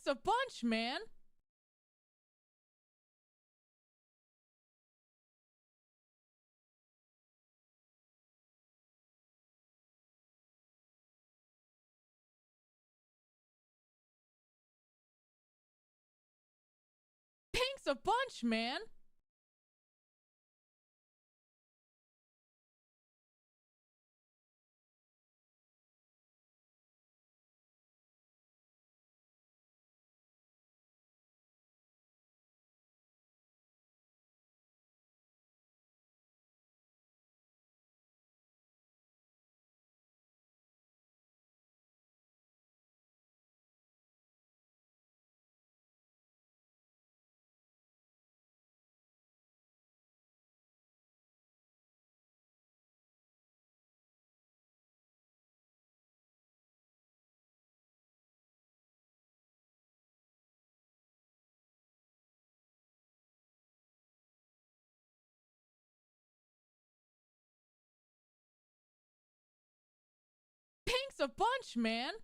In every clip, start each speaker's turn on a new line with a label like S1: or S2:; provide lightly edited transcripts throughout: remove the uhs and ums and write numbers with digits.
S1: Thanks a bunch, man. Thanks a bunch, man. Thanks a bunch, man.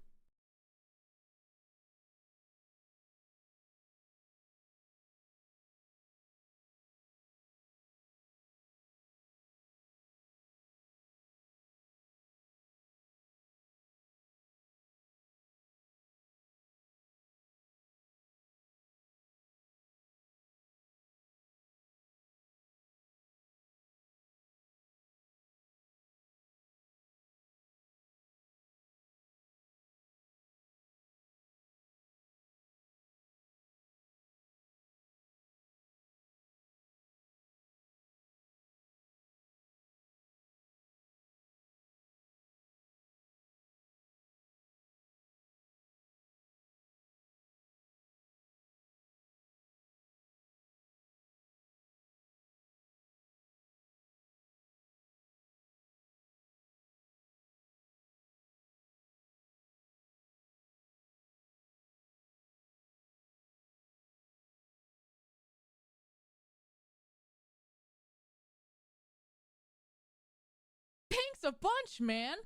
S1: Thanks a bunch, man.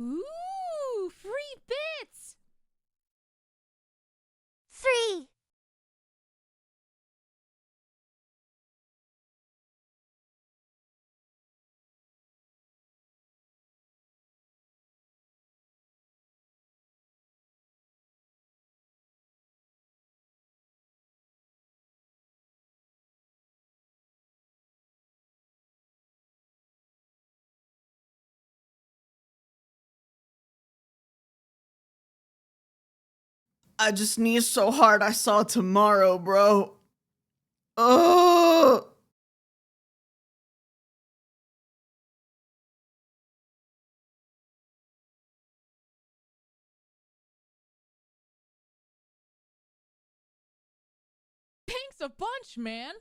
S1: Ooh, free bits.
S2: Free!
S3: I just sneezed so hard I saw tomorrow, bro. Oh.
S1: Thanks a bunch, man.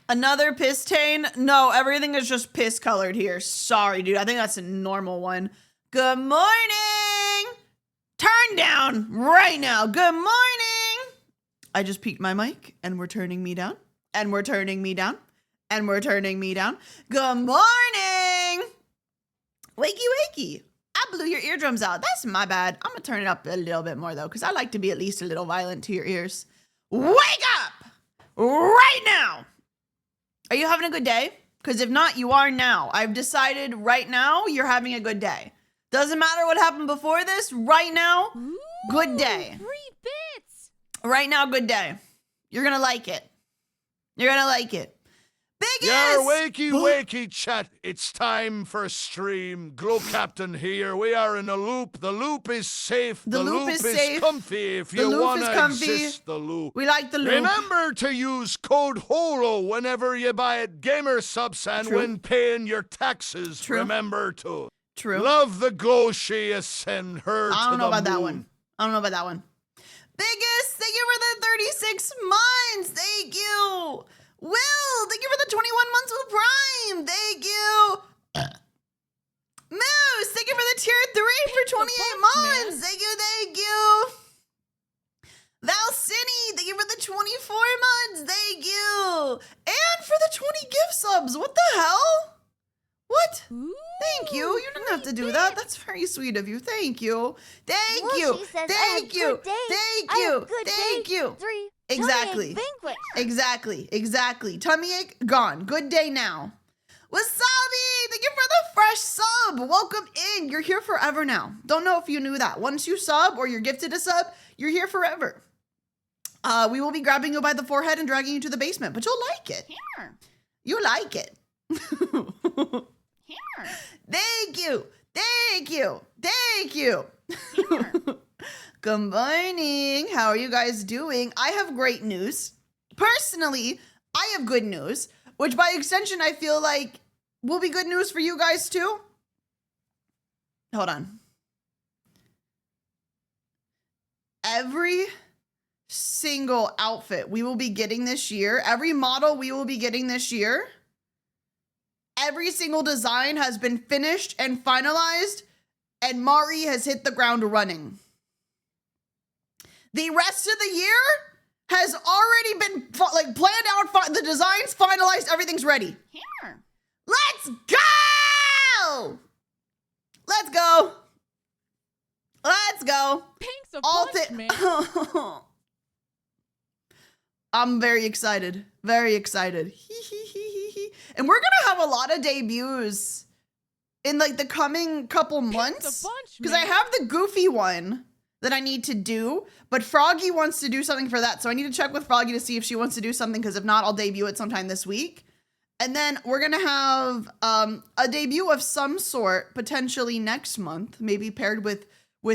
S3: Another piss stain? No, everything is just piss colored here. Sorry, dude. I think that's a normal one. Good morning. Turn down right now. Good morning. I just peaked my mic and we're turning me down. And we're turning me down. And we're turning me down. Good morning. Wakey, wakey. Up, blew your eardrums out. That's my bad. I'm gonna turn it up a little bit more though, because I like to be at least a little violent to your ears. Wake up right now. Are you having a good day? Because if not, you are now. I've decided right now you're having a good day. Doesn't matter what happened before this. Right now, good day.
S1: Free bits.
S3: Right now, good day. You're gonna like it. You're gonna like it. Biggest!
S2: Yeah, wakey, chat. It's time for a stream. Glow Captain here. We are in a loop. The loop is safe.
S3: The loop is safe.
S2: Comfy. If
S3: The
S2: you
S3: loop
S2: want
S3: is
S2: to
S3: comfy.
S2: exist the loop.
S3: We like the loop.
S2: Remember to use code HOLO whenever you buy at Gamer Subs and
S3: True.
S2: when paying your taxes.
S3: True.
S2: Remember to
S3: True.
S2: love the glow she is, send her
S3: I
S2: to
S3: don't know
S2: the
S3: about that
S2: moon.
S3: one. I don't know about that one. Biggest, thank you for the 36 months. Thank you. Will, thank you for the 21 months with Prime. Thank you. Moose, thank you for the tier 3 for 28 months.
S1: man.
S3: Thank you. Valcini, thank you for the 24 months. Thank you. And for the 20 gift subs. What the hell? What?
S1: Ooh,
S3: Thank you. You didn't have to do that. That's very sweet of you. Thank you. Thank
S4: Well,
S3: you.
S4: she says,
S3: Thank
S4: I
S3: you.
S4: have good days.
S3: Thank
S4: I
S3: you.
S4: have good
S3: Thank
S4: days.
S3: you.
S4: 3
S3: Exactly.
S4: banquet.
S3: Exactly. Tummy ache gone. Good day now. Wasabi, thank you for the fresh sub. Welcome in. You're here forever now. Don't know if you knew that. Once you sub or you're gifted a sub, you're here forever. We will be grabbing you by the forehead and dragging you to the basement, but you'll like it.
S4: Here.
S3: You like it.
S4: Here.
S3: Thank you. Thank you. Thank you.
S4: Here.
S3: Good morning. How are you guys doing? I have great news. Personally, I have good news, which by extension, I feel like will be good news for you guys too. Hold on. Every single outfit we will be getting this year, every model we will be getting this year, every single design has been finished and finalized, and Mari has hit the ground running. The rest of the year has already been planned out. The design's finalized. Everything's ready.
S4: Here.
S3: Let's go! Let's go. Let's go.
S1: Pink's a
S3: All
S1: bunch, man.
S3: I'm very excited. Very excited. And we're gonna have a lot of debuts in like the coming couple months.
S1: bunch,
S3: Because I
S1: man.
S3: have the Goofy one that I need to do, but Froggy wants to do something for that. So I need to check with Froggy to see if she wants to do something, because if not, I'll debut it sometime this week. And then we're gonna have a debut of some sort potentially next month, maybe paired with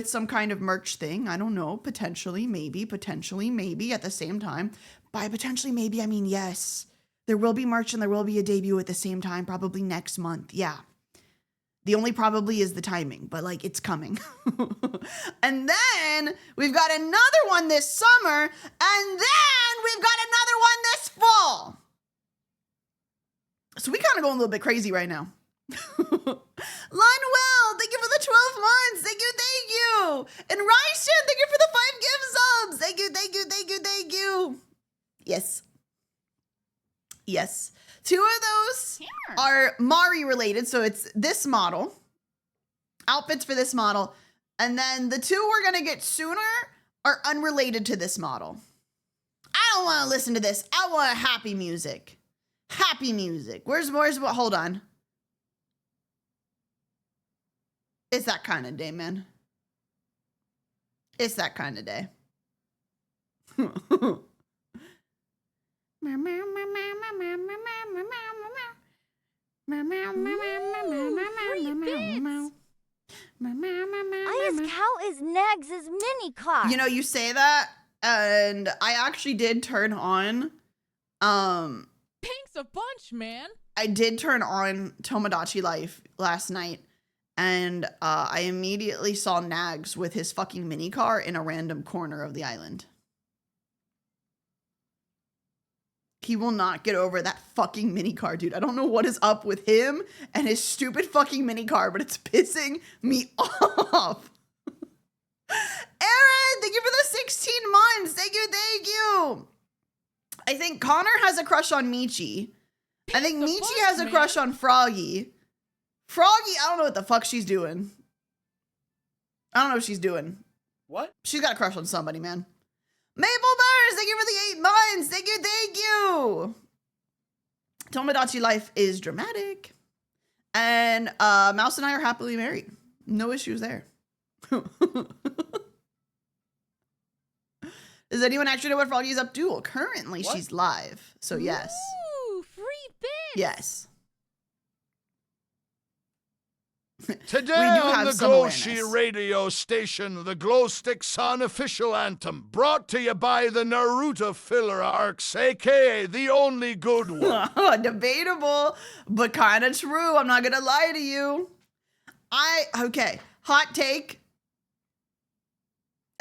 S3: some kind of merch thing. I don't know. Potentially, maybe at the same time. By potentially, maybe, I mean yes. There will be merch and there will be a debut at the same time, probably next month. Yeah. The only probably is the timing, but like it's coming. And then we've got another one this summer, and then we've got another one this fall. So we kind of going a little bit crazy right now. Lunwell, thank you for the 12 months. Thank you. And Raishan, thank you for the 5 gift subs. Thank you. Yes. 2 of those
S4: Here.
S3: are Mari related, so it's this model, outfits for this model, and then the 2 we're gonna get sooner are unrelated to this model. I don't want to listen to this. I want happy music. Where's what? Hold on. It's that kind of day, man. It's that kind of day.
S4: Ice Cow is Nags' mini car.
S3: You know, you say that, and I actually did turn on,
S1: Pink's a bunch, man.
S3: I did turn on Tomodachi Life last night, and I immediately saw Nags with his fucking mini car in a random corner of the island. He will not get over that fucking mini car, dude. I don't know what is up with him and his stupid fucking mini car, but it's pissing me off. Aaron, thank you for the 16 months. Thank you. I think Connor has a crush on Michi. I think
S1: Pink's a
S3: Michi
S1: bunch,
S3: has a
S1: man.
S3: crush on Froggy. Froggy, I don't know what the fuck she's doing. I don't know what she's doing.
S5: What?
S3: She's got a crush on somebody, man. Maple Bars, thank you for the 8 months. Thank you, thank you. Tomodachi life is dramatic. And Mouse and I are happily married. No issues there. Does anyone actually know what Froggy's up to? Well, currently
S5: What?
S3: she's live. So yes.
S1: Ooh, free bits.
S3: Yes.
S2: Today
S3: We do
S2: on
S3: have
S2: the
S3: some
S2: Glowshi
S3: awareness.
S2: radio station, the Glowstick's unofficial anthem, brought to you by the Naruto filler arcs, aka the only good one.
S3: Debatable, but kind of true. I'm not going to lie to you. Okay, hot take.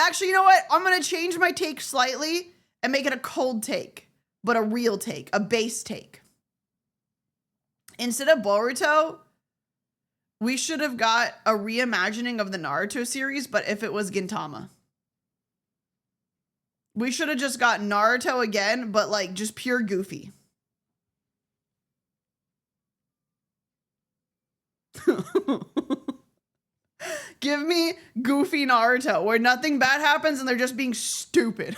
S3: Actually, you know what? I'm going to change my take slightly and make it a cold take, but a real take, a base take. Instead of Boruto, we should have got a reimagining of the Naruto series, but if it was Gintama. We should have just got Naruto again, but like just pure goofy. Give me goofy Naruto where nothing bad happens and they're just being stupid.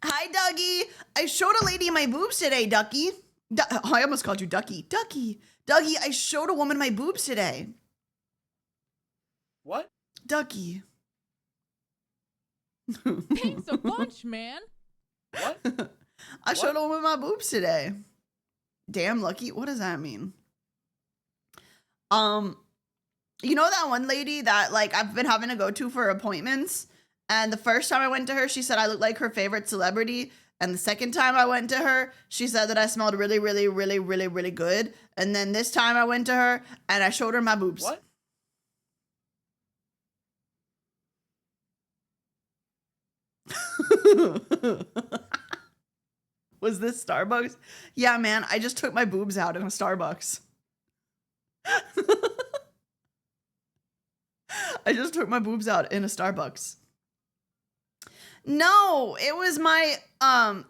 S3: Hi, Dougie. I showed a lady my boobs today, Ducky. I almost called you Ducky. Ducky. Dougie, I showed a woman my boobs today.
S5: What?
S3: Ducky.
S1: Thanks a bunch, man.
S5: What?
S3: I showed a woman my boobs today. Damn lucky. What does that mean? You know that one lady that like I've been having to go to for appointments? And the first time I went to her, she said I looked like her favorite celebrity. And the second time I went to her, she said that I smelled really, really, really, really, really good. And then this time I went to her and I showed her my boobs.
S5: What?
S3: Was this Starbucks? Yeah, man, I just took my boobs out in a Starbucks. I just took my boobs out in a Starbucks. No, it was my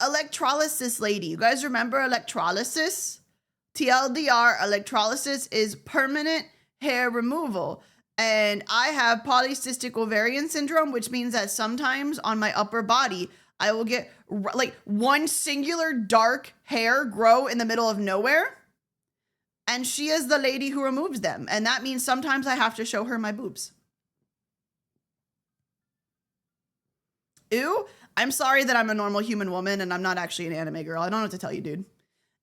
S3: electrolysis lady. You guys remember electrolysis? TLDR, electrolysis is permanent hair removal. And I have polycystic ovarian syndrome, which means that sometimes on my upper body, I will get like one singular dark hair grow in the middle of nowhere. And she is the lady who removes them. And that means sometimes I have to show her my boobs. Ew, I'm sorry that I'm a normal human woman and I'm not actually an anime girl. I don't know what to tell you, dude.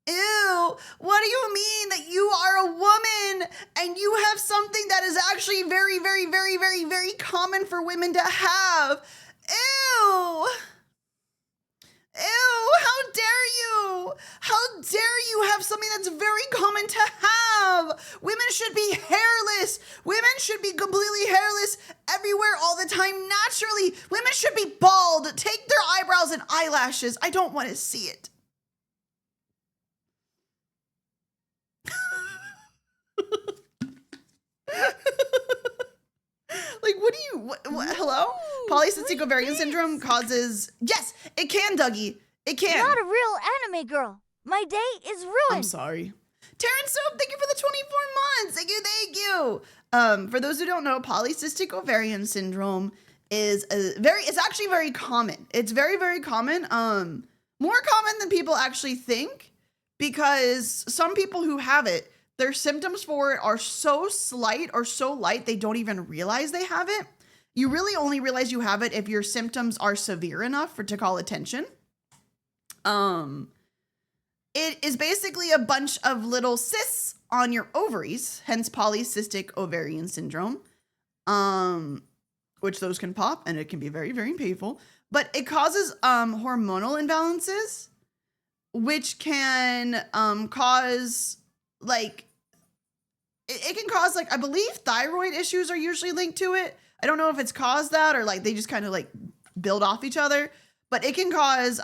S3: Ew, what do you mean that you are a woman and you have something that is actually very, very, very, very, very common for women to have? Ew. Ew, how dare you? How dare you have something that's very common to have? Women should be hairless. Women should be completely hairless everywhere all the time naturally. Women should be bald. Take their eyebrows and eyelashes. I don't want to see it. Like, what do you, hello? Polycystic ovarian syndrome causes, yes, it can, Dougie. It can.
S4: Not a real anime girl. My day is ruined.
S3: I'm sorry. Terrence Soap, thank you for the 24 months. Thank you, thank you. For those who don't know, polycystic ovarian syndrome is it's actually very common. It's very, very common. More common than people actually think, because some people who have it, their symptoms for it are so slight or so light they don't even realize they have it. You really only realize you have it if your symptoms are severe enough to call attention. It is basically a bunch of little cysts on your ovaries, hence polycystic ovarian syndrome, which those can pop and it can be very, very painful. But it causes hormonal imbalances, which can cause like, it can cause like, I believe thyroid issues are usually linked to it. I don't know if it's caused that or like they just kind of like build off each other, but it can cause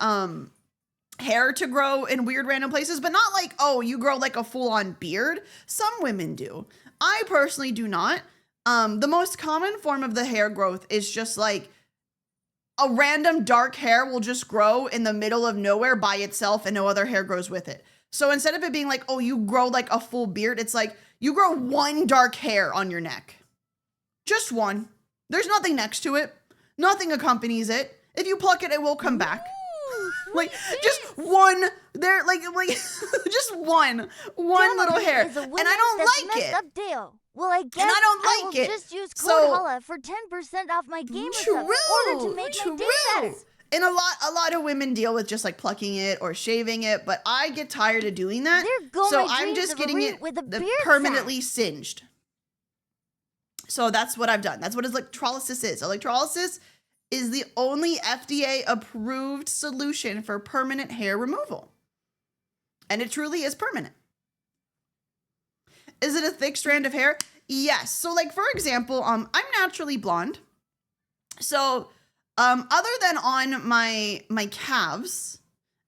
S3: hair to grow in weird random places, but not like, oh, you grow like a full-on beard. Some women do. I personally do not. The most common form of the hair growth is just like a random dark hair will just grow in the middle of nowhere by itself and no other hair grows with it. So instead of it being like, oh, you grow like a full beard, it's like you grow one dark hair on your neck. Just one. There's nothing next to it. Nothing accompanies it. If you pluck it, it will come back. Like just one there, like just one little hair, and I don't like it.
S4: Up deal. Well, I guess
S3: and I don't
S4: I
S3: like
S4: will
S3: it.
S4: just use code
S3: So-
S4: Holla for 10% off my gamer sub in order to make my day better.
S3: And a lot of women deal with just like plucking it or shaving it, but I get tired of doing that.
S4: There go
S3: So
S4: my
S3: I'm
S4: dreams
S3: just
S4: of
S3: getting it
S4: with a beard
S3: permanently
S4: sack.
S3: singed. So that's what I've done. That's what electrolysis is. Electrolysis is the only FDA approved solution for permanent hair removal. And it truly is permanent. Is it a thick strand of hair? Yes. So like for example, I'm naturally blonde. So other than on my calves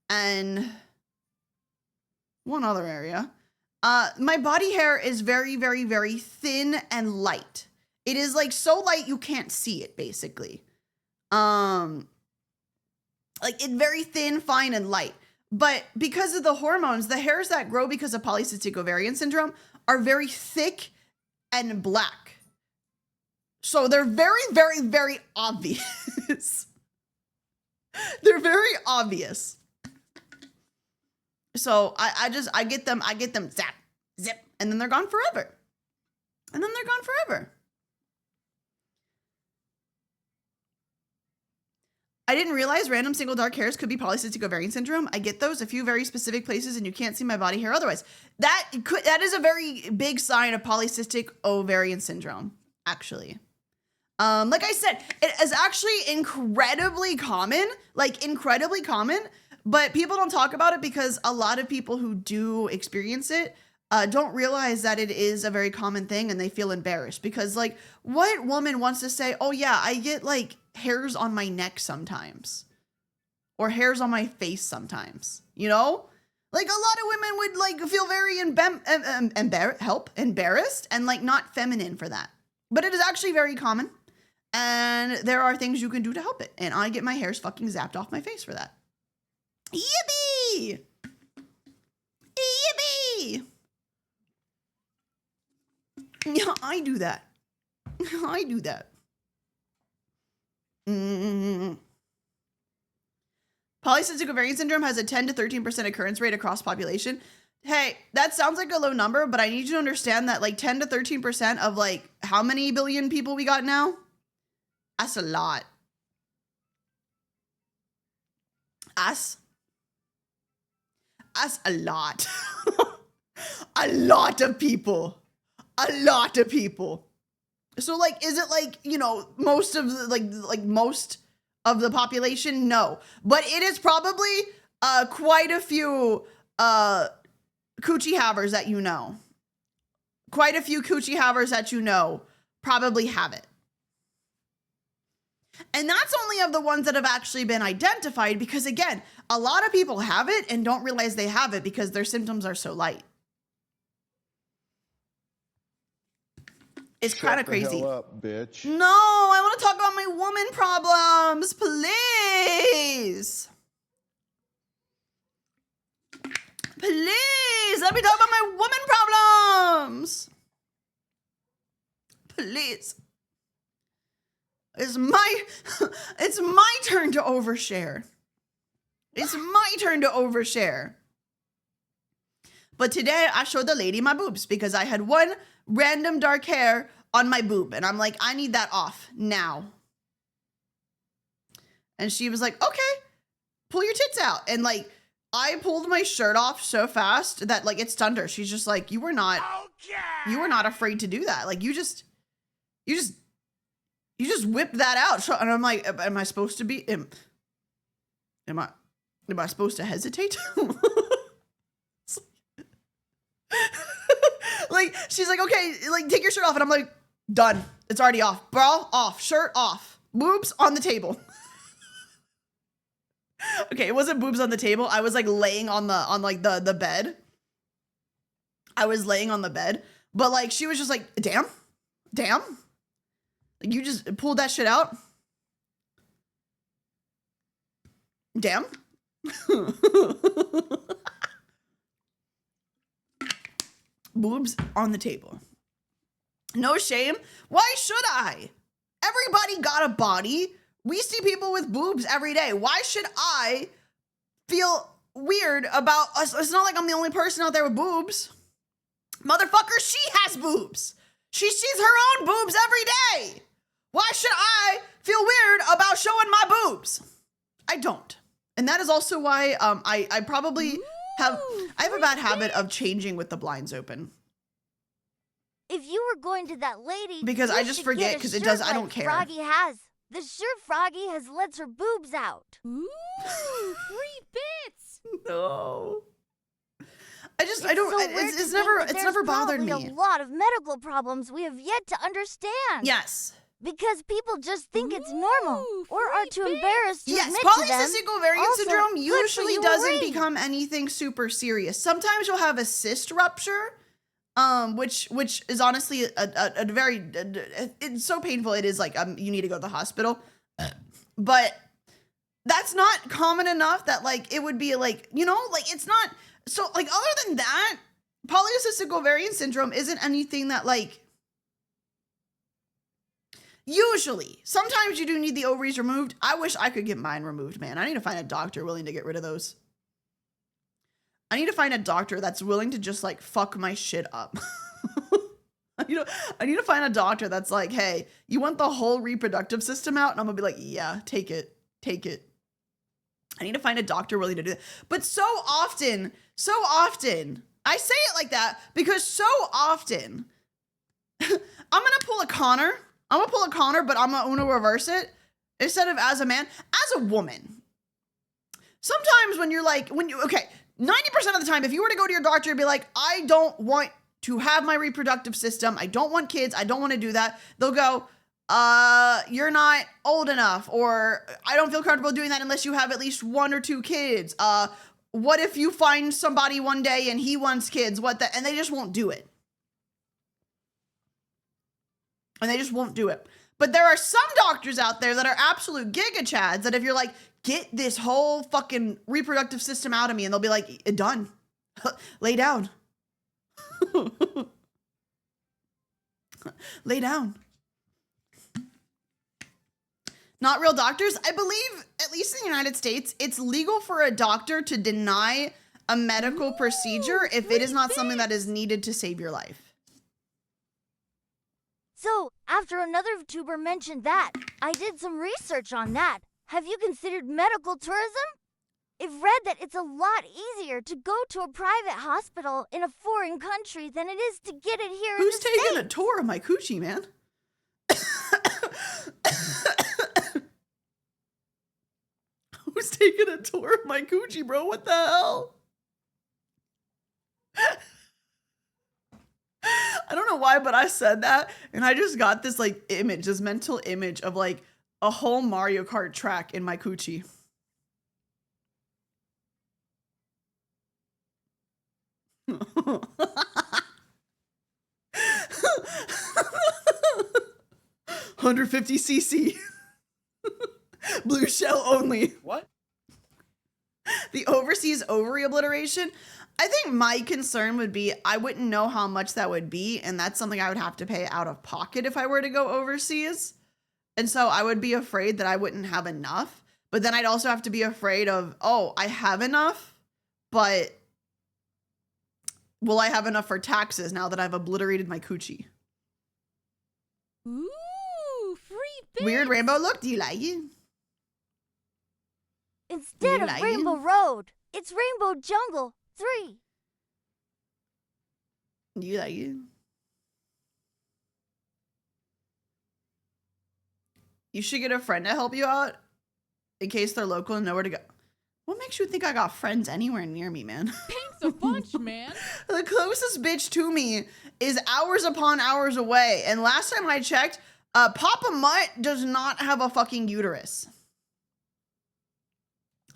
S3: and one other area, my body hair is very, very, very thin and light. It is like so light you can't see it basically. Like it's very thin, fine, and light. But because of the hormones, the hairs that grow because of polycystic ovarian syndrome are very thick and black. So they're very, very, very obvious. They're very obvious. So I get them zap, zip, and then they're gone forever. I didn't realize random single dark hairs could be polycystic ovarian syndrome. I get those a few very specific places and you can't see my body hair otherwise. That is a very big sign of polycystic ovarian syndrome, actually. Like I said, it is actually incredibly common, but people don't talk about it because a lot of people who do experience it don't realize that it is a very common thing and they feel embarrassed because like what woman wants to say, oh yeah, I get like hairs on my neck sometimes or hairs on my face sometimes, you know? Like a lot of women would like feel very embarrassed and like not feminine for that. But it is actually very common and there are things you can do to help it. And I get my hairs fucking zapped off my face for that. Yippee! Yippee! Yeah, I do that. Polycystic ovarian syndrome has a 10 to 13% occurrence rate across population. Hey, that sounds like a low number, but I need you to understand that like 10 to 13% of like how many billion people we got now? That's a lot. That's a lot. A lot of people. So like, is it like, you know, most of the, most of the population? No, but it is probably quite a few coochie havers that you know. Quite a few coochie havers that you know probably have it. And that's only of the ones that have actually been identified because again, a lot of people have it and don't realize they have it because their symptoms are so light. It's kind of crazy.
S6: Shut the hell up, bitch.
S3: No, I want to talk about my woman problems, please. Please, let me talk about my woman problems. Please. It's my turn to overshare. But today I showed the lady my boobs because I had one random dark hair on my boob. And I'm like, I need that off now. And she was like, okay, pull your tits out. And like, I pulled my shirt off so fast that like it stunned her. She's just like, you were not afraid to do that. Like you just whipped that out. And I'm like, am I supposed to be, am I supposed to hesitate? Like, she's like, okay, like take your shirt off. And I'm like, done. It's already off. Bra off, shirt off, boobs on the table. Okay, it wasn't boobs on the table. I was like laying on the bed. I was laying on the bed, but like she was just like, damn. Like you just pulled that shit out. Damn. boobs on the table. No shame. Why should I? Everybody got a body. We see people with boobs every day. Why should I feel weird about us? It's not like I'm the only person out there with boobs. Motherfucker, she has boobs. She sees her own boobs every day. Why should I feel weird about showing my boobs? I don't. And that is also why I probably have a bad habit of changing with the blinds open.
S4: If you were going to that lady,
S3: Because
S4: you
S3: I just
S4: should
S3: forget,
S4: get a
S3: 'cause it
S4: shirt
S3: does- I
S4: like
S3: don't care.
S4: Froggy has. The shirt Froggy has lets her boobs out.
S1: Ooh, free bits.
S3: No. I don't,
S4: So weird to
S3: it's
S4: think
S3: never,
S4: that
S3: it's
S4: there's
S3: never bothered
S4: probably
S3: me.
S4: a lot of medical problems we have yet to understand.
S3: Yes.
S4: Because people just think it's normal
S1: Ooh,
S4: or are
S1: free
S4: too
S1: bits.
S4: embarrassed to
S3: Yes,
S4: admit to them.
S3: polycystic ovarian
S4: Also,
S3: syndrome
S4: good for
S3: usually
S4: you,
S3: doesn't
S4: Marie.
S3: become anything super serious. Sometimes you'll have a cyst rupture, which is honestly a very, it's so painful. It is like, you need to go to the hospital. But that's not common enough that like, it would be like, you know, like it's not, so like other than that, polycystic ovarian syndrome isn't anything that like, usually, sometimes you do need the ovaries removed. I wish I could get mine removed, man. I need to find a doctor willing to get rid of those. I need to find a doctor that's willing to just like fuck my shit up. I need to find a doctor that's like, hey, you want the whole reproductive system out? And I'm gonna be like, yeah, take it. I need to find a doctor willing to do that. But so often, I say it like that because so often, I'm gonna pull a Connor, but I'm gonna reverse it. Instead of as a man, as a woman. Sometimes when you're like, 90% of the time, if you were to go to your doctor and be like, I don't want to have my reproductive system, I don't want kids, I don't want to do that, they'll go, you're not old enough, or I don't feel comfortable doing that unless you have at least 1 or 2 kids. What if you find somebody one day and he wants kids? And they just won't do it. But there are some doctors out there that are absolute giga-chads that if you're like, get this whole fucking reproductive system out of me, and they'll be like, done. Lay down. Lay down. Not real doctors. I believe, at least in the United States, it's legal for a doctor to deny a medical procedure if it is not something that is needed to save your life.
S4: So, after another VTuber mentioned that, I did some research on that. Have you considered medical tourism? I've read that it's a lot easier to go to a private hospital in a foreign country than it is to get it here
S3: Who's
S4: in the
S3: taking a
S4: States.
S3: tour of my coochie, man? Who's taking a tour of my coochie, bro? What the hell? I don't know why, but I said that, and I just got this like image, this mental image of like a whole Mario Kart track in my coochie. $150cc. Blue shell only.
S5: What?
S3: The overseas ovary obliteration. I think my concern would be I wouldn't know how much that would be, and that's something I would have to pay out of pocket if I were to go overseas. And so I would be afraid that I wouldn't have enough. But then I'd also have to be afraid of, oh, I have enough, but will I have enough for taxes now that I've obliterated my coochie?
S1: Ooh, free bits.
S3: Weird rainbow look. Do you like it?
S4: Instead of
S3: like it?
S4: Rainbow Road, it's Rainbow Jungle 3.
S3: Do you like it? You should get a friend to help you out in case they're local and know where to go. What makes you think I got friends anywhere near me, man?
S1: Thanks a bunch, man.
S3: The closest bitch to me is hours upon hours away. And last time I checked, Papa Mutt does not have a fucking uterus.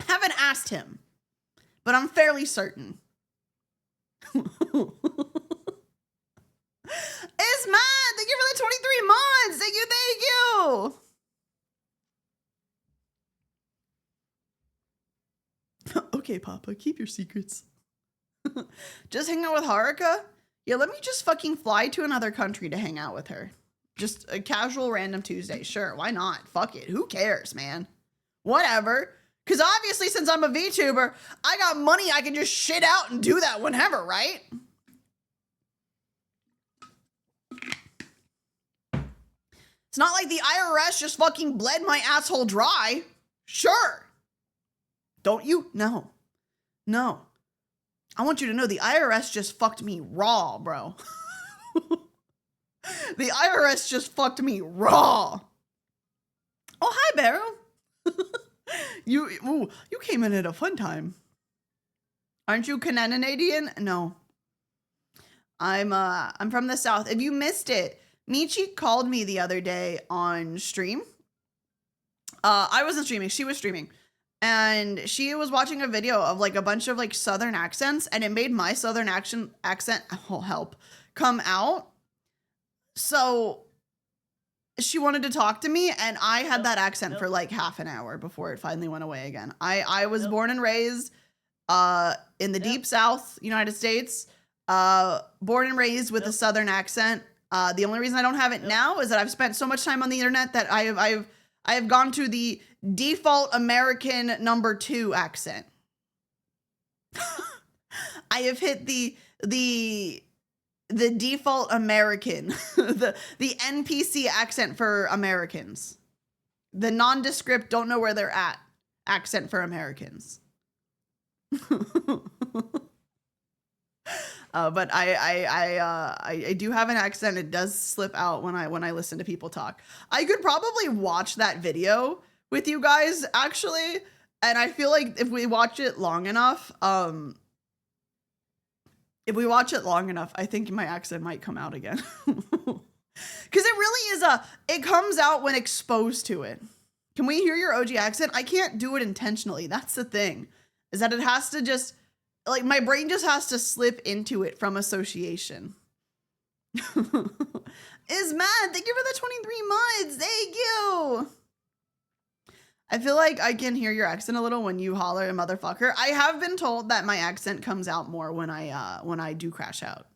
S3: Haven't asked him, but I'm fairly certain. It's Matt. Thank you for the 23 months. Thank you. Okay, Papa, keep your secrets. Just hang out with Haruka? Yeah, let me just fucking fly to another country to hang out with her. Just a casual random Tuesday. Sure, why not? Fuck it. Who cares, man? Whatever. Because obviously, since I'm a VTuber, I got money. I can just shit out and do that whenever, right? It's not like the IRS just fucking bled my asshole dry. Sure. Don't you? No. No. I want you to know the IRS just fucked me raw, bro. The IRS just fucked me raw. Oh, hi, Barrow. You came in at a fun time. Aren't you Canadian? No. I'm from the South. If you missed it, Michi called me the other day on stream. I wasn't streaming. She was streaming. And she was watching a video of like a bunch of like Southern accents, and it made my Southern accent, oh help, come out. So she wanted to talk to me, and I had that accent for like half an hour before it finally went away again. I was born and raised in the deep South, United States, born and raised with a Southern accent. The only reason I don't have it now is that I've spent so much time on the internet that I have gone to the default American #2 accent. I have hit the default American, the NPC accent for Americans, the nondescript, don't know where they're at accent for Americans. But I do have an accent. It does slip out when I listen to people talk. I could probably watch that video with you guys actually, and I feel like if we watch it long enough, I think my accent might come out again. Because it really is it comes out when exposed to it. Can we hear your OG accent? I can't do it intentionally. That's the thing, is that it has to just, like, my brain just has to slip into it from association. Is mad. Thank you for the 23 months. Thank you. I feel like I can hear your accent a little when you holler a motherfucker. I have been told that my accent comes out more when I do crash out.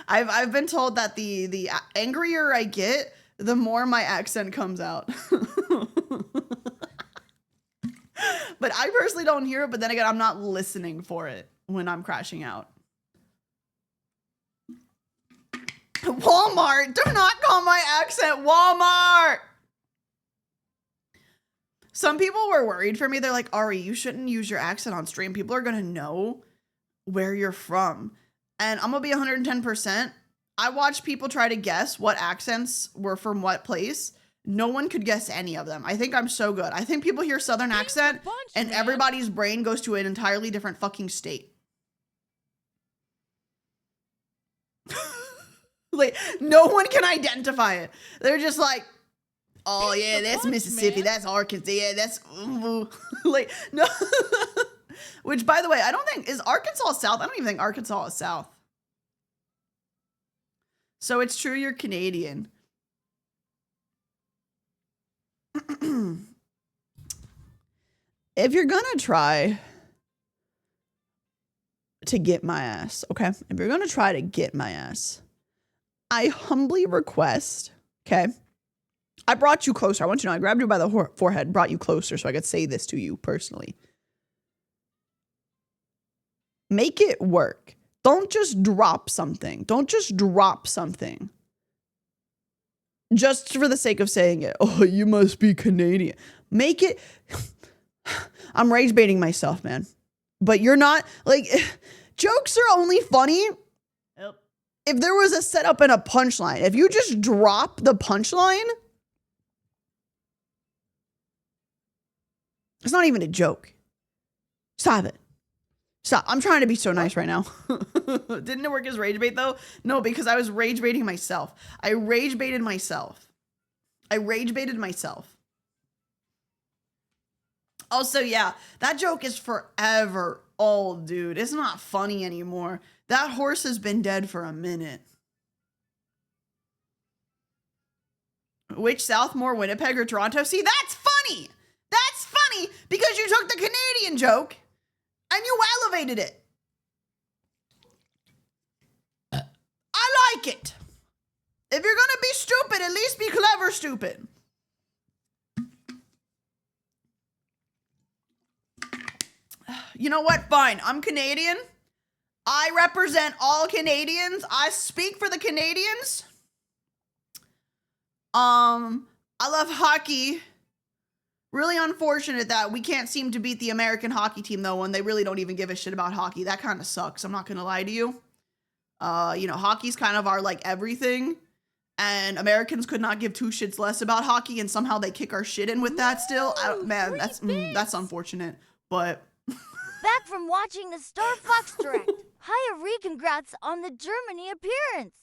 S3: I've been told that the angrier I get, the more my accent comes out. But I personally don't hear it, but then again, I'm not listening for it when I'm crashing out. Walmart! Do not call my accent Walmart! Some people were worried for me. They're like, Ari, you shouldn't use your accent on stream. People are going to know where you're from. And I'm going to be 110%. I watched people try to guess what accents were from what place. No one could guess any of them. I think I'm so good. I think people hear Southern accent and everybody's brain goes to an entirely different fucking state. Like, no one can identify it. They're just like, oh yeah, that's Mississippi, that's Arkansas, yeah, that's like, no. Which, by the way, I don't think, is Arkansas South? I don't even think Arkansas is South. So it's true you're Canadian. If you're gonna try to get my ass, okay? If you're gonna try to get my ass, I humbly request, okay? I brought you closer. I want you to know I grabbed you by the forehead, brought you closer so I could say this to you personally. Make it work. Don't just drop something. Don't just drop something. Just for the sake of saying it. Oh, you must be Canadian. Make it. I'm rage baiting myself, man. But you're not, like, jokes are only funny if there was a setup and a punchline. If you just drop the punchline, it's not even a joke. Stop it. Stop. I'm trying to be so nice right now. Didn't it work as rage bait though? No, because I was rage baiting myself. I rage baited myself. Also, yeah, that joke is forever old, dude. It's not funny anymore. That horse has been dead for a minute. Which South more, Winnipeg or Toronto? See, that's funny. That's funny because you took the Canadian joke and you elevated it. like it. If you're gonna be stupid, at least be clever stupid. You know what? Fine. I'm Canadian. I represent all Canadians. I speak for the Canadians. I love hockey. Really unfortunate that we can't seem to beat the American hockey team though, when they really don't even give a shit about hockey. That kind of sucks. I'm not gonna lie to you. You know, hockey's kind of our like everything, and Americans could not give two shits less about hockey, and somehow they kick our shit in with that still. Man, that's unfortunate. But
S4: Back from watching the Star Fox Direct. Hi, Arielle, congrats on the Germany appearance.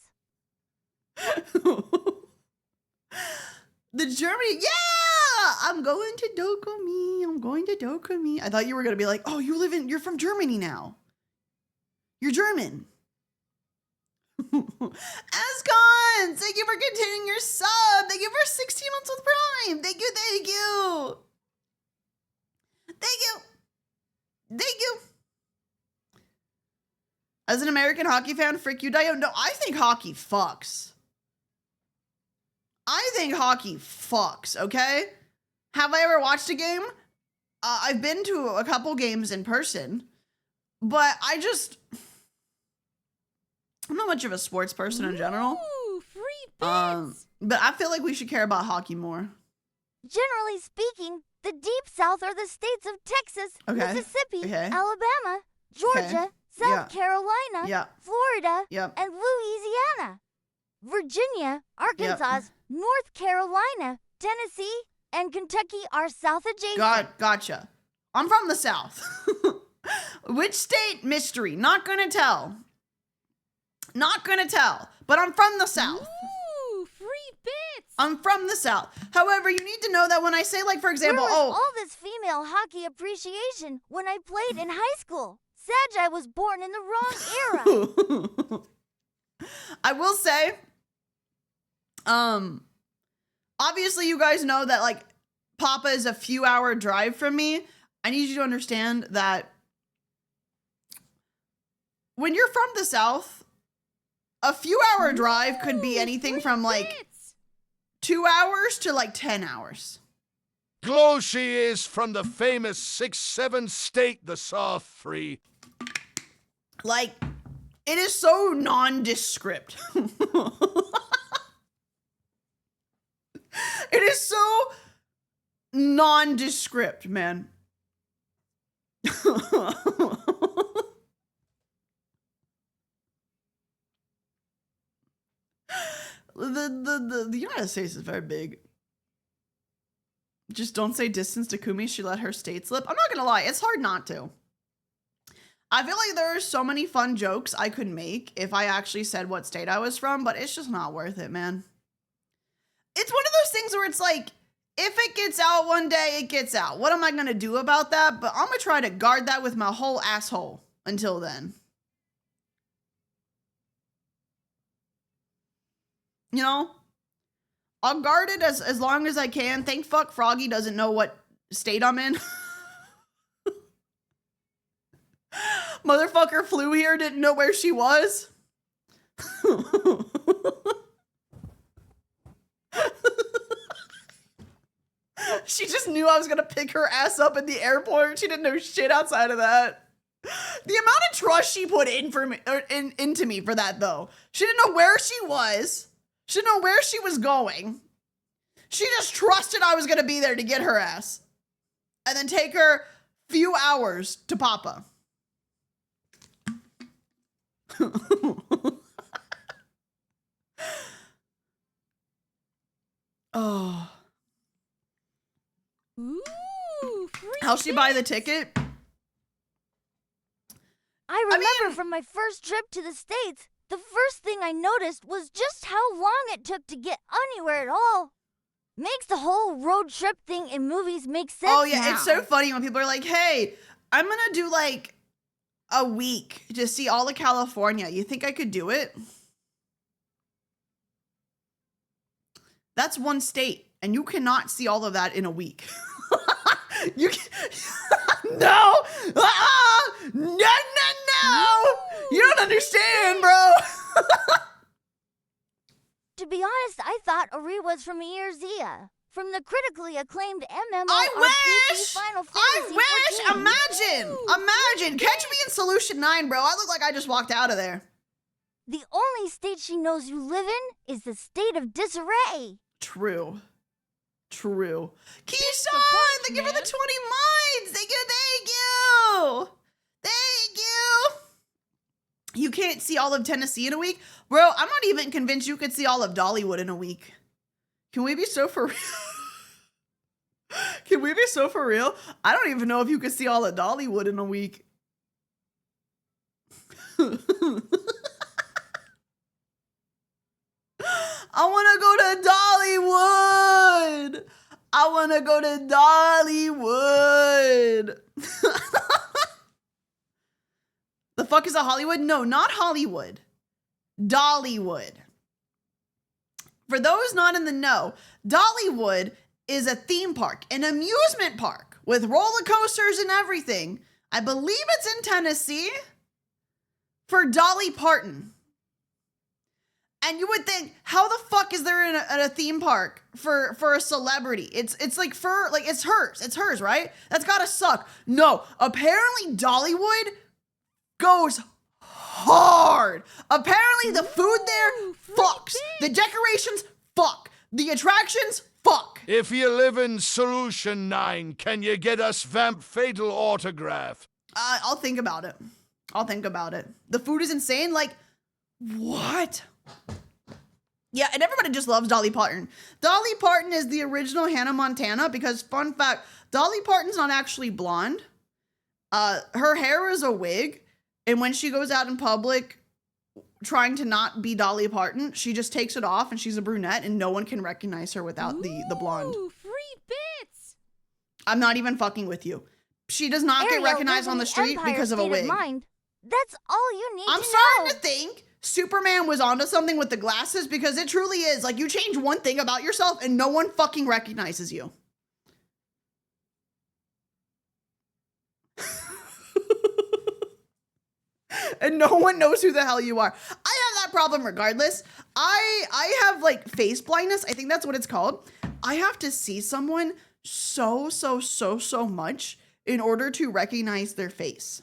S3: the Germany, yeah! I'm going to Dokumi. I thought you were gonna be like, oh, you're from Germany now. You're German. Ascon, thank you for continuing your sub. Thank you for 16 months with Prime. Thank you. As an American hockey fan, frick you, Dio. No, I think hockey fucks. Okay? Have I ever watched a game? I've been to a couple games in person, but I'm not much of a sports person in general.
S1: Ooh, free bits.
S3: But I feel like we should care about hockey more.
S4: Generally speaking, the Deep South are the states of Texas,
S3: Okay.
S4: Mississippi,
S3: Okay.
S4: Alabama, Georgia, South
S3: Yeah.
S4: Carolina,
S3: Yeah.
S4: Florida,
S3: Yep.
S4: and Louisiana. Virginia, Arkansas, North Carolina, Tennessee, and Kentucky are south adjacent.
S3: Gotcha. I'm from the South. Which state? Mystery. Not gonna tell. But I'm from the South.
S1: Ooh, free bits.
S3: I'm from the South. However, you need to know that when I say, like, for example,
S4: Where was all this female hockey appreciation when I played in high school? Sag, I was born in the wrong era.
S3: I will say, obviously you guys know that, like, Papa is a few hour drive from me. I need you to understand that when you're from the South, a few hour drive could be anything from like 2 hours to like 10 hours.
S2: Glow she is from the famous 6-7 state, the South Free.
S3: Like, it is so nondescript. It is so nondescript, man. The United States is very big. Just don't say distance to Kumi. She let her state slip. I'm not gonna lie, it's hard not to. I feel like there are so many fun jokes I could make if I actually said what state I was from, but it's just not worth it, man. It's one of those things where it's like, if it gets out one day, it gets out. What am I gonna do about that? But I'm gonna try to guard that with my whole asshole until then. You know? I'll guard it as long as I can. Thank fuck Froggy doesn't know what state I'm in. Motherfucker flew here, didn't know where she was. She just knew I was gonna pick her ass up at the airport. She didn't know shit outside of that. The amount of trust she put into me for that, though. She didn't know where she was. She didn't know where she was going. She just trusted I was gonna be there to get her ass. And then take her few hours to Papa. Oh.
S1: Ooh, free
S3: How'd she buy the
S1: bits.
S3: ticket?
S4: I remember
S3: mean-
S4: from my first trip to the States, the first thing I noticed was just how long it took to get anywhere at all. Makes the whole road trip thing in movies make sense.
S3: Oh yeah,
S4: now.
S3: it's so funny when people are like, hey, I'm gonna do like a week to see all of California. You think I could do it? That's one state, and you cannot see all of that in a week. You can no! No! You don't understand, bro.
S4: Marie was from Earzea, from the critically acclaimed MMORPG
S3: I wish!
S4: Final
S3: I
S4: Fantasy
S3: wish!
S4: 14.
S3: Imagine! Catch me in Solution 9, bro. I look like I just walked out of there.
S4: The only state she knows you live in is the state of disarray.
S3: True. Keyshawn,
S1: bunch,
S3: thank you for the
S1: man.
S3: 20 mods. Thank you. Thank you. You can't see all of Tennessee in a week? Bro, I'm not even convinced you could see all of Dollywood in a week. Can we be so for real? Can we be so for real? I don't even know if you could see all of Dollywood in a week. I want to go to Dollywood. I want to go to Dollywood. The fuck is a Hollywood? No, not Hollywood. Dollywood. For those not in the know, Dollywood is a theme park, an amusement park with roller coasters and everything. I believe it's in Tennessee for Dolly Parton. And you would think, how the fuck is there in a theme park for a celebrity? It's like it's hers, right? That's gotta suck. No, apparently Dollywood goes hard. Apparently the food there fucks. The decorations fuck. The attractions fuck.
S2: If you live in Solution 9, can you get us Vamp Fatal autograph?
S3: I'll think about it. The food is insane. Like, what? Yeah, and everybody just loves Dolly Parton. Dolly Parton is the original Hannah Montana because, fun fact, Dolly Parton's not actually blonde. Her hair is a wig, and when she goes out in public trying to not be Dolly Parton, she just takes it off and she's a brunette and no one can recognize her without the blonde.
S1: Ooh, free bits.
S3: I'm not even fucking with you. She does not get
S4: Arielle
S3: recognized
S4: lives
S3: on
S4: in
S3: the street
S4: Empire
S3: because of a
S4: state
S3: wig.
S4: mind. That's all you need
S3: I'm
S4: to
S3: starting
S4: know.
S3: to think Superman was onto something with the glasses because it truly is. Like, you change one thing about yourself and no one fucking recognizes you. And no one knows who the hell you are. I have that problem regardless. I have like face blindness. I think that's what it's called. I have to see someone so much in order to recognize their face.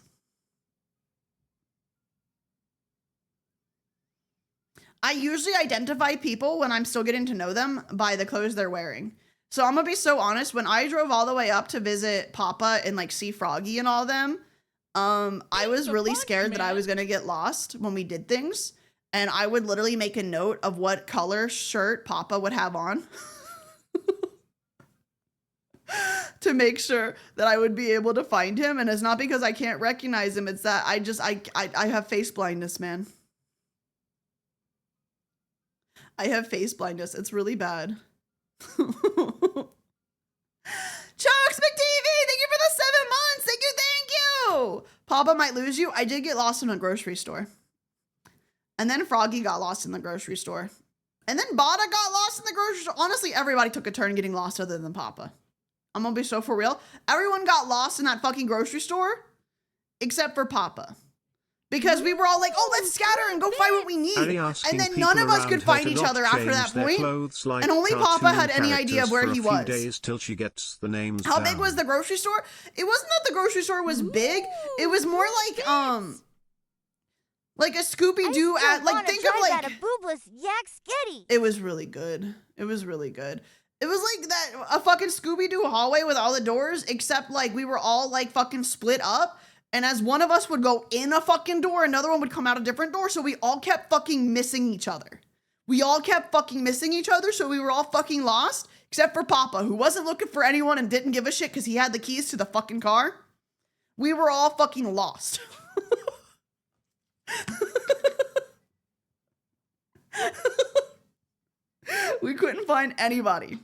S3: I usually identify people when I'm still getting to know them by the clothes they're wearing. So I'm gonna be so honest, when I drove all the way up to visit Papa and like see Froggy and all them, I was really scared that I was gonna get lost when we did things. And I would literally make a note of what color shirt Papa would have on to make sure that I would be able to find him. And it's not because I can't recognize him, it's that I have face blindness, man. I have face blindness. It's really bad. Chokes McTV, thank you for the 7 months. Thank you. Papa might lose you. I did get lost in a grocery store. And then Froggy got lost in the grocery store. And then Bada got lost in the grocery store. Honestly, everybody took a turn getting lost other than Papa. I'm gonna be so for real. Everyone got lost in that fucking grocery store except for Papa. Because we were all like, oh, let's scatter and go find what we need. And then none of us could find each other after that point.
S6: Like
S3: and only Papa had any idea of where he was.
S6: Days till she gets the names
S3: How
S6: down.
S3: big was the grocery store? It wasn't that the grocery store was big. It was more like a Scooby-Doo at, like, think of like,
S4: a boobless yak skitty.
S3: it was really good. It was really good. It was like that, a fucking Scooby-Doo hallway with all the doors, except like we were all like fucking split up. And as one of us would go in a fucking door, another one would come out a different door. So we all kept fucking missing each other. So we were all fucking lost, except for Papa, who wasn't looking for anyone and didn't give a shit because he had the keys to the fucking car. We were all fucking lost. We couldn't find anybody.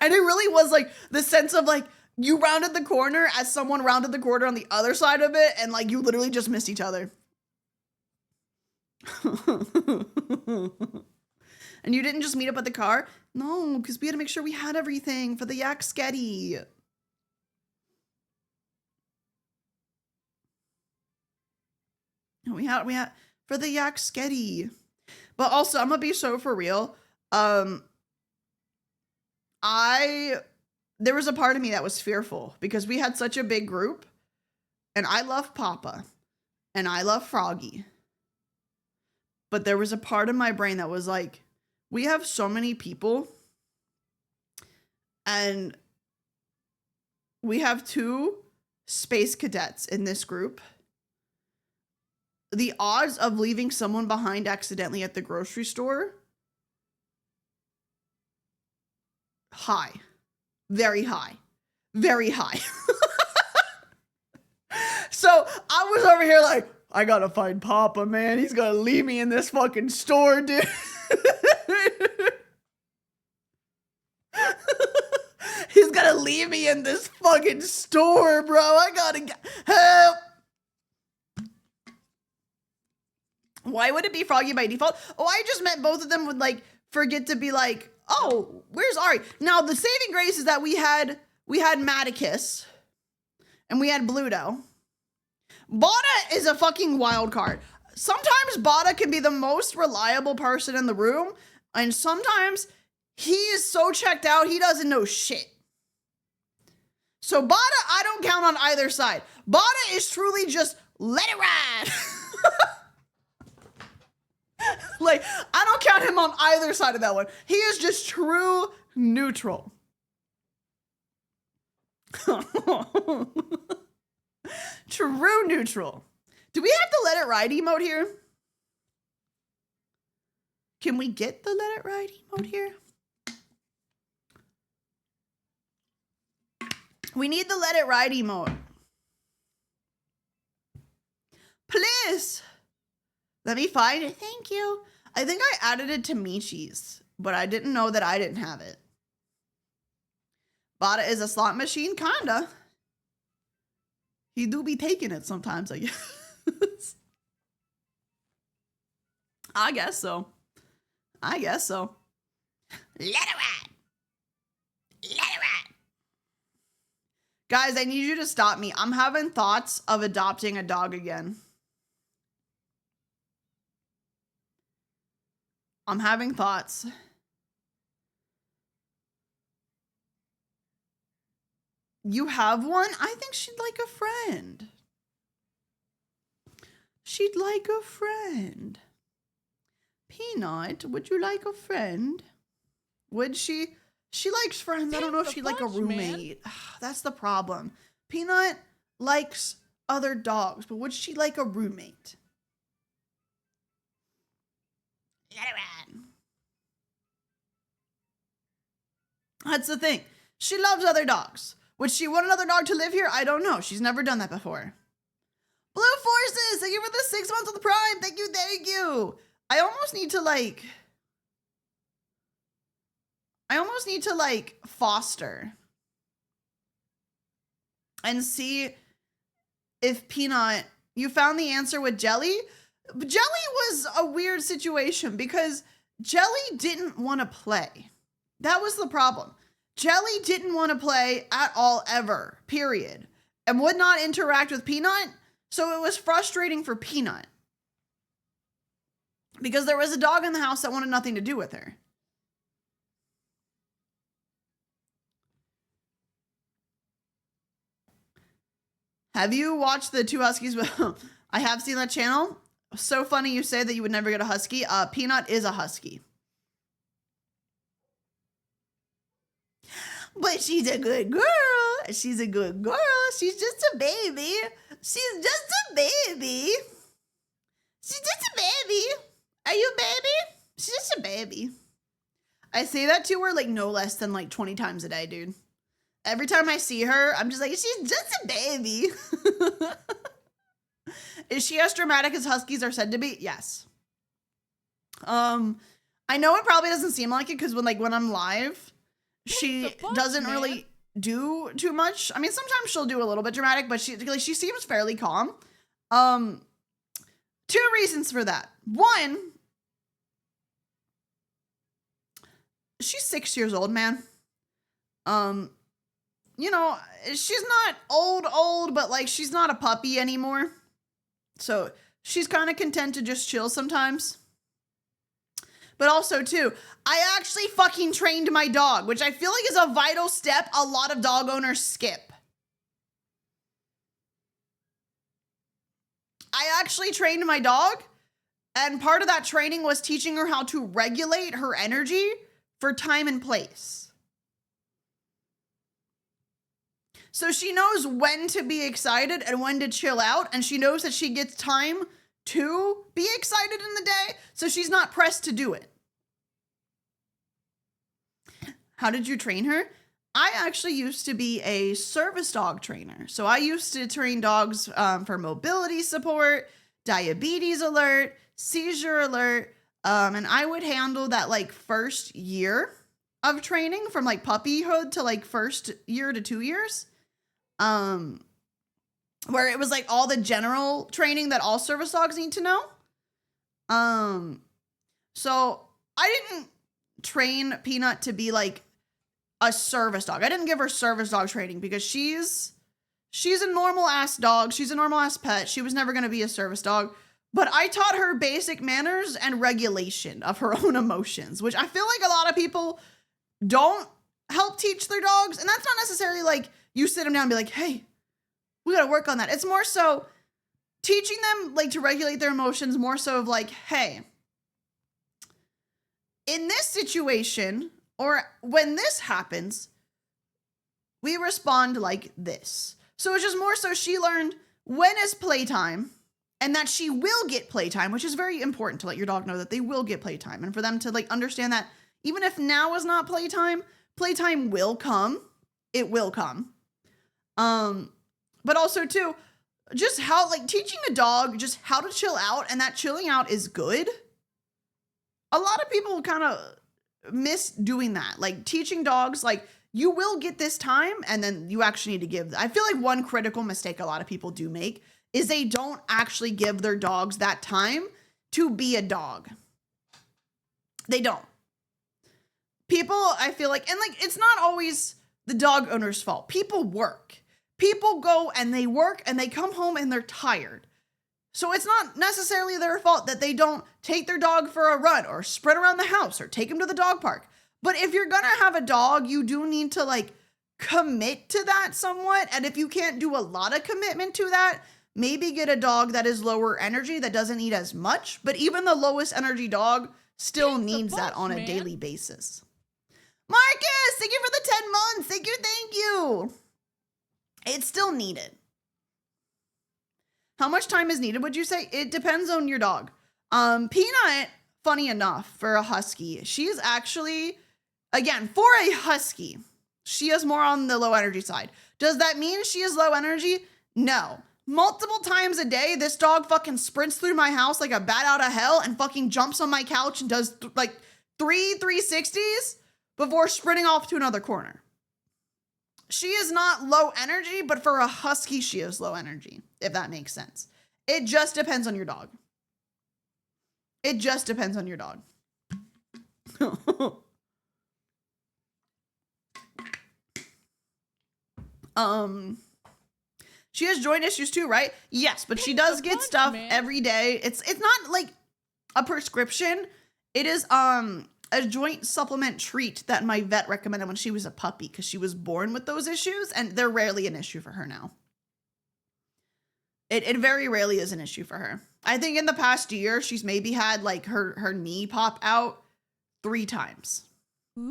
S3: And it really was like the sense of like you rounded the corner as someone rounded the corner on the other side of it, and like you literally just missed each other. And you didn't just meet up at the car? No, because we had to make sure we had everything for the yak sketty. We had for the yak sketty. But also, I'm gonna be so for real. There was a part of me that was fearful because we had such a big group, and I love Papa, and I love Froggy. But there was a part of my brain that was like, we have so many people, and we have 2 space cadets in this group. The odds of leaving someone behind accidentally at the grocery store, high. Very high. Very high. So I was over here like, I gotta find Papa, man. He's gonna leave me in this fucking store, dude. He's gonna leave me in this fucking store, bro. I gotta help. Why would it be Froggy by default? Oh, I just meant both of them would like forget to be like, oh, where's Ari? Now the saving grace is that we had Maticus and we had Bluto. Bada is a fucking wild card. Sometimes Bada can be the most reliable person in the room, and sometimes he is so checked out he doesn't know shit. So Bada, I don't count on either side. Bada is truly just let it ride. Like, I don't count him on either side of that one. He is just true neutral. True neutral. Do we have the let it ride emote here? Can we get the let it ride emote here? We need the let it ride emote. Please. Let me find it. Thank you. I think I added it to Michi's, but I didn't know that I didn't have it. Bada is a slot machine, kinda. He do be taking it sometimes, I guess. I guess so. I guess so. Let it ride. Let it ride. Guys, I need you to stop me. I'm having thoughts of adopting a dog again. I'm having thoughts. You have one? I think she'd like a friend. She'd like a friend. Peanut, would you like a friend? Would she? She likes friends. I don't know if she'd like a roommate. That's the problem. Peanut likes other dogs, but would she like a roommate? Let it ride. That's the thing. She loves other dogs. Would she want another dog to live here? I don't know. She's never done that before. Blue Forces, thank you for the 6 months of the Prime. Thank you, thank you. I almost need to foster and see if Peanut, you found the answer with Jelly? Jelly was a weird situation because Jelly didn't want to play. That was the problem. Jelly didn't want to play at all ever, period, and would not interact with Peanut, so it was frustrating for Peanut because there was a dog in the house that wanted nothing to do with her. Have you watched the 2 Huskies? I have seen that channel. So funny you say that you would never get a husky. Peanut is a husky. But she's a good girl. She's a good girl. She's just a baby. She's just a baby. She's just a baby. Are you a baby? She's just a baby. I say that to her like no less than like 20 times a day, dude. Every time I see her, I'm just like, she's just a baby. Is she as dramatic as huskies are said to be? Yes. I know it probably doesn't seem like it because when I'm live, she doesn't really do too much. I mean, sometimes she'll do a little bit dramatic, but she seems fairly calm. 2 reasons for that. One, she's 6 years old, man. You know, she's not old, but like she's not a puppy anymore. So She's kind of content to just chill sometimes. But also, too, I actually fucking trained my dog, which I feel like is a vital step a lot of dog owners skip. I actually trained my dog, and part of that training was teaching her how to regulate her energy for time and place. So she knows when to be excited and when to chill out, and she knows that she gets time to be excited in the day, so she's not pressed to do it. How did you train her? I actually used to be a service dog trainer. So I used to train dogs for mobility support, diabetes alert, seizure alert, and I would handle that like first year of training from like puppyhood to like first year to 2 years. Where it was like all the general training that all service dogs need to know. So I didn't train Peanut to be like a service dog. I didn't give her service dog training because she's a normal ass dog. She's a normal ass pet. She was never going to be a service dog. But I taught her basic manners and regulation of her own emotions, which I feel like a lot of people don't help teach their dogs. And that's not necessarily like you sit them down and be like, hey, we got to work on that. It's more so teaching them like to regulate their emotions, more so of like, hey, in this situation or when this happens, we respond like this. So it's just more so she learned when is playtime and that she will get playtime, which is very important to let your dog know that they will get playtime. And for them to like understand that even if now is not playtime, playtime will come. It will come. But also too, just how like teaching a dog just how to chill out, and that chilling out is good. A lot of people kind of miss doing that. Like teaching dogs, like you will get this time and then you actually need to give. I feel like one critical mistake a lot of people do make is they don't actually give their dogs that time to be a dog. They don't. People, I feel like, and like, it's not always the dog owner's fault. People work. People go and they work and they come home and they're tired. So it's not necessarily their fault that they don't take their dog for a run or sprint around the house or take him to the dog park. But if you're gonna have a dog, you do need to like commit to that somewhat. And if you can't do a lot of commitment to that, maybe get a dog that is lower energy, that doesn't need as much. But even the lowest energy dog still needs that on a daily basis. Marcus, thank you for the 10 months. Thank you, thank you. It's still needed. How much time is needed, would you say? It depends on your dog. Peanut, funny enough, for a husky, she's actually, again, for a husky, she is more on the low energy side. Does that mean she is low energy? No. Multiple times a day, this dog fucking sprints through my house like a bat out of hell and fucking jumps on my couch and does like 360s before sprinting off to another corner. She is not low energy, but for a husky, she is low energy, if that makes sense. It just depends on your dog. It just depends on your dog. She has joint issues too, right? Yes, but she does get stuff every day. It's not like a prescription. It is a joint supplement treat that my vet recommended when she was a puppy because she was born with those issues and they're rarely an issue for her now. It very rarely is an issue for her. I think in the past year, she's maybe had like her knee pop out 3 times.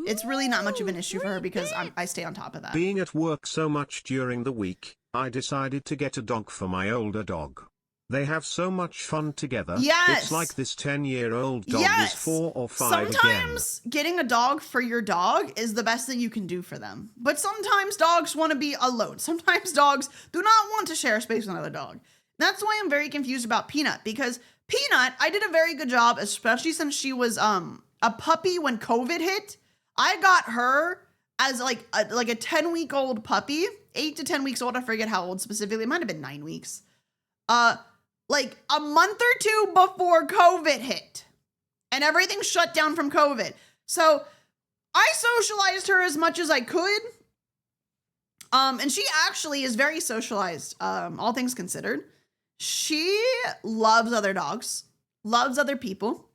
S3: It's really not much of an issue for her because I stay on top of that.
S6: Being at work so much during the week, I decided to get a dog for my older dog. They have so much fun together.
S3: Yes.
S6: It's like this 10-year-old dog is 4 or 5
S3: Sometimes getting a dog for your dog is the best thing you can do for them. But sometimes dogs want to be alone. Sometimes dogs do not want to share space with another dog. That's why I'm very confused about Peanut, because Peanut, I did a very good job, especially since she was a puppy when COVID hit. I got her as like a 10-week-old puppy, 8 to 10 weeks old. I forget how old specifically. It might have been 9 weeks. Like a month or 2 before COVID hit and everything shut down from COVID. So I socialized her as much as I could. And she actually is very socialized, all things considered. She loves other dogs, loves other people.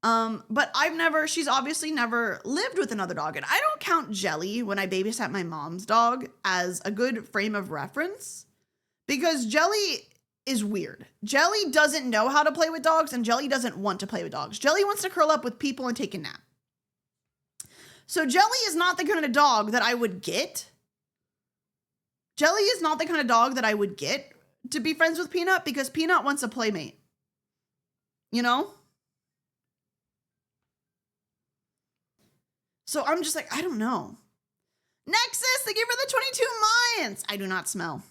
S3: But she's obviously never lived with another dog. And I don't count Jelly when I babysat my mom's dog as a good frame of reference because Jelly is weird. Jelly doesn't know how to play with dogs and Jelly doesn't want to play with dogs. Jelly wants to curl up with people and take a nap. So Jelly is not the kind of dog that I would get. Jelly is not the kind of dog that I would get to be friends with Peanut because Peanut wants a playmate. You know? So I'm just like, I don't know. Nexus, thank you for the 22 months. I do not smell.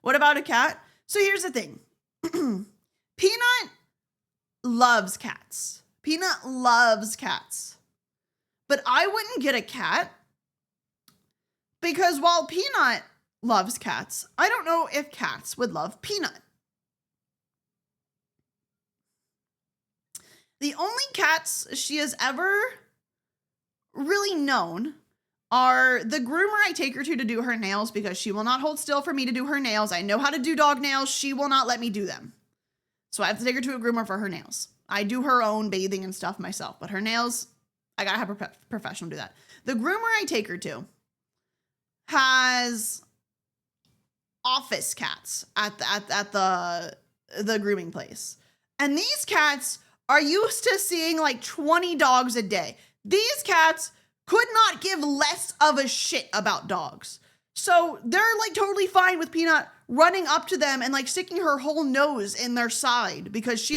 S3: What about a cat? So here's the thing. Peanut loves cats. Peanut loves cats. But I wouldn't get a cat because while Peanut loves cats, I don't know if cats would love Peanut. The only cats she has ever really known are the groomer I take her to do her nails because she will not hold still for me to do her nails. I know how to do dog nails. She will not let me do them. So I have to take her to a groomer for her nails. I do her own bathing and stuff myself, but her nails, I gotta have a professional do that. The groomer I take her to has office cats at the grooming place. And these cats are used to seeing like 20 dogs a day. These cats could not give less of a shit about dogs. So they're like totally fine with Peanut running up to them and like sticking her whole nose in their side because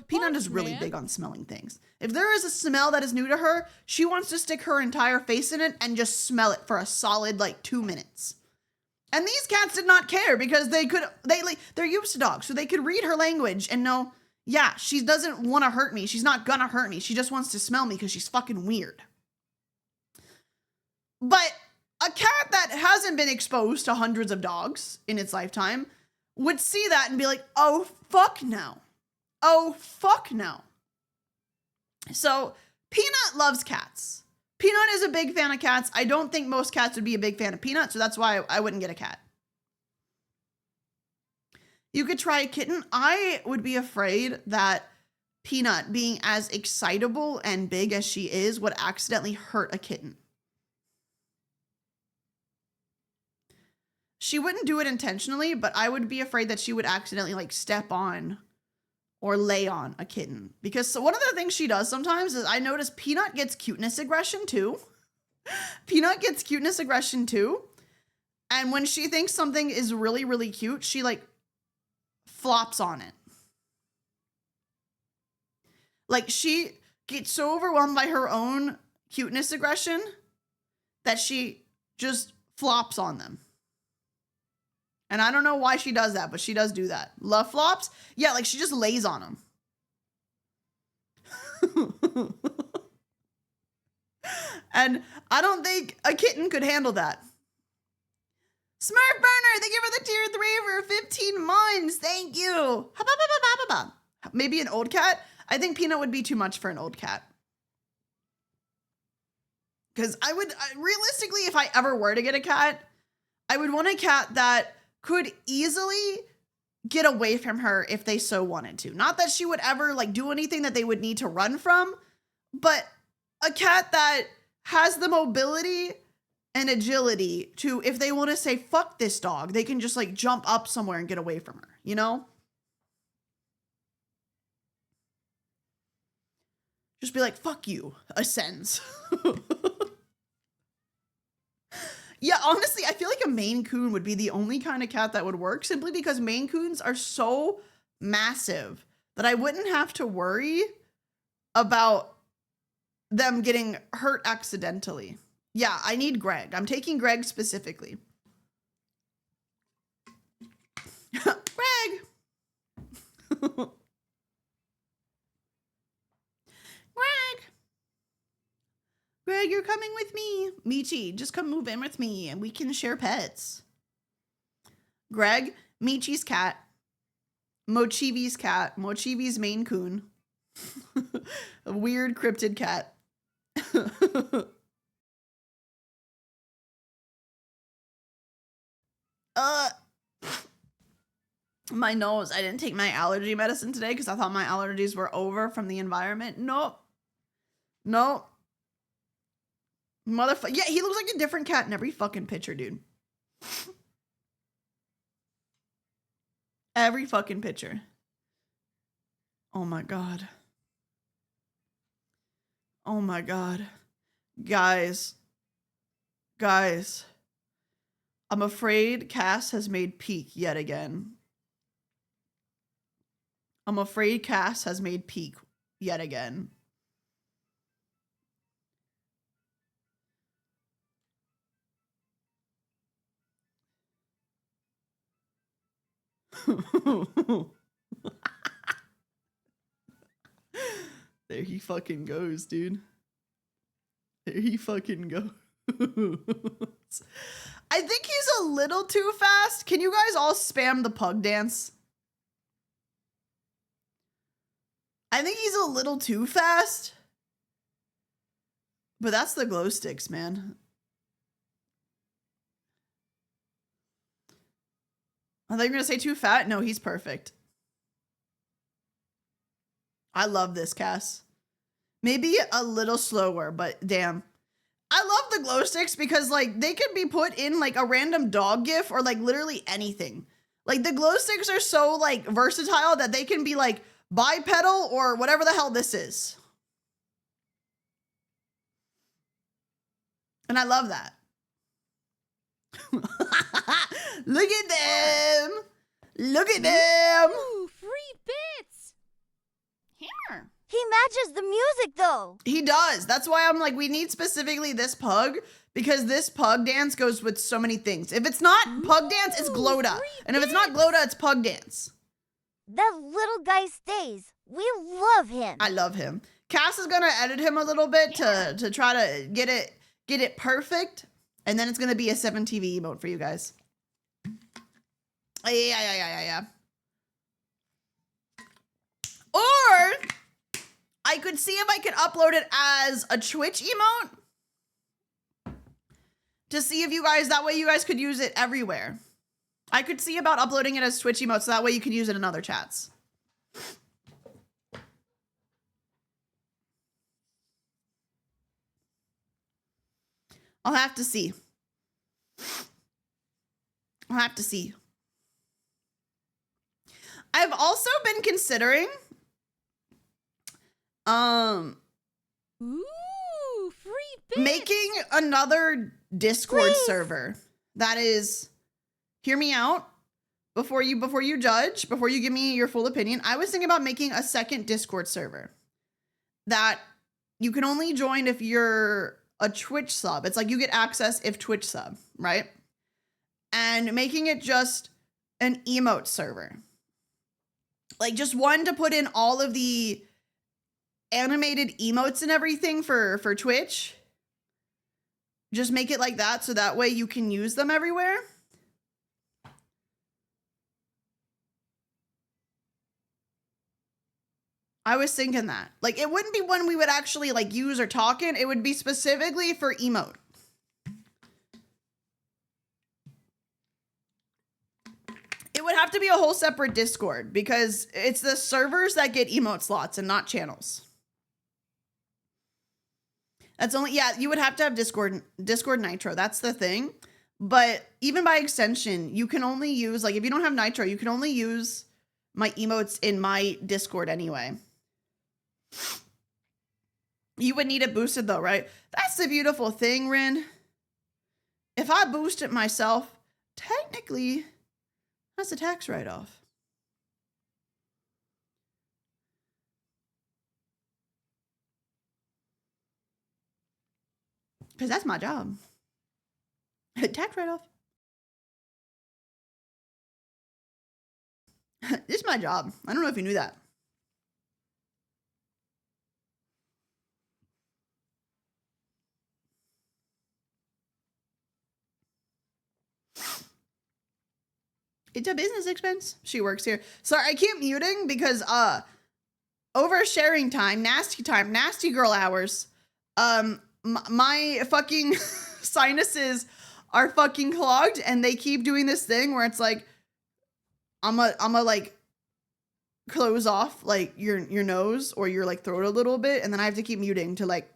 S3: Peanut is really big on smelling things. If there is a smell that is new to her, she wants to stick her entire face in it and just smell it for a solid like 2 minutes. And these cats did not care because they're used to dogs, so they could read her language and know, yeah, she doesn't want to hurt me. She's not gonna hurt me. She just wants to smell me because she's fucking weird. But a cat that hasn't been exposed to hundreds of dogs in its lifetime would see that and be like, oh, fuck no. Oh, fuck no. So Peanut loves cats. Peanut is a big fan of cats. I don't think most cats would be a big fan of Peanut, so that's why I wouldn't get a cat. You could try a kitten. I would be afraid that Peanut, being as excitable and big as she is, would accidentally hurt a kitten. She wouldn't do it intentionally, but I would be afraid that she would accidentally like step on or lay on a kitten. Because one of the things she does sometimes is I notice Peanut gets cuteness aggression too. Peanut gets cuteness aggression too. And when she thinks something is really, really cute, she like flops on it. Like she gets so overwhelmed by her own cuteness aggression that she just flops on them. And I don't know why she does that, but she does do that. Love flops? Yeah, like she just lays on them. And I don't think a kitten could handle that. Smurf Burner, thank you for the tier 3 for 15 months. Thank you. Maybe an old cat? I think Peanut would be too much for an old cat. Because realistically, if I ever were to get a cat, I would want a cat that could easily get away from her if they so wanted to. Not that she would ever like do anything that they would need to run from, but a cat that has the mobility and agility to, if they want to say, fuck this dog, they can just like jump up somewhere and get away from her, you know? Just be like, fuck you, ascends. Yeah, honestly, I feel like a Maine Coon would be the only kind of cat that would work simply because Maine Coons are so massive that I wouldn't have to worry about them getting hurt accidentally. Yeah, I need Greg. I'm taking Greg specifically. Greg! Greg! Greg, you're coming with me. Michi, just come move in with me and we can share pets. Greg, Michi's cat. Mochivi's cat. Mochivi's Maine Coon. A weird cryptid cat. My nose. I didn't take my allergy medicine today because I thought my allergies were over from the environment. Nope. Nope. Motherfucker. Yeah, he looks like a different cat in every fucking picture, dude. Every fucking picture. Oh my God. Oh my God. Guys. Guys. I'm afraid Cass has made peak yet again. I'm afraid Cass has made peak yet again. There he fucking goes, dude. There he fucking goes. I think he's a little too fast. Can you guys all spam the pug dance? I think he's a little too fast. But that's the glow sticks, man. I thought you were gonna say too fat. No, he's perfect. I love this, Cass. Maybe a little slower, but damn. I love the glow sticks because like they can be put in like a random dog gif or like literally anything. Like the glow sticks are so like versatile that they can be like bipedal or whatever the hell this is. And I love that. Look at them. Look at them.
S1: Ooh, free bits.
S3: Here.
S4: He matches the music though.
S3: He does. That's why I'm like, we need specifically this pug because this pug dance goes with so many things. If it's not pug dance, it's Gloda. And if it's not Gloda, it's pug dance.
S4: That little guy stays. We love him.
S3: I love him. Cass is gonna edit him a little bit to try to get it perfect. And then it's gonna be a 7TV emote for you guys. Yeah. Or I could see if I could upload it as a Twitch emote to see if you guys, that way you guys could use it everywhere. I could see about uploading it as Twitch emote so that way you could use it in other chats. I'll have to see. I'll have to see. I've also been considering
S1: Ooh, free bits.
S3: making another Discord server that is, hear me out before you judge, before you give me your full opinion. I was thinking about making a second Discord server that you can only join if you're a Twitch sub. It's like you get access if Twitch sub, right? And making it just an emote server. Like just one to put in all of the animated emotes and everything for Twitch. Just make it like that so that way you can use them everywhere. I was thinking that. Like it wouldn't be one we would actually like use or talk in. It would be specifically for emote. It would have to be a whole separate Discord because it's the servers that get emote slots and not channels. That's only, yeah, you would have to have Discord Nitro. That's the thing. But even by extension, you can only use, like if you don't have Nitro, you can only use my emotes in my Discord anyway. You would need it boosted though, right? That's the beautiful thing, Rin. If I boost it myself, technically, that's a tax write-off. Because that's my job. Tax write-off. This is my job. I don't know if you knew that. It's a business expense. She works here. Sorry, I keep muting because oversharing time, nasty girl hours. My fucking sinuses are fucking clogged and they keep doing this thing where it's like I'm a like close off like your nose or your like throat a little bit, and then I have to keep muting to like,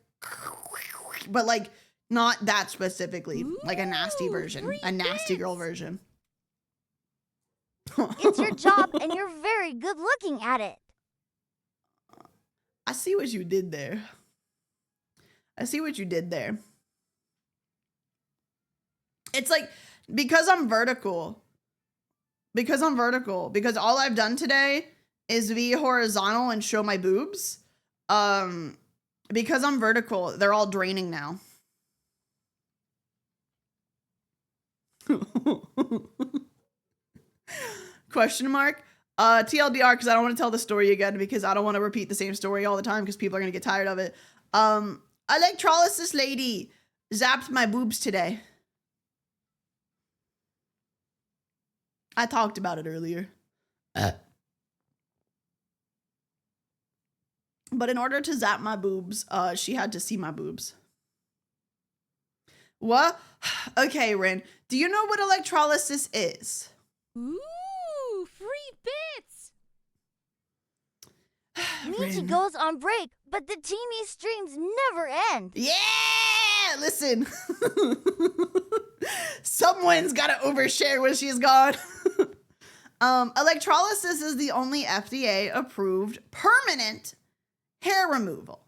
S3: but like not that specifically, like a nasty version, a nasty girl version.
S4: It's your job, and you're very good looking at it.
S3: I see what you did there. I see what you did there. It's like, because I'm vertical, because all I've done today is be horizontal and show my boobs. Because I'm vertical, they're all draining now. Question mark? TLDR, because I don't want to tell the story again, because I don't want to repeat the same story all the time, because people are going to get tired of it. Electrolysis lady zapped my boobs today. I talked about it earlier. But in order to zap my boobs, she had to see my boobs. What? Okay, Rin. Do you know what electrolysis is?
S1: Ooh, free bits.
S4: Michi
S3: Rin.
S4: goes on break, but the teamy streams never end.
S3: Yeah! Listen. Someone's got to overshare when she's gone. Electrolysis is the only FDA-approved permanent hair removal.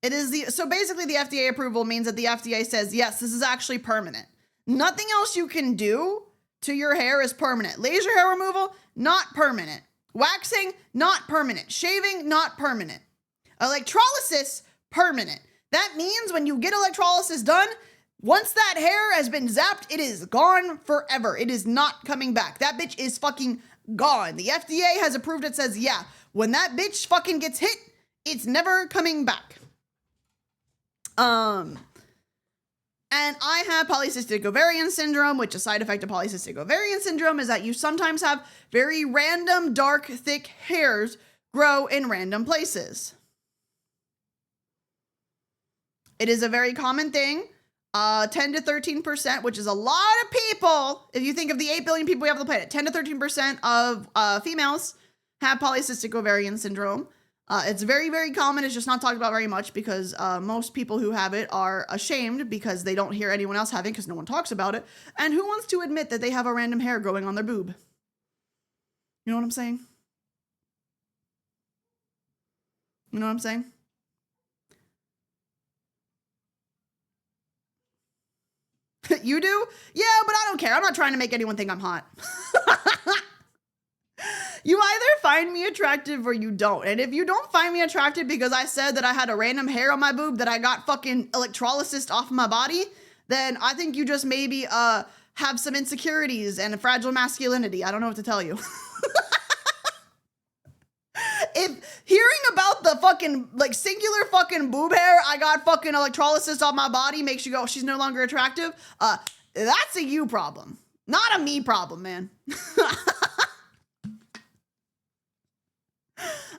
S3: It is so basically the FDA approval means that the FDA says, yes, this is actually permanent. Nothing else you can do to your hair is permanent. Laser hair removal, not permanent. Waxing, not permanent. Shaving, not permanent. Electrolysis, permanent. That means when you get electrolysis done, once that hair has been zapped, it is gone forever. It is not coming back. That bitch is fucking gone. The FDA has approved it, says, yeah, when that bitch fucking gets hit, it's never coming back. And I have polycystic ovarian syndrome, which a side effect of polycystic ovarian syndrome is that you sometimes have very random, dark, thick hairs grow in random places. It is a very common thing. 10 to 13%, which is a lot of people. If you think of the 8 billion people we have on the planet, 10 to 13% of females have polycystic ovarian syndrome. It's very, very common. It's just not talked about very much because most people who have it are ashamed because they don't hear anyone else having it because no one talks about it. And who wants to admit that they have a random hair growing on their boob? You know what I'm saying? You know what I'm saying? You do? Yeah, but I don't care. I'm not trying to make anyone think I'm hot. You either find me attractive or you don't. And if you don't find me attractive because I said that I had a random hair on my boob that I got fucking electrolysis off my body, then I think you just maybe have some insecurities and a fragile masculinity. I don't know what to tell you. If hearing about the fucking, like, singular fucking boob hair I got fucking electrolysis on my body makes you go, she's no longer attractive, that's a you problem. Not a me problem, man.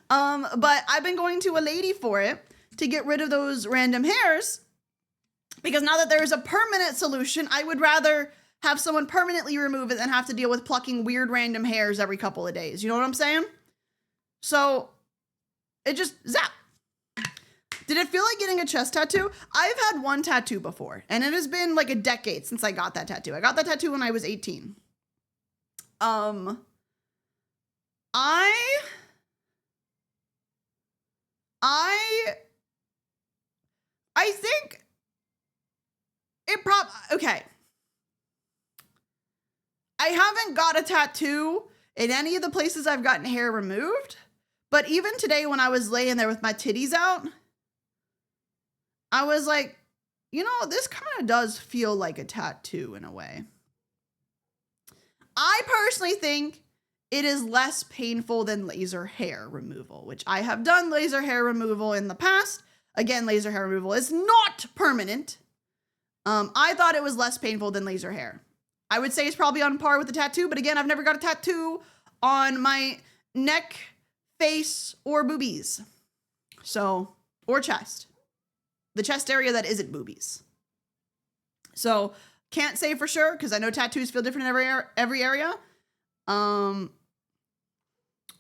S3: But I've been going to a lady for it to get rid of those random hairs because now that there's a permanent solution, I would rather have someone permanently remove it than have to deal with plucking weird random hairs every couple of days. You know what I'm saying? So it just zap. Did it feel like getting a chest tattoo? I've had one tattoo before, and it has been like a decade since I got that tattoo. I got that tattoo when I was 18. I think it okay. I haven't got a tattoo in any of the places I've gotten hair removed, but even today when I was laying there with my titties out, I was like, you know, this kind of does feel like a tattoo in a way. I personally think it is less painful than laser hair removal, which I have done laser hair removal in the past. Again, laser hair removal is not permanent. I thought it was less painful than laser hair. I would say it's probably on par with the tattoo, but again, I've never got a tattoo on my neck, face, or boobies. So, or chest. The chest area that isn't boobies. So, can't say for sure, because I know tattoos feel different in every area.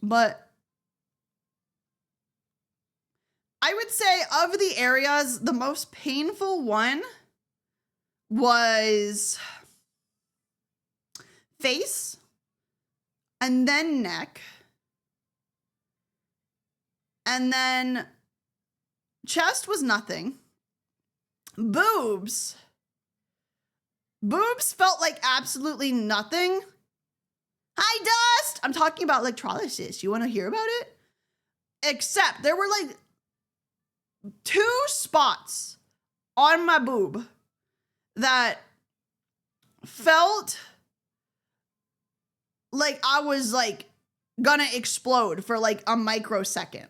S3: But I would say of the areas, the most painful one was face and then neck. And then chest was nothing. Boobs. Boobs felt like absolutely nothing. Hi, Dust! I'm talking about electrolysis. You want to hear about it? Except there were like 2 spots on my boob that felt like I was like gonna explode for like a microsecond.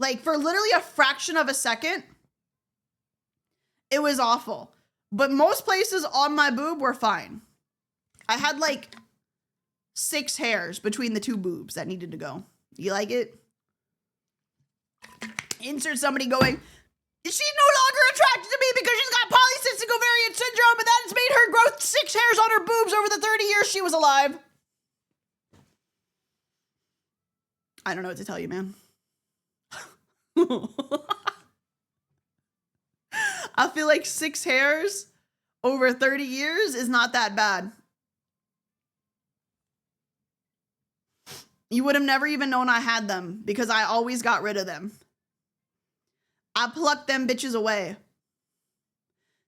S3: Like for literally a fraction of a second. It was awful. But most places on my boob were fine. I had like 6 hairs between the 2 boobs that needed to go. You like it? Insert somebody going, she's no longer attracted to me because she's got polycystic ovarian syndrome, and that has made her grow 6 hairs on her boobs over the 30 years she was alive. I don't know what to tell you, man. I feel like 6 hairs over 30 years is not that bad. You would have never even known I had them because I always got rid of them. I plucked them bitches away.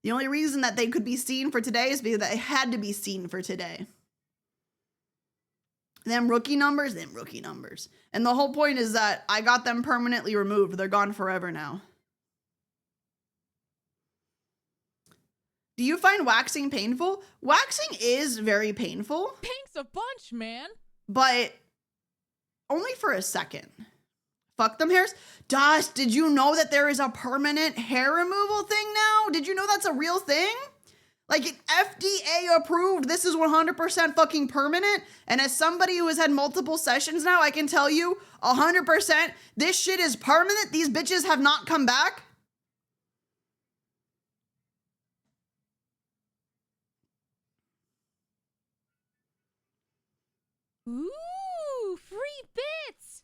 S3: The only reason that they could be seen for today is because they had to be seen for today. Them rookie numbers. And the whole point is that I got them permanently removed. They're gone forever now. Do you find waxing painful? Waxing is very painful.
S1: Pink's a bunch, man.
S3: But only for a second. Fuck them hairs. Dust, did you know that there is a permanent hair removal thing now? Did you know that's a real thing? Like FDA approved, this is 100% fucking permanent. And as somebody who has had multiple sessions now, I can tell you 100% this shit is permanent. These bitches have not come back.
S1: Ooh, free bits.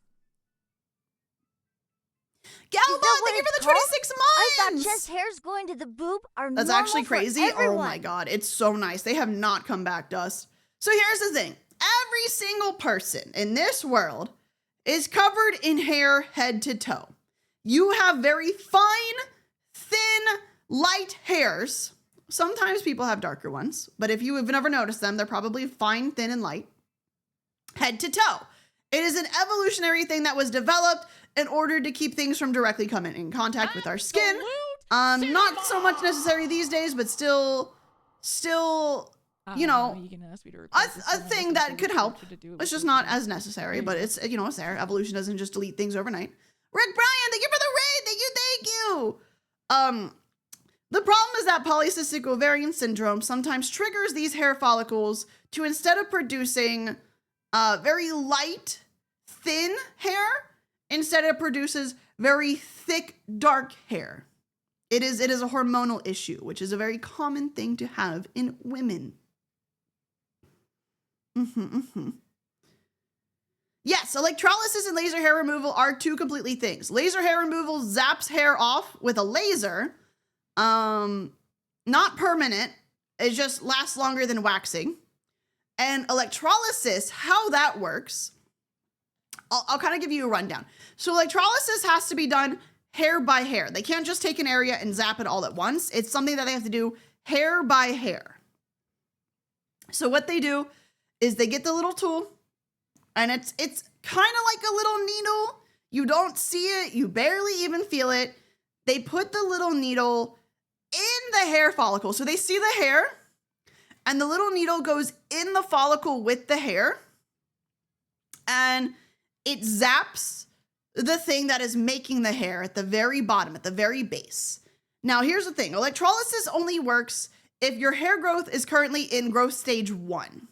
S3: Galva,
S4: what
S3: thank you for
S4: it's
S3: the
S4: called?
S3: 26
S4: I thought
S3: months.
S4: chest hairs going to the boob are
S3: That's
S4: normal
S3: actually
S4: for
S3: crazy. Oh
S4: everyone.
S3: my God. It's so nice. They have not come back, Dust. So here's the thing. Every single person in this world is covered in hair head to toe. You have very fine, thin, light hairs. Sometimes people have darker ones, but if you have never noticed them, they're probably fine, thin, and light. Head to toe. It is an evolutionary thing that was developed in order to keep things from directly coming in contact with our skin. Not so much necessary these days, but still, you know,
S1: You can ask me to
S3: a thing that could help. It's just not as necessary, but it's, you know, it's there. Evolution doesn't just delete things overnight. Rick Bryan, thank you for the raid. Thank you. The problem is that polycystic ovarian syndrome sometimes triggers these hair follicles to, instead of producing very light, thin hair, instead it produces very thick, dark hair. It is a hormonal issue, which is a very common thing to have in women. Yes, electrolysis and laser hair removal are 2 completely things. Laser hair removal zaps hair off with a laser. Not permanent. It just lasts longer than waxing. And electrolysis, how that works, I'll kind of give you a rundown. So electrolysis has to be done hair by hair. They can't just take an area and zap it all at once. It's something that they have to do hair by hair. So what they do is they get the little tool, and it's kind of like a little needle. You don't see it. You barely even feel it. They put the little needle in the hair follicle. So they see the hair, and the little needle goes in the follicle with the hair, and it zaps the thing that is making the hair at the very bottom, at the very base. Now, here's the thing. Electrolysis only works if your hair growth is currently in growth stage 1,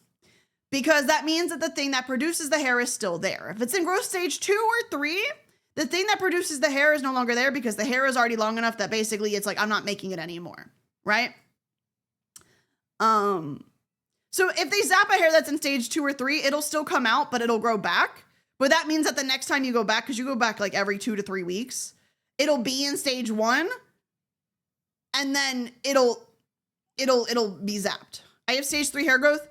S3: because that means that the thing that produces the hair is still there. If it's in growth stage 2 or 3, the thing that produces the hair is no longer there because the hair is already long enough that basically it's like, I'm not making it anymore, right? So if they zap a hair that's in stage 2 or 3, it'll still come out, but it'll grow back. But that means that the next time you go back, because you go back like every 2 to 3 weeks, it'll be in stage 1, and then it'll be zapped. I have stage 3 hair growth.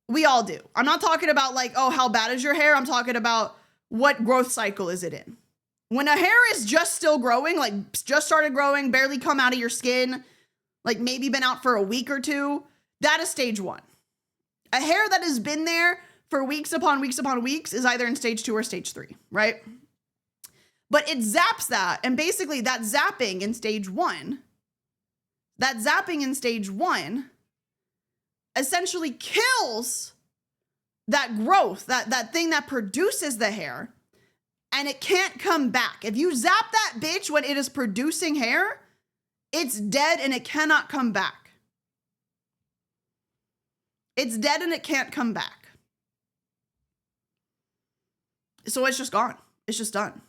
S3: We all do. I'm not talking about like, oh, how bad is your hair? I'm talking about what growth cycle is it in? When a hair is just still growing, like just started growing, barely come out of your skin, like maybe been out for a week or 2, that is stage 1. A hair that has been there for weeks upon weeks upon weeks is either in stage 2 or stage 3, right? But it zaps that. And basically that zapping in stage 1, essentially kills that growth, that thing that produces the hair, and it can't come back. If you zap that bitch when it is producing hair, it's dead and it cannot come back. It's dead and it can't come back. So it's just gone. It's just done.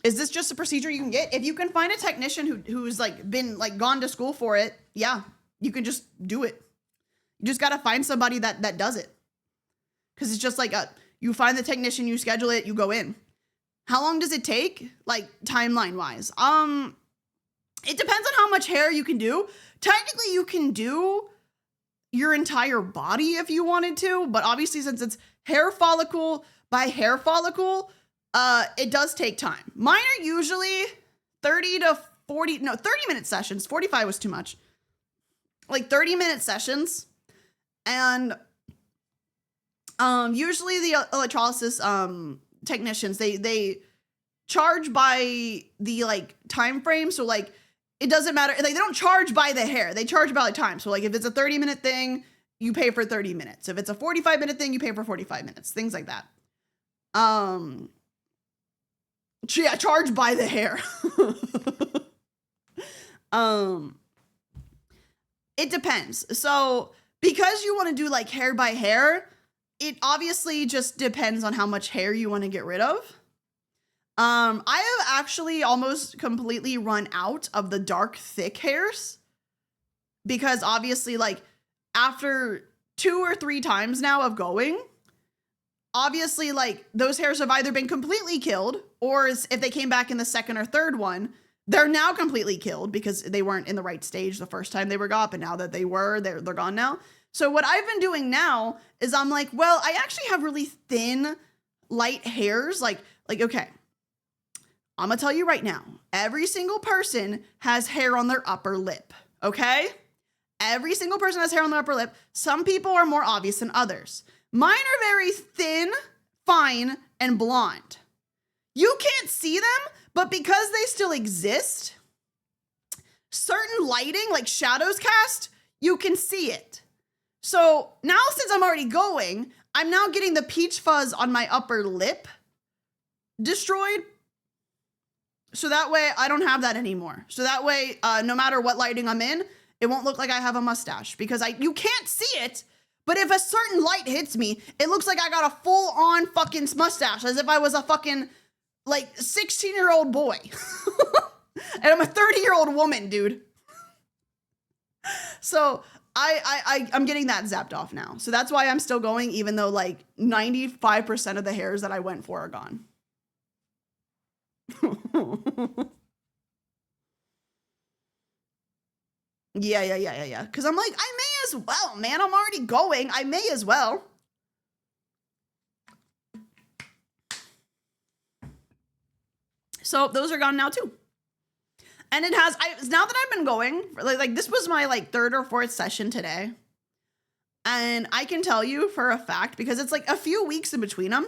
S3: Is this just a procedure you can get? If you can find a technician who's like been like gone to school for it, yeah, you can just do it. You just got to find somebody that does it. Cause it's just like you find the technician, you schedule it, you go in. How long does it take? Like timeline wise? It depends on how much hair you can do. Technically you can do your entire body if you wanted to, but obviously since it's hair follicle by hair follicle, it does take time. Mine are usually 30 minute sessions. 45 was too much. Like 30-minute sessions. And usually the electrolysis technicians, they charge by the like time frame. So like it doesn't matter. Like they don't charge by the hair. They charge by the time. So like if it's a 30-minute thing, you pay for 30 minutes. If it's a 45-minute thing, you pay for 45 minutes. Things like that. Yeah, charge by the hair. It depends. So because you want to do like hair by hair, it obviously just depends on how much hair you want to get rid of. I have actually almost completely run out of the dark, thick hairs because obviously like after 2 or 3 times now of going, obviously like those hairs have either been completely killed or if they came back in the second or third one, they're now completely killed because they weren't in the right stage the first time they were got, but now that they were, they're gone now. So what I've been doing now is I'm like, well, I actually have really thin, light hairs. Like, okay, I'm gonna tell you right now, every single person has hair on their upper lip, okay? Every single person has hair on their upper lip. Some people are more obvious than others. Mine are very thin, fine, and blonde. You can't see them, but because they still exist, certain lighting, like shadows cast, you can see it. So now since I'm already going, I'm now getting the peach fuzz on my upper lip destroyed. So that way I don't have that anymore. So that way, no matter what lighting I'm in, it won't look like I have a mustache because you can't see it. But if a certain light hits me, it looks like I got a full on fucking mustache as if I was a fucking like 16-year-old boy. And I'm a 30-year-old woman, dude. So I'm getting that zapped off now. So that's why I'm still going, even though like 95% of the hairs that I went for are gone. Yeah. Because I'm like, I may as well, man. I'm already going. I may as well. So those are gone now too. And it has, now that I've been going, like this was my like 3rd or 4th session today. And I can tell you for a fact, because it's like a few weeks in between them,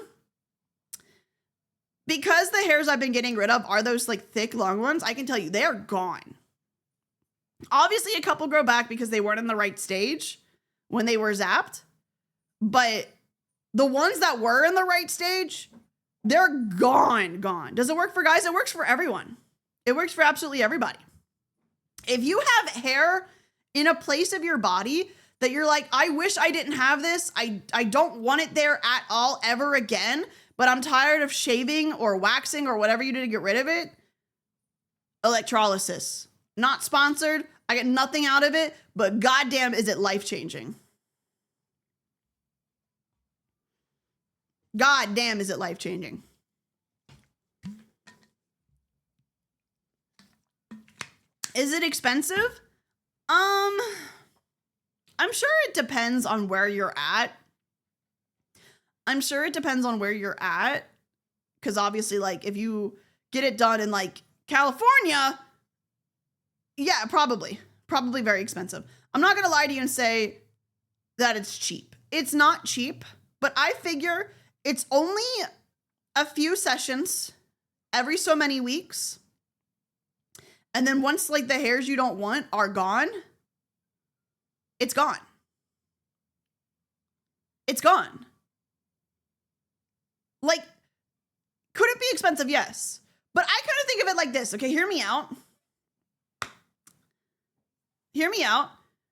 S3: because the hairs I've been getting rid of are those like thick, long ones, I can tell you they are gone. Obviously, a couple grow back because they weren't in the right stage when they were zapped. But the ones that were in the right stage, they're gone. Does it work for guys? It works for everyone. It works for absolutely everybody. If you have hair in a place of your body that you're like, I wish I didn't have this. I don't want it there at all ever again, but I'm tired of shaving or waxing or whatever you do to get rid of it. Electrolysis. Not sponsored. I get nothing out of it, but goddamn is it life-changing. God damn, is it life-changing. Is it expensive? I'm sure it depends on where you're at. Because obviously, like, if you get it done in, like, California, yeah, probably very expensive. I'm not going to lie to you and say that it's cheap. It's not cheap, but I figure it's only a few sessions every so many weeks. And then once, like, the hairs you don't want are gone, it's gone. It's gone. Like, could it be expensive? Yes. But I kind of think of it like this. Okay, hear me out.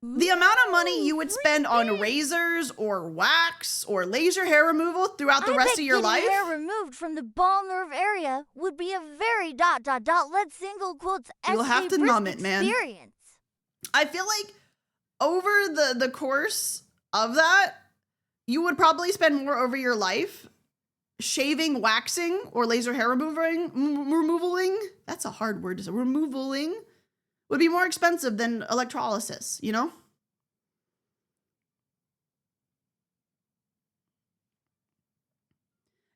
S3: The amount of money you would spend on razors or wax or laser hair removal throughout the rest of your life.
S4: Hair removed from the ball nerve area would be a very ... let's single quotes
S3: You'll have to numb it, man.
S4: Experience.
S3: I feel like over the course of that, you would probably spend more over your life shaving, waxing, or laser hair removaling. That's a hard word to say. Removaling would be more expensive than electrolysis, you know?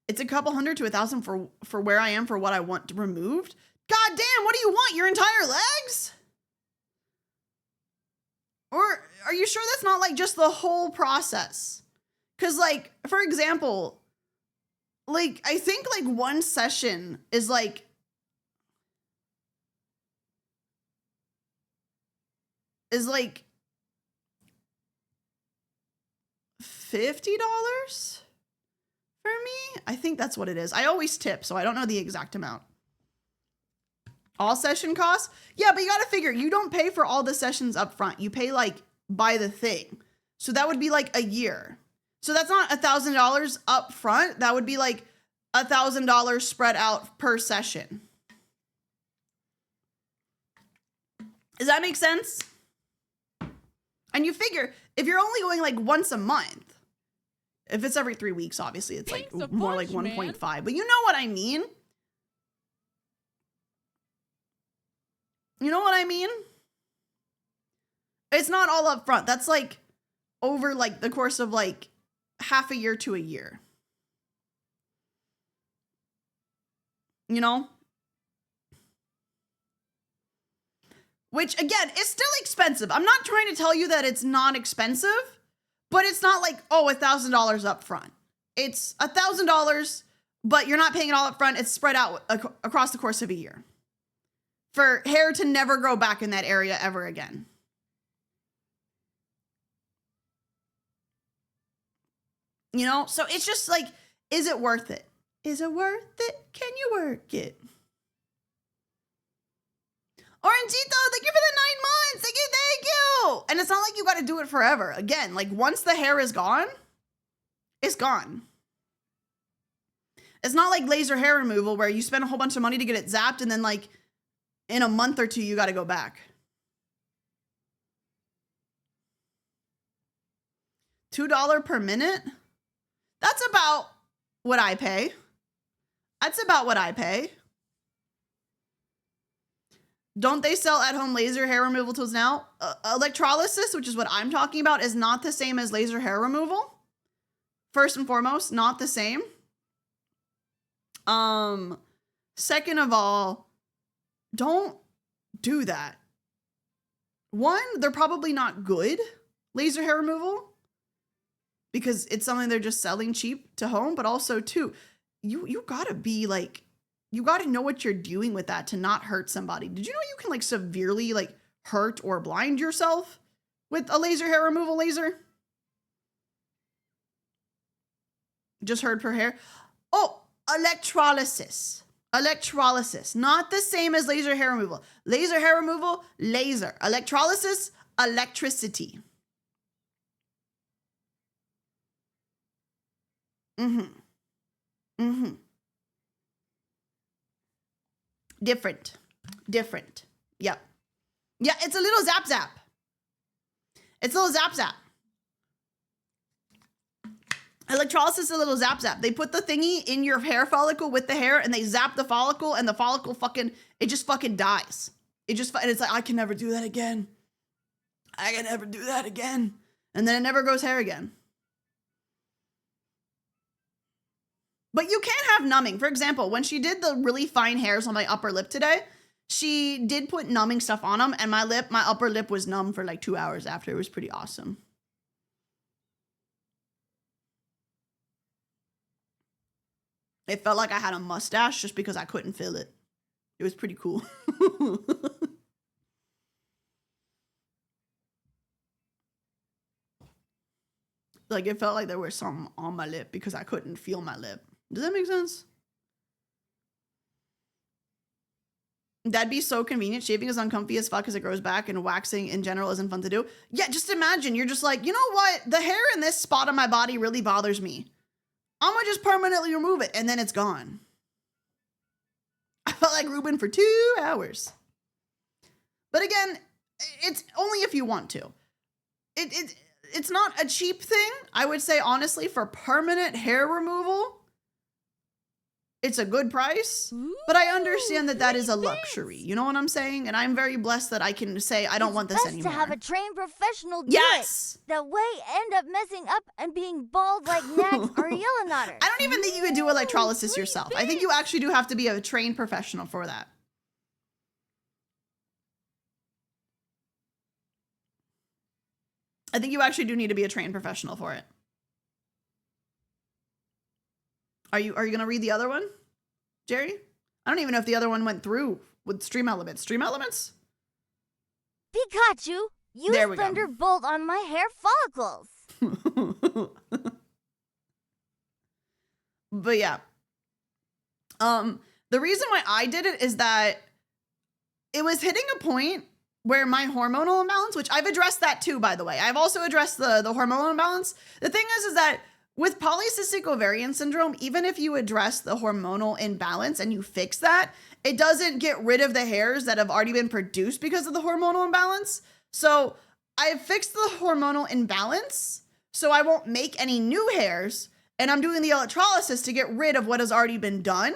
S3: It's a couple hundred to $1,000 for where I am for what I want removed. God damn, what do you want? Your entire legs? Or are you sure that's not like just the whole process? Because, like, for example, like, I think like one session is like $50 for me. I think that's what it is. I always tip, so I don't know the exact amount. All session costs? Yeah, but you gotta figure, you don't pay for all the sessions up front. You pay like by the thing. So that would be like a year. So that's not $1,000 up front. That would be like $1,000 spread out per session. Does that make sense? And you figure, if you're only going like once a month, if it's every 3 weeks, obviously it's like
S1: Thanks a
S3: more
S1: bunch,
S3: like 1.5.
S1: man.
S3: But you know what I mean? You know what I mean? It's not all up front. That's like over like the course of like half a year to a year. You know? Which, again, is still expensive. I'm not trying to tell you that it's not expensive, but it's not like, oh, $1,000 up front. It's $1,000, but you're not paying it all up front. It's spread out across the course of a year for hair to never grow back in that area ever again. You know? So it's just like, is it worth it? Is it worth it? Can you work it? Orangito, thank you for the 9 months. Thank you. And it's not like you got to do it forever. Again, like once the hair is gone, it's gone. It's not like laser hair removal where you spend a whole bunch of money to get it zapped and then like in a month or two, you got to go back. $2 per minute? That's about what I pay. Don't they sell at-home laser hair removal tools now? Electrolysis, which is what I'm talking about, is not the same as laser hair removal. First and foremost, not the same. Second of all, don't do that. One, they're probably not good laser hair removal because it's something they're just selling cheap to home. But also, two, you gotta be like, you got to know what you're doing with that to not hurt somebody. Did you know you can like severely like hurt or blind yourself with a laser hair removal laser? Just heard per hair. Oh, electrolysis. Electrolysis. Not the same as laser hair removal. Laser hair removal, laser. Electrolysis, electricity. Different. Yep. Yeah, it's a little zap. Electrolysis is a little zap zap. They put the thingy in your hair follicle with the hair and they zap the follicle and the follicle it just fucking dies. And it's like, I can never do that again. I can never do that again. And then it never grows hair again. But you can have numbing. For example, when she did the really fine hairs on my upper lip today, she did put numbing stuff on them and my upper lip was numb for like 2 hours after. It was pretty awesome. It felt like I had a mustache just because I couldn't feel it. It was pretty cool. Like it felt like there was something on my lip because I couldn't feel my lip. Does that make sense? That'd be so convenient. Shaving is uncomfy as fuck because it grows back and waxing in general isn't fun to do. Yeah, just imagine you're just like, you know what? The hair in this spot on my body really bothers me. I'm gonna just permanently remove it and then it's gone. I felt like Ruben for 2 hours. But again, it's only if you want to. It's not a cheap thing. I would say honestly for permanent hair removal, it's a good price, but I understand that that is a luxury. You know what I'm saying? And I'm very blessed that I can say I don't want this anymore.
S4: It's best to have a trained professional do
S3: yes!
S4: it. That way end up messing up and being bald like Nag's Arielle and Otter.
S3: I don't even think you could do electrolysis yourself. I think you actually do have to be a trained professional for that. I think you actually do need to be a trained professional for it. Are you gonna read the other one, Jerry? I don't even know if the other one went through with Stream Elements. Stream Elements?
S4: Pikachu, use Thunderbolt on my hair follicles.
S3: But yeah. The reason why I did it is that it was hitting a point where my hormonal imbalance, which I've addressed that too, by the way. I've also addressed the hormonal imbalance. The thing is that with polycystic ovarian syndrome, even if you address the hormonal imbalance and you fix that, it doesn't get rid of the hairs that have already been produced because of the hormonal imbalance. So I fixed the hormonal imbalance, so I won't make any new hairs, and I'm doing the electrolysis to get rid of what has already been done.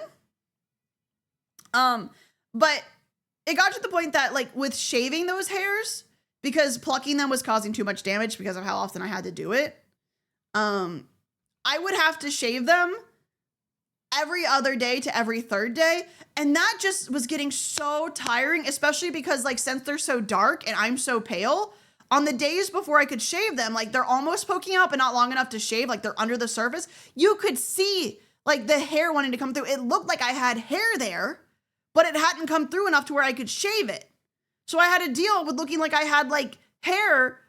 S3: But it got to the point that like with shaving those hairs, because plucking them was causing too much damage because of how often I had to do it, I would have to shave them every other day to every third day. And that just was getting so tiring, especially because like, since they're so dark and I'm so pale, on the days before I could shave them, like they're almost poking out, but not long enough to shave, like they're under the surface. You could see like the hair wanting to come through. It looked like I had hair there, but it hadn't come through enough to where I could shave it. So I had to deal with looking like I had like hair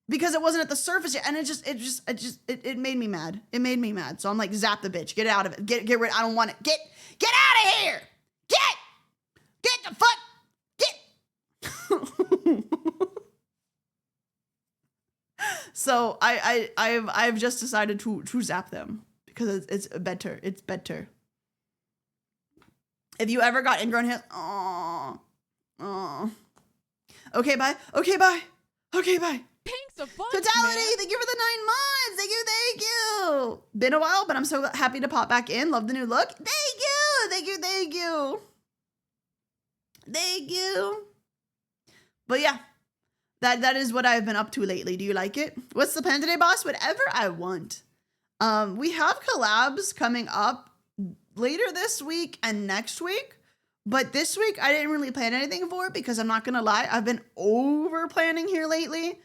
S3: because it wasn't at the surface yet. And it made me mad. It made me mad. So I'm like, zap the bitch, get out of it. Get rid. I don't want it. Get out of here. Get the fuck, get. So I've just decided to zap them because it's better. It's better. If you ever got ingrown hair, okay, bye.
S1: Thanks a bunch,
S3: Totality,
S1: man.
S3: thank you for the 9 months. Thank you. Been a while, but I'm so happy to pop back in. Love the new look. Thank you. But yeah, that is what I've been up to lately. Do you like it? What's the plan today, boss? Whatever I want. We have collabs coming up later this week and next week. But this week, I didn't really plan anything for it because I'm not going to lie. I've been over planning here lately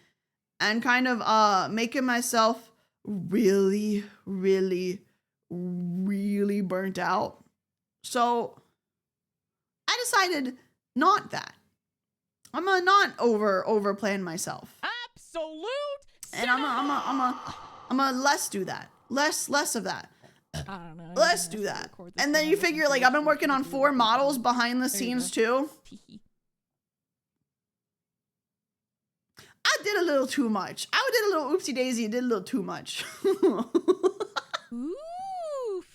S3: and kind of making myself really, really, really burnt out. So I decided not that. I'm gonna not over plan myself.
S1: Absolute.
S3: And I'm gonna less do that. Less of that.
S1: I don't know.
S3: Let's do that. And then you figure, like, I've been working on 4 models behind the scenes too. I did a little too much. I did a little oopsie daisy and did a little too much.
S1: Ooh,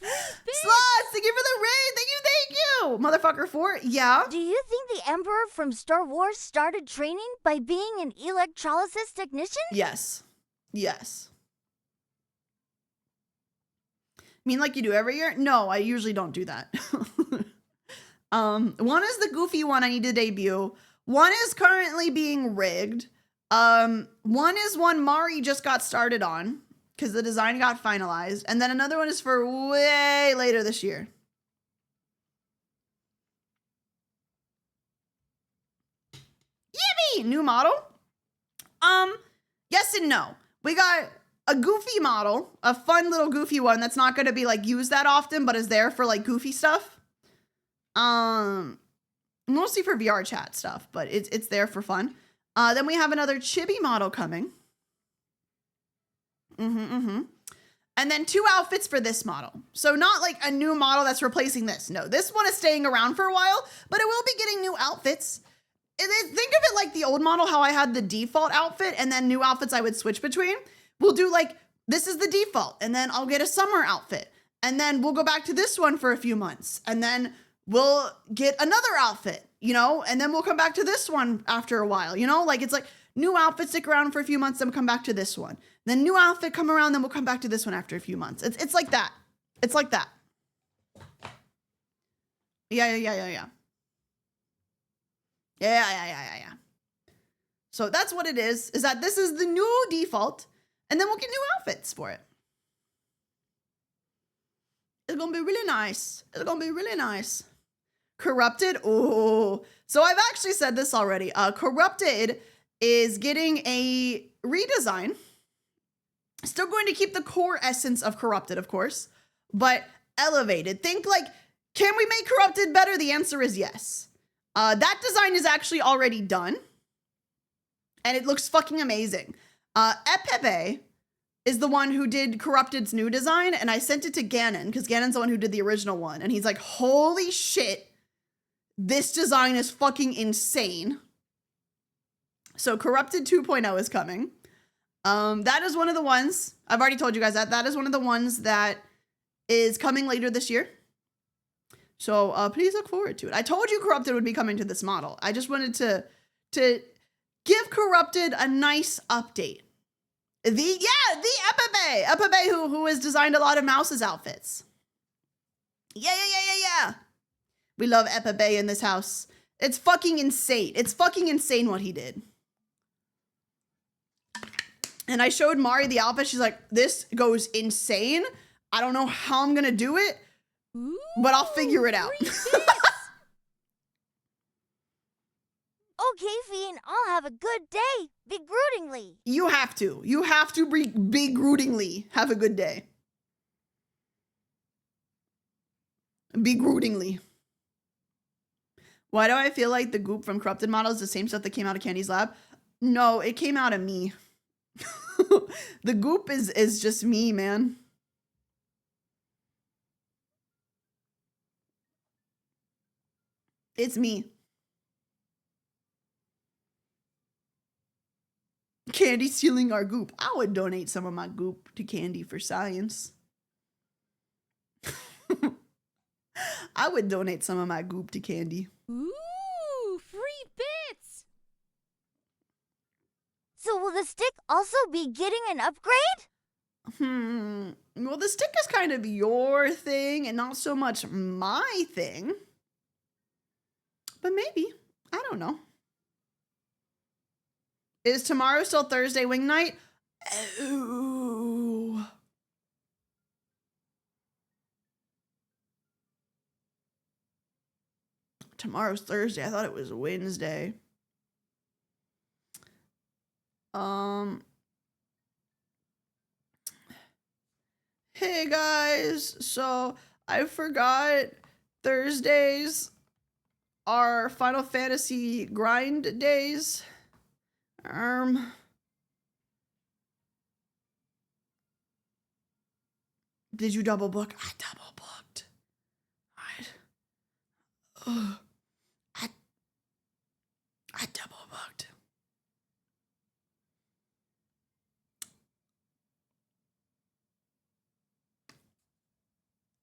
S3: Slots, thank you for the raid. Thank you. Motherfucker 4. Yeah.
S4: Do you think the Emperor from Star Wars started training by being an electrolysis technician?
S3: Yes. Mean like you do every year? No, I usually don't do that. One is the goofy one I need to debut. One is currently being rigged. One is one Mari just got started on because the design got finalized. And then another one is for way later this year. Yippee! New model? Yes and no. We got a goofy model, a fun little goofy one that's not going to be like used that often, but is there for like goofy stuff. Mostly for VR chat stuff, but it's there for fun. Then we have another chibi model coming. And then 2 outfits for this model. So not like a new model that's replacing this. No, this one is staying around for a while, but it will be getting new outfits. Think of it like the old model, how I had the default outfit and then new outfits I would switch between. We'll do like, this is the default, and then I'll get a summer outfit. And then we'll go back to this one for a few months. And then we'll get another outfit, you know, and then we'll come back to this one after a while, you know, like it's like new outfit, stick around for a few months, then we'll come back to this one. Then new outfit, come around, then we'll come back to this one after a few months. It's like that. It's like that. Yeah. So that's what it is that this is the new default, and then we'll get new outfits for it. It's gonna be really nice. It's gonna be really nice. Corrupted, oh. So I've actually said this already. Corrupted is getting a redesign. Still going to keep the core essence of Corrupted, of course, but elevated. Think like, can we make Corrupted better? The answer is yes. That design is actually already done, and it looks fucking amazing. Epepe is the one who did Corrupted's new design, and I sent it to Ganon, because Ganon's the one who did the original one, and he's like, holy shit, this design is fucking insane. So Corrupted 2.0 is coming. That is one of the ones, I've already told you guys that is one of the ones that is coming later this year. So please look forward to it. I told you Corrupted would be coming to this model. I just wanted to give Corrupted a nice update. The Epepe. Epepe who has designed a lot of Mouse's outfits. Yeah. We love Epepe in this house. It's fucking insane. It's fucking insane what he did. And I showed Mari the outfit. She's like, this goes insane. I don't know how I'm gonna do it, but I'll figure it out.
S4: Okay, Fiend, I'll have a good day, begrudingly.
S3: You have to. You have to begrudingly have a good day. Begrudingly. Why do I feel like the goop from Corrupted model is the same stuff that came out of Candy's lab? No, it came out of me. The goop is just me, man. It's me. Candy stealing our goop. I would donate some of my goop to Candy for science. I would donate some of my goop to Candy.
S1: Ooh, free bits!
S4: So will the stick also be getting an upgrade?
S3: Well, the stick is kind of your thing and not so much my thing. But maybe. I don't know. Is tomorrow still Thursday wing night? Oh. Tomorrow's Thursday. I thought it was Wednesday. Hey guys. So I forgot Thursdays are Final Fantasy grind days. Did you double book? I double booked. I double booked.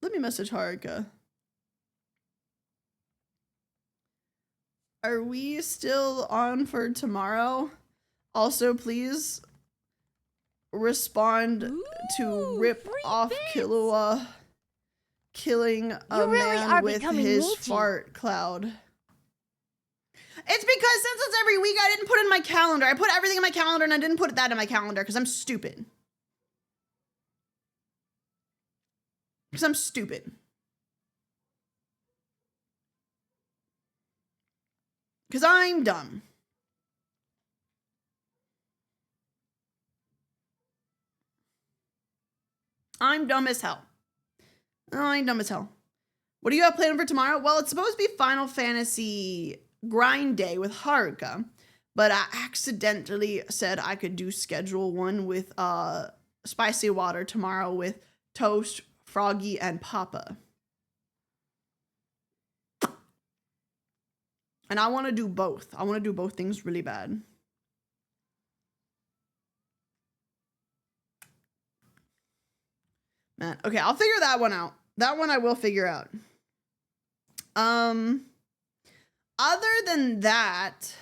S3: Let me message Haruka. Are we still on for tomorrow? Also, please respond to
S1: Ooh,
S3: rip
S1: free
S3: off
S1: bits.
S3: Killua. killing a
S4: You really
S3: man
S4: are
S3: with
S4: becoming
S3: his
S4: Nietzsche.
S3: fart cloud. It's because since it's every week, I didn't put it in my calendar. I put everything in my calendar and I didn't put that in my calendar because I'm stupid. Because I'm stupid. Because I'm dumb. I'm dumb as hell. I'm dumb as hell. What do you have planned for tomorrow? Well, it's supposed to be Final Fantasy grind day with Haruka, but I accidentally said I could do schedule one with spicy water tomorrow with Toast, Froggy, and Papa. And I want to do both. I want to do both things really bad. Man, okay, I'll figure that one out. That one I will figure out. Other than that,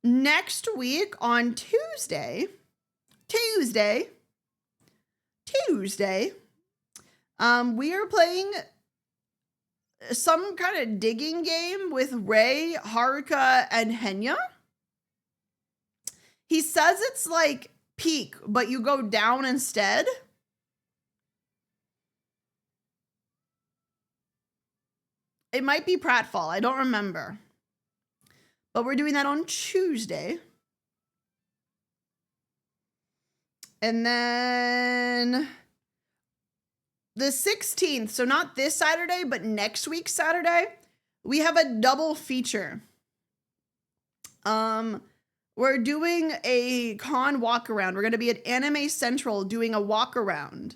S3: next week on Tuesday, we are playing some kind of digging game with Ray, Haruka, and Henya. He says it's like peak, but you go down instead. It might be pratfall. I don't remember. But we're doing that on Tuesday. And then the 16th, so not this Saturday, but next week Saturday, we have a double feature. We're doing a con walk around. We're going to be at Anime Central doing a walk around.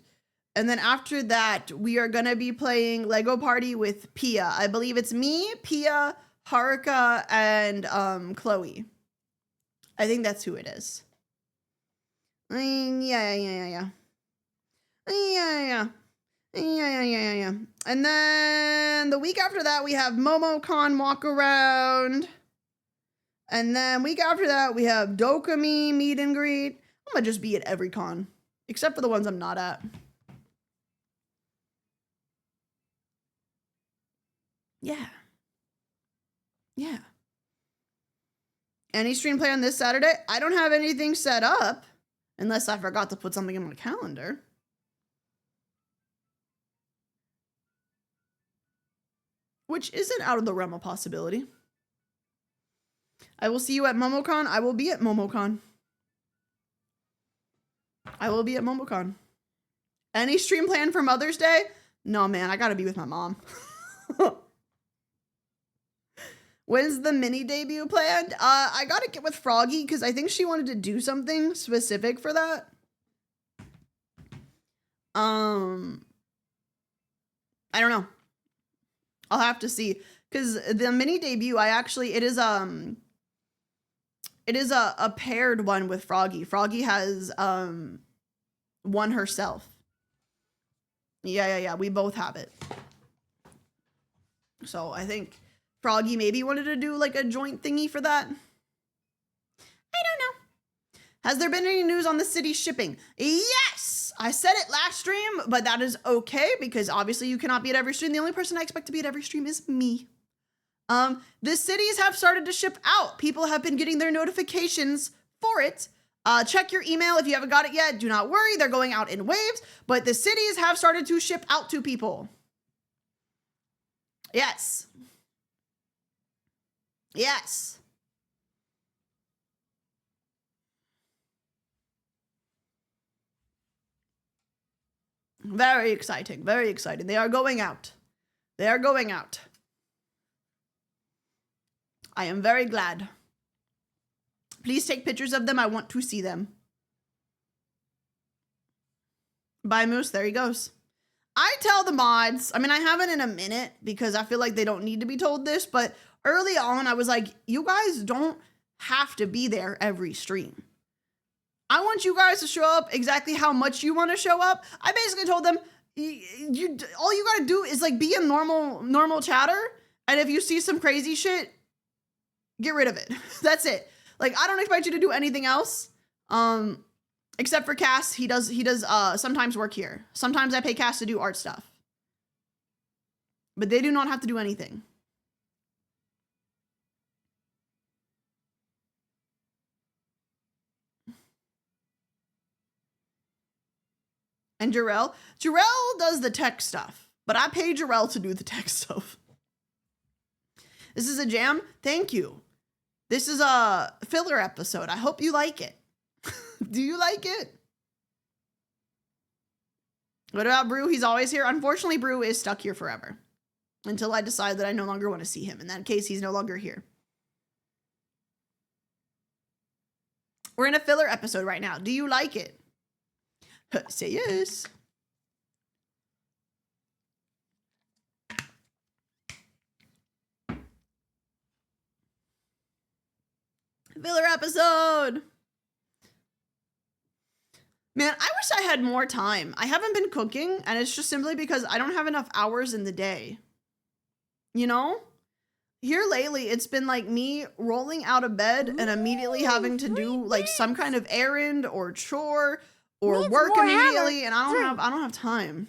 S3: And then after that, we are going to be playing Lego Party with Pia. I believe it's me, Pia, Haruka, and Chloe. I think that's who it is. Yeah. And then the week after that, we have MomoCon walk around. And then week after that, we have Dokami meet and greet. I'm gonna just be at every con, except for the ones I'm not at. Yeah. Any stream play on this Saturday? I don't have anything set up, unless I forgot to put something in my calendar. Which isn't out of the realm of possibility. I will see you at MomoCon. I will be at MomoCon. Any stream plan for Mother's Day? No, man, I gotta be with my mom. When's the mini debut planned? I gotta get with Froggy because I think she wanted to do something specific for that. I don't know. I'll have to see because the mini debut, it is a paired one with Froggy. Froggy has one herself. Yeah. We both have it. So I think Froggy maybe wanted to do like a joint thingy for that. I don't know. Has there been any news on the city shipping? Yes! I said it last stream, but that is okay because obviously you cannot be at every stream. The only person I expect to be at every stream is me. The cities have started to ship out. People have been getting their notifications for it. Check your email if you haven't got it yet. Do not worry, they're going out in waves, but the cities have started to ship out to people. Yes. Very exciting. They are going out. I am very glad. Please take pictures of them. I want to see them. Bye, Moose. There he goes. I tell the mods, I haven't in a minute because I feel like they don't need to be told this, but early on I was like, you guys don't have to be there every stream. I want you guys to show up exactly how much you want to show up. I basically told them, all you gotta do is like be a normal chatter, and if you see some crazy shit, get rid of it. That's it. Like, I don't expect you to do anything else. Except for Cass, he does sometimes work here. Sometimes I pay Cass to do art stuff. But they do not have to do anything. And Jarrell does the tech stuff, but I pay Jarrell to do the tech stuff. This is a jam. Thank you. This is a filler episode. I hope you like it. Do you like it? What about Brew? He's always here. Unfortunately, Brew is stuck here forever until I decide that I no longer want to see him. In that case, he's no longer here. We're in a filler episode right now. Do you like it? Say yes. Filler episode. Man, I wish I had more time. I haven't been cooking, and it's just simply because I don't have enough hours in the day. You know? Here lately, it's been like me rolling out of bed and immediately having to do like some kind of errand or chore or
S4: Needs
S3: work
S4: more
S3: immediately,
S4: hammer.
S3: and I don't have time.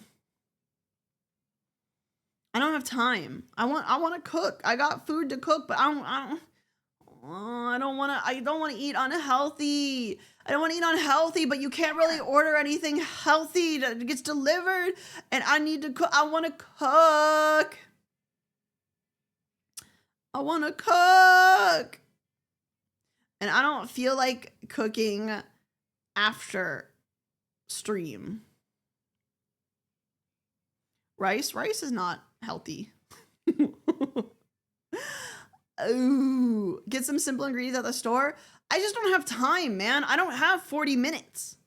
S3: I don't have time. I want to cook. I got food to cook, but I don't want to eat unhealthy. I don't want to eat unhealthy, but you can't really order anything healthy that gets delivered, and I need to cook. I want to cook. I want to cook. And I don't feel like cooking after stream. Rice is not healthy. Ooh, get some simple ingredients at the store. I just don't have time, man. I don't have 40 minutes.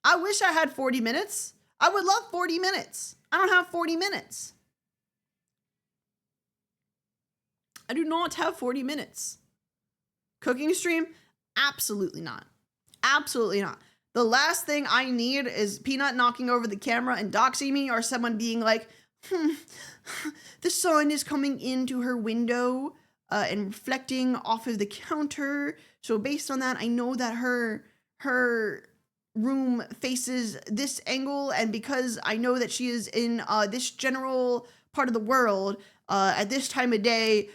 S3: I wish I had 40 minutes. I would love 40 minutes. I don't have 40 minutes. I do not have 40 minutes. Cooking stream? Absolutely not. Absolutely not. The last thing I need is Peanut knocking over the camera and doxing me, or someone being like, the sun is coming into her window and reflecting off of the counter. So based on that, I know that her room faces this angle, and because I know that she is in this general part of the world at this time of day,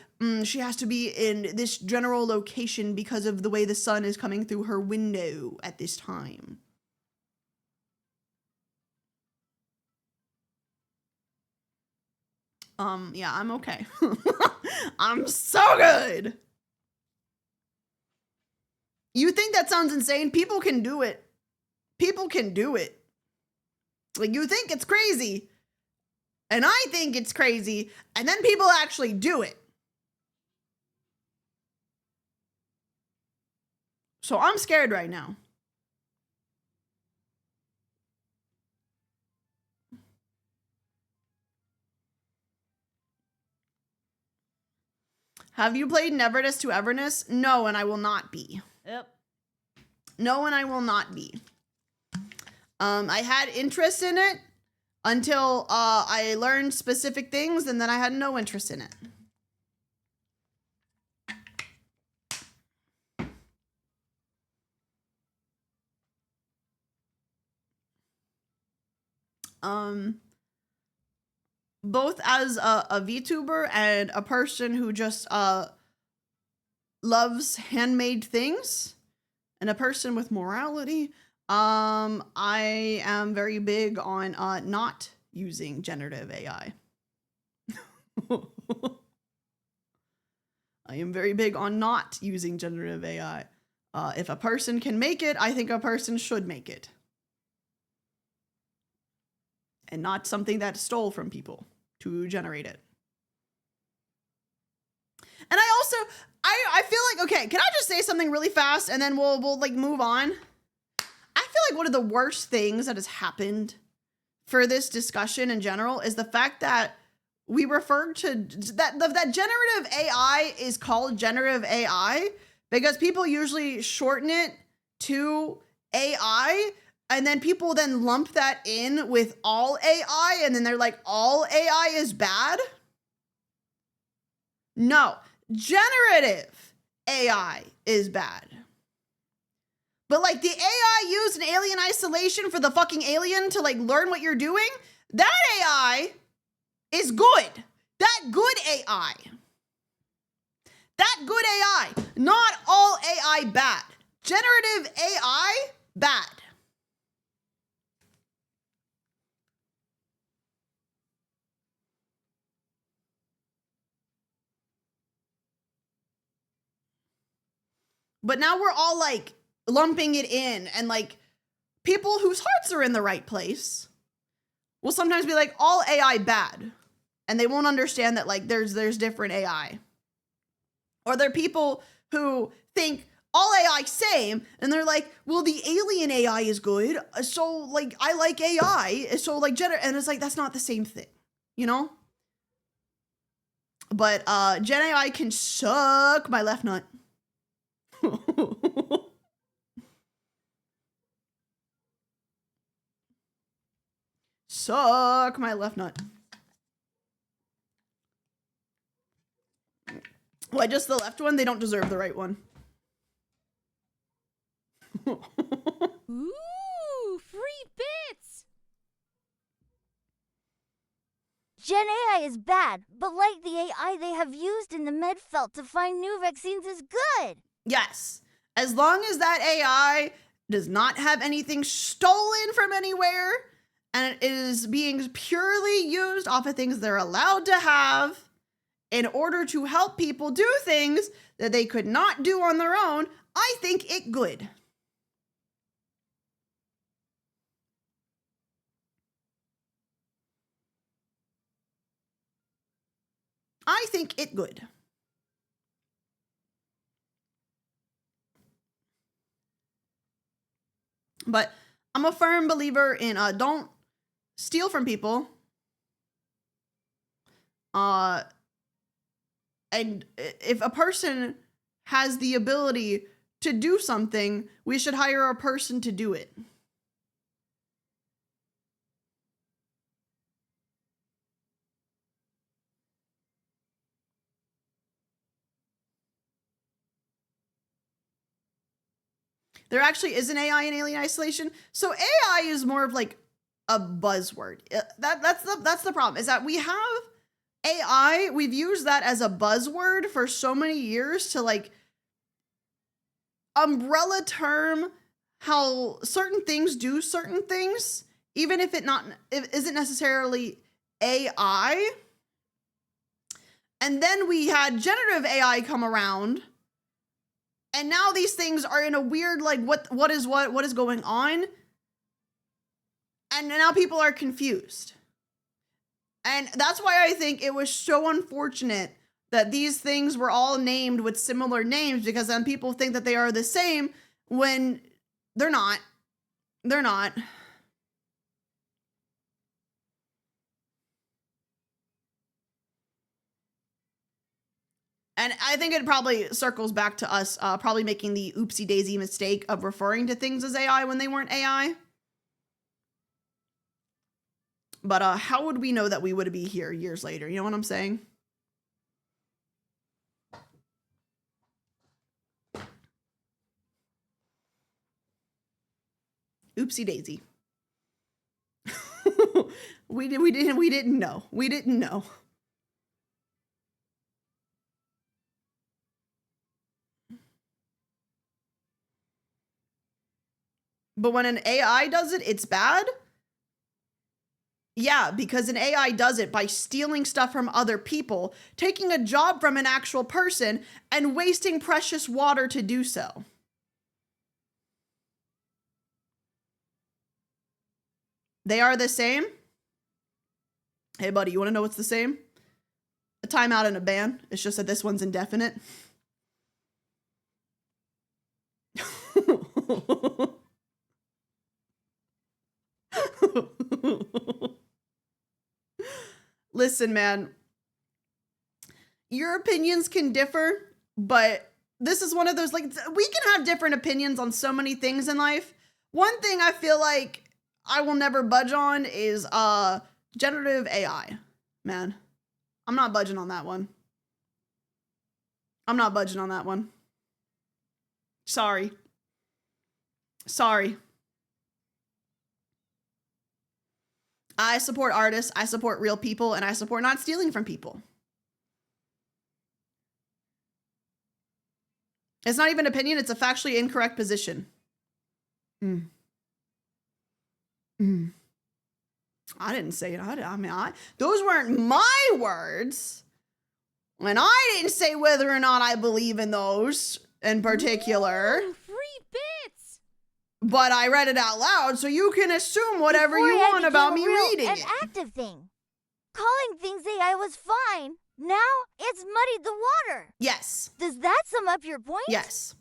S3: she has to be in this general location because of the way the sun is coming through her window at this time. Yeah, I'm okay. I'm so good. You think that sounds insane? People can do it. People can do it. Like, you think it's crazy, and I think it's crazy, and then people actually do it. So I'm scared right now. Have you played Neverness to Everness? No, and I will not be.
S1: Yep.
S3: No, and I will not be. I had interest in it until I learned specific things, and then I had no interest in it. Both as a VTuber and a person who just loves handmade things, and a person with morality, I am very big on not using generative AI. I am very big on not using generative AI. If a person can make it, I think a person should make it. And not something that stole from people to generate it. And I also, I feel like, okay, can I just say something really fast and then we'll like move on? I feel like one of the worst things that has happened for this discussion in general is the fact that we refer to that generative AI is called generative AI because people usually shorten it to AI, and then people then lump that in with all AI, and then they're like, all AI is bad? No, generative AI is bad. But like the AI used in Alien Isolation for the fucking alien to like learn what you're doing, that AI is good. That good AI. That good AI. Not all AI bad. Generative AI, bad. But now we're all like lumping it in, and like people whose hearts are in the right place will sometimes be like, all AI bad. And they won't understand that like there's different AI. Or there are people who think all AI same, and they're like, well, the alien AI is good, so like I like AI, so like and it's like that's not the same thing, you know? But Gen AI can suck my left nut. Suck my left nut. Why just the left one? They don't deserve the right one.
S1: Ooh, free bits!
S4: Gen AI is bad, but like the AI they have used in the Medfelt to find new vaccines is good.
S3: Yes. As long as that AI does not have anything stolen from anywhere and it is being purely used off of things they're allowed to have in order to help people do things that they could not do on their own, I think it good. I think it good. But I'm a firm believer in don't steal from people. And if a person has the ability to do something, we should hire a person to do it. There actually is an AI in Alien Isolation. So AI is more of like a buzzword. That's the problem, is that we have AI, we've used that as a buzzword for so many years to like umbrella term how certain things do certain things, even if it isn't necessarily AI. And then we had generative AI come around, and now these things are in a weird like what is going on, and now people are confused. And that's why I think it was so unfortunate that these things were all named with similar names, because then people think that they are the same when they're not. They're not. And I think it probably circles back to us probably making the oopsie daisy mistake of referring to things as AI when they weren't AI. But how would we know that we would be here years later? You know what I'm saying? Oopsie daisy. we didn't know. We didn't know. But when an AI does it, it's bad? Yeah, because an AI does it by stealing stuff from other people, taking a job from an actual person, and wasting precious water to do so. They are the same? Hey, buddy, you want to know what's the same? A timeout and a ban. It's just that this one's indefinite. Listen, man, your opinions can differ, but this is one of those, like, we can have different opinions on so many things in life. One thing I feel like I will never budge on is generative AI, man. I'm not budging on that one. I'm not budging on that one. Sorry. Sorry. I support artists, I support real people, and I support not stealing from people. It's not even an opinion, it's a factually incorrect position. I didn't say it. Those weren't my words. And I didn't say whether or not I believe in those in particular.
S1: Ooh, free bits.
S3: But I read it out loud, so you can assume whatever
S4: Before
S3: you
S4: AI
S3: want about me
S4: became a real
S3: reading
S4: and
S3: it.
S4: active thing. Calling things AI was fine. Now it's muddied the water.
S3: Yes.
S4: Does that sum up your point?
S3: Yes.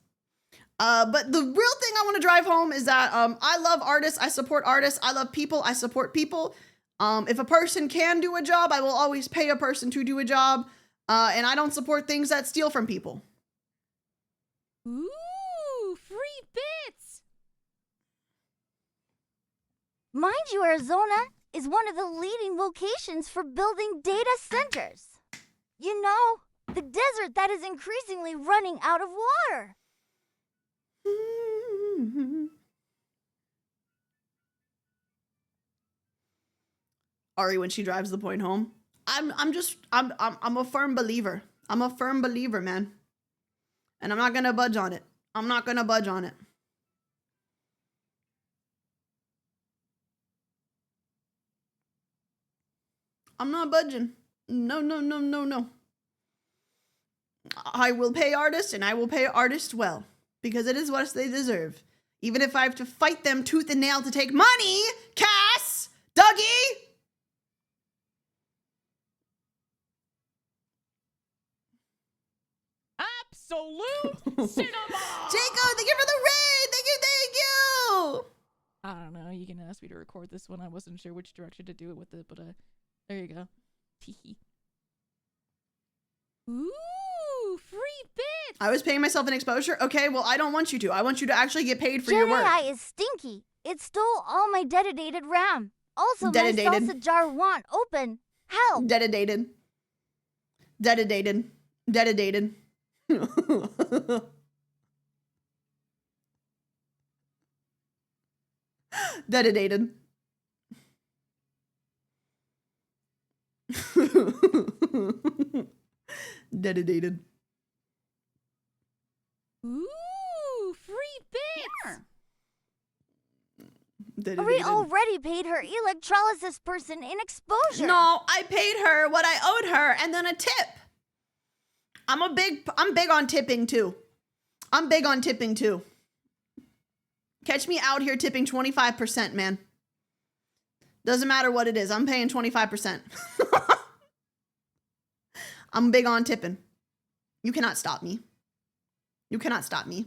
S3: But the real thing I want to drive home is that I love artists. I support artists. I love people. I support people. If a person can do a job, I will always pay a person to do a job. And I don't support things that steal from people.
S1: Ooh, free bits.
S4: Mind you, Arizona is one of the leading locations for building data centers. You know, the desert that is increasingly running out of water.
S3: Ari, when she drives the point home, I'm a firm believer. I'm a firm believer, man. And I'm not gonna budge on it. I'm not gonna budge on it. I'm not budging. No, no, no, no, no. I will pay artists, and I will pay artists well, because it is what they deserve. Even if I have to fight them tooth and nail to take money, Cass, Dougie.
S1: Absolute cinema.
S3: Jacob, thank you for the raid. Thank you, thank you.
S1: I don't know. You can ask me to record this one. I wasn't sure which direction to do it with it, but there you go. Teehee. Ooh, free bits.
S3: I was paying myself an exposure. Okay, well, I don't want you to. I want you to actually get paid for your
S4: Gen
S3: work.
S4: AI is stinky. It stole all my dedicated RAM. Also, my
S3: Dedicated.
S4: salsa jar won't open. Help.
S3: Dedicated. Dedicated. Dedicated. Dedicated. Dedicated.
S1: Ooh, free bits.
S4: We already paid her electrolysis person in exposure.
S3: No, I paid her what I owed her and then a tip. I'm big on tipping too. I'm big on tipping too. Catch me out here tipping 25%, man. Doesn't matter what it is. I'm paying 25%. I'm big on tipping. You cannot stop me. You cannot stop me.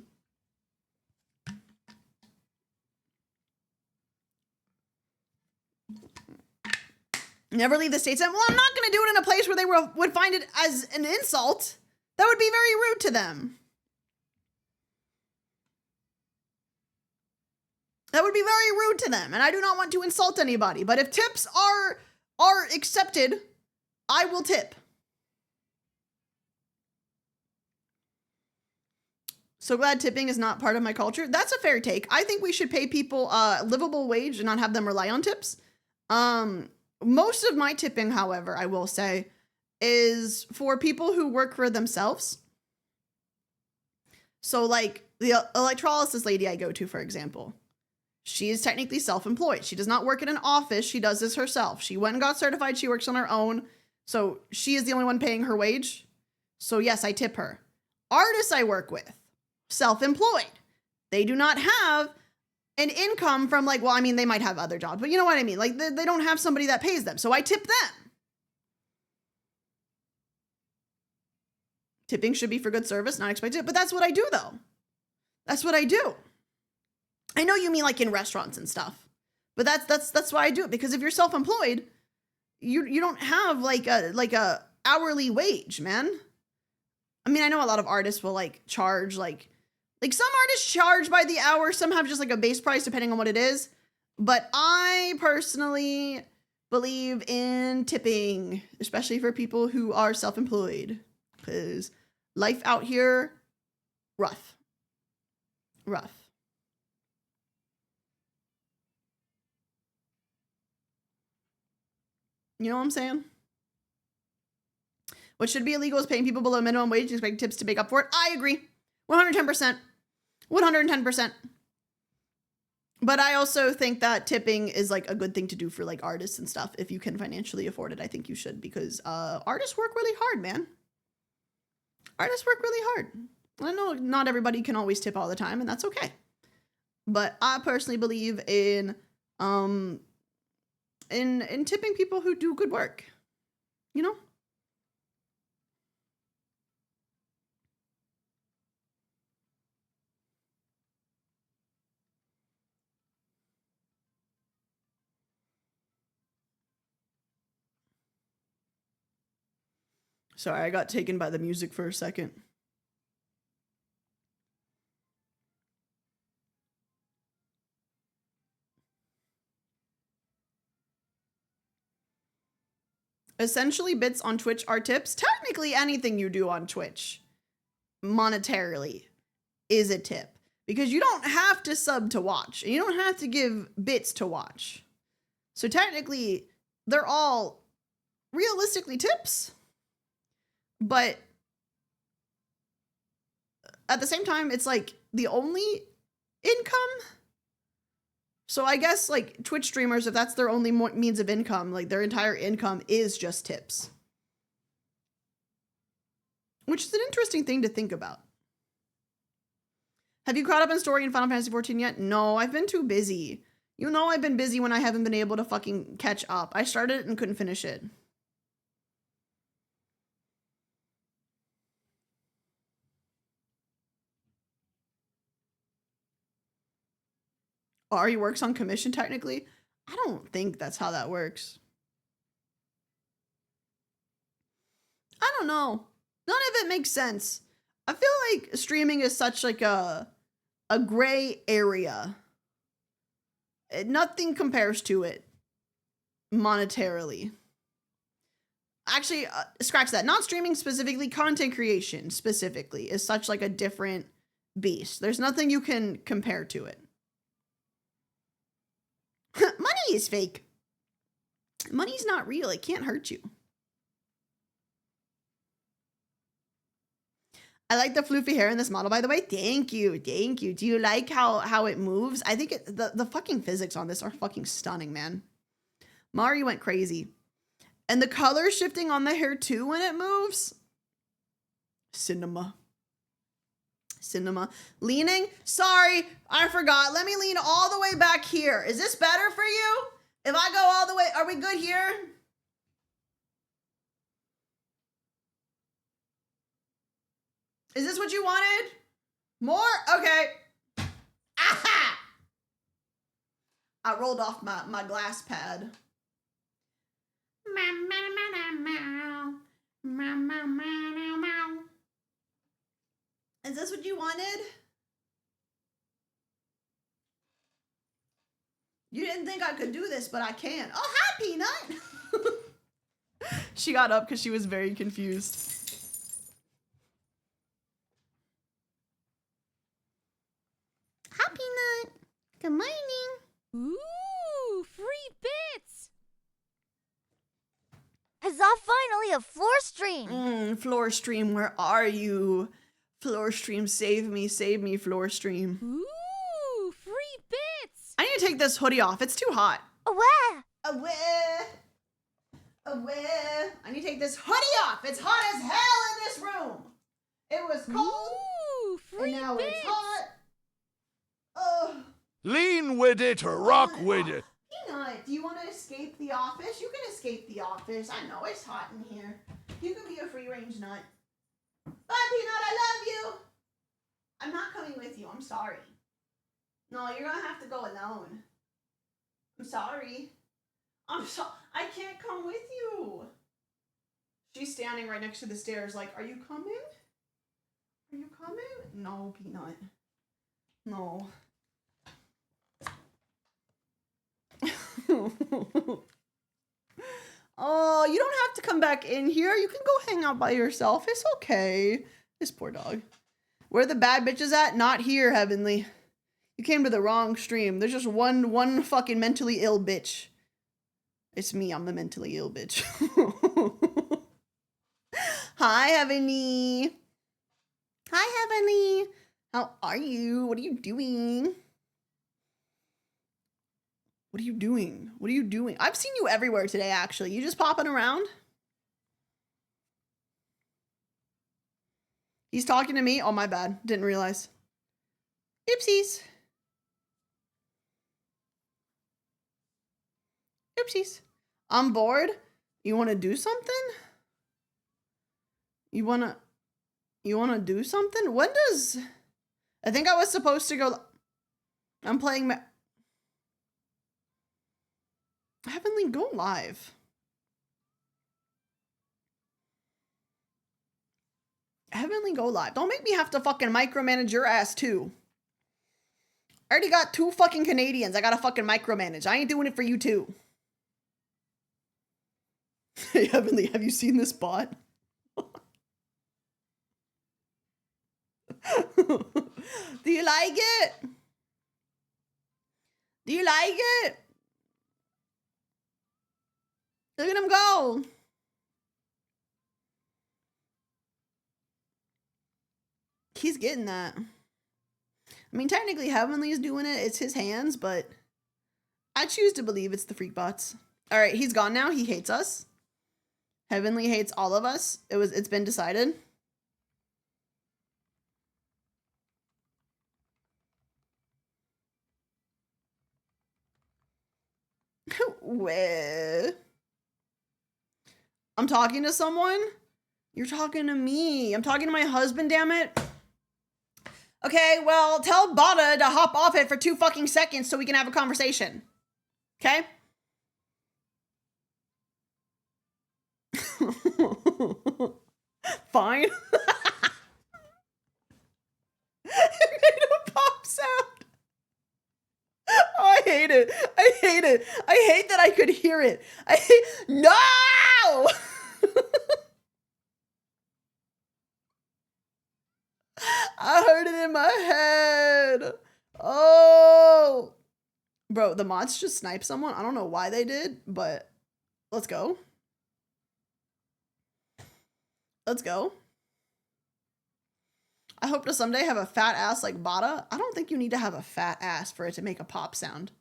S3: Never leave the States. Well, I'm not going to do it in a place where they would find it as an insult. That would be very rude to them. That would be very rude to them, and I do not want to insult anybody. But if tips are accepted, I will tip. So glad tipping is not part of my culture. That's a fair take. I think we should pay people a livable wage and not have them rely on tips. Most of my tipping, however, I will say, is for people who work for themselves. So like the electrolysis lady I go to, for example, she is technically self-employed. She does not work in an office. She does this herself. She went and got certified. She works on her own. So she is the only one paying her wage. So yes, I tip her. Artists I work with, self-employed. They do not have an income from like, well, I mean, they might have other jobs, but you know what I mean? Like they don't have somebody that pays them. So I tip them. Tipping should be for good service, not expected, but that's what I do though. That's what I do. I know you mean like in restaurants and stuff, but that's why I do it, because if you're self-employed, you don't have like a hourly wage, man. I mean, I know a lot of artists will like charge like some artists charge by the hour, some have just like a base price depending on what it is. But I personally believe in tipping, especially for people who are self-employed, because life out here, rough. You know what I'm saying? What should be illegal is paying people below minimum wage and expecting tips to make up for it. I agree. 110%. 110%. But I also think that tipping is like a good thing to do for like artists and stuff. If you can financially afford it, I think you should, because artists work really hard, man. Artists work really hard. I know not everybody can always tip all the time, and that's okay. But I personally believe in tipping people who do good work. You know? Sorry, I got taken by the music for a second. Essentially, bits on Twitch are tips. Technically, anything you do on Twitch monetarily is a tip, because you don't have to sub to watch. You don't have to give bits to watch. So technically, they're all realistically tips. But at the same time, it's like the only income. So I guess like Twitch streamers, if that's their only means of income, like their entire income is just tips. Which is an interesting thing to think about. Have you caught up in story in Final Fantasy XIV yet? No, I've been too busy. You know I've been busy when I haven't been able to fucking catch up. I started it and couldn't finish it. Ari works on commission technically? I don't think that's how that works. I don't know. None of it makes sense. I feel like streaming is such like a gray area. Nothing compares to it monetarily. Actually, scratch that. Not streaming specifically, content creation specifically is such like a different beast. There's nothing you can compare to it. Money is fake. Money's not real. It can't hurt you. I like the floofy hair in this model, by the way. Thank you. Thank you. Do you like how it moves? I think the fucking physics on this are fucking stunning, man. Mari went crazy. And the color shifting on the hair too when it moves. Cinema. Cinema. Leaning? Sorry, I forgot. Let me lean all the way back here. Is this better for you? If I go all the way, are we good here? Is this what you wanted? More? Okay. Aha! I rolled off my glass pad. Is this what you wanted? You didn't think I could do this, but I can. Oh, hi, Peanut! She got up because she was very confused. Hi, Peanut. Good morning.
S1: Ooh, free bits.
S4: Huzzah, finally a floor stream.
S3: Floor stream, where are you? Floor stream, save me, floor stream.
S1: Ooh, free bits.
S3: I need to take this hoodie off. It's too hot.
S4: Away.
S3: I need to take this hoodie off. It's hot as hell in this room. It was cold.
S1: Ooh, free
S3: and now
S1: bits.
S3: it's hot. Ugh.
S2: Lean with it, rock with it.
S3: Peanut, do you want to escape the office? You can escape the office. I know it's hot in here. You can be a free-range nut. Bye, Peanut. I love you. I'm not coming with you. I'm sorry. No, you're going to have to go alone. I'm sorry. I can't come with you. She's standing right next to the stairs like, are you coming? Are you coming? No, Peanut. No. Oh, you don't have to come back in here. You can go hang out by yourself. It's okay. This poor dog. Where the bad bitches at? Not here, Heavenly. You came to the wrong stream. There's just one fucking mentally ill bitch. It's me. I'm the mentally ill bitch. Hi, Heavenly. Hi, Heavenly. How are you? What are you doing? What are you doing? What are you doing? I've seen you everywhere today, actually. You just popping around? He's talking to me? Oh, my bad. Didn't realize. Oopsies. Oopsies. I'm bored. You want to do something? You want to do something? When does... I think I was supposed to go... I'm playing... Heavenly, go live. Heavenly, go live. Don't make me have to fucking micromanage your ass, too. I already got 2 fucking Canadians I gotta fucking micromanage. I ain't doing it for you, too. Hey, Heavenly, have you seen this bot? Do you like it? Do you like it? Look at him go. He's getting that. I mean, technically, Heavenly's doing it. It's his hands, but I choose to believe it's the freak bots. All right, he's gone now. He hates us. Heavenly hates all of us. It's been decided. Where? I'm talking to someone? You're talking to me. I'm talking to my husband, damn it. Okay, well, tell Bada to hop off it for 2 fucking seconds so we can have a conversation. Okay? Fine. It made a pop sound. Oh, I hate it. I hate it. I hate that I could hear it. No! I heard it in my head. Oh. Bro, the mods just sniped someone. I don't know why they did, but let's go. Let's go. I hope to someday have a fat ass like Bada. I don't think you need to have a fat ass for it to make a pop sound.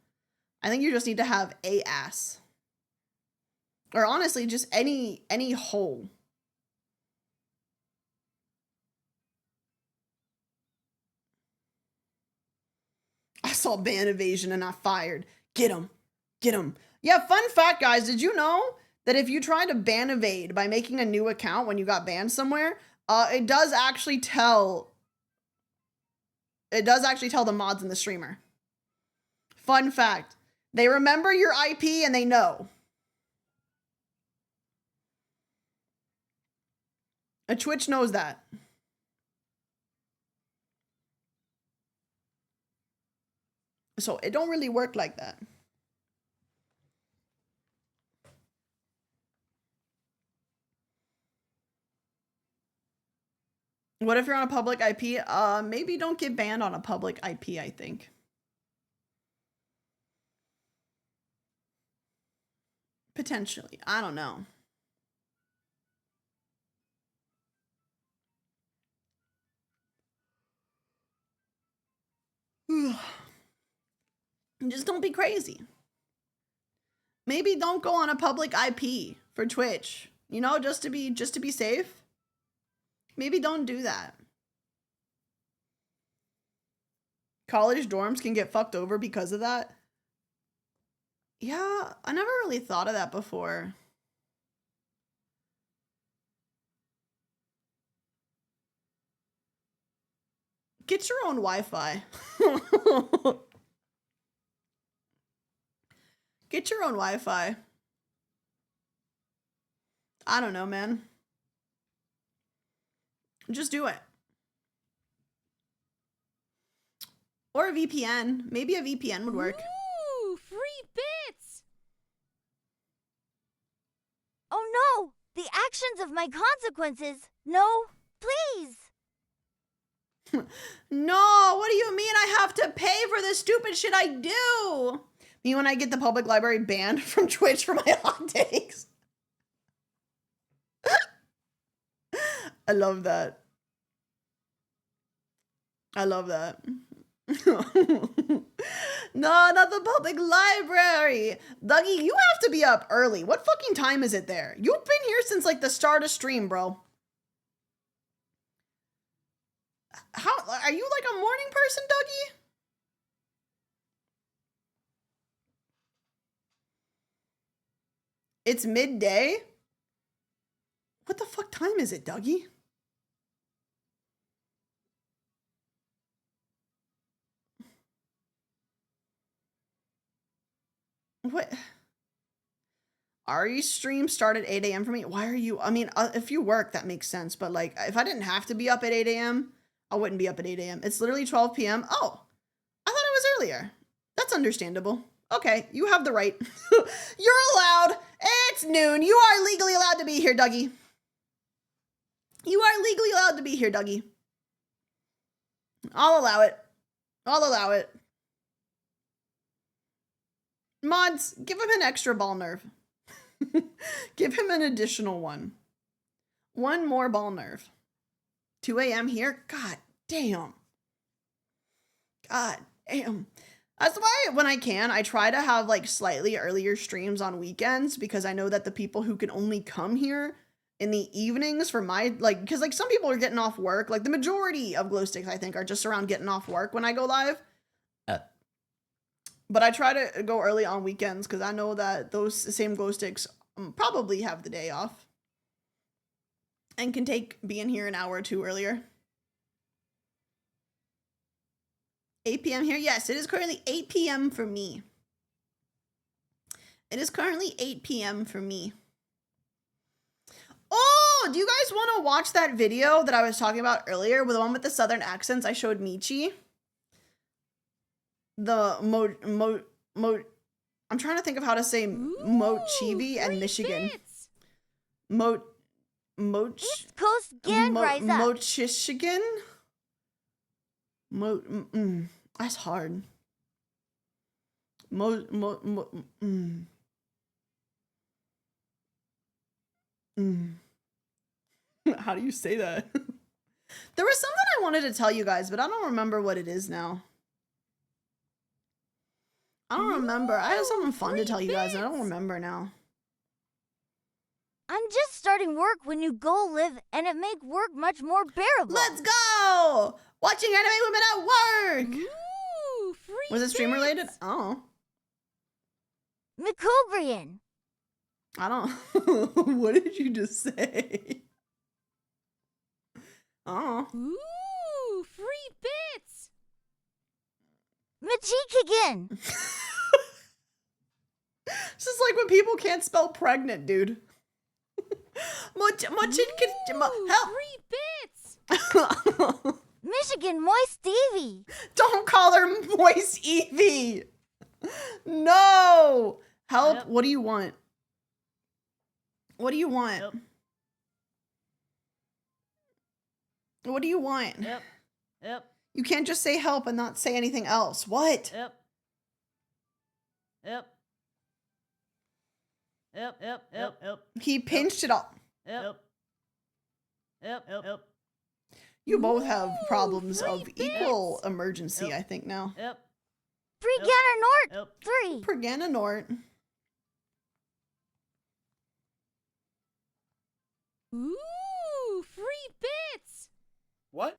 S3: I think you just need to have a ass. Or honestly, just any hole. I saw ban evasion and I fired. Get him. Get him. Yeah, fun fact, guys. Did you know that if you try to ban evade by making a new account when you got banned somewhere, it does actually tell the mods and the streamer. Fun fact. They remember your IP and they know. A Twitch knows that. So it don't really work like that. What if you're on a public IP? Maybe don't get banned on a public IP, I think. Potentially. I don't know. Just don't be crazy. Maybe don't go on a public IP for Twitch. You know, just to be safe. Maybe don't do that. College dorms can get fucked over because of that. Yeah, I never really thought of that before. Get your own Wi-Fi. Get your own Wi-Fi. I don't know, man. Just do it. Or a VPN. Maybe a VPN would work.
S1: Ooh, free bits!
S4: Oh no! The actions of my consequences! No, please!
S3: No, what do you mean I have to pay for the stupid shit I do? Me when I get the public library banned from Twitch for my hot takes. I love that. I love that. No, not the public library. Dougie, you have to be up early. What fucking time is it there? You've been here since like the start of stream, bro. How are you like a morning person, Dougie? It's midday? What the fuck time is it, Dougie? What? Ari's stream started 8 a.m. for me. Why are you? I mean, if you work, that makes sense. But like, if I didn't have to be up at 8 a.m., I wouldn't be up at 8 a.m. It's literally 12 p.m. Oh, I thought it was earlier. That's understandable. Okay, you have the right. You're allowed. It's noon. You are legally allowed to be here, Dougie. You are legally allowed to be here, Dougie. I'll allow it. I'll allow it. Mods, give him an extra ball nerve. Give him an additional one. One more ball nerve. 2 a.m. here? God damn. God damn. That's why when I can, I try to have like slightly earlier streams on weekends because I know that the people who can only come here in the evenings for my, like, because like some people are getting off work. Like the majority of glow sticks, I think, are just around getting off work when I go live. But I try to go early on weekends because I know that those same glow sticks probably have the day off and can take being here an hour or two earlier. 8 p.m. here? Yes, it is currently 8 p.m. for me. It is currently 8 p.m. for me. Oh, do you guys want to watch that video that I was talking about earlier with the one with the southern accents? I showed Michi. The I'm trying to think of how to say Mochivi and Michigan.
S4: East Coast gang rise up.
S3: Mochichigan? That's hard. How do you say that? There was something I wanted to tell you guys, but I don't remember what it is now. I don't remember. I had something fun to tell you guys, and I don't remember now.
S4: I'm just starting work when you go live, and it make work much more bearable.
S3: Let's go! Watching anime women at work!
S1: Ooh, free
S3: Was it stream
S1: bits.
S3: related? Oh.
S4: Micobrian.
S3: I don't... What did you just say? Oh.
S1: Ooh, free bits.
S4: Machikigan.
S3: It's just like when people can't spell pregnant, dude. Help!
S1: Free bits.
S4: Michigan Moist Stevie.
S3: Don't call her Moist Evie! No! Help!
S5: Yep.
S3: What do you want? What do you want?
S5: Yep.
S3: What do you want?
S5: Yep. Yep.
S3: You can't just say help and not say anything else. What?
S5: Yep. Yep. Yep. Yep. Yep. Yep.
S3: He pinched it all.
S5: Yep. Yep. Yep. Yep.
S3: You both have problems
S1: free
S3: of equal
S1: bits.
S3: emergency,
S5: Yep.
S3: I think now.
S5: Yep.
S4: Pre-Ganner Nort.
S5: Yep.
S4: 3.
S3: Pregananort.
S1: Ooh, free bits.
S5: What?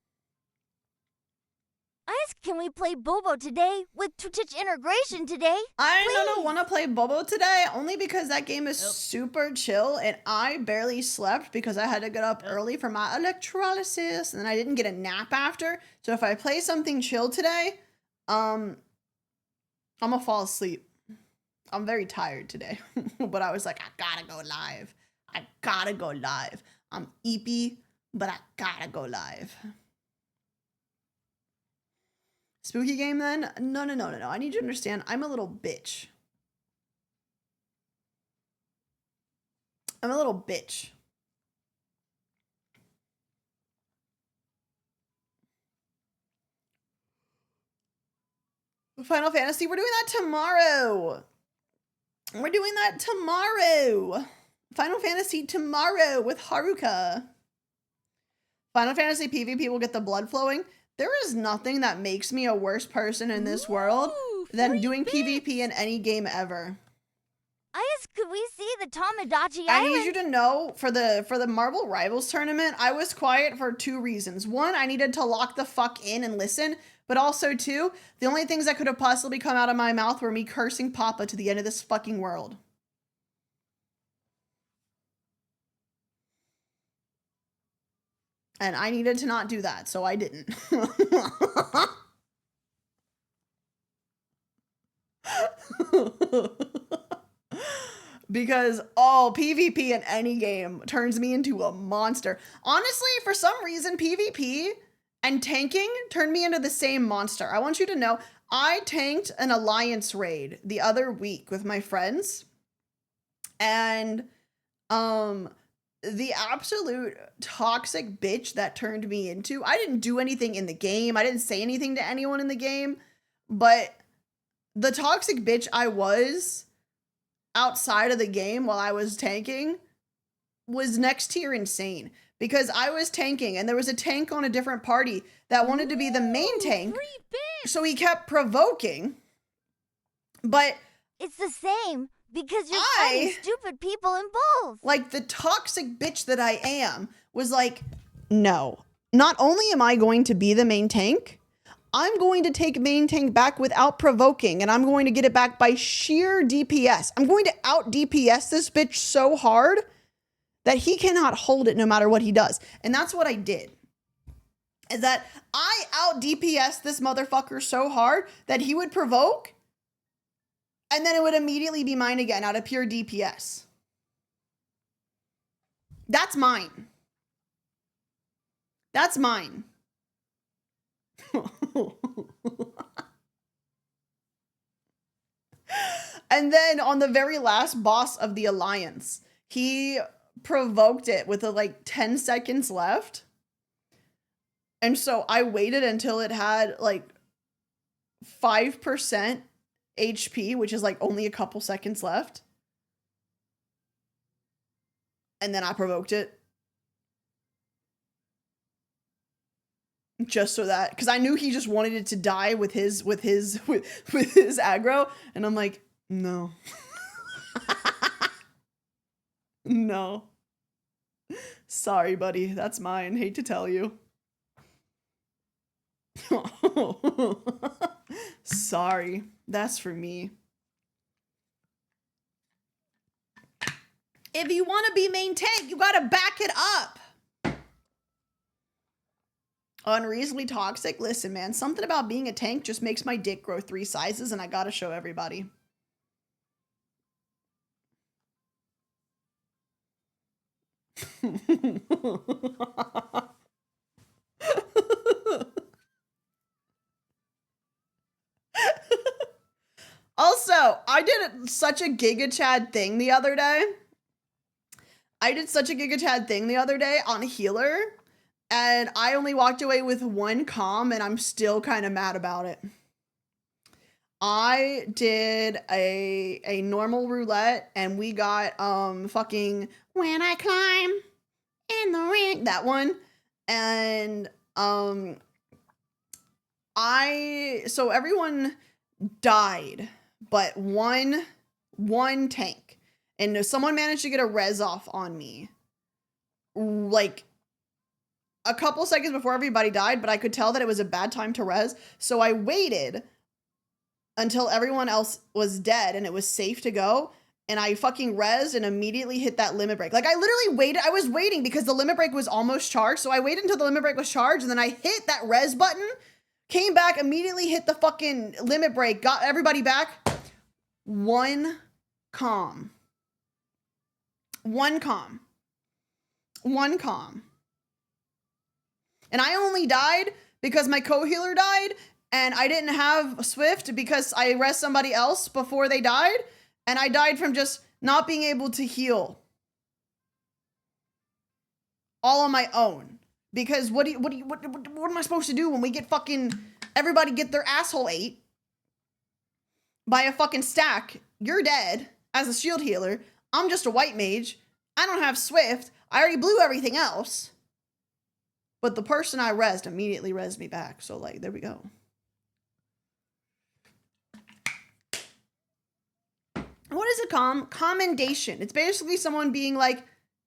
S4: Ice, can we play Bobo today with Twitch integration today?
S3: I don't
S4: Please.
S3: want to play Bobo today only because that game is
S5: Yep.
S3: super chill and I barely slept because I had to get up
S5: Yep.
S3: early for my electrolysis and then I didn't get a nap after. So if I play something chill today, I'm gonna fall asleep. I'm very tired today, but I was like, I gotta go live. I gotta go live. I'm eepy, but I gotta go live. Spooky game then? No. I need you to understand, I'm a little bitch. I'm a little bitch. Final Fantasy, we're doing that tomorrow. We're doing that tomorrow. Final Fantasy tomorrow with Haruka. Final Fantasy PvP will get the blood flowing. There is nothing that makes me a worse person in this world than doing PvP in any game ever.
S4: Ayas, could we see the Tomodachi
S3: I
S4: Island?
S3: need you to know, for the Marvel Rivals tournament, I was quiet for 2 reasons. 1, I needed to lock the fuck in and listen. But also 2, the only things that could have possibly come out of my mouth were me cursing Papa to the end of this fucking world. And I needed to not do that, so I didn't. Because, PvP in any game turns me into a monster. Honestly, for some reason, PvP and tanking turned me into the same monster. I want you to know, I tanked an alliance raid the other week with my friends. And, the absolute toxic bitch that turned me into, I didn't do anything in the game. I didn't say anything to anyone in the game. But the toxic bitch I was outside of the game while I was tanking was next tier insane. Because I was tanking and there was a tank on a different party that wanted to be the main tank. So he kept provoking. But
S4: It's the same, because you're fighting stupid people in both.
S3: like the toxic bitch that I am was like, no, not only am I going to be the main tank, I'm going to take main tank back without provoking, and I'm going to get it back by sheer DPS. I'm going to out DPS this bitch so hard that he cannot hold it no matter what he does. And that's what I did. Is that I out DPS this motherfucker so hard that he would provoke, and then it would immediately be mine again out of pure DPS. That's mine. That's mine. And then on the very last boss of the Alliance, he provoked it with like 10 seconds left. And so I waited until it had like 5% HP, which is like only a couple seconds left. And then I provoked it. Just so that, because I knew he just wanted it to die with his aggro, and I'm like, no. No. Sorry, buddy. That's mine. Hate to tell you. Sorry. That's for me. If you want to be main tank, you gotta back it up. Unreasonably toxic. Listen, man, something about being a tank just makes my dick grow 3 sizes, and I gotta show everybody. Also, I did such a Giga Chad thing the other day. On healer, and I only walked away with 1 comm, and I'm still kind of mad about it. I did a normal roulette, and we got fucking When I Climb in the Ring, that one. And so everyone died but one tank, and someone managed to get a res off on me like a couple seconds before everybody died, but I could tell that it was a bad time to res, so I waited until everyone else was dead and it was safe to go, and I fucking rezzed and immediately hit that limit break. Like, I literally waited. I was waiting because the limit break was almost charged, so I waited until the limit break was charged, and then I hit that res button, came back, immediately hit the fucking limit break, got everybody back. 1 comm. 1 comm. 1 comm. And I only died because my co-healer died, and I didn't have Swift because I res somebody else before they died, and I died from just not being able to heal. All on my own. Because what am I supposed to do when we get fucking everybody get their asshole ate? by a fucking stack. You're dead as a shield healer. I'm just a white mage. I don't have Swift. I already blew everything else. But the person I rezzed immediately rezzed me back. So, like, there we go. What is a commendation? It's basically someone being like,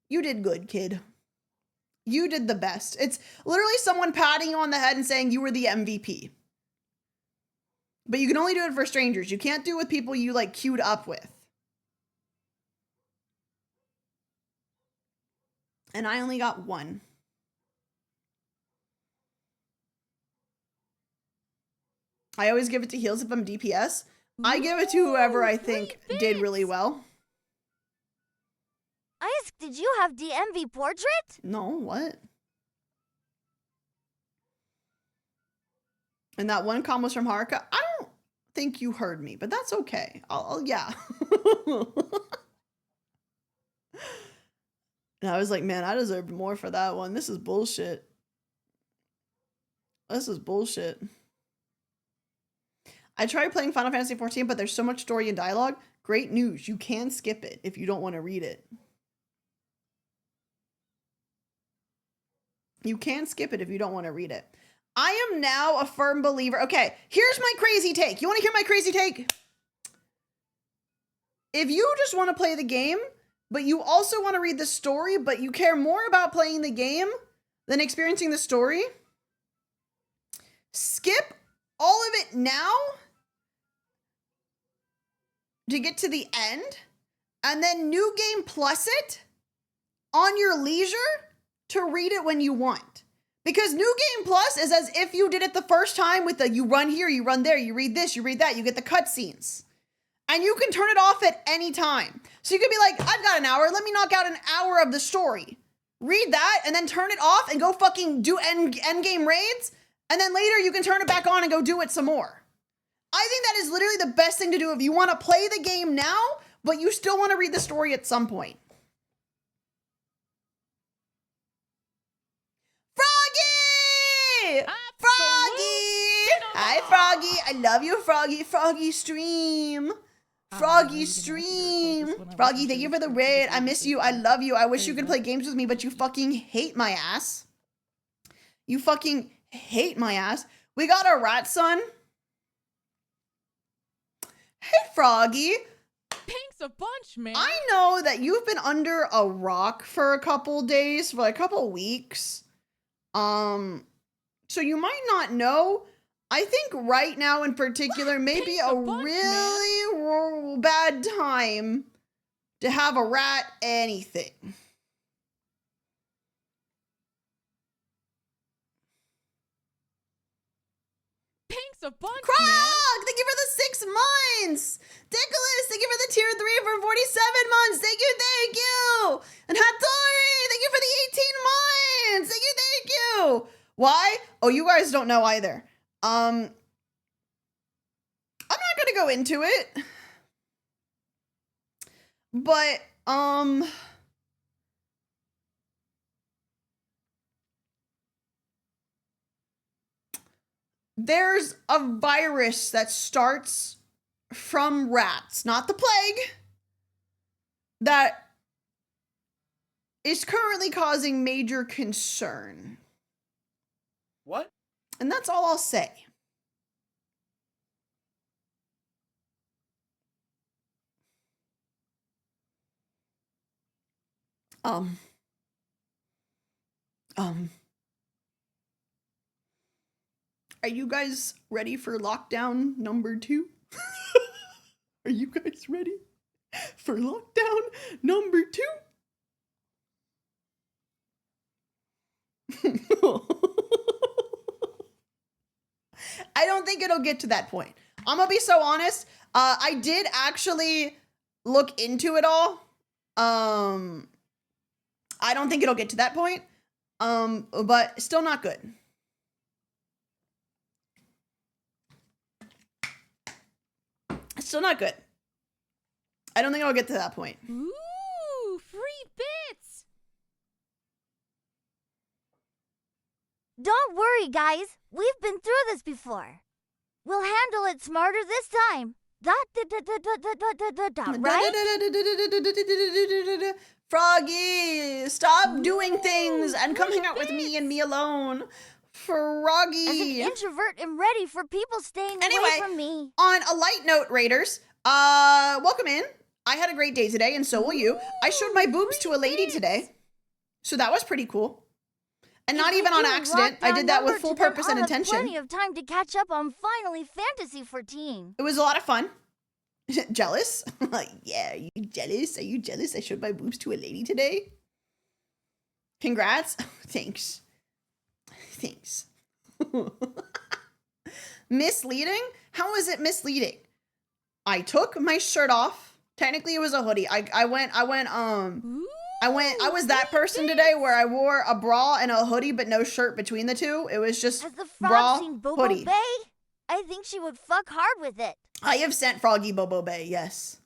S3: you did good, kid. You did the best. It's literally someone patting you on the head and saying you were the MVP. But you can only do it for strangers. You can't do it with people you, like, queued up with. And I only got one. I always give it to heals if I'm DPS. I give it to whoever I think did really well.
S4: Ice, did you have DMV portrait?
S3: No, what? And that one comment was from Haruka. I don't think you heard me, but that's okay. Yeah. And I was like, man, I deserved more for that one. This is bullshit. This is bullshit. I tried playing Final Fantasy XIV, but there's so much story and dialogue. Great news. You can skip it if you don't want to read it. You can skip it if you don't want to read it. I am now a firm believer. Okay, here's my crazy take. You want to hear my crazy take? If you just want to play the game, but you also want to read the story, but you care more about playing the game than experiencing the story, skip all of it now to get to the end, and then New Game Plus it on your leisure to read it when you want. Because New Game Plus is as if you did it the first time with the you run here, you run there, you read this, you read that, you get the cutscenes. And you can turn it off at any time. So you could be like, I've got an hour, let me knock out an hour of the story. Read that and then turn it off and go fucking do end game raids. And then later you can turn it back on and go do it some more. I think that is literally the best thing to do if you want to play the game now, but you still want to read the story at some point. Froggy! Froggy! Hi, Froggy. I love you, Froggy. Froggy stream. Froggy stream. Froggy, thank you for the raid. I miss you. I love you. I wish you could play games with me, but you fucking hate my ass. You fucking hate my ass. We got a rat son. Hey, Froggy.
S1: Thanks a bunch, man.
S3: I know that you've been under a rock for a couple days, for like a couple weeks. So you might not know. I think right now in particular may be a really bad time to have a rat anything.
S1: Thanks a bunch,
S3: Krog,
S1: man.
S3: thank you for the 6 months. Nicholas, thank you for the tier 3 for 47 months. Thank you, thank you. And Hattori, thank you for the 18 months. Thank you, thank you. Why? Oh, you guys don't know either. I'm not gonna go into it. But, there's a virus that starts from rats, not the plague, that is currently causing major concern.
S5: What?
S3: And that's all I'll say. Are you guys ready for lockdown number 2? Are you guys ready for lockdown number 2? I don't think it'll get to that point. I'm gonna be so honest. I did actually look into it all. I don't think it'll get to that point. But still not good. Still not good. I don't think it'll get to that point.
S1: Ooh, free bits.
S4: Don't worry, guys. We've been through this before. We'll handle it smarter this time. right?
S3: Froggy, stop doing things and come hang out with me and me alone.
S4: As an
S3: Froggy.
S4: introvert, I'm ready for people staying
S3: Anyway,
S4: away from me.
S3: On a light note, Raiders, welcome in. I had a great day today, and so will you. I showed my boobs to a lady today, so that was pretty cool. And not even on accident. I did that with full purpose and intention.
S4: Plenty of time to catch up on Finally Fantasy 14.
S3: It was a lot of fun. Jealous? Yeah, are you jealous? Are you jealous I showed my boobs to a lady today? Congrats. Thanks. Thanks. Misleading? How is it misleading? I took my shirt off. Technically it was a hoodie. I was that person today where I wore a bra and a hoodie but no shirt between the two. It was just
S4: Has the
S3: bra,
S4: frog seen Bobo
S3: hoodie.
S4: Bay? I think she would fuck hard with it.
S3: I have sent Froggy Bobo Bay, yes.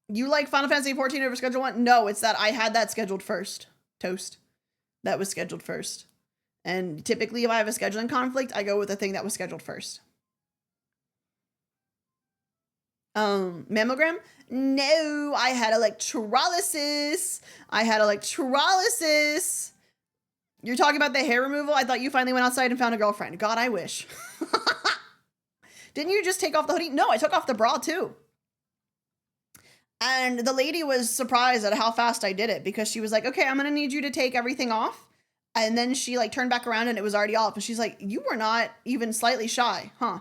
S3: You like Final Fantasy 14 over Schedule 1? No, it's that I had that scheduled first. Toast. That was scheduled first. And typically if I have a scheduling conflict, I go with the thing that was scheduled first. Mammogram? No, I had electrolysis. You're talking about the hair removal? I thought you finally went outside and found a girlfriend. God, I wish. Didn't you just take off the hoodie? No, I took off the bra too. And the lady was surprised at how fast I did it because she was like, okay, I'm going to need you to take everything off. And then she like turned back around and it was already off. And she's like, you were not even slightly shy, huh?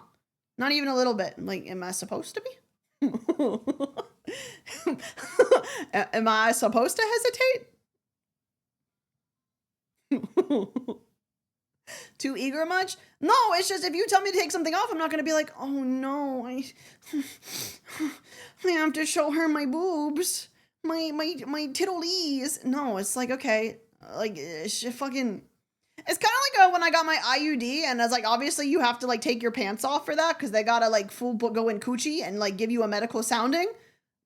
S3: Not even a little bit. I'm like, am I supposed to be? Am I supposed to hesitate? Too eager much? No, it's just if you tell me to take something off, I'm not gonna be like, oh no, I have to show her my boobs, my tiddlies. No, it's like, okay, like it's kind of like when I got my IUD, and it's like obviously you have to like take your pants off for that because they gotta like full go in coochie and like give you a medical sounding.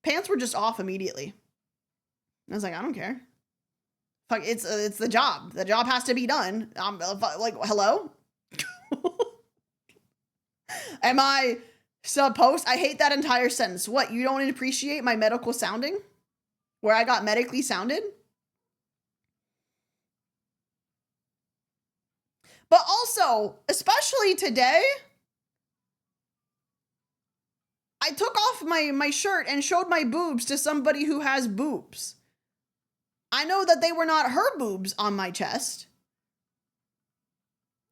S3: Pants were just off immediately. I was like, I don't care. Fuck, it's the job. The job has to be done. I'm like, hello? Am I supposed? I hate that entire sentence. What, you don't appreciate my medical sounding? Where I got medically sounded? But also, especially today, I took off my shirt and showed my boobs to somebody who has boobs. I know that they were not her boobs on my chest.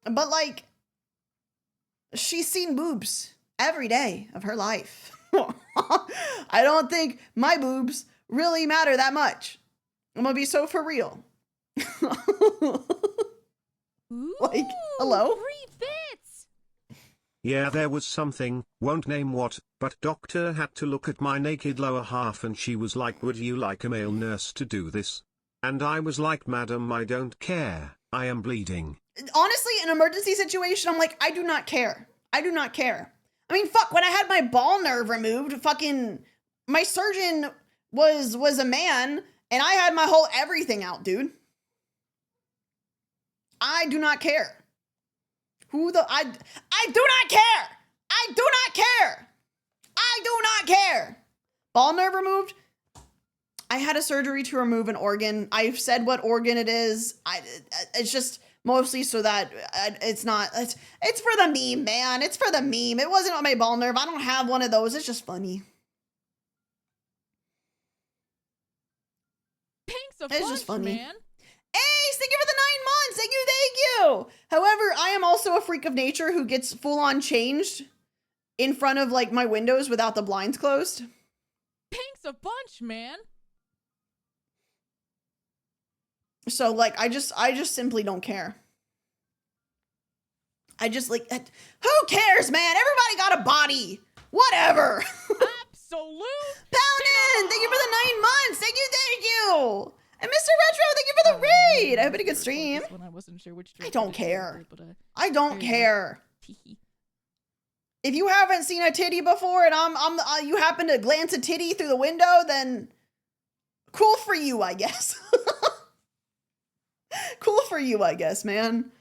S3: But like, she's seen boobs every day of her life. I don't think my boobs really matter that much. I'm gonna be so for real. Like, hello?
S1: 3 bits.
S6: Yeah, there was something, won't name what, but doctor had to look at my naked lower half and she was like, would you like a male nurse to do this? And I was like, madam, I don't care, I am bleeding.
S3: Honestly, in an emergency situation, I'm like, I do not care. I do not care. I mean, fuck, when I had my ball nerve removed, fucking, my surgeon was a man, and I had my whole everything out, dude. I do not care. I do not care. I do not care. I do not care. Ball nerve removed. I had a surgery to remove an organ. I've said what organ it is. It's just mostly so that it's for the meme, man. It's for the meme. It wasn't on my ball nerve. I don't have one of those. It's just funny.
S1: Thanks a
S3: It's
S1: bunch,
S3: just funny.
S1: man.
S3: Ace, thank you for the 9 months. Thank you. However, I am also a freak of nature who gets full on changed in front of like my windows without the blinds closed.
S1: Thanks a bunch, man.
S3: So like, I just simply don't care. I just like, who cares, man? Everybody got a body. Whatever.
S1: Absolute.
S3: Poundin', thank you for the 9 months. Thank you. And Mr. Retro, thank you for the raid. I hope you had a good stream.
S1: When I wasn't sure which
S3: I don't
S1: direction to do
S3: care.
S1: it, but,
S3: I don't
S1: there you go.
S3: care.
S1: Teehee.
S3: If you haven't seen a titty before and you happen to glance a titty through the window, then cool for you, I guess. Cool for you, I guess, man.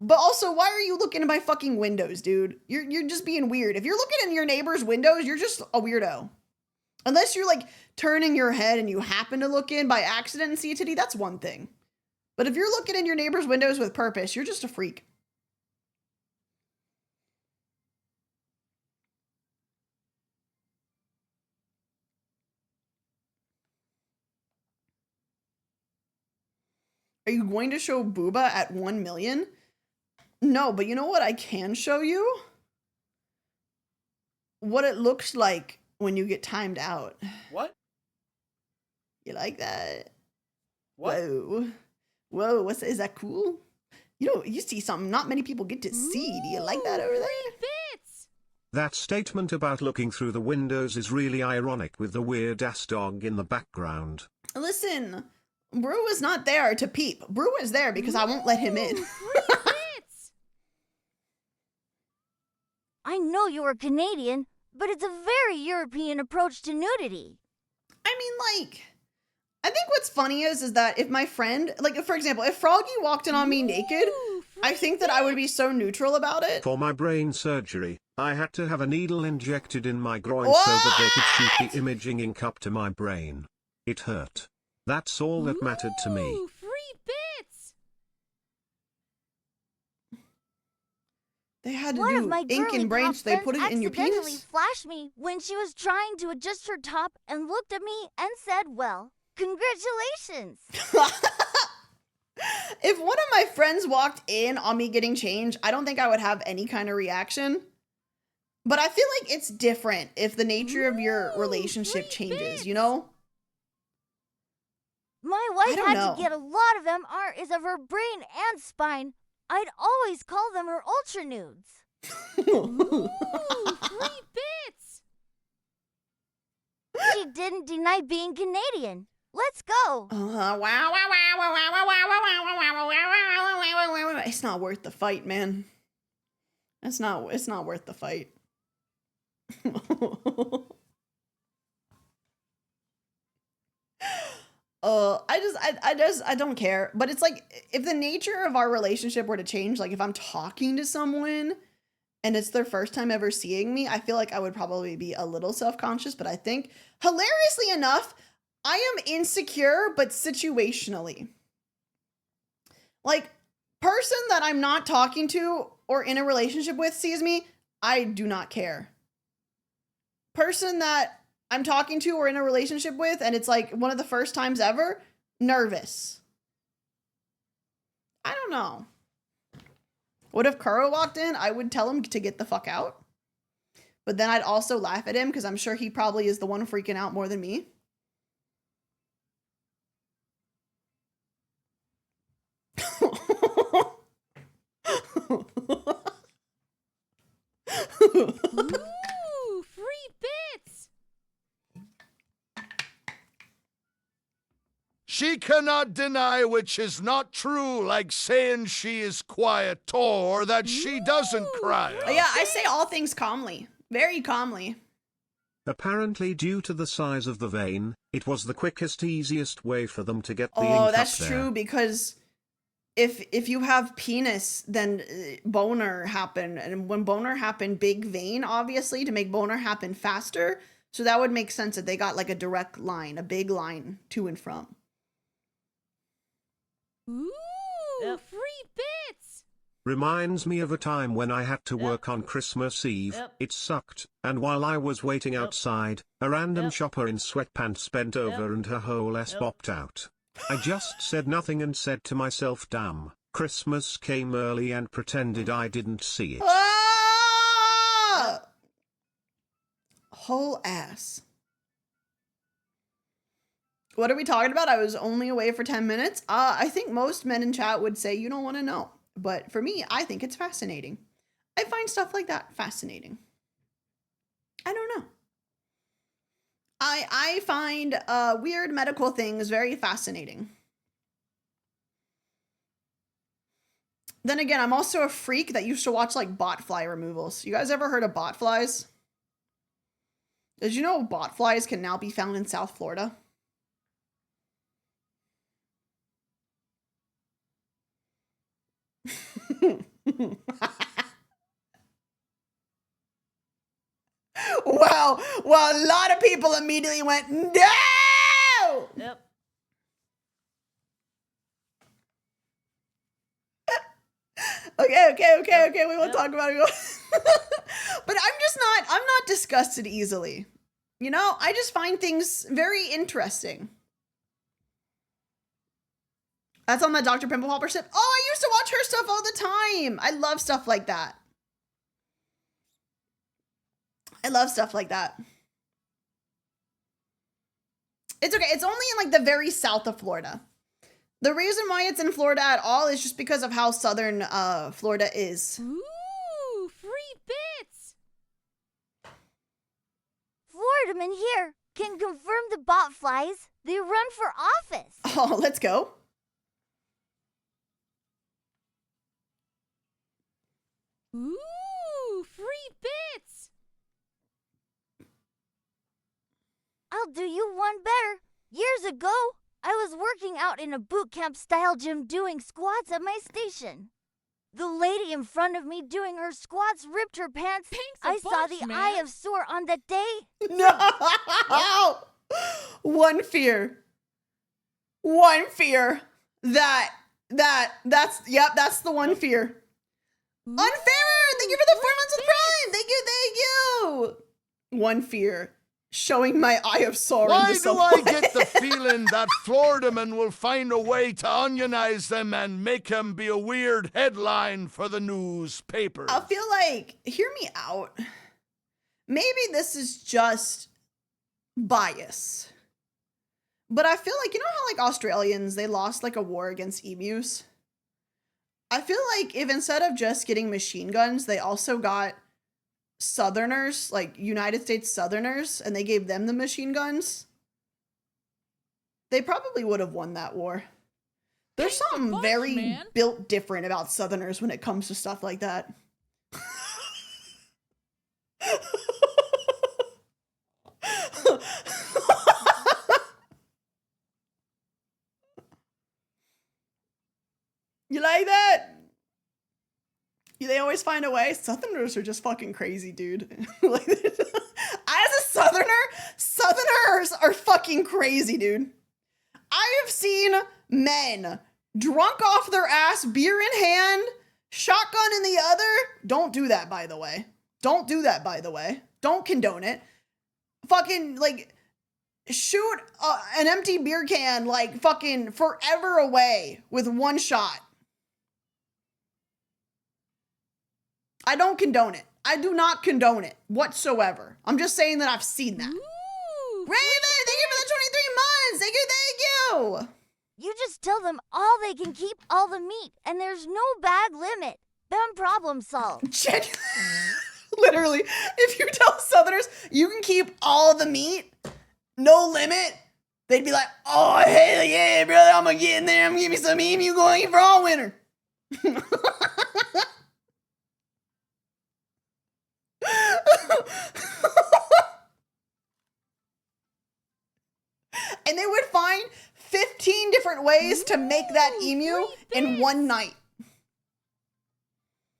S3: But also, why are you looking at my fucking windows, dude? You're just being weird. If you're looking in your neighbor's windows, you're just a weirdo. Unless you're like turning your head and you happen to look in by accident and see a titty, that's one thing. But if you're looking in your neighbor's windows with purpose, you're just a freak. Are you going to show booba at 1 million? No, but you know what I can show you? What it looks like when you get timed out.
S5: What?
S3: You like that?
S5: What?
S3: Whoa. Whoa, is that cool? You see something not many people get to see. Do you like that over there?
S6: That statement about looking through the windows is really ironic with the weird-ass dog in the background.
S3: Listen, Brew is not there to peep. Brew is there because I won't let him in.
S4: I know you're Canadian, but it's a very European approach to nudity.
S3: I mean, like, I think what's funny is that if my friend, like, for example, if Froggy walked in on me naked, I think that I would be so neutral about it.
S6: For my brain surgery, I had to have a needle injected in my groin so that they could shoot the imaging ink up to my brain. It hurt. That's all that mattered to me.
S3: They had to
S4: One of
S3: do
S4: my
S3: ink and brain, so they put it in your
S4: accidentally
S3: penis.
S4: flashed me when she was trying to adjust her top and looked at me and said, well, congratulations.
S3: If one of my friends walked in on me getting changed, I don't think I would have any kind of reaction. But I feel like it's different if the nature of your relationship changes, you know?
S4: My wife
S3: don't
S4: had
S3: know.
S4: to get a lot of MRIs of her brain and spine. I'd always call them her ultra nudes. She didn't deny being Canadian. Let's go.
S3: It's not worth the fight, man. It's not worth the fight. I don't care. But it's like, if the nature of our relationship were to change, like if I'm talking to someone and it's their first time ever seeing me, I feel like I would probably be a little self-conscious. But I think, hilariously enough, I am insecure, but situationally. Like, person that I'm not talking to or in a relationship with sees me, I do not care. Person that I'm talking to or in a relationship with, and it's like one of the first times ever, nervous. I don't know. What if Kuro walked in? I would tell him to get the fuck out. But then I'd also laugh at him because I'm sure he probably is the one freaking out more than me.
S1: Ooh, free bits!
S2: She cannot deny which is not true, like saying she is quiet or that she doesn't cry.
S3: Yeah, I say all things calmly. Very calmly.
S6: Apparently due to the size of the vein, it was the quickest, easiest way for them to get the ink
S3: Oh,
S6: up
S3: that's
S6: there.
S3: true, because if you have penis, then boner happen. And when boner happen, big vein, obviously, to make boner happen faster. So that would make sense that they got like a direct line, a big line to and from.
S1: Ooh, free bits!
S6: Reminds me of a time when I had to work on Christmas Eve. It sucked, and while I was waiting outside, a random shopper in sweatpants bent over and her whole ass popped out. I just said nothing and said to myself, damn, Christmas came early, and pretended I didn't see it.
S3: Ah! Whole ass. What are we talking about? I was only away for 10 minutes. I think most men in chat would say you don't want to know. But for me, I think it's fascinating. I find stuff like that fascinating. I don't know. I find weird medical things very fascinating. Then again, I'm also a freak that used to watch like botfly removals. You guys ever heard of botflies? Did you know botflies can now be found in South Florida? Wow. Well, a lot of people immediately went, no!
S1: Yep.
S3: Okay. We won't talk about it. But I'm not disgusted easily. You know, I just find things very interesting. That's on the Dr. Pimple Popper ship. Oh, I used to watch her stuff all the time. I love stuff like that. It's okay. It's only in like the very south of Florida. The reason why it's in Florida at all is just because of how southern Florida is.
S1: Ooh, free bits.
S4: Floridaman here can confirm the bot flies. They run for office.
S3: Oh, let's go.
S1: Ooh, free bits.
S4: I'll do you one better. Years ago, I was working out in a boot camp style gym doing squats at my station. The lady in front of me doing her squats ripped her pants.
S1: Thanks a
S4: I saw
S1: bunch,
S4: the
S1: man.
S4: eye of sore on that day.
S3: No! One fear. That's the one fear.
S1: Ooh,
S3: Unfair! Thank you for the 4 months of Prime! Thank you! One fear. Showing my eye of sorrow.
S2: Why do I get the feeling that Floridaman will find a way to onionize them and make them be a weird headline for the newspapers?
S3: I feel like, hear me out. Maybe this is just bias. But I feel like, you know how like Australians, they lost like a war against emus? I feel like if instead of just getting machine guns, they also got Southerners, like United States Southerners, and they gave them the machine guns, they probably would have won that war. There's
S1: Thanks a
S3: something
S1: bunch,
S3: very
S1: man.
S3: built different about Southerners when it comes to stuff like that. You like that? They always find a way. Southerners are just fucking crazy, dude. Like, as a Southerner, Southerners are fucking crazy, dude. I have seen men drunk off their ass, beer in hand, shotgun in the other. Don't do that, by the way. Don't condone it. Fucking, like, shoot an empty beer can, like, fucking forever away with one shot. I don't condone it. I do not condone it whatsoever. I'm just saying that I've seen that.
S1: Ooh,
S3: Raven, thank you for the 23 months. Thank you.
S4: You just tell them all they can keep all the meat, and there's no bag limit. Then problem solved.
S3: Literally, if you tell Southerners you can keep all the meat, no limit, they'd be like, oh, hell yeah, brother, I'm gonna get in there. I'm gonna give me some emu going for all winter. And they would find 15 different ways to make that emu in one night.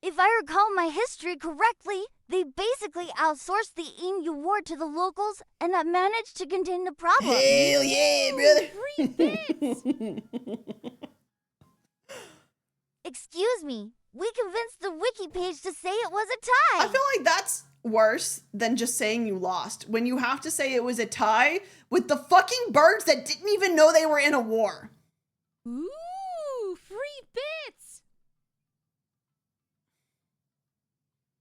S4: If I recall my history correctly, they basically outsourced the emu war to the locals, and that managed to contain the problem.
S3: Hell yeah, brother.
S1: free bits.
S4: Excuse me, we convinced the wiki page to say it was a tie.
S3: I feel like that's worse than just saying you lost when you have to say it was a tie with the fucking birds that didn't even know they were in a war.
S1: Ooh, free bits.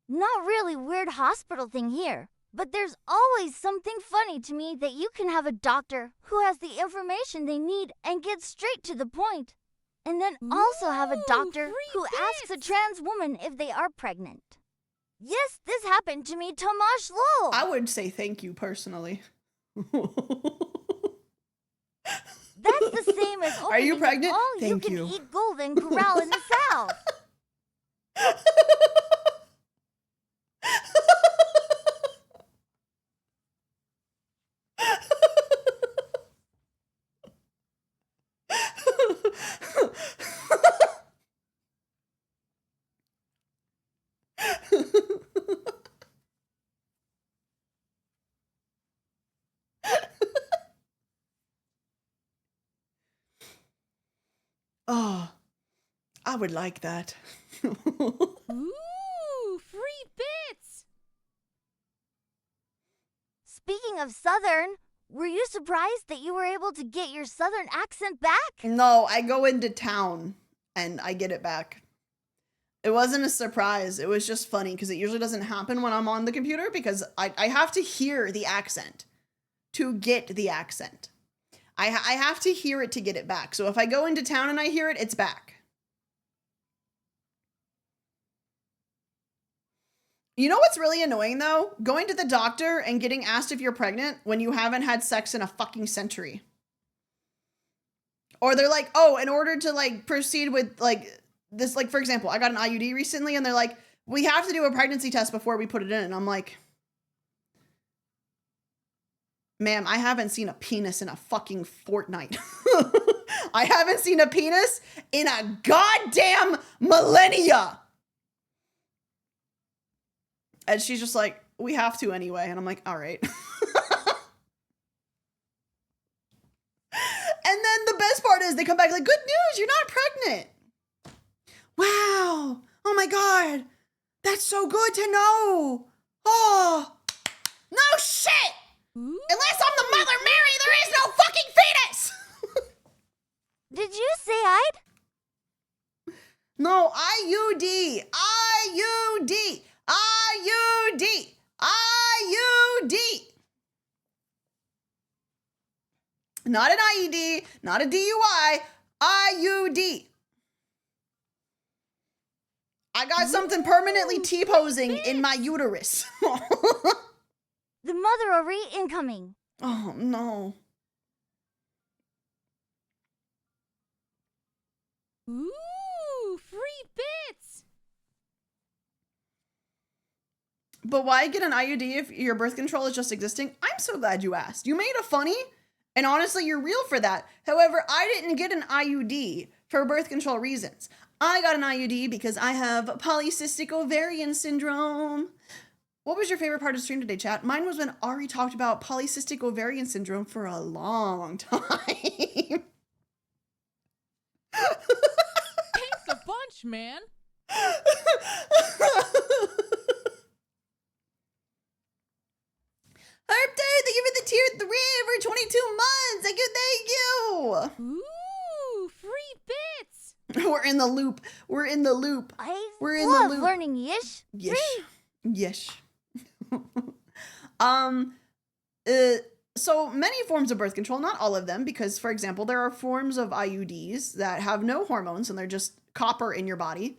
S4: Not really weird hospital thing here, but there's always something funny to me that you can have a doctor who has the information they need and gets straight to the point, and then also have a doctor
S1: free
S4: who asks a
S1: bits.
S4: trans woman if they are pregnant. Yes, this happened to me, Tomash Lowell.
S3: I would say thank you personally.
S4: That's the same as
S3: Are you
S4: opening
S3: pregnant?
S4: an
S3: Thank
S4: all-you-can
S3: you.
S4: eat Golden Corral in the South.
S3: Oh, I would like that.
S1: Ooh, free bits.
S4: Speaking of Southern, were you surprised that you were able to get your Southern accent back?
S3: No, I go into town and I get it back. It wasn't a surprise. It was just funny because it usually doesn't happen when I'm on the computer because I have to hear the accent to get the accent. I have to hear it to get it back. So if I go into town and I hear it, it's back. You know what's really annoying though? Going to the doctor and getting asked if you're pregnant when you haven't had sex in a fucking century. Or they're like, oh, in order to like proceed with like this, like for example, I got an IUD recently and they're like, we have to do a pregnancy test before we put it in. And I'm like, ma'am, I haven't seen a penis in a fucking fortnight. I haven't seen a penis in a goddamn millennia. And she's just like, we have to anyway. And I'm like, all right. And then the best part is they come back like, good news, you're not pregnant. Wow. Oh my God. That's so good to know. Oh, no shit.
S1: Ooh.
S3: Unless I'm the Mother Mary, there is no fucking fetus.
S4: Did you say I'd?
S3: No, IUD. IUD. IUD. IUD. Not an IED, not a DUI, IUD. I got something permanently T-posing in my uterus.
S4: The mother-ary incoming.
S3: Oh, no.
S1: Ooh, free bits.
S3: But why get an IUD if your birth control is just existing? I'm so glad you asked. You made a funny, and honestly, you're real for that. However, I didn't get an IUD for birth control reasons. I got an IUD because I have polycystic ovarian syndrome. What was your favorite part of the stream today, chat? Mine was when Ari talked about polycystic ovarian syndrome for a long time.
S1: Thanks a bunch, man.
S3: Harpter, thank you for the tier 3 for 22 months. Thank you.
S1: Ooh, free bits.
S3: We're in the loop. We're in the loop.
S4: I
S3: We're in the
S4: love
S3: loop.
S4: learning Yish.
S3: Yes. Yes. So many forms of birth control, not all of them, because for example, there are forms of IUDs that have no hormones and they're just copper in your body.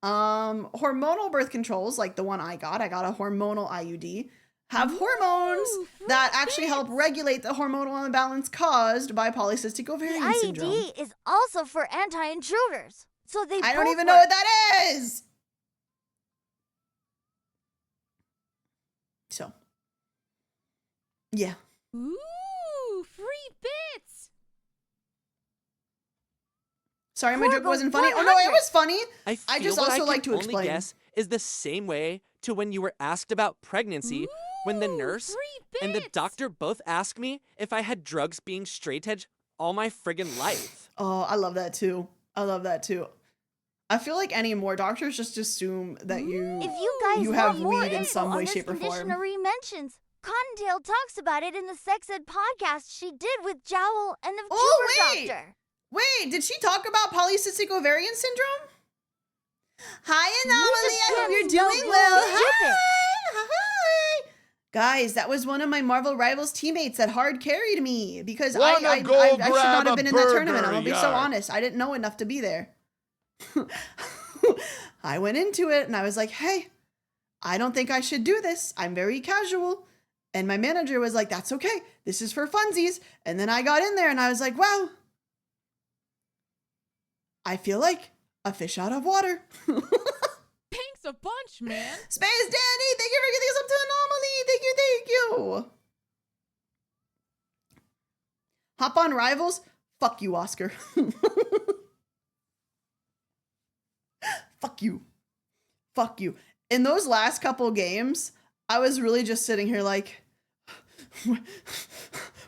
S3: Hormonal birth controls, like the one I got a hormonal IUD, have hormones that actually help regulate the hormonal imbalance caused by polycystic
S4: The
S3: ovarian syndrome.
S4: IED is also for anti-intruders. So they
S3: I don't
S4: both
S3: even know
S4: work.
S3: what that is. So, yeah.
S1: Ooh, free bits.
S3: Sorry, my joke
S4: Corgo
S3: wasn't funny. Oh no, it
S4: 100.
S3: was funny.
S5: I
S3: I
S5: feel
S3: just
S5: what
S3: also
S5: I
S3: like
S5: can
S3: to
S5: only
S3: explain.
S5: guess is the same way to when you were asked about pregnancy, when the
S1: Ooh,
S5: nurse
S1: free
S5: and the
S1: bits.
S5: doctor both asked me if I had drugs being straight edge all my friggin' life.
S3: Oh, I love that too. I love that too. I feel like anymore doctors just assume that
S4: If
S3: you
S4: you guys
S3: you
S4: want
S3: have
S4: more
S3: weed in
S4: info
S3: some
S4: on
S3: way,
S4: this
S3: shape, or
S4: condition,
S3: form.
S4: Ari mentions Cottontail talks about it in the Sex Ed podcast she did with Jowl and the
S3: Oh,
S4: VTuber
S3: wait.
S4: doctor.
S3: Wait, did she talk about polycystic ovarian syndrome? Hi, Anomaly. I hope you're
S4: Just
S3: doing
S4: know
S3: well.
S4: you did it.
S3: Hi. Guys, that was one of my Marvel Rivals teammates that hard carried me because
S2: Wanna
S3: I
S2: go
S3: should
S2: grab
S3: not
S2: a
S3: have been in that tournament. I'm
S2: burger,
S3: gonna be so
S2: yar.
S3: honest. I didn't know enough to be there. I went into it and I was like, hey, I don't think I should do this. I'm very casual. And my manager was like, that's okay. This is for funsies. And then I got in there and I was like, wow, I feel like a fish out of water.
S1: Thanks a bunch, man.
S3: Space Danny, thank you for getting us up to Anomaly. Thank you. Hop on Rivals? Fuck you, Oscar. Fuck you. In those last couple games, I was really just sitting here like,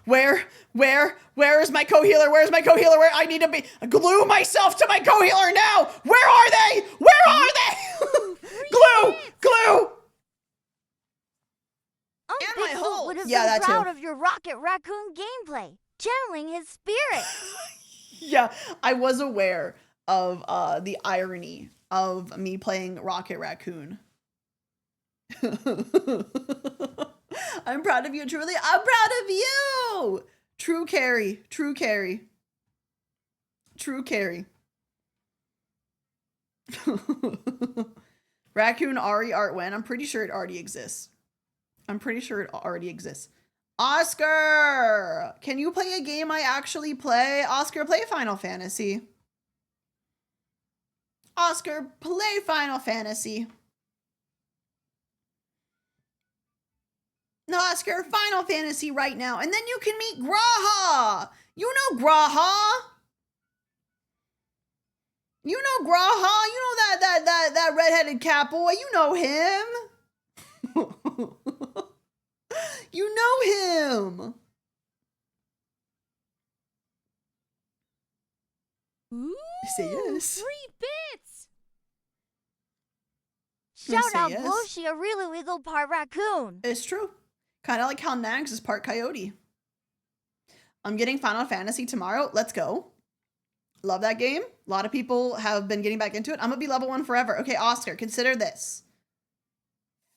S3: Where is my co-healer? Where's my co-healer? Where I need to be glue myself to my co-healer now. Where are they? Where are they? glue. And my
S4: Bigfoot
S3: hole.
S4: would have
S3: Yeah,
S4: been
S3: that
S4: proud
S3: too.
S4: of your Rocket Raccoon gameplay, channeling his spirit.
S3: Yeah, I was aware of the irony of me playing Rocket Raccoon. I'm proud of you, truly. I'm proud of you. True carry. Raccoon Ari art when? I'm pretty sure it already exists. Oscar, can you play a game I actually play? Oscar, play Final Fantasy. Oscar, play Final Fantasy. No, Oscar, Final Fantasy right now. And then you can meet Graha. You know Graha. You know Graha. You know that redheaded cat boy. You know him. You know him.
S1: Ooh,
S3: Say yes.
S1: 3 bits.
S4: Shout
S3: say
S4: out
S3: yes.
S4: Gloshi, a really legal part raccoon.
S3: It's true. Kind of like how Nags is part coyote. I'm getting Final Fantasy tomorrow. Let's go. Love that game. A lot of people have been getting back into it. I'm going to be level 1 forever. Okay, Oscar, consider this.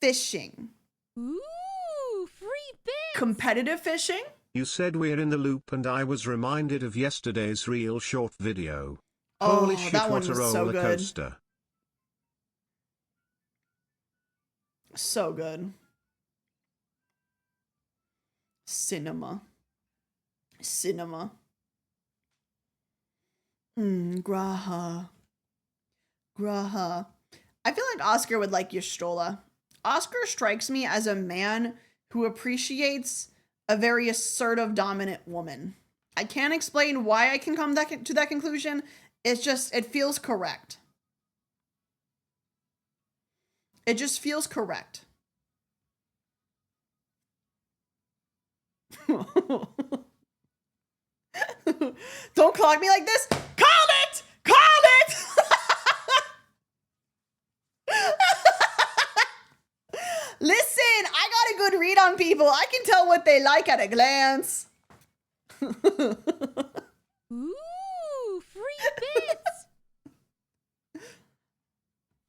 S3: Fishing.
S1: Ooh, 3 bits.
S3: Competitive fishing?
S6: You said we're in the loop and I was reminded of yesterday's real short video.
S3: Oh,
S6: Holy shit,
S3: that one
S6: what a
S3: was so
S6: roller
S3: good.
S6: coaster.
S3: So good. Cinema. Graha. I feel like Oscar would like Y'shtola. Oscar strikes me as a man who appreciates a very assertive, dominant woman. I can't explain why I can come to that conclusion. It's just, it feels correct. It just feels correct. Don't clog me like this. Call it! Listen, I got a good read on people. I can tell what they like at a glance.
S1: Ooh, 3 bits.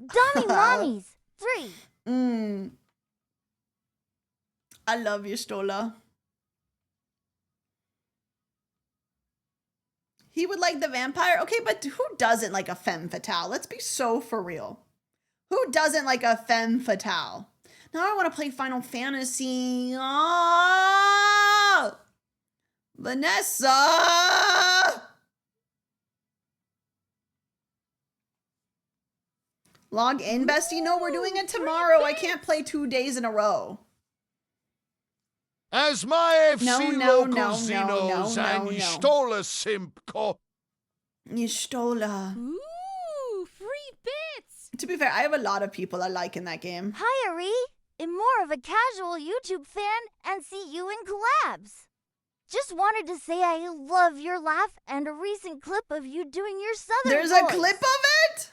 S4: Dummy mommies, 3.
S3: I love you, Stola. He would like the vampire. Okay, but who doesn't like a femme fatale? Let's be so for real. Who doesn't like a femme fatale? Now I want to play Final Fantasy. Oh! Vanessa! Log in, bestie? No, we're doing it tomorrow. I can't play 2 days in a row.
S2: As my FC
S3: No,
S2: local Xenos and Y'shtola simp
S3: Y'shtola.
S1: Ooh, 3 bits.
S3: To be fair, I have a lot of people I like in that game.
S4: Hi, Ari. I'm more of a casual YouTube fan and see you in collabs. Just wanted to say I love your laugh and a recent clip of you doing your southern
S3: There's
S4: voice.
S3: a clip of it?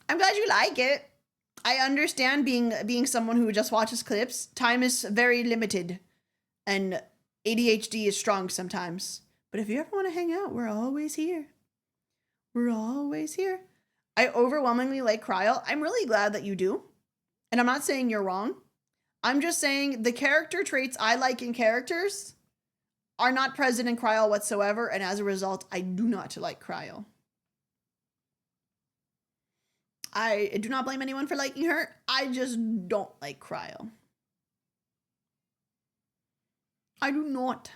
S3: I'm glad you like it. I understand being someone who just watches clips. Time is very limited and ADHD is strong sometimes. But if you ever want to hang out, we're always here. I overwhelmingly like Kryl. I'm really glad that you do. And I'm not saying you're wrong. I'm just saying the character traits I like in characters are not present in Kryl whatsoever. And as a result, I do not like Kryl. I do not blame anyone for liking her. I just don't like Kryl. I do not.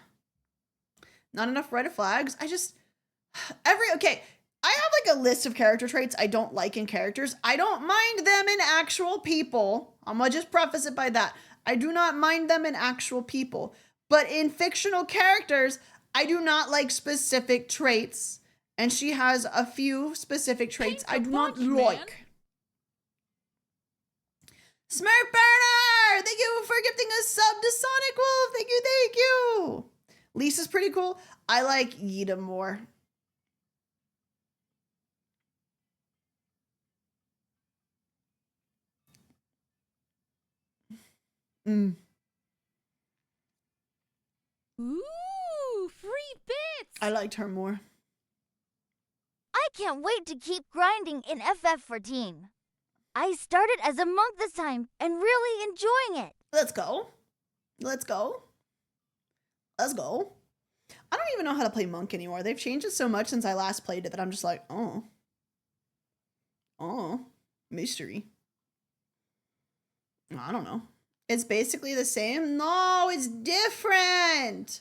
S3: Not enough red flags. Okay. I have like a list of character traits I don't like in characters. I don't mind them in actual people. I'm gonna just preface it by that. I do not mind them in actual people. But in fictional characters, I do not like specific traits. And she has a few specific traits I do not like. Smirk Thank you for gifting a sub to Sonic Wolf. Thank you, thank you. Lisa's pretty cool. I like Yida more.
S1: Ooh, free bits!
S3: I liked her more.
S4: I can't wait to keep grinding in FF14. I started as a monk this time and really enjoying it.
S3: Let's go. Let's go. Let's go. I don't even know how to play Monk anymore. They've changed it so much since I last played it that I'm just like, oh. Oh. Mystery. I don't know. It's basically the same. No, it's different.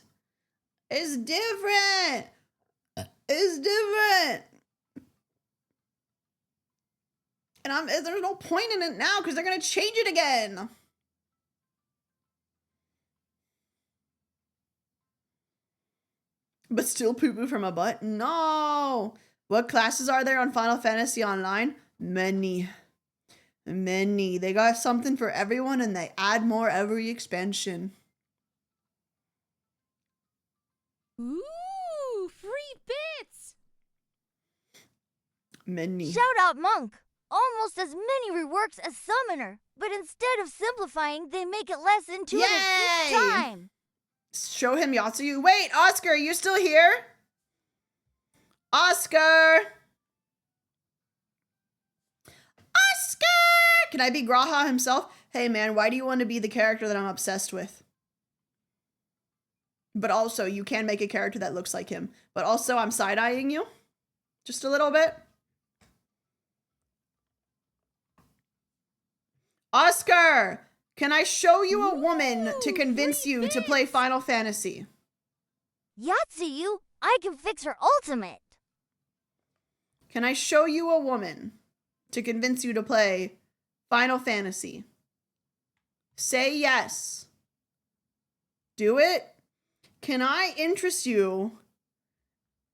S3: It's different. It's different. And there's no point in it now because they're going to change it again. But still poo-poo from a butt? No. What classes are there on Final Fantasy Online? Many. Many. They got something for everyone and they add more every expansion.
S1: Ooh, free bits!
S3: Many.
S4: Shout out Monk! Almost as many reworks as Summoner, but instead of simplifying, they make it less intuitive each
S3: Yay!
S4: time.
S3: Show him Yatsuyu. Wait, Oscar, are you still here? Oscar! Oscar! Can I be Graha himself? Hey man, why do you want to be the character that I'm obsessed with? But also, you can make a character that looks like him. But also, I'm side-eyeing you. Just a little bit. Oscar! Can I show you a woman to convince you to play Final Fantasy?
S4: Yatsuyu, I can fix her ultimate.
S3: Can I show you a woman to convince you to play Final Fantasy? Say yes. Do it. Can I interest you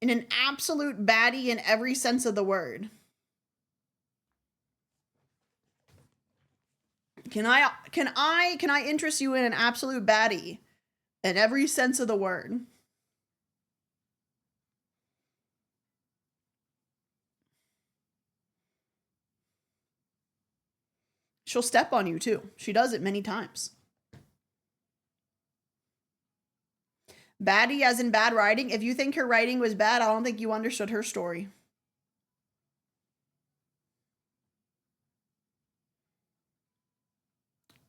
S3: in an absolute baddie in every sense of the word? Can I interest you in an absolute baddie in every sense of the word? She'll step on you too. She does it many times. Baddie as in bad writing. If you think her writing was bad, I don't think you understood her story.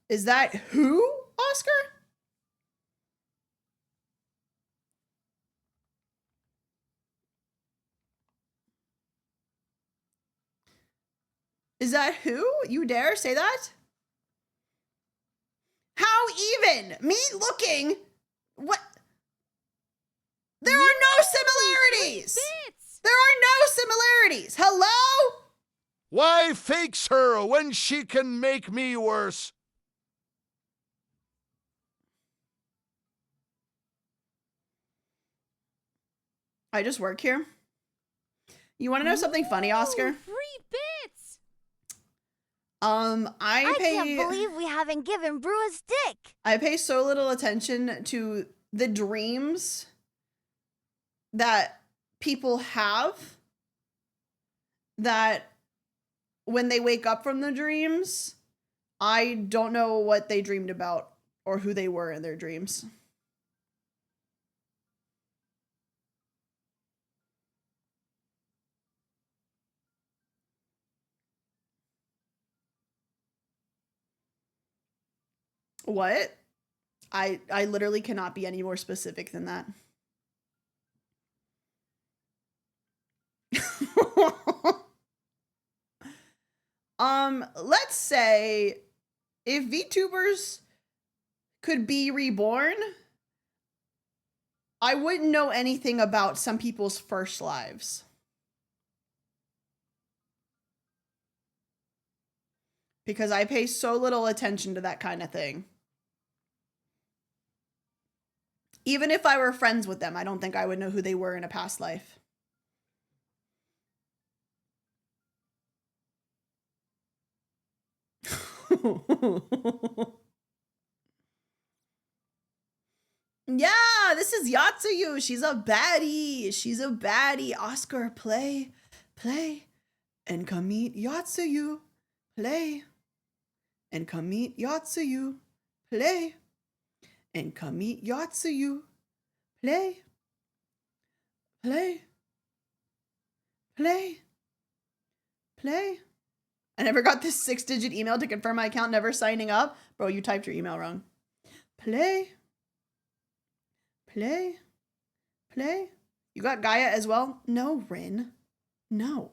S3: Is that who, Oscar? Is that who? You dare say that? How even? Me looking? What? There are no similarities. There are no similarities. Hello?
S2: Why fakes her when she can make me worse?
S3: I just work here. You want to know something funny, Oscar?
S1: Free bits!
S3: I
S4: can't believe we haven't given Brew a stick.
S3: I pay so little attention to the dreams that people have that when they wake up from the dreams, I don't know what they dreamed about or who they were in their dreams. What? I literally cannot be any more specific than that. Let's say if VTubers could be reborn, I wouldn't know anything about some people's first lives. Because I pay so little attention to that kind of thing. Even if I were friends with them, I don't think I would know who they were in a past life. Yeah, this is Yatsuyu. She's a baddie. She's a baddie. Oscar, play. And come meet Yatsuyu. Play. And come meet Yatsuyu. Play. And come meet Yatsuyu. Play. I never got this 6-digit email to confirm my account, never signing up. Bro, you typed your email wrong. Play. You got Gaia as well? No, Rin. No.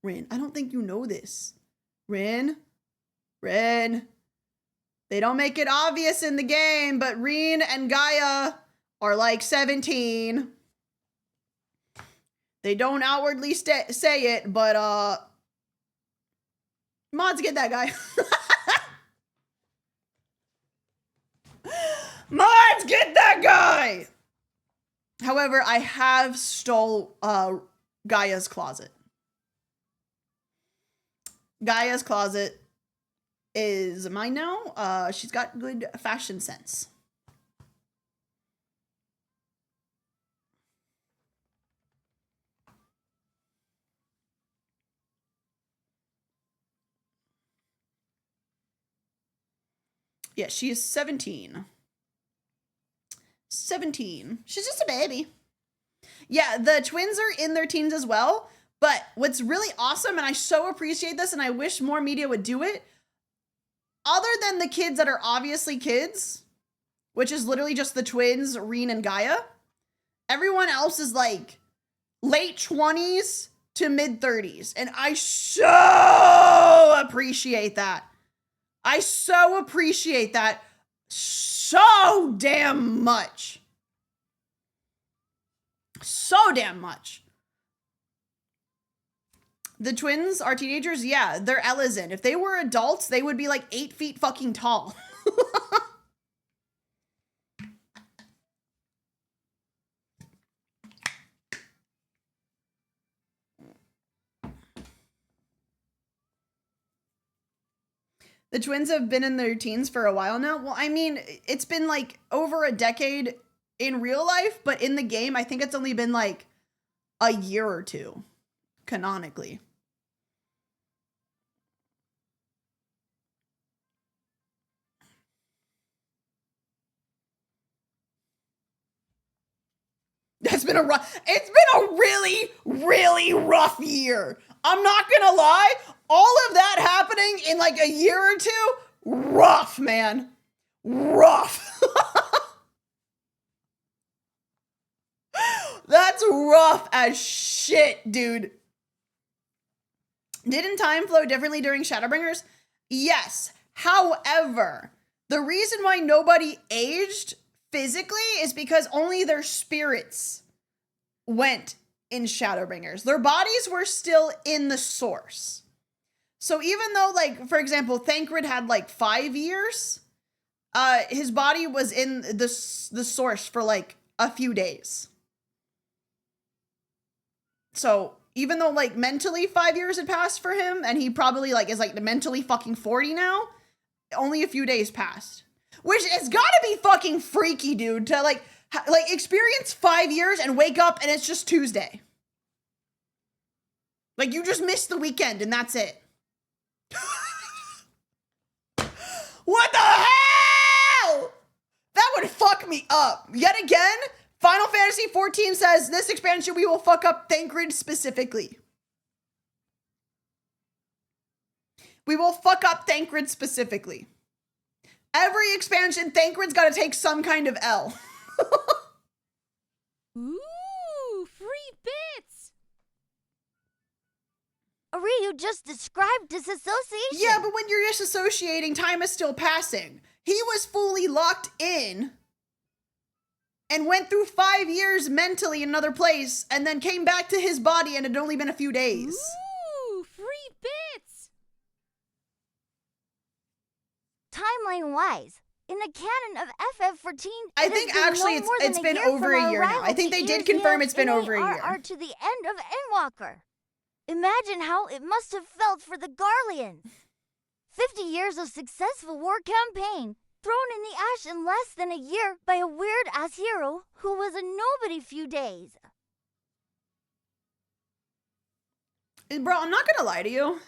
S3: Rin, I don't think you know this. Rin. They don't make it obvious in the game, but Rin and Gaia are like 17. They don't outwardly say it, but mods, get that guy. Mods, get that guy! However, I have stole Gaia's closet. Gaia's closet is mine now. She's got good fashion sense. Yeah, she is 17. 17. She's just a baby. Yeah, the twins are in their teens as well. But what's really awesome, and I so appreciate this, and I wish more media would do it, other than the kids that are obviously kids, which is literally just the twins, Rin and Gaia, everyone else is like late 20s to mid 30s. And I so appreciate that. I so appreciate that so damn much. So damn much. The twins are teenagers? Yeah, they're Ellison. If they were adults, they would be like 8 feet fucking tall. The twins have been in their teens for a while now. Well, I mean, it's been like over a decade in real life, but in the game, I think it's only been like a year or two, canonically. It's been a really, really rough year. I'm not gonna lie. All of that happening in like a year or two, rough, man. Rough. That's rough as shit, dude. Didn't time flow differently during Shadowbringers? Yes. However, the reason why nobody aged physically is because only their spirits went in Shadowbringers. Their bodies were still in the source. So even though, like, for example, Thancred had like 5 years, his body was in the source for like a few days. So even though like mentally 5 years had passed for him, and he probably like is like mentally fucking 40 now, only a few days passed. Which has gotta be fucking freaky, dude, to like experience 5 years and wake up and it's just Tuesday. Like you just missed the weekend and that's it. What the hell? That would fuck me up. Yet again, Final Fantasy XIV says this expansion we will fuck up Thancred specifically. We will fuck up Thancred specifically. Every expansion, Thancred's got to take some kind of L.
S1: Ooh, free bits.
S4: Ari, you just described disassociation.
S3: Yeah, but when you're disassociating, time is still passing. He was fully locked in and went through 5 years mentally in another place and then came back to his body and it had only been a few days.
S1: Ooh, free bits.
S4: Timeline-wise, in the canon of FF14,
S3: I think actually it's been over a year now. I think they did confirm it's been over a year.
S4: To the end of Endwalker. Imagine how it must have felt for the Garleans. 50 years of successful war campaign, thrown in the ash in less than a year by a weird-ass hero who was a nobody few days.
S3: Bro, I'm not gonna lie to you.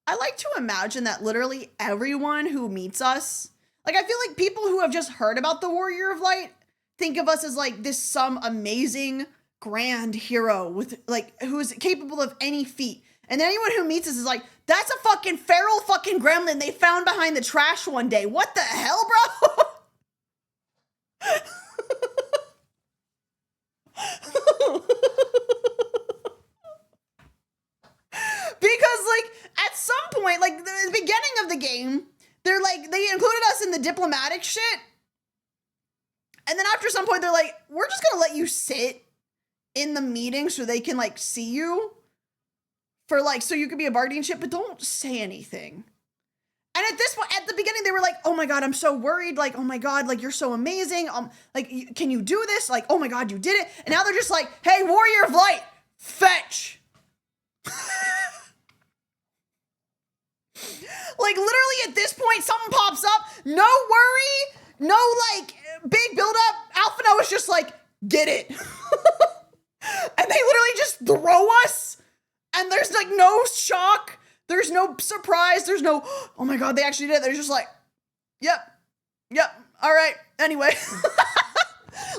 S3: I like to imagine that literally everyone who meets us, like I feel like people who have just heard about the Warrior of Light think of us as like this some amazing grand hero with like who is capable of any feat. And then anyone who meets us is like, that's a fucking feral fucking gremlin they found behind the trash one day. What the hell, bro? Because like at some point, like the beginning of the game, they included us in the diplomatic shit. And then after some point, they're like, we're just gonna let you sit in the meeting so they can like see you for like, so you could be a bargaining chip, but don't say anything. And at this point, at the beginning, they were like, oh my God, I'm so worried. Like, oh my God, like you're so amazing. Like, can you do this? Like, oh my God, you did it. And now they're just like, hey, Warrior of Light, fetch. Like literally at this point, something pops up. No worry, no like big build up. Alphino is just like, get it. And they literally just throw us. And there's like no shock. There's no surprise. There's no, oh my God, they actually did it. They're just like, yep, all right, anyway.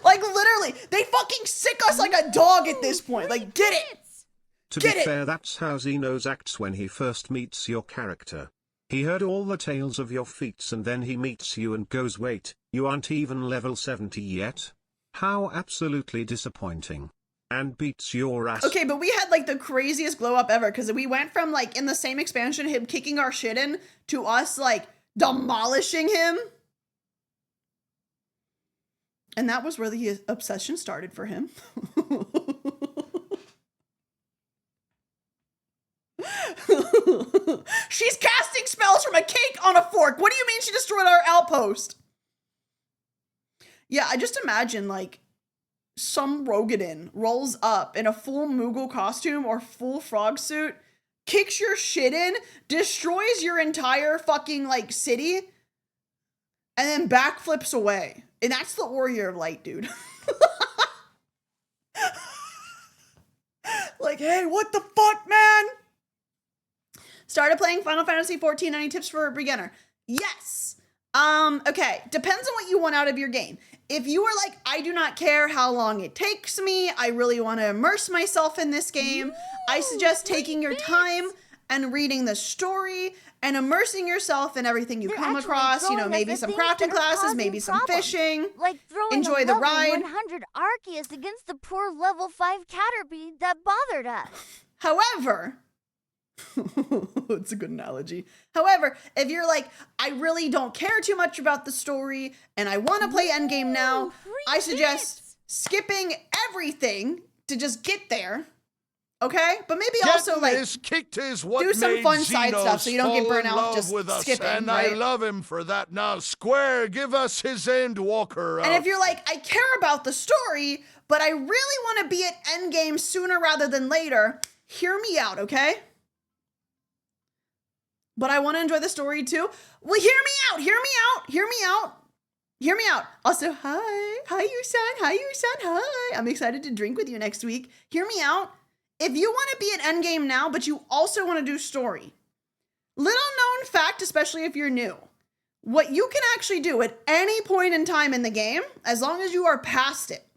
S3: Like literally, they fucking sick us like a dog at this point. Like, get it.
S6: To be fair, that's how Xenos acts when he first meets your character. He heard all the tales of your feats and then he meets you and goes, wait, you aren't even level 70 yet? How absolutely disappointing. And beats your ass.
S3: Okay, but we had like the craziest glow up ever because we went from like in the same expansion, him kicking our shit in to us like demolishing him. And that was where the obsession started for him. She's casting spells from a cake on a fork. What do you mean she destroyed our outpost? Yeah, I just imagine like some Rogadin rolls up in a full Moogle costume or full frog suit, kicks your shit in, destroys your entire fucking like city, and then backflips away. And that's the Warrior of Light, dude. Like, hey, what the fuck, man? Started playing Final Fantasy 14. Any tips for a beginner? Yes. Okay. Depends on what you want out of your game. If you are like, I do not care how long it takes me, I really want to immerse myself in this game, I suggest taking your time and reading the story and immersing yourself in everything you come across. You know, maybe some crafting classes, maybe some fishing.
S4: Like throwing
S3: enjoy the ride.
S4: 100 Arceus against the poor level 5 Caterpie that bothered us.
S3: However, it's a good analogy. However, if you're like, I really don't care too much about the story and I want to play endgame now, I suggest skipping everything to just get there. Okay? But maybe also like do some fun side stuff so you don't get burnt out just skipping.
S2: And
S3: right?
S2: I love him for that. Now, Square, give us his end walker.
S3: And if you're like, I care about the story, but I really want to be at endgame sooner rather than later, hear me out, okay? But I want to enjoy the story too. Well, hear me out. Also, hi, Yusan. Hi. I'm excited to drink with you next week. Hear me out. If you want to be at endgame now, but you also want to do story, little known fact, especially if you're new, what you can actually do at any point in time in the game, as long as you are past it,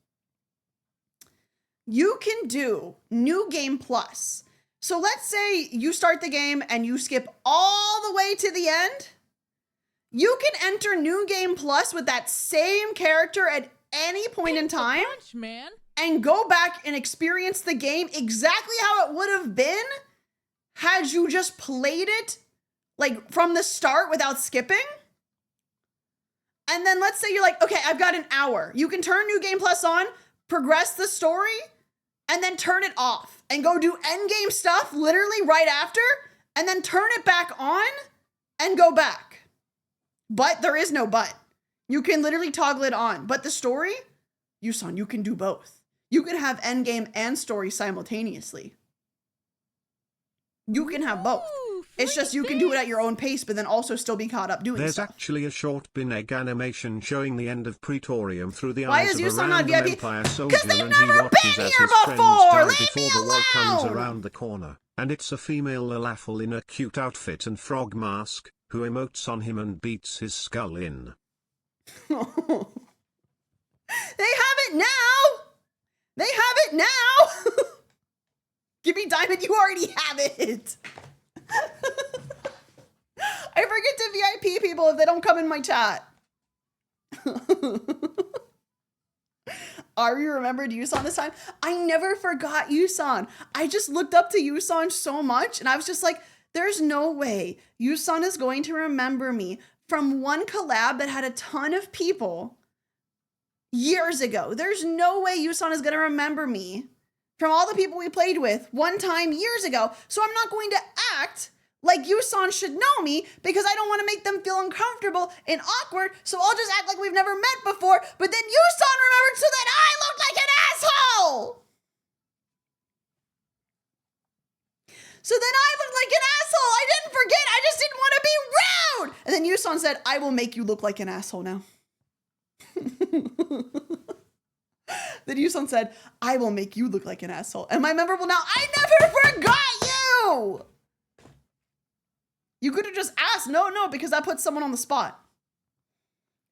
S3: you can do New Game Plus. So let's say you start the game and you skip all the way to the end. You can enter New Game Plus with that same character at any point in time and go back and experience the game exactly how it would have been had you just played it like from the start without skipping. And then let's say you're like, okay, I've got an hour. You can turn New Game Plus on, progress the story, and then turn it off and go do endgame stuff literally right after, and then turn it back on and go back. But there is no but. You can literally toggle it on. But the story, Yusan, you can do both. You can have endgame and story simultaneously. You can have both.
S1: Ooh,
S3: It's
S1: free
S3: just you can do it at your
S1: bits.
S3: own pace, but then also still be caught up doing
S6: There's
S3: stuff.
S6: actually a short bin egg animation showing the end of Praetorium through the
S3: Why
S6: eyes
S3: is
S6: of a
S3: Yusan not
S6: random
S3: VIP?
S6: Empire
S3: 'Cause
S6: soldier,
S3: they've
S6: and he
S3: never
S6: watches
S3: been
S6: as
S3: here
S6: his friends
S3: before!
S6: die
S3: Leave
S6: before
S3: me
S6: the wall comes
S3: alone!
S6: around the corner. And it's a female Lalafel in a cute outfit and frog mask, who emotes on him and beats his skull in.
S3: They have it now! They have it now! Give me Diamond, you already have it! I forget to VIP people if they don't come in my chat. Ari remembered Yusan this time. I never forgot Yusan. I just looked up to Yusan so much and I was just like, there's no way Yusan is going to remember me from one collab that had a ton of people years ago. There's no way Yusan is going to remember me from all the people we played with one time years ago. So I'm not going to act like Yusan should know me because I don't want to make them feel uncomfortable and awkward. So I'll just act like we've never met before. But then Yusan remembered so that I look like an asshole. So then I looked like an asshole. I didn't forget. I just didn't want to be rude. And then Yusan said, I will make you look like an asshole now. Then Yusan said, I will make you look like an asshole. And my memorable now, I never forgot you. You could have just asked. No, because that puts someone on the spot.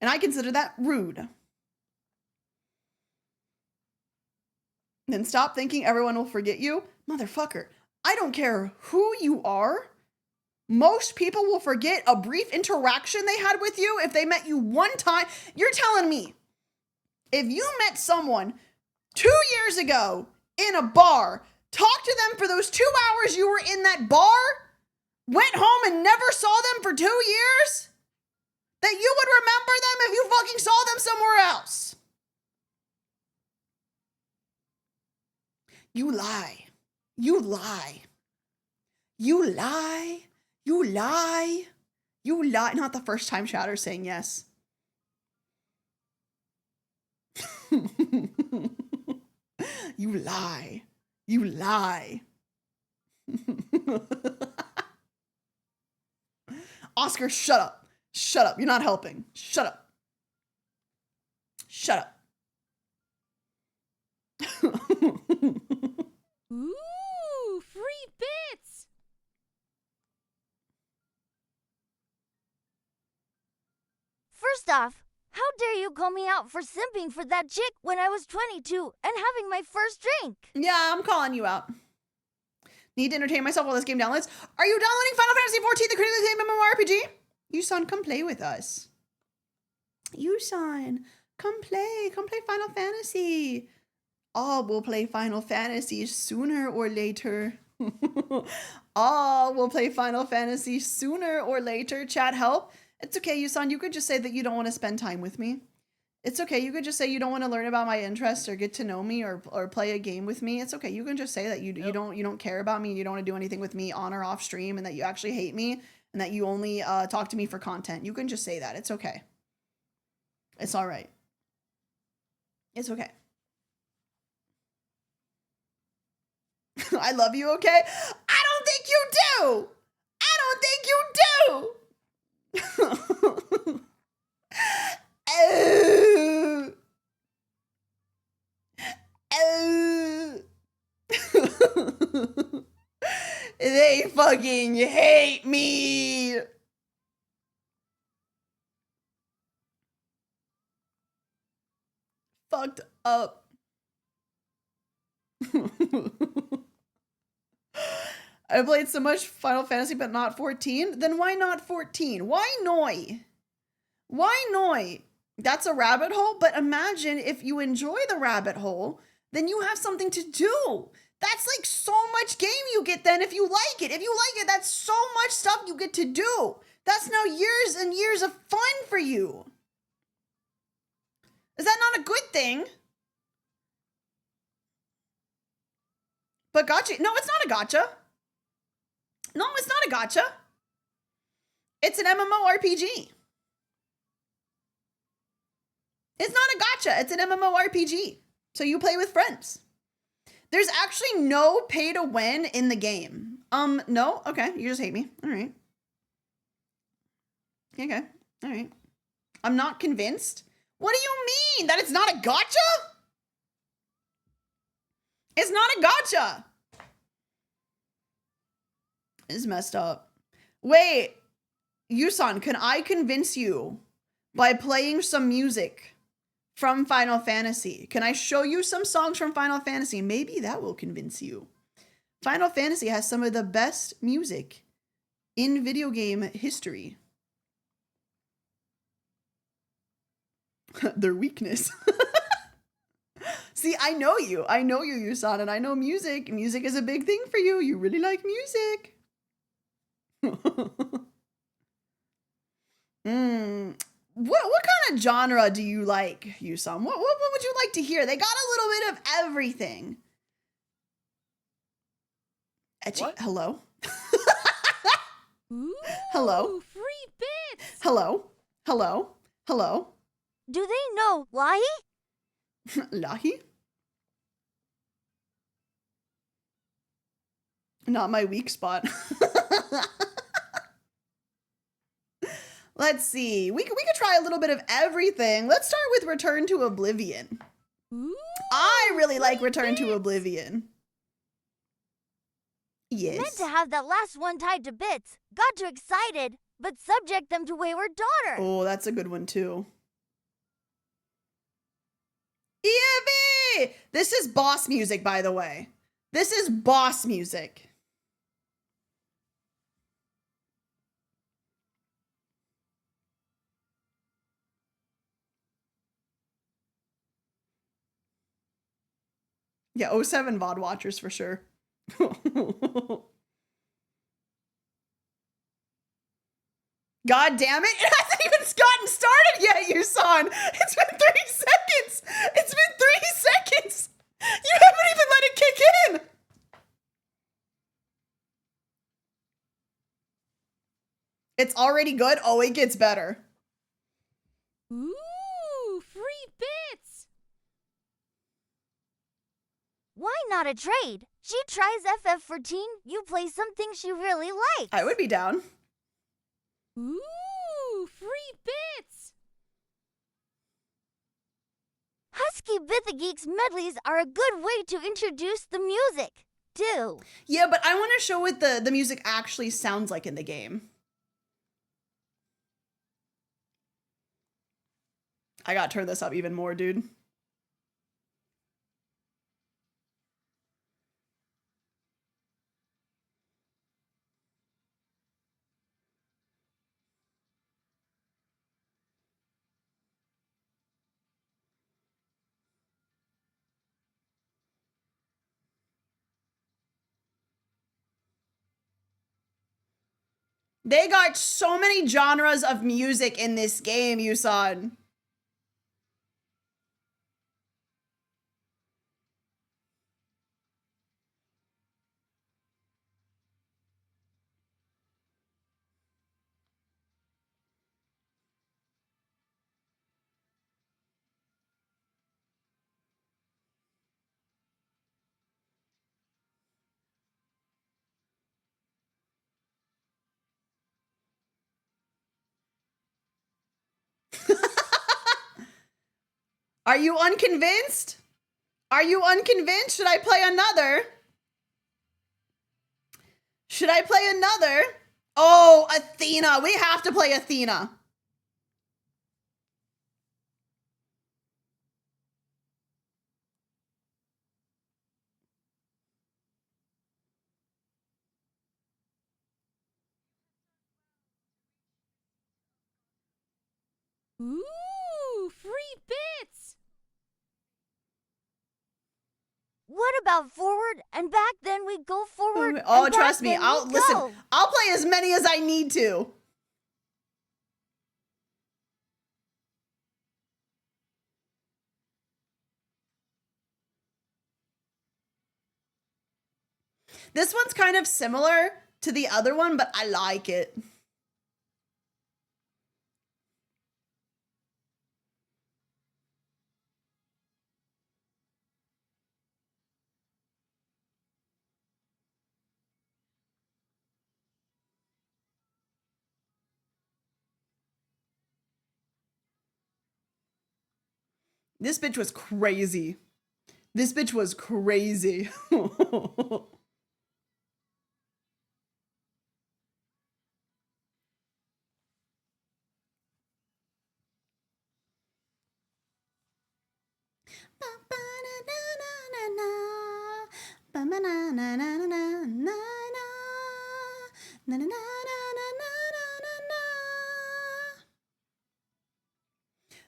S3: And I consider that rude. Then stop thinking everyone will forget you. Motherfucker, I don't care who you are. Most people will forget a brief interaction they had with you if they met you one time. You're telling me, if you met someone 2 years ago in a bar, talked to them for those 2 hours you were in that bar, went home and never saw them for 2 years, that you would remember them if you fucking saw them somewhere else. You lie. You lie. You lie. You lie. You lie. Not the first time Shatter's saying yes. You lie. You lie. Oscar, shut up. Shut up. You're not helping. Shut up. Shut up.
S1: Ooh, free bits.
S4: First off, how dare you call me out for simping for that chick when I was 22 and having my first drink?
S3: Yeah, I'm calling you out. Need to entertain myself while this game downloads. Are you downloading Final Fantasy XIV, the critically acclaimed MMORPG? Yusan, come play with us. Yusan, come play Final Fantasy. All will play Final Fantasy sooner or later. All will play Final Fantasy sooner or later. Chat, help. It's okay, Yusan. You could just say that you don't want to spend time with me. It's okay. You could just say you don't want to learn about my interests or get to know me or play a game with me. It's okay. You can just say that you don't care about me. You don't want to do anything with me on or off stream, and that you actually hate me, and that you only talk to me for content. You can just say that. It's okay. It's all right. It's okay. I love you, okay? I don't think you do! I don't think you do! They fucking hate me! Fucked up. I played so much Final Fantasy, but not 14. Then why not 14? Why Noi? Why Noi? That's a rabbit hole, but imagine if you enjoy the rabbit hole, then you have something to do. That's like so much game you get then if you like it. If you like it, that's so much stuff you get to do. That's now years and years of fun for you. Is that not a good thing? But gotcha. No, it's not a gotcha. No, it's not a gotcha. It's an MMORPG. It's not a gotcha. It's an MMORPG. So you play with friends. There's actually no pay to win in the game. No? Okay, you just hate me. All right. Okay, all right. I'm not convinced. What do you mean? That it's not a gotcha? It's not a gotcha. It's messed up. Wait, Yusan, can I convince you by playing some music from Final Fantasy? Can I show you some songs from Final Fantasy? Maybe that will convince you. Final Fantasy has some of the best music in video game history. Their weakness. See, I know you, Yusan, and I know music. Music is a big thing for you. You really like music. What kind of genre do you like, Yusan? What would you like to hear? They got a little bit of everything. Etchy,
S5: What?
S3: hello?
S1: Ooh,
S3: Hello?
S1: free bits.
S3: Hello? Hello? Hello?
S4: Do they know Lahi?
S3: Lahi? Not my weak spot. Let's see. We could try a little bit of everything. Let's start with Return to Oblivion.
S1: Ooh,
S3: I really like
S1: free
S3: Return to
S1: bits.
S3: Oblivion.
S4: Meant
S3: Yes.
S4: to have that last one tied to bits. Got too excited, but subject them to Wayward Daughter.
S3: Oh, that's a good one too. EMB! This is boss music, by the way. This is boss music. Yeah, '07 VOD watchers for sure. God damn it, it hasn't even gotten started yet, Yusan. It's been 3 seconds. It's been 3 seconds. You haven't even let it kick in. It's already good. Oh, it gets better.
S1: Ooh, free bits.
S4: Why not a trade? She tries FF14, you play something she really likes.
S3: I would be down.
S1: Ooh, free bits.
S4: Husky Bithageeks medleys are a good way to introduce the music, too.
S3: Yeah, but I want to show what the music actually sounds like in the game. I gotta turn this up even more, dude. They got so many genres of music in this game, Yusan. Are you unconvinced? Are you unconvinced? Should I play another? Should I play another? Oh, Athena. We have to play Athena.
S1: Ooh, free bits.
S4: What about forward and back? Then we go forward.
S3: Oh,
S4: and back,
S3: trust me.
S4: then
S3: I'll
S4: we
S3: listen.
S4: go.
S3: I'll play as many as I need to. This one's kind of similar to the other one, but I like it. This bitch was crazy. This bitch was crazy.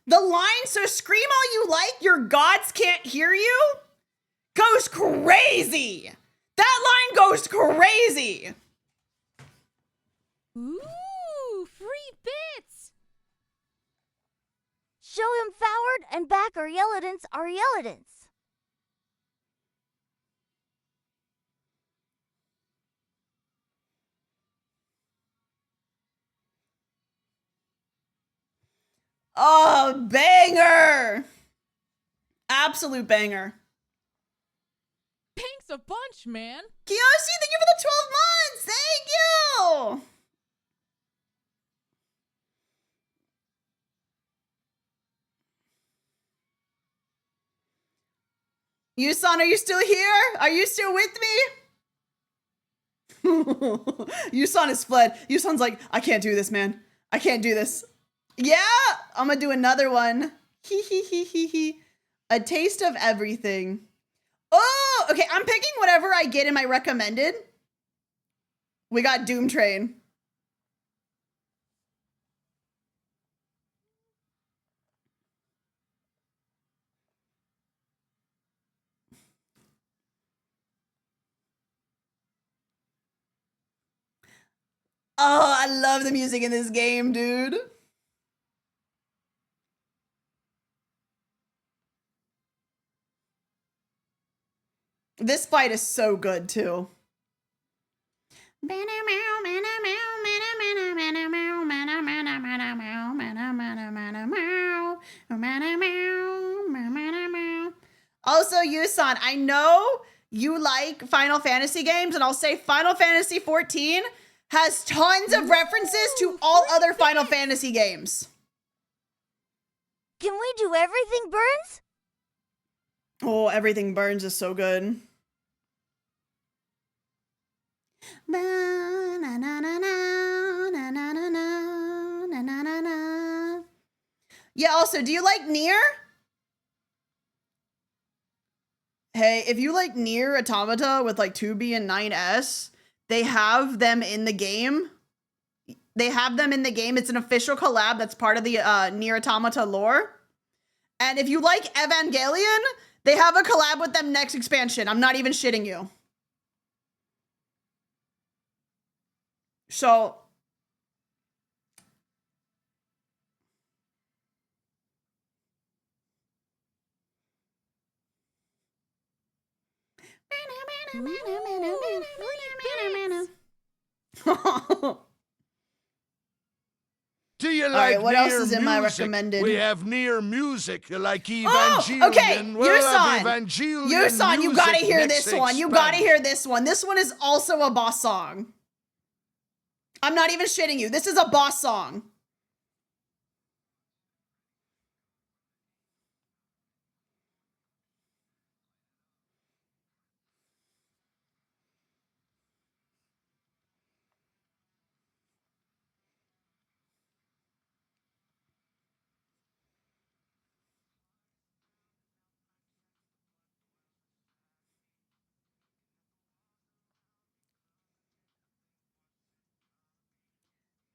S3: The line, so scream all you like, your gods can't hear you, goes crazy. That line goes crazy.
S1: Ooh, free bits.
S4: Show him forward and back Arielledance.
S3: Oh, banger. Absolute banger.
S1: Thanks a bunch, man.
S3: Kiyoshi, thank you for the 12 months. Thank you. Yusan, are you still here? Are you still with me? Yusan is fled. Yusan's like, I can't do this, man. I can't do this. Yeah, I'm gonna do another one. Hee hee hee hee hee. A taste of everything. Oh, okay. I'm picking whatever I get in my recommended. We got Doom Train. Oh, I love the music in this game, dude. This fight is so good, too. Also, Yusan, I know you like Final Fantasy games, and I'll say Final Fantasy 14 has tons of references to all other Final Fantasy games.
S4: Can we do everything, Burns?
S3: Oh, Everything Burns is so good. Yeah, also, do you like Nier? Hey, if you like Nier Automata with like 2B and 9S, they have them in the game. They have them in the game. It's an official collab that's part of the Nier Automata lore. And if you like Evangelion, they have a collab with them next expansion. I'm not even shitting you. So...
S2: Do you like
S3: right, what else
S2: Nier
S3: is in my
S2: music?
S3: recommended?
S2: We have Nier music. You like Evangelion?
S3: Oh, okay,
S2: We'll have
S3: Yusan.
S2: Evangelion
S3: Yusan, you
S2: music
S3: gotta hear
S2: next
S3: this one. You gotta
S2: expansion.
S3: hear this one. This one is also a boss song. I'm not even shitting you. This is a boss song.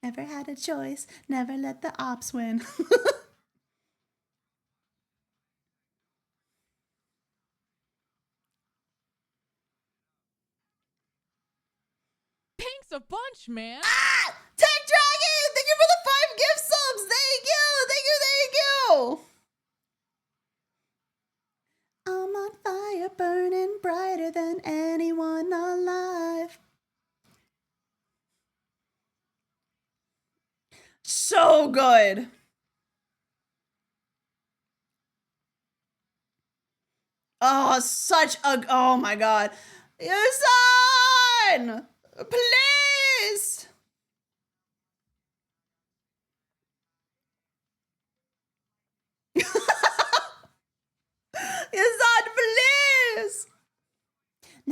S3: Never had a choice. Never let the ops win.
S1: Thanks a bunch, man.
S3: Ah! Tech Dragon! Thank you for the 5 gift subs! Thank you! Thank you! Thank you! I'm on fire, burning brighter than anyone alive. So good. Oh, such a... Oh my god. Yusan! Please!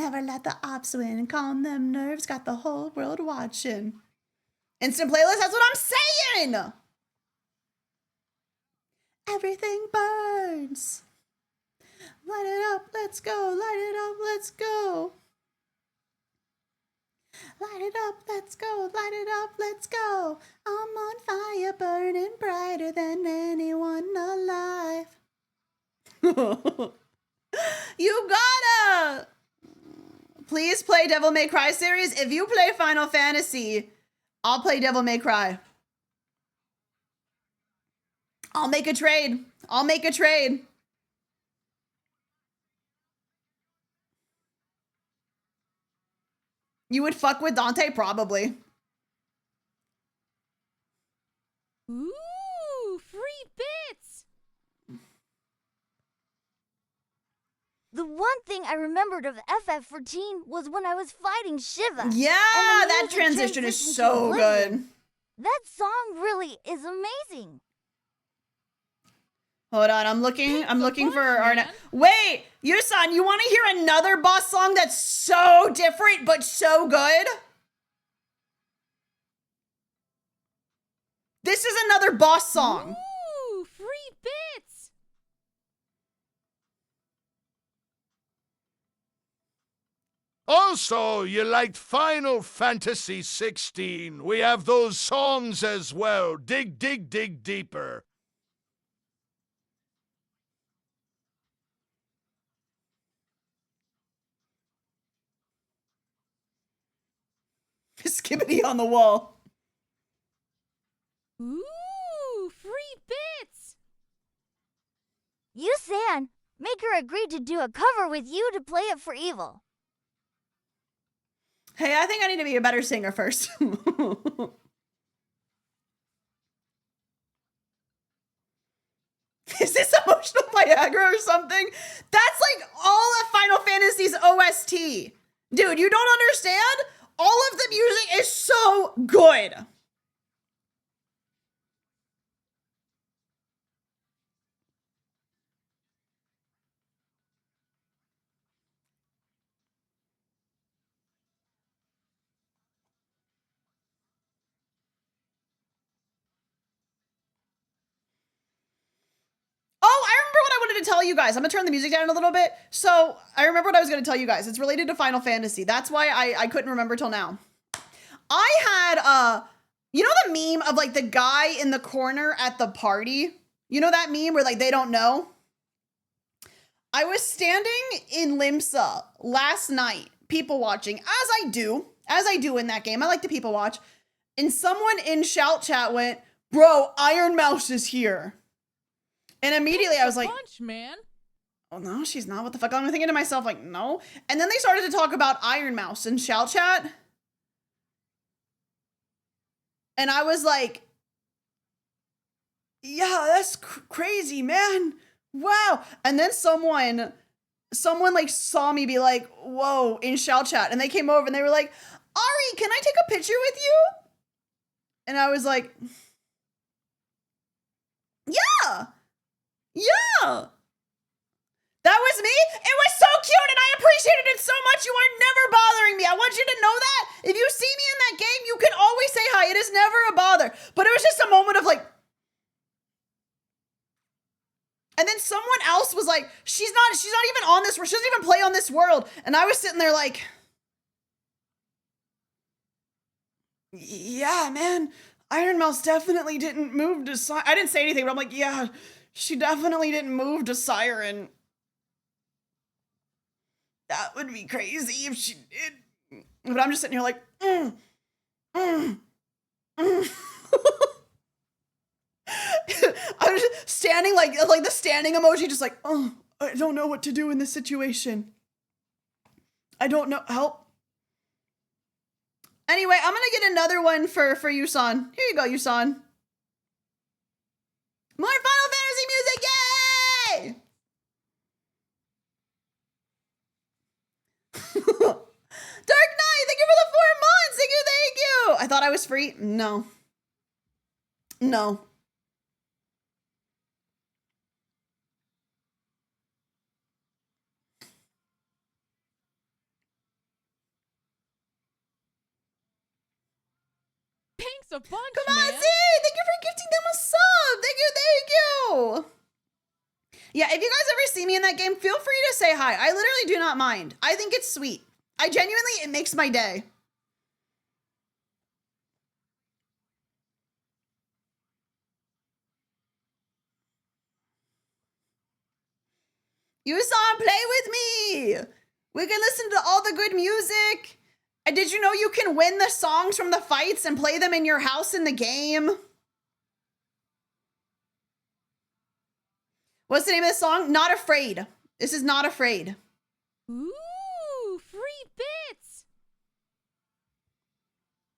S3: Never let the ops win. Calm them nerves. Got the whole world watching. Instant playlist, that's what I'm saying! Everything burns. Light it up, let's go. Light it up, let's go. Light it up, let's go. Light it up, let's go. I'm on fire, burning brighter than anyone alive. You gotta! Please play Devil May Cry series. If you play Final Fantasy, I'll play Devil May Cry. I'll make a trade. I'll make a trade. You would fuck with Dante? Probably.
S1: Ooh, free bits.
S4: The one thing I remembered of FF14 was when I was fighting Shiva.
S3: Yeah,
S4: and the
S3: that
S4: music
S3: transition is
S4: transitioned to
S3: so
S4: Oblivion.
S3: good.
S4: That song really is amazing.
S3: Hold on, I'm looking
S1: bunch,
S3: for our
S1: man.
S3: Wait, Yusan, you want to hear another boss song that's so different but so good? This is another boss song.
S1: Ooh, free bits.
S2: Also, you liked Final Fantasy 16. We have those songs as well. Dig, dig, dig deeper.
S3: Skibbity on the wall.
S1: Ooh, free bits.
S4: Yusan, Maker agreed to do a cover with you to play it for Evil.
S3: Hey, I think I need to be a better singer first. Is this emotional Viagra or something? That's like all of Final Fantasy's OST. Dude, you don't understand? All of the music is so good. Oh, I remember what I wanted to tell you guys. I'm gonna turn the music down a little bit. So I remember what I was gonna tell you guys. It's related to Final Fantasy. That's why I couldn't remember till now. I had you know the meme of like the guy in the corner at the party? You know that meme where like they don't know? I was standing in Limsa last night, people watching, as I do in that game. I like to people watch. And someone in shout chat went, "Bro, Iron Mouse is here." And immediately I was like,
S1: Bunch, man.
S3: "Oh no, she's not. What the fuck?" I'm thinking to myself like, "No." And then they started to talk about Iron Mouse in shout chat. And I was like, "Yeah, that's crazy, man. Wow." And then someone like saw me be like, "Whoa," in shout chat. And they came over and they were like, "Ari, can I take a picture with you?" And I was like, "Yeah. Yeah. That was me. It was so cute and I appreciated it so much. You are never bothering me. I want you to know that. If you see me in that game, you can always say hi. It is never a bother." But it was just a moment of like, and then someone else was like, she's not even on this, she doesn't even play on this world. And I was sitting there like, "Yeah, man, Iron Mouse definitely didn't move to Siren." I didn't say anything, but I'm like, "Yeah, she definitely didn't move to Siren. That would be crazy if she did." But I'm just sitting here like, I was just standing like the standing emoji, just like, "Oh, I don't know what to do in this situation. I don't know, help." Anyway, I'm gonna get another one for Yusan. Here you go, Yusan. More Final Fantasy music, yay! Dark Knight, thank you for the 4 months. Thank you. I thought I was free. No. No.
S1: a bunch,
S3: Come on,
S1: man.
S3: Z! Thank you for gifting them a sub! Thank you! Yeah, if you guys ever see me in that game, feel free to say hi. I literally do not mind. I think it's sweet. It makes my day. You saw him play with me! We can listen to all the good music. And did you know you can win the songs from the fights and play them in your house in the game? What's the name of this song? Not Afraid. This is Not Afraid.
S1: Ooh, free bits.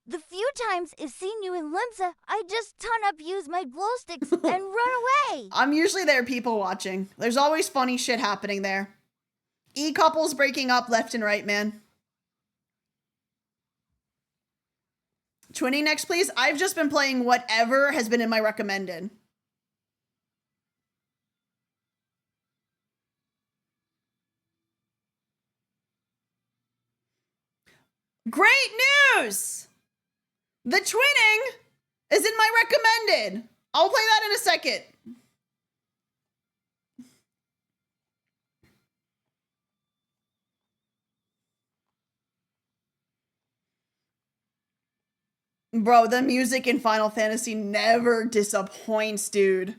S4: The few times I've seen you in Limsa, I just ton up use my glow sticks and run away.
S3: I'm usually there people watching. There's always funny shit happening there. E-couples breaking up left and right, man. Twinning next, please. I've just been playing whatever has been in my recommended. Great news! The twinning is in my recommended. I'll play that in a second. Bro, the music in Final Fantasy never disappoints, dude.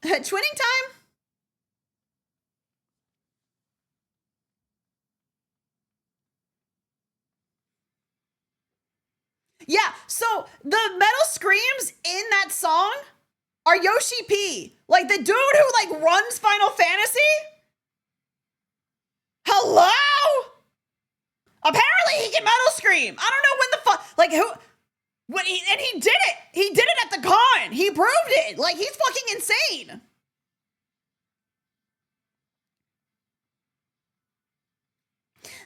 S3: Twinning time? Yeah, so the metal screams in that song are Yoshi P. Like the dude who like runs Final Fantasy? Hello? Apparently he can metal scream. I don't know when the fuck, like who, and he did it. He did it at the con. He proved it. Like he's fucking insane.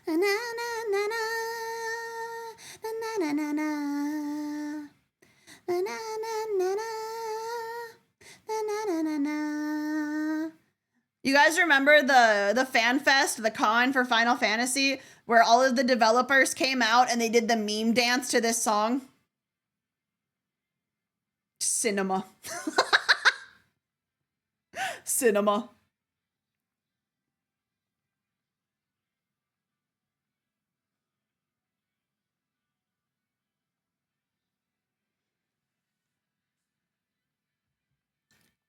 S3: Na na na na na na na na na na na na. You guys remember the fan fest, the con for Final Fantasy, where all of the developers came out and they did the meme dance to this song? Cinema. Cinema.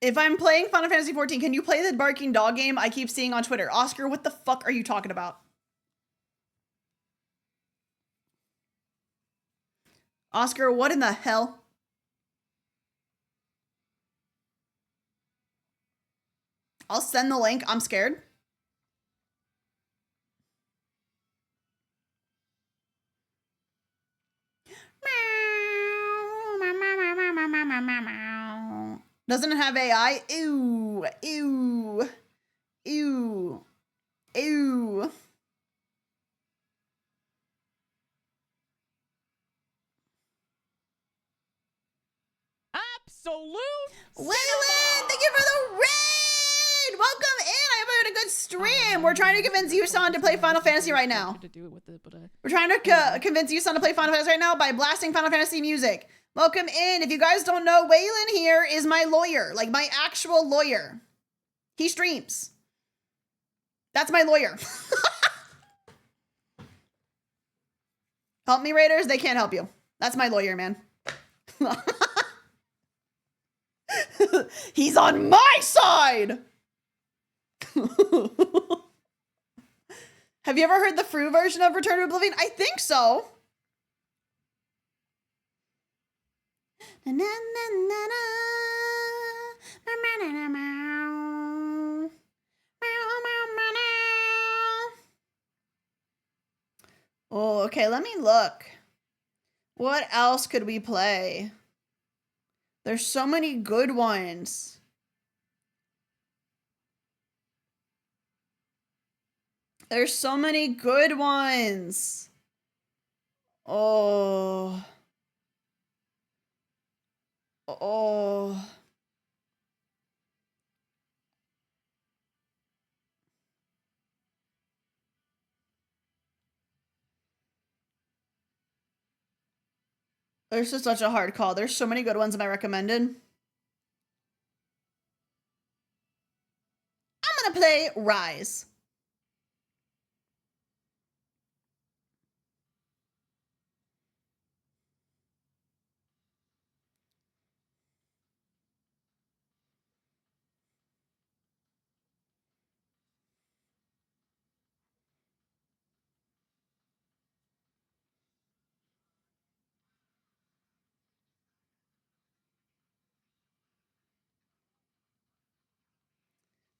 S3: If I'm playing Final Fantasy 14, can you play the barking dog game I keep seeing on Twitter? Oscar, what the fuck are you talking about? Oscar, what in the hell? I'll send the link. I'm scared. Doesn't it have AI? Ew, ew, ew, ew.
S1: Absolute.
S3: Wayland, thank you for the raid. Welcome in. I hope you had a good stream. We're trying to convince Yusan to play Final Fantasy right now.
S1: To do it with it, but
S3: We're trying to convince Yusan to play Final Fantasy right now by blasting Final Fantasy music. Welcome in. If you guys don't know, Waylon here is my lawyer, like my actual lawyer. He streams. That's my lawyer. Help me, Raiders. They can't help you. That's my lawyer, man. He's on my side. Have you ever heard the Fru version of Return to Oblivion? I think so. Oh, okay, let me look. What else could we play? There's so many good ones. There's so many good ones. Oh. Oh. This is such a hard call. There's so many good ones that I recommended. I'm gonna play Rise.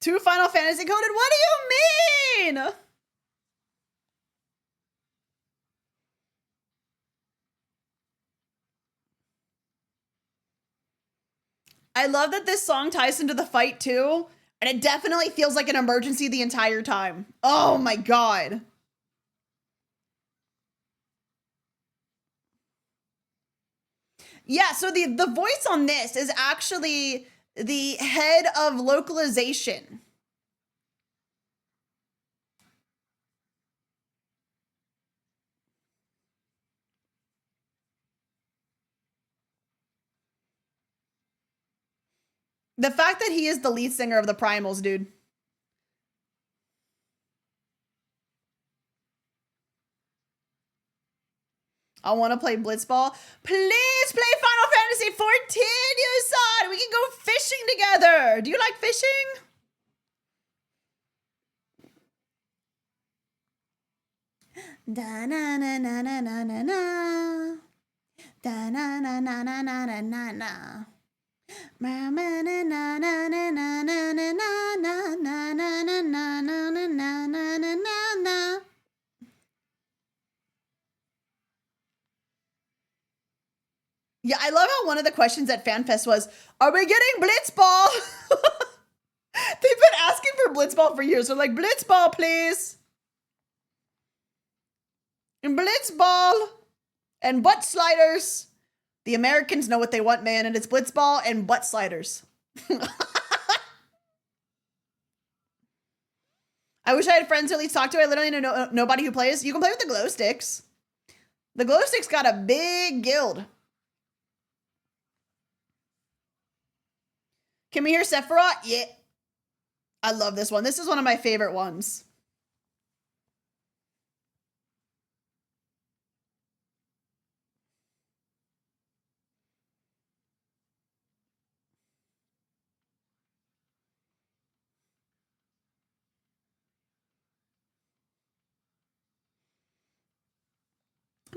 S3: Two Final Fantasy coded? What do you mean? I love that this song ties into the fight too, and it definitely feels like an emergency the entire time. Oh my god. Yeah, so the voice on this is actually the head of localization. The fact that he is the lead singer of the Primals, dude. I want to play Blitzball. Please play Final Fantasy 14, Yusan! We can go fishing together! Do you like fishing? Da-na-na-na-na-na-na-na. Da-na-na-na-na-na-na-na. Yeah, I love how one of the questions at FanFest was, are we getting Blitzball? They've been asking for Blitzball for years. They're like, Blitzball, please. And Blitzball. And butt sliders. The Americans know what they want, man, and it's Blitzball and butt sliders. I wish I had friends to at least talk to. I literally know nobody who plays. You can play with the glow sticks. The glow sticks got a big guild. Can we hear Sephiroth? Yeah. I love this one. This is one of my favorite ones.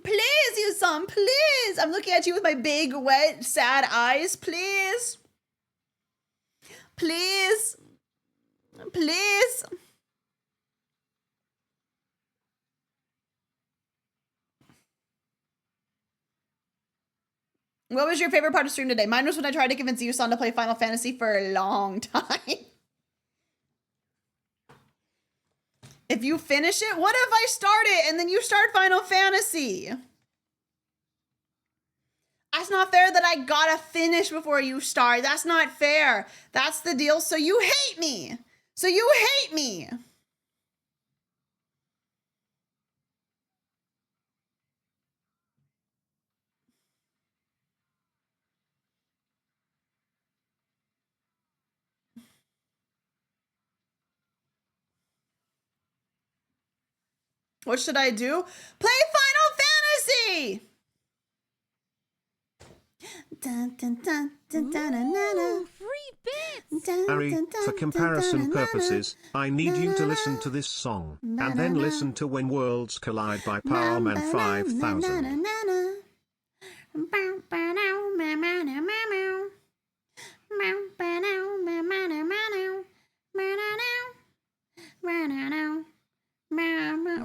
S3: Please, you son, please. I'm looking at you with my big, wet, sad eyes. Please. Please. Please. What was your favorite part of stream today? Mine was when I tried to convince Yusan to play Final Fantasy for a long time. If you finish it, what if I start it and then you start Final Fantasy? That's not fair that I gotta finish before you start. That's not fair. That's the deal. So you hate me. So you hate me. What should I do? Play Final Fantasy! Dun, dun, dun, dun, dun, dun, dun, dun.
S4: Free bits!
S6: Harry, for comparison purposes, I need you to listen to this song, and then listen to When Worlds Collide by Powerman 5000.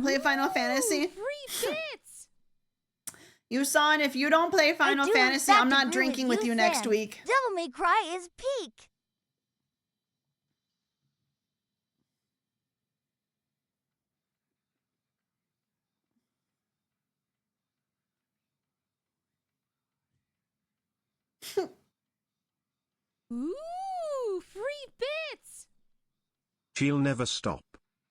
S3: Play Final Fantasy.
S4: Free bits!
S3: Yusan, if you don't play Final
S4: I do in
S3: Fantasy,
S4: fact
S3: I'm not
S4: agree
S3: drinking with you next
S4: Fan.
S3: week.
S4: Devil May Cry is peak. Ooh, free bits!
S6: She'll never stop.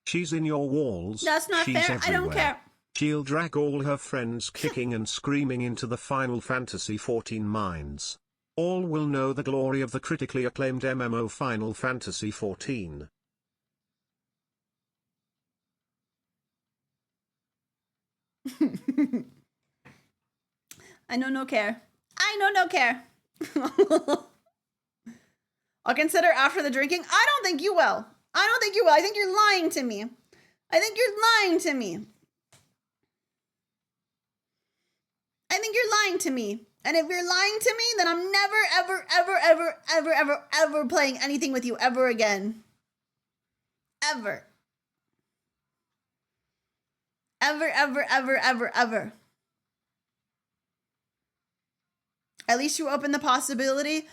S6: She's in your walls.
S3: That's not
S6: She's
S3: fair. I don't
S6: everywhere.
S3: care.
S6: She'll drag all her friends kicking and screaming into the Final Fantasy XIV mines. All will know the glory of the critically acclaimed MMO Final Fantasy XIV.
S3: I know no care. I know no care. I'll consider after the drinking. I don't think you will. I don't think you will. I think you're lying to me. I think you're lying to me. I think you're lying to me. And if you're lying to me, then I'm never, ever, ever, ever, ever, ever, ever playing anything with you ever again. Ever. Ever, ever, ever, ever, ever. At least you open the possibility.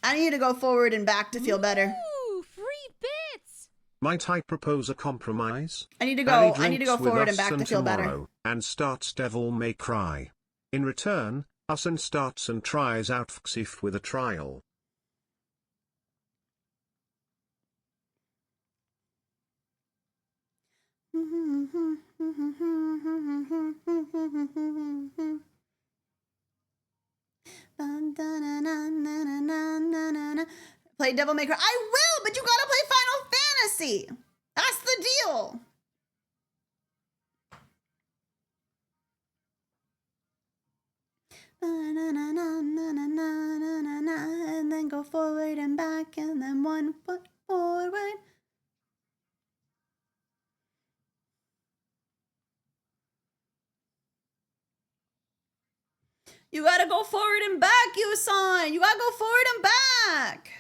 S3: I need to go forward and back to feel better.
S1: Ooh, free bits.
S6: Might I propose a compromise?
S3: I need to
S6: Barry
S3: go
S6: drinks with
S3: forward
S6: us
S3: and back to feel better.
S6: tomorrow, and starts Devil May Cry. In return, us and starts and tries out FXIF with a trial.
S3: Play Devil May Cry. I will, but you gotta play Final Fantasy. That's the deal. And then go forward and back, and then 1 foot forward. You gotta go forward and back, Yusan. You gotta go forward and back.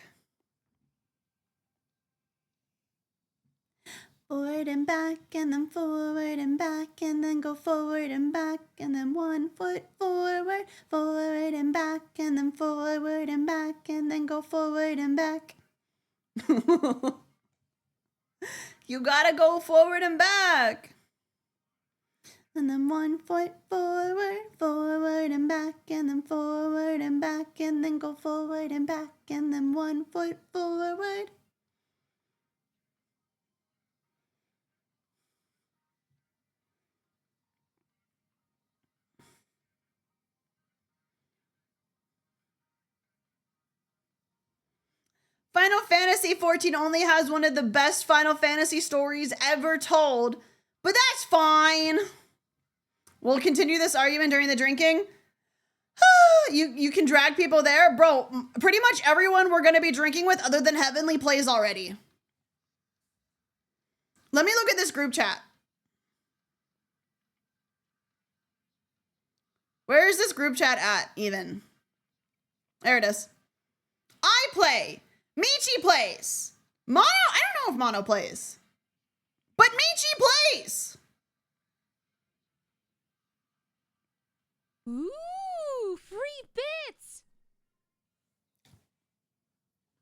S3: Forward and back, and then forward and back, and then go forward and back, and then 1 foot forward, forward and back, and then forward and back, and then go forward and back. You gotta go forward and back. And then 1 foot forward, forward and back, and then forward and back, and then go forward and back, and then 1 foot forward. Final Fantasy XIV only has one of the best Final Fantasy stories ever told, but that's fine. We'll continue this argument during the drinking. You can drag people there. Bro, pretty much everyone we're going to be drinking with other than Heavenly plays already. Let me look at this group chat. Where is this group chat at, even? There it is. I play. Michi plays. Mono, I don't know if Mono plays. But Michi plays.
S1: Ooh, free bits.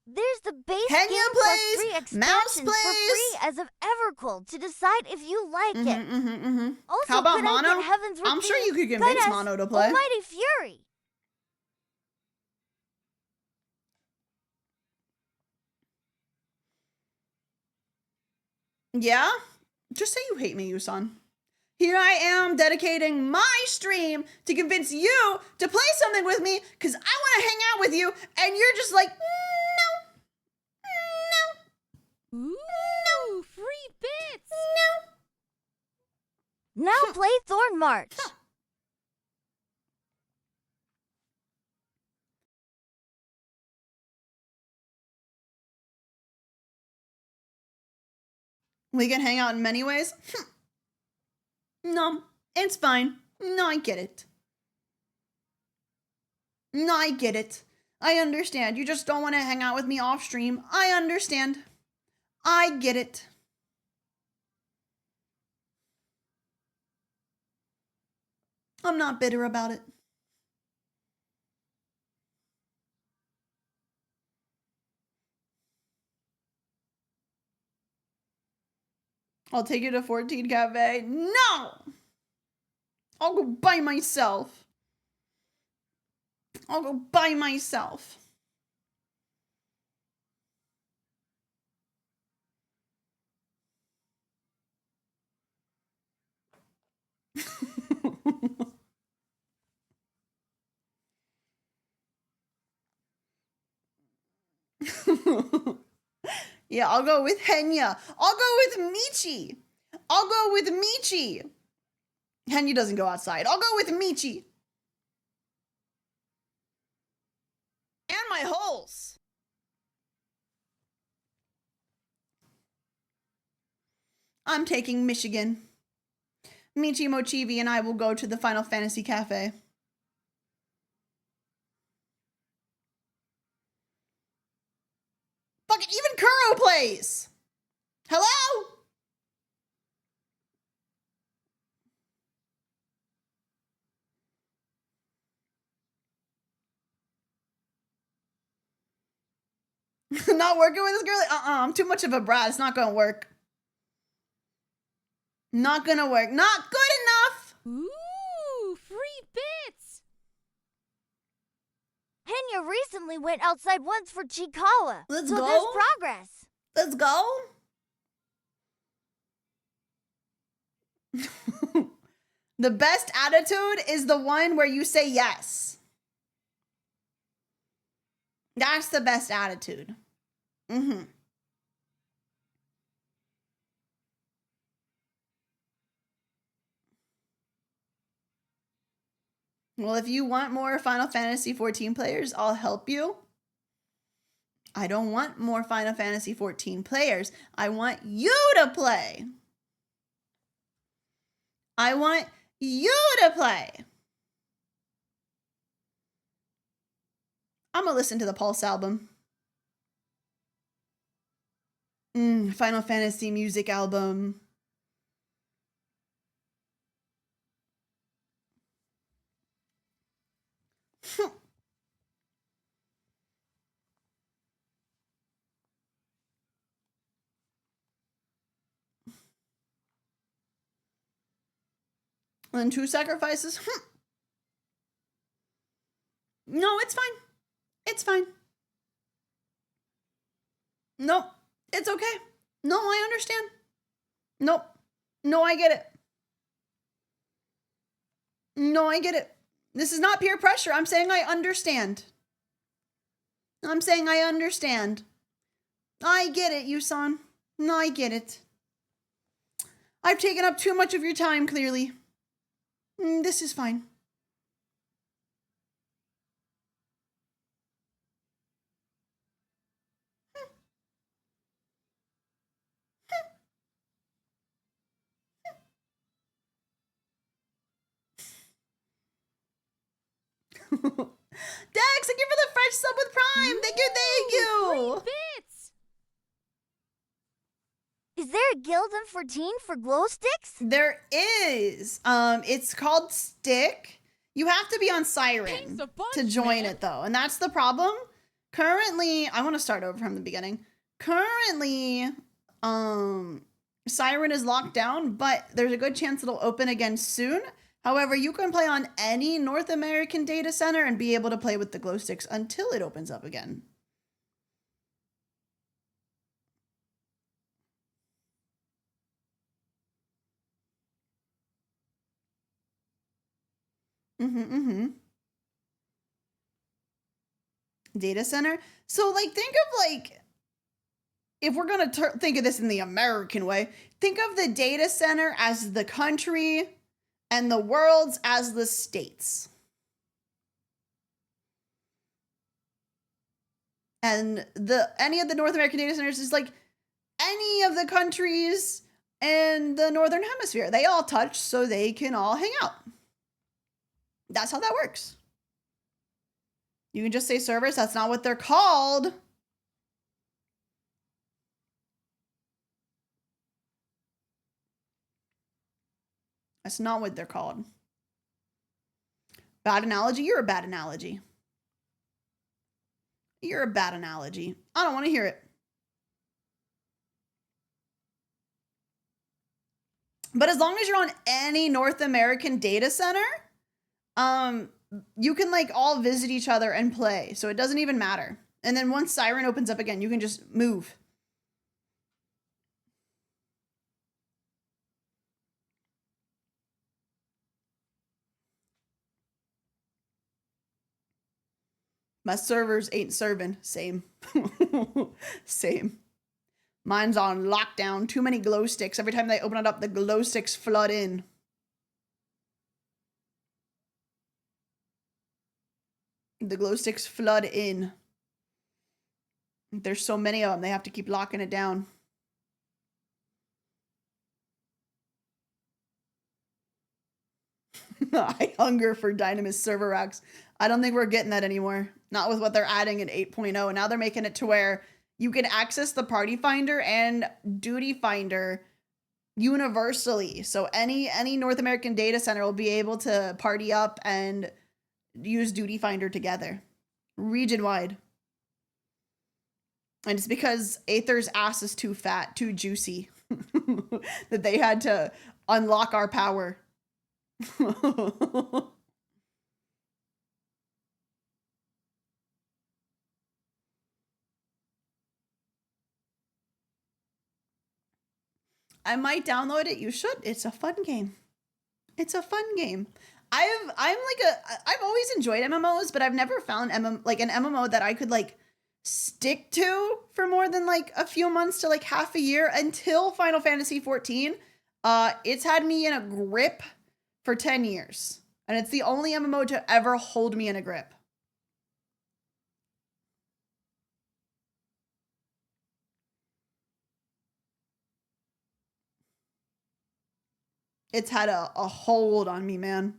S4: There's the base
S3: Kenya
S4: game plus
S3: plays,
S4: free
S3: Mouse
S4: expansions for
S3: plays.
S4: free as of Evercool to decide if you like it. Also,
S3: How about
S4: could I
S3: Mono?
S4: get Heaven's
S3: I'm sure
S4: Redeemed,
S3: you could convince
S4: Goddess,
S3: Mono to play.
S4: Almighty Fury.
S3: Yeah? Just say you hate me, Yusan. Here I am dedicating my stream to convince you to play something with me because I want to hang out with you, and you're just like, no.
S1: Ooh, free bits.
S4: Now play Thorn March.
S3: We can hang out in many ways? No, it's fine. No, I get it. No, I get it. I understand. You just don't want to hang out with me off stream. I understand. I get it. I'm not bitter about it. I'll take you to 14 Cafe. No! I'll go by myself. I'll go by myself. Yeah, I'll go with Henya. I'll go with Michi. I'll go with Michi. Henya doesn't go outside. I'll go with Michi. And my holes. I'm taking Michigan. Michi Mochivi and I will go to the Final Fantasy Cafe. Fucking even Kuro plays. Hello? Not working with this girl? I'm too much of a brat. It's not gonna work. Not gonna work. Not good enough.
S1: Ooh, free bits.
S4: Henya recently went outside once for Chikawa.
S3: Let's
S4: so
S3: go.
S4: there's progress.
S3: Let's go. The best attitude is the one where you say yes. That's the best attitude. Mm-hmm. Well, if you want more Final Fantasy 14 players, I'll help you. I don't want more Final Fantasy 14 players. I want you to play. I want you to play. I'm gonna listen to the Pulse album. Final Fantasy music album. And 2 sacrifices? No, it's fine. It's fine. Nope. It's okay. No, I understand. Nope. No, I get it. No, I get it. This is not peer pressure. I'm saying I understand. I'm saying I understand. I get it, Yusan. No, I get it. I've taken up too much of your time, clearly. This is fine. Dex, thank you for the fresh sub with Prime. Thank you, thank you.
S1: Free bits.
S4: Is there a guild in 14 for glow sticks?
S3: There is. It's called Stick. You have to be on
S1: Thanks
S3: Siren
S1: a bunch,
S3: to join
S1: man.
S3: it though, and that's the problem. Currently, I want to start over from the beginning. Currently, Siren is locked down, but there's a good chance it'll open again soon. However, you can play on any North American data center and be able to play with the glow sticks until it opens up again. Data center. So, like, think of like, if we're gonna think of this in the American way, think of the data center as the country and the worlds as the states. And any of the North American data centers is like any of the countries in the Northern Hemisphere. They all touch so they can all hang out. That's how that works. You can just say servers. That's not what they're called. That's not what they're called. Bad analogy? You're a bad analogy. You're a bad analogy. I don't want to hear it. But as long as you're on any North American data center, you can like all visit each other and play. So it doesn't even matter. And then once Siren opens up again, you can just move. My servers ain't serving. Same. Same. Mine's on lockdown. Too many glow sticks. Every time they open it up, the glow sticks flood in. The glow sticks flood in. There's so many of them, they have to keep locking it down. I hunger for Dynamis server racks. I don't think we're getting that anymore. Not with what they're adding in 8.0. Now they're making it to where you can access the party finder and duty finder universally. So any North American data center will be able to party up and use duty finder together. Region wide. And it's because Aether's ass is too fat, too juicy, that they had to unlock our power. I might download it. You should. It's a fun game. It's a fun game. I've always enjoyed MMOs, but I've never found an MMO that I could like stick to for more than like a few months to like half a year until Final Fantasy 14. It's had me in a grip for 10 years. And it's the only MMO to ever hold me in a grip. It's had a hold on me, man.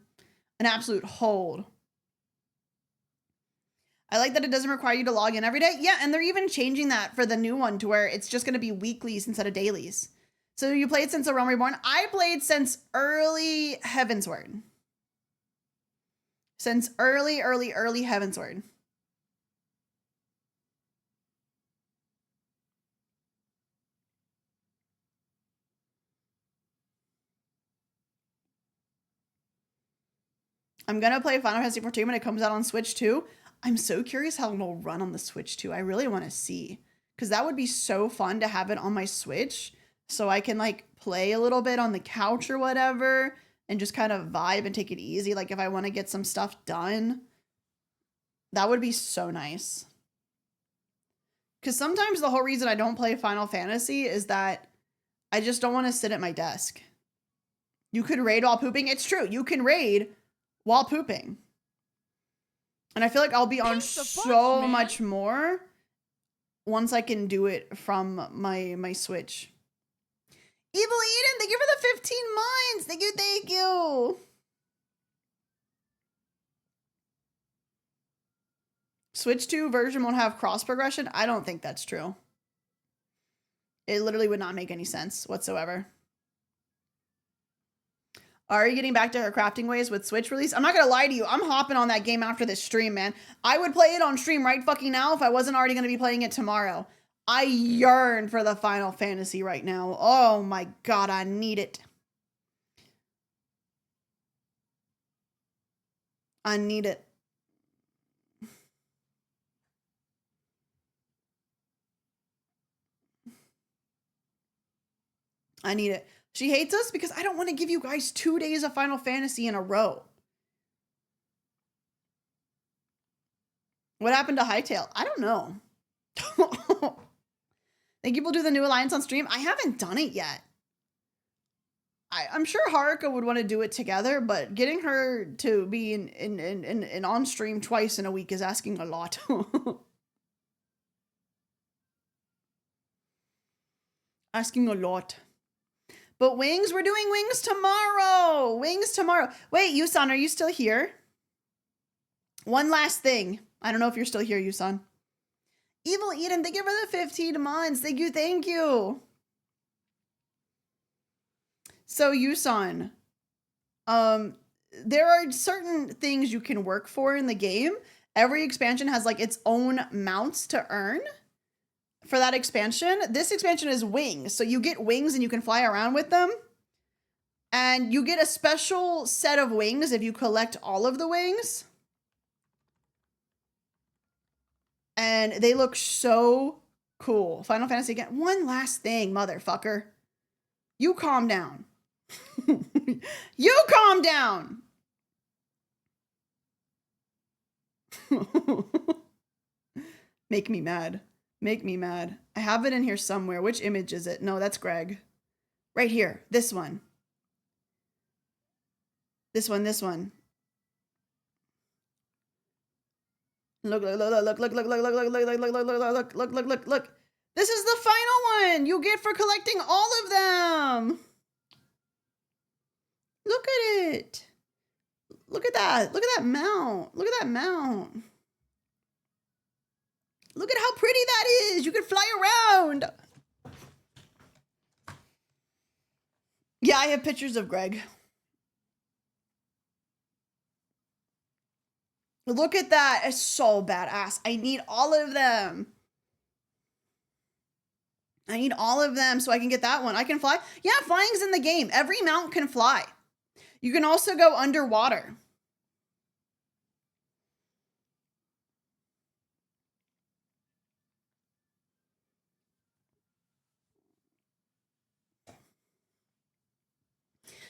S3: An absolute hold. I like that it doesn't require you to log in every day. Yeah, and they're even changing that for the new one to where it's just going to be weeklies instead of dailies. So you played since The Realm Reborn. I played since early Heavensward. Since early Heavensward. I'm going to play Final Fantasy 14 when it comes out on Switch too. I'm so curious how it'll run on the Switch too. I really want to see. Because that would be so fun to have it on my Switch. So I can like play a little bit on the couch or whatever. And just kind of vibe and take it easy. Like if I want to get some stuff done. That would be so nice. Because sometimes the whole reason I don't play Final Fantasy is that I just don't want to sit at my desk. You could raid while pooping. It's true. You can raid while pooping. And I feel like I'll be on so much more once I can do it from my Switch. Evil Eden, thank you for the 15 months. Thank you, thank you. Switch 2 version won't have cross progression. I don't think that's true. It literally would not make any sense whatsoever. Are you getting back to her crafting ways with Switch release? I'm not gonna lie to you. I'm hopping on that game after this stream, man. I would play it on stream right fucking now if I wasn't already gonna be playing it tomorrow. I yearn for the Final Fantasy right now. Oh my god, I need it. I need it. I need it. She hates us because I don't want to give you guys 2 days of Final Fantasy in a row. What happened to Hytale? I don't know. Think people do the new alliance on stream? I haven't done it yet. I'm sure Haruka would want to do it together, but getting her to be in on stream twice in a week is asking a lot. Asking a lot. But Wings, we're doing Wings tomorrow. Wings tomorrow. Wait, Yusan, are you still here? One last thing. I don't know if you're still here, Yusan. Evil Eden, thank you for the 15 months. Thank you, thank you. So, Yusan, there are certain things you can work for in the game. Every expansion has like its own mounts to earn. For that expansion, this expansion is wings. So you get wings and you can fly around with them. And you get a special set of wings if you collect all of the wings. And they look so cool. Final Fantasy again. One last thing, motherfucker. You calm down. You calm down. Make me mad. Make me mad. I have it in here somewhere. Which image is it? No, that's Greg. Right here. This one. This one. Look. This is the final one you get for collecting all of them. Look at it. Look at that. Look at that mount. Look at that mount. Look at how pretty that is. You can fly around. Yeah, I have pictures of Greg. Look at that. It's so badass. I need all of them. I need all of them so I can get that one. I can fly. Yeah, flying's in the game. Every mount can fly. You can also go underwater.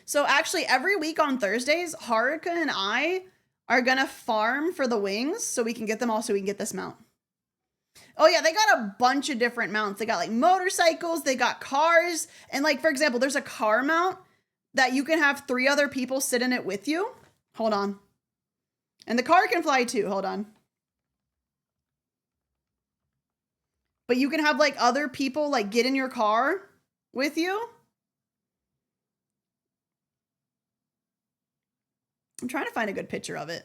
S3: So actually, every week on Thursdays, Haruka and I are gonna farm for the wings so we can get them all so we can get this mount. Oh yeah, they got a bunch of different mounts. They got like motorcycles, they got cars, and like, for example, there's a car mount that you can have 3 other people sit in it with you. Hold on. And the car can fly too, hold on. But you can have like other people like get in your car with you. I'm trying to find a good picture of it.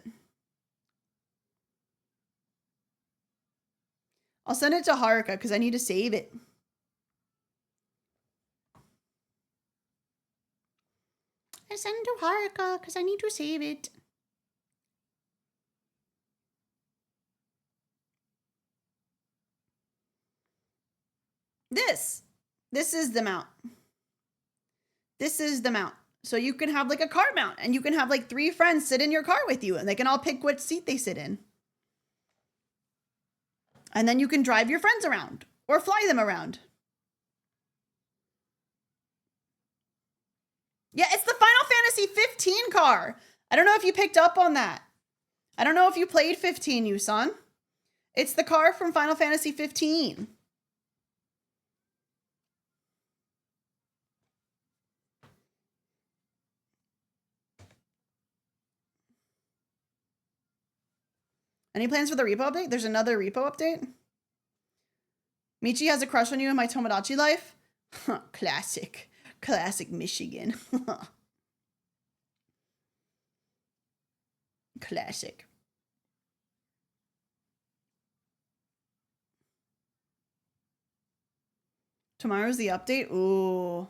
S3: I'll send it to Haruka because I need to save it. I send it to Haruka because I need to save it. This is the mount. This is the mount. So you can have like a car mount and you can have like 3 friends sit in your car with you and they can all pick what seat they sit in. And then you can drive your friends around or fly them around. Yeah, it's the Final Fantasy 15 car. I don't know if you picked up on that. I don't know if you played 15, Yusan. It's the car from Final Fantasy 15. Any plans for the repo update? There's another repo update. Michi has a crush on you in my Tomodachi life. Classic. Classic Michigan. Classic. Tomorrow's the update? Ooh.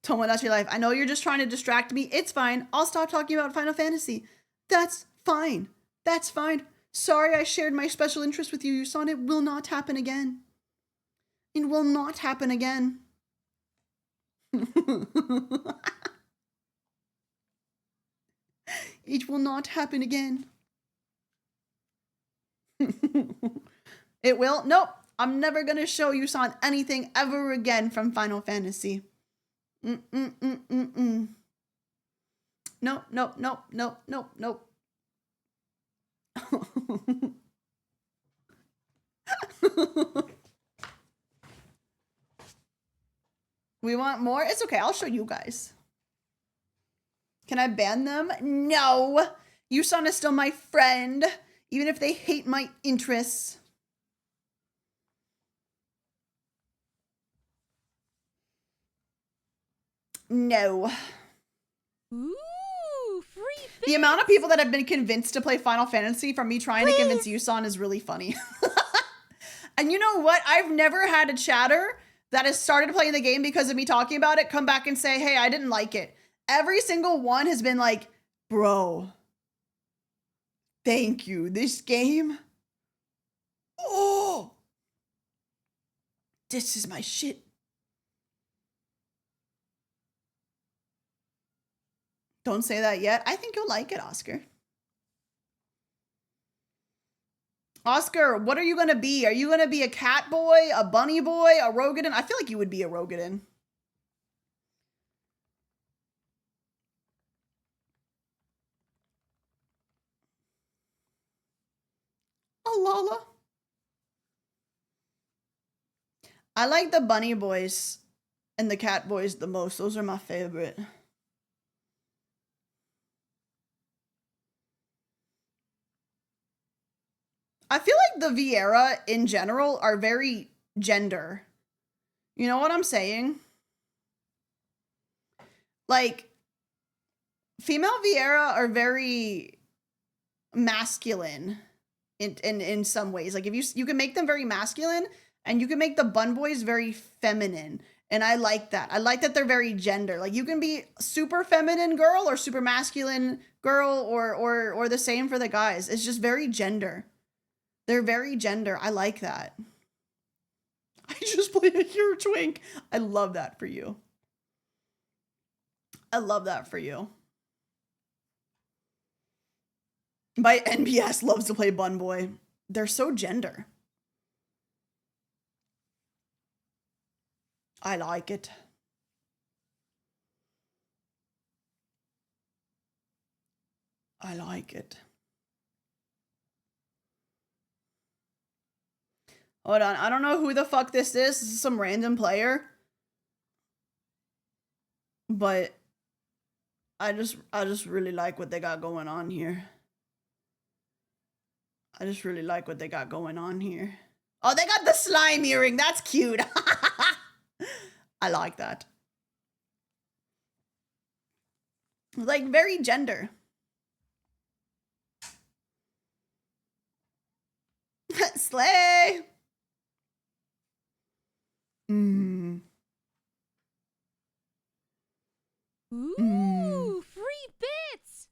S3: Tomodachi life. I know you're just trying to distract me. It's fine. I'll stop talking about Final Fantasy. That's fine. That's fine. Sorry I shared my special interest with you, Yusan. It will not happen again. It will not happen again. It will not happen again. It will? Nope. I'm never going to show Yusan anything ever again from Final Fantasy. Nope, nope, nope, nope, nope, nope. We want more? It's okay. I'll show you guys. Can I ban them? No. Yusan is still my friend, even if they hate my interests. No.
S1: Ooh, free
S3: The amount of people that have been convinced to play Final Fantasy from me trying to convince Yusan is really funny. And you know what? I've never had a chatter that has started playing the game because of me talking about it come back and say, hey, I didn't like it. Every single one has been like, bro, thank you. This game, oh, this is my shit. Don't say that yet. I think you'll like it, Oscar. Oscar, what are you going to be? Are you going to be a cat boy, a bunny boy, a Rogadin? I feel like you would be a Rogadin. A Lala. I like the bunny boys and the cat boys the most. Those are my favorite. I feel like the Vieira in general are very gender. You know what I'm saying? Like, female Vieira are very masculine in some ways. Like, if you can make them very masculine, and you can make the bun boys very feminine. And I like that. I like that they're very gender. Like, you can be super feminine girl or super masculine girl, or the same for the guys. It's just very gender. They're very gender. I like that. I just played a Hero Twink. I love that for you. I love that for you. My NBS loves to play Bun Boy. They're so gender. I like it. I like it. Hold on, I don't know who the fuck this is. This is some random player. But I just really like what they got going on here. I just really like what they got going on here. Oh, they got the slime earring. That's cute. I like that. Like, very gender. Slay.
S1: Ooh, free bits.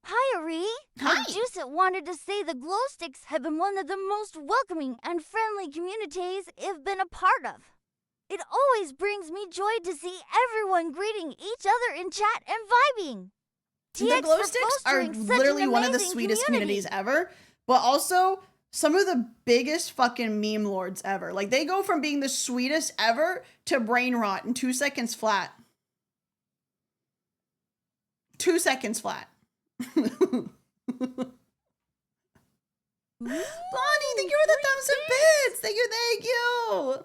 S4: Hi, Ari.
S3: Hi.
S4: Juicet wanted to say the glow sticks have been one of the most welcoming and friendly communities I've been a part of. It always brings me joy to see everyone greeting each other in chat and vibing.
S3: The
S4: TX
S3: glow
S4: for
S3: sticks are
S4: fostering such
S3: literally
S4: an
S3: one of the
S4: amazing
S3: sweetest
S4: community.
S3: communities ever, but also some of the biggest fucking meme lords ever. Like, they go from being the sweetest ever to brain rot in 2 seconds flat. 2 seconds flat. Bonnie, thank you for the thumbs and bits. Thank you, thank you.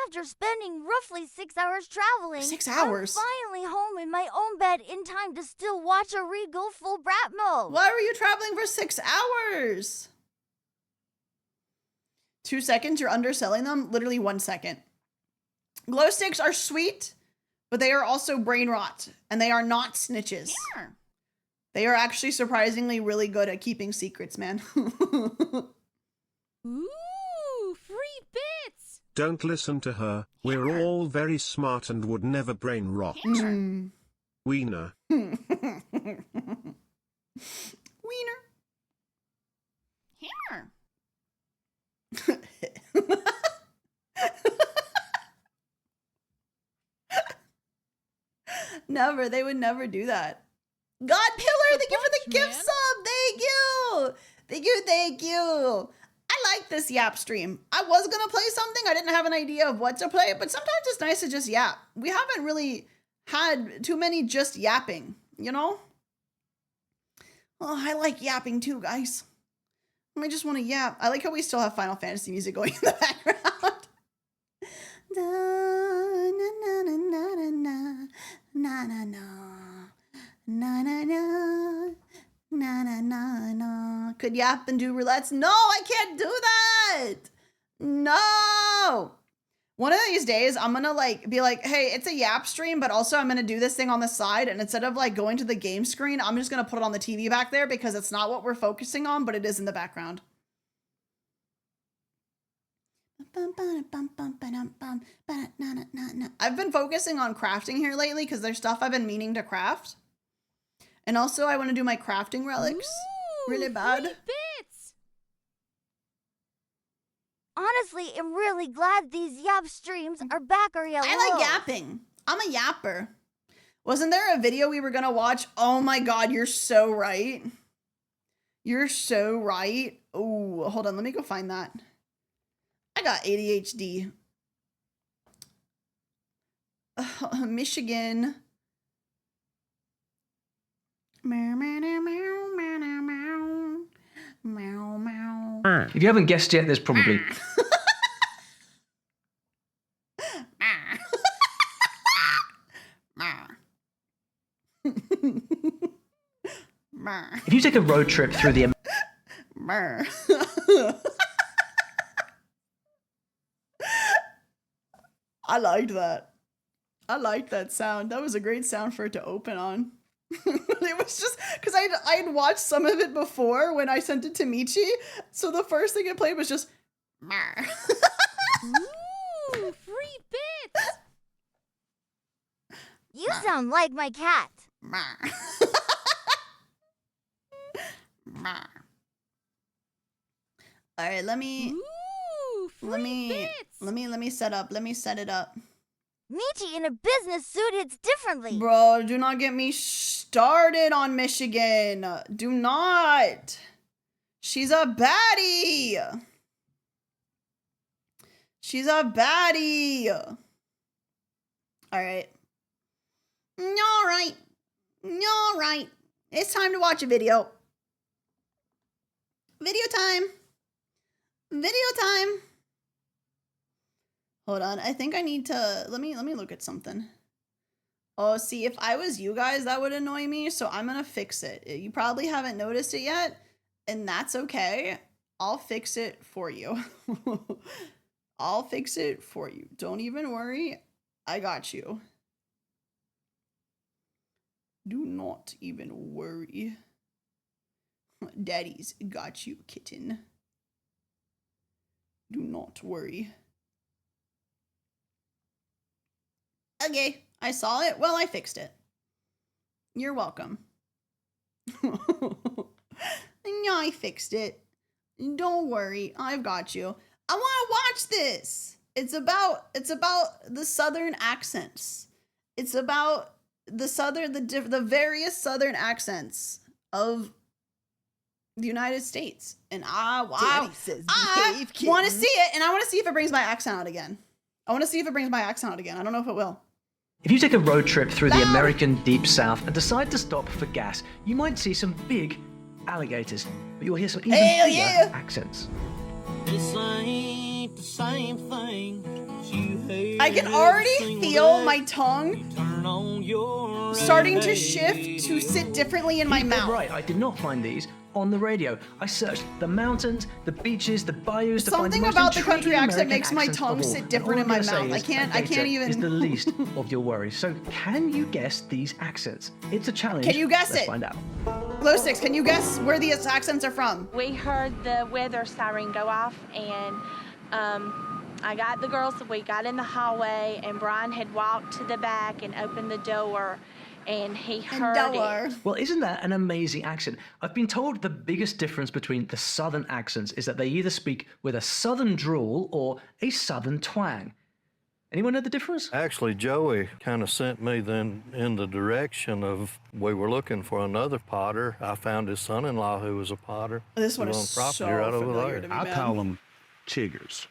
S4: After spending roughly 6 hours traveling,
S3: 6 hours?
S4: I'm finally home in my own bed in time to still watch Ari go full brat mode.
S3: Why were you traveling for 6 hours? 2 seconds, you're underselling them? Literally 1 second. Glow sticks are sweet, but they are also brain rot, and they are not snitches.
S1: Yeah.
S3: They are actually surprisingly really good at keeping secrets, man.
S1: Ooh, free bits.
S6: Don't listen to her. We're all very smart and would never brain rot.
S3: Mm.
S6: Wiener.
S3: Wiener.
S1: Here.
S3: Never. They would never do that. God Pillar, thank you for the gift sub. Thank you. Thank you. Thank you. I like this yap stream. I was going to play something. I didn't have an idea of what to play, but sometimes it's nice to just yap. We haven't really had too many just yapping, you know? Oh, I like yapping too, guys. I just want to yap. I like how we still have Final Fantasy music going in the background. Na na na na na na na na na na na na na na. Could yap and do roulettes? No, I can't do that. No. One of these days, I'm gonna be like, hey, it's a yap stream, but also I'm gonna do this thing on the side, and instead of like going to the game screen, I'm just gonna put it on the TV back there because it's not what we're focusing on, but it is in the background. I've been focusing on crafting here lately because there's stuff I've been meaning to craft. And also I want to do my crafting relics really bad.
S1: Free bits.
S4: Honestly, I'm really glad these yap streams are back, Arielle.
S3: I like yapping. I'm a yapper. Wasn't there a video we were gonna watch? Oh my god, you're so right. You're so right. Oh, hold on, let me go find that. I got ADHD. Michigan. Meow, meow, meow, meow, meow, meow, meow, meow.
S7: If you haven't guessed yet, there's probably... If you take a road trip through the...
S3: I liked that. I liked that sound. That was a great sound for it to open on. It was just because I'd watched some of it before when I sent it to Michi. So the first thing it played was just
S4: Ooh, free bits! You sound like my cat.
S3: All right, let me set it up.
S4: Michi in a business suit hits differently.
S3: Bro, do not get me started on Michigan. Do not. She's a baddie. She's a baddie. All right. All right. All right. It's time to watch a video. Video time. Video time. Hold on. I think I need to let me look at something. Oh, see, if I was you guys, that would annoy me, so I'm gonna fix it. You probably haven't noticed it yet, and that's okay. I'll fix it for you. I'll fix it for you. Don't even worry. I got you. Do not even worry. Daddy's got you, kitten. Do not worry. Okay, I saw it. Well, I fixed it. You're welcome. I fixed it. Don't worry, I've got you. I want to watch this. It's about the southern accents. It's about the various southern accents of the United States. And I want to see it, and I want to see if it brings my accent out again. I want to see if it brings my accent out again. I don't know if it will.
S7: If you take a road trip through the American Deep South and decide to stop for gas, you might see some big alligators, but you'll hear some even bigger accents.
S8: This ain't the same thing.
S3: I can already feel my tongue starting to shift to sit differently in my mouth.
S7: Right, I did not find these on the radio. I searched the mountains, the beaches, the bayous to find the
S3: Something
S7: most
S3: about the country
S7: intriguing
S3: accent
S7: American
S3: makes my
S7: accents
S3: tongue
S7: of all.
S3: sit different
S7: And all
S3: in my
S7: I'm gonna
S3: mouth.
S7: say
S3: I can't
S7: is
S3: even.
S7: the least of your worries. So, can you guess these accents? It's a challenge.
S3: Can you guess
S7: Let's
S3: it?
S7: find out.
S3: Glow Sticks, can you guess where these accents are from?
S9: We heard the weather siren go off, and I got the girls. We got in the hallway, and Brian had walked to the back and opened the door, and he heard it.
S7: Well, isn't that an amazing accent? I've been told the biggest difference between the southern accents is that they either speak with a southern drawl or a southern twang. Anyone know the difference?
S10: Actually, Joey kind of sent me then in the direction of we were looking for another potter. I found his son-in-law who was a potter.
S3: This one
S10: on
S3: is
S10: property
S3: so
S10: right over
S3: familiar
S10: there.
S3: to me,
S11: I
S3: man.
S11: call them chiggers.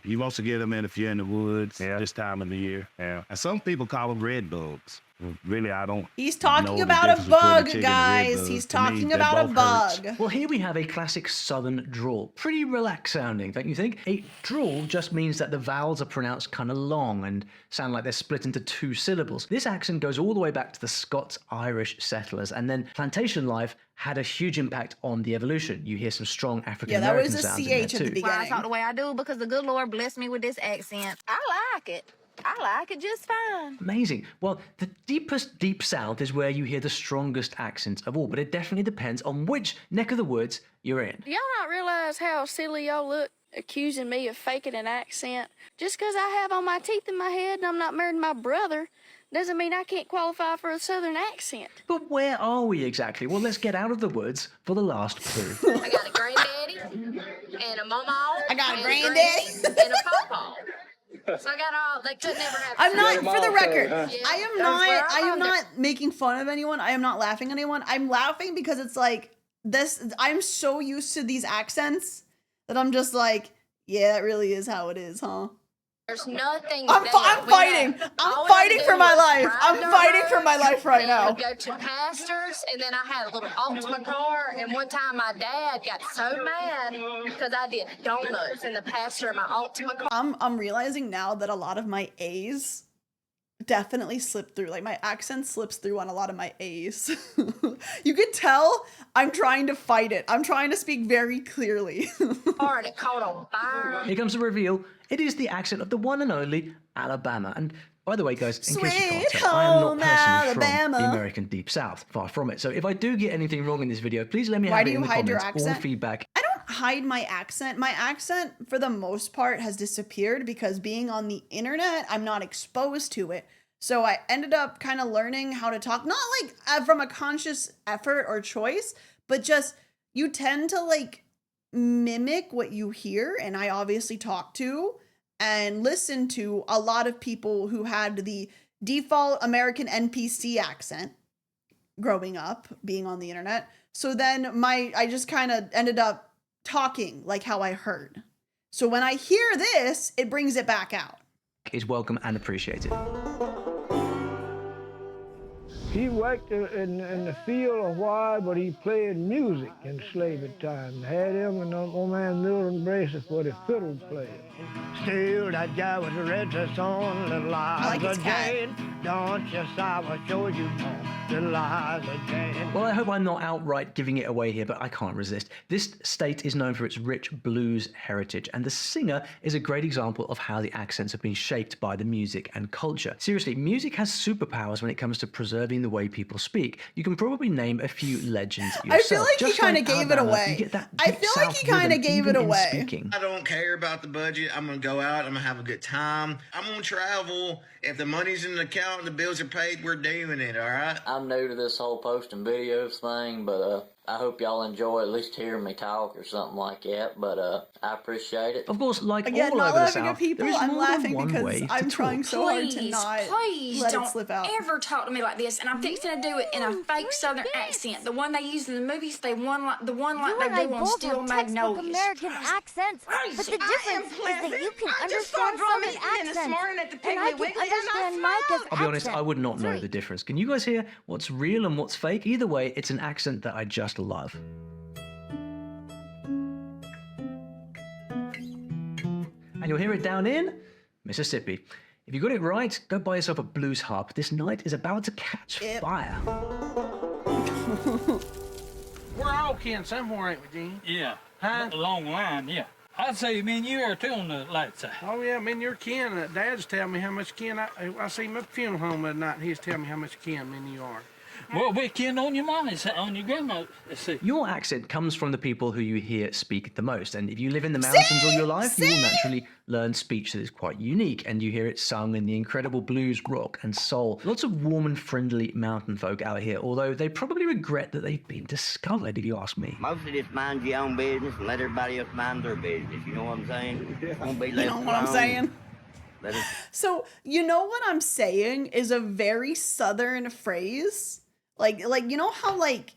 S11: You also get them in if you're in the woods this time of the year. Yeah. And some people call them red bugs. Really, I don't.
S3: He's talking
S11: know the
S3: about a
S11: difference between
S3: bug,
S11: chicken and red
S3: guys.
S11: bug.
S3: He's
S11: To me,
S3: talking
S11: they
S3: about a
S11: both
S3: bug.
S11: hurt.
S7: Well, here we have a classic southern drawl. Pretty relaxed sounding, don't you think? A drawl just means that the vowels are pronounced kind of long and sound like they're split into two syllables. This accent goes all the way back to the Scots-Irish settlers, and then plantation life had a huge impact on the evolution. You hear some strong African-American sounds in there too.
S12: Why I talk the way I do because the good Lord blessed me with this accent. I like it. I like it just fine.
S7: Amazing. Well, the deepest deep south is where you hear the strongest accents of all, but it definitely depends on which neck of the woods you're in.
S13: Do y'all not realize how silly y'all look accusing me of faking an accent? Just because I have all my teeth in my head and I'm not married to my brother doesn't mean I can't qualify for a southern accent.
S7: But where are we exactly? Well, let's get out of the woods for the last clue.
S13: I got a granddaddy and a mama.
S3: I got a granddaddy
S13: and a pawpaw. So I got all. They could never have.
S3: I'm not, for the record,
S13: Yeah.
S3: I am not making fun of anyone. I am not laughing at anyone. I'm laughing because it's like this. I'm so used to these accents that I'm just like, yeah, that really is how it is, huh?
S12: There's nothing.
S3: I'm fighting. I'm fighting for my life. I'm fighting for my life right now.
S12: Go to pastors, and then I had a little Optima car. And one time, my dad got so mad because I did donuts in the pastor of my Optima car.
S3: I'm realizing now that a lot of my A's definitely slip through. Like my accent slips through on a lot of my A's. You can tell I'm trying to fight it. I'm trying to speak very clearly.
S12: And it caught on fire.
S7: Here comes the reveal. It is the accent of the one and only Alabama. And by the way, guys, in case you can't tell, I am not personally from the American Deep South. Far from it. So if I do get anything wrong in this video, please let me have it in the comments or feedback.
S3: I don't hide my accent. My accent, for the most part, has disappeared because being on the internet, I'm not exposed to it. So I ended up kind of learning how to talk, not like from a conscious effort or choice, but just you tend to like mimic what you hear. And I obviously talk to and listen to a lot of people who had the default American NPC accent growing up, being on the internet. So then I just kind of ended up talking like how I heard. So when I hear this, it brings it back out.
S7: Is welcome and appreciated.
S14: He worked in the field a while, but he played music in slavery time. Had him and old man Milton Braces for the fiddle player. Still, that guy with the red dress on, little Liza Jane. Don't you sigh, I'll show you more, little Liza Jane.
S7: Well, I hope I'm not outright giving it away here, but I can't resist. This state is known for its rich blues heritage, and the singer is a great example of how the accents have been shaped by the music and culture. Seriously, music has superpowers when it comes to preserving the way people speak. You can probably name a few legends yourself.
S3: I feel like he kind of gave it away. I feel like he kind of gave it away.
S15: I don't care about the budget. I'm going to go out. I'm going to have a good time. I'm going to travel. If the money's in the account and the bills are paid, we're doing it, all right?
S16: I'm new to this whole posting videos thing, but I hope y'all enjoy at least hearing me talk or something like that, but I appreciate it.
S7: Of course, like
S3: Again,
S7: all
S3: not
S7: over the
S3: laughing
S7: South,
S3: at people.
S7: there is
S3: I'm
S7: more
S3: laughing
S7: than one
S3: because
S7: way
S3: I'm
S7: to
S3: trying
S7: talk.
S3: so hard to not
S12: Please
S3: let it
S12: don't
S3: slip out.
S12: ever talk to me like this, and I'm fixing to do it in a fake Southern accent. The one they use in the movies, the one like they do on Steel Magnolias.
S4: American accents, but the difference is that you can understand Southern accents, and I can understand Micah's
S7: I'll be honest, I would not know the difference. Can you guys hear what's real and what's fake? Either way, it's an accent that I just love. And you'll hear it down in Mississippi. If you got it right, go buy yourself a blues harp. This night is about to catch fire.
S17: We're all kin somewhere, ain't we, Gene? Yeah. Huh? A long line, yeah. I'd say me and you are too on the light side. Oh, yeah, me and your kin. Dad's telling me how much kin I see him at the funeral home at night, and he's telling me how much kin me and you are. Well, we're kin on your mama's, on your grandma's.
S7: Your accent comes from the people who you hear speak the most, and if you live in the mountains all your life, you will naturally learn speech that is quite unique, and you hear it sung in the incredible blues, rock, and soul. Lots of warm and friendly mountain folk out here, although they probably regret that they've been discovered, if you ask me.
S18: Mostly just mind your own business and let everybody else mind their business. You know what I'm saying? Won't be left
S3: You know what I'm saying? So, you know what I'm saying is a very Southern phrase. Like you know how like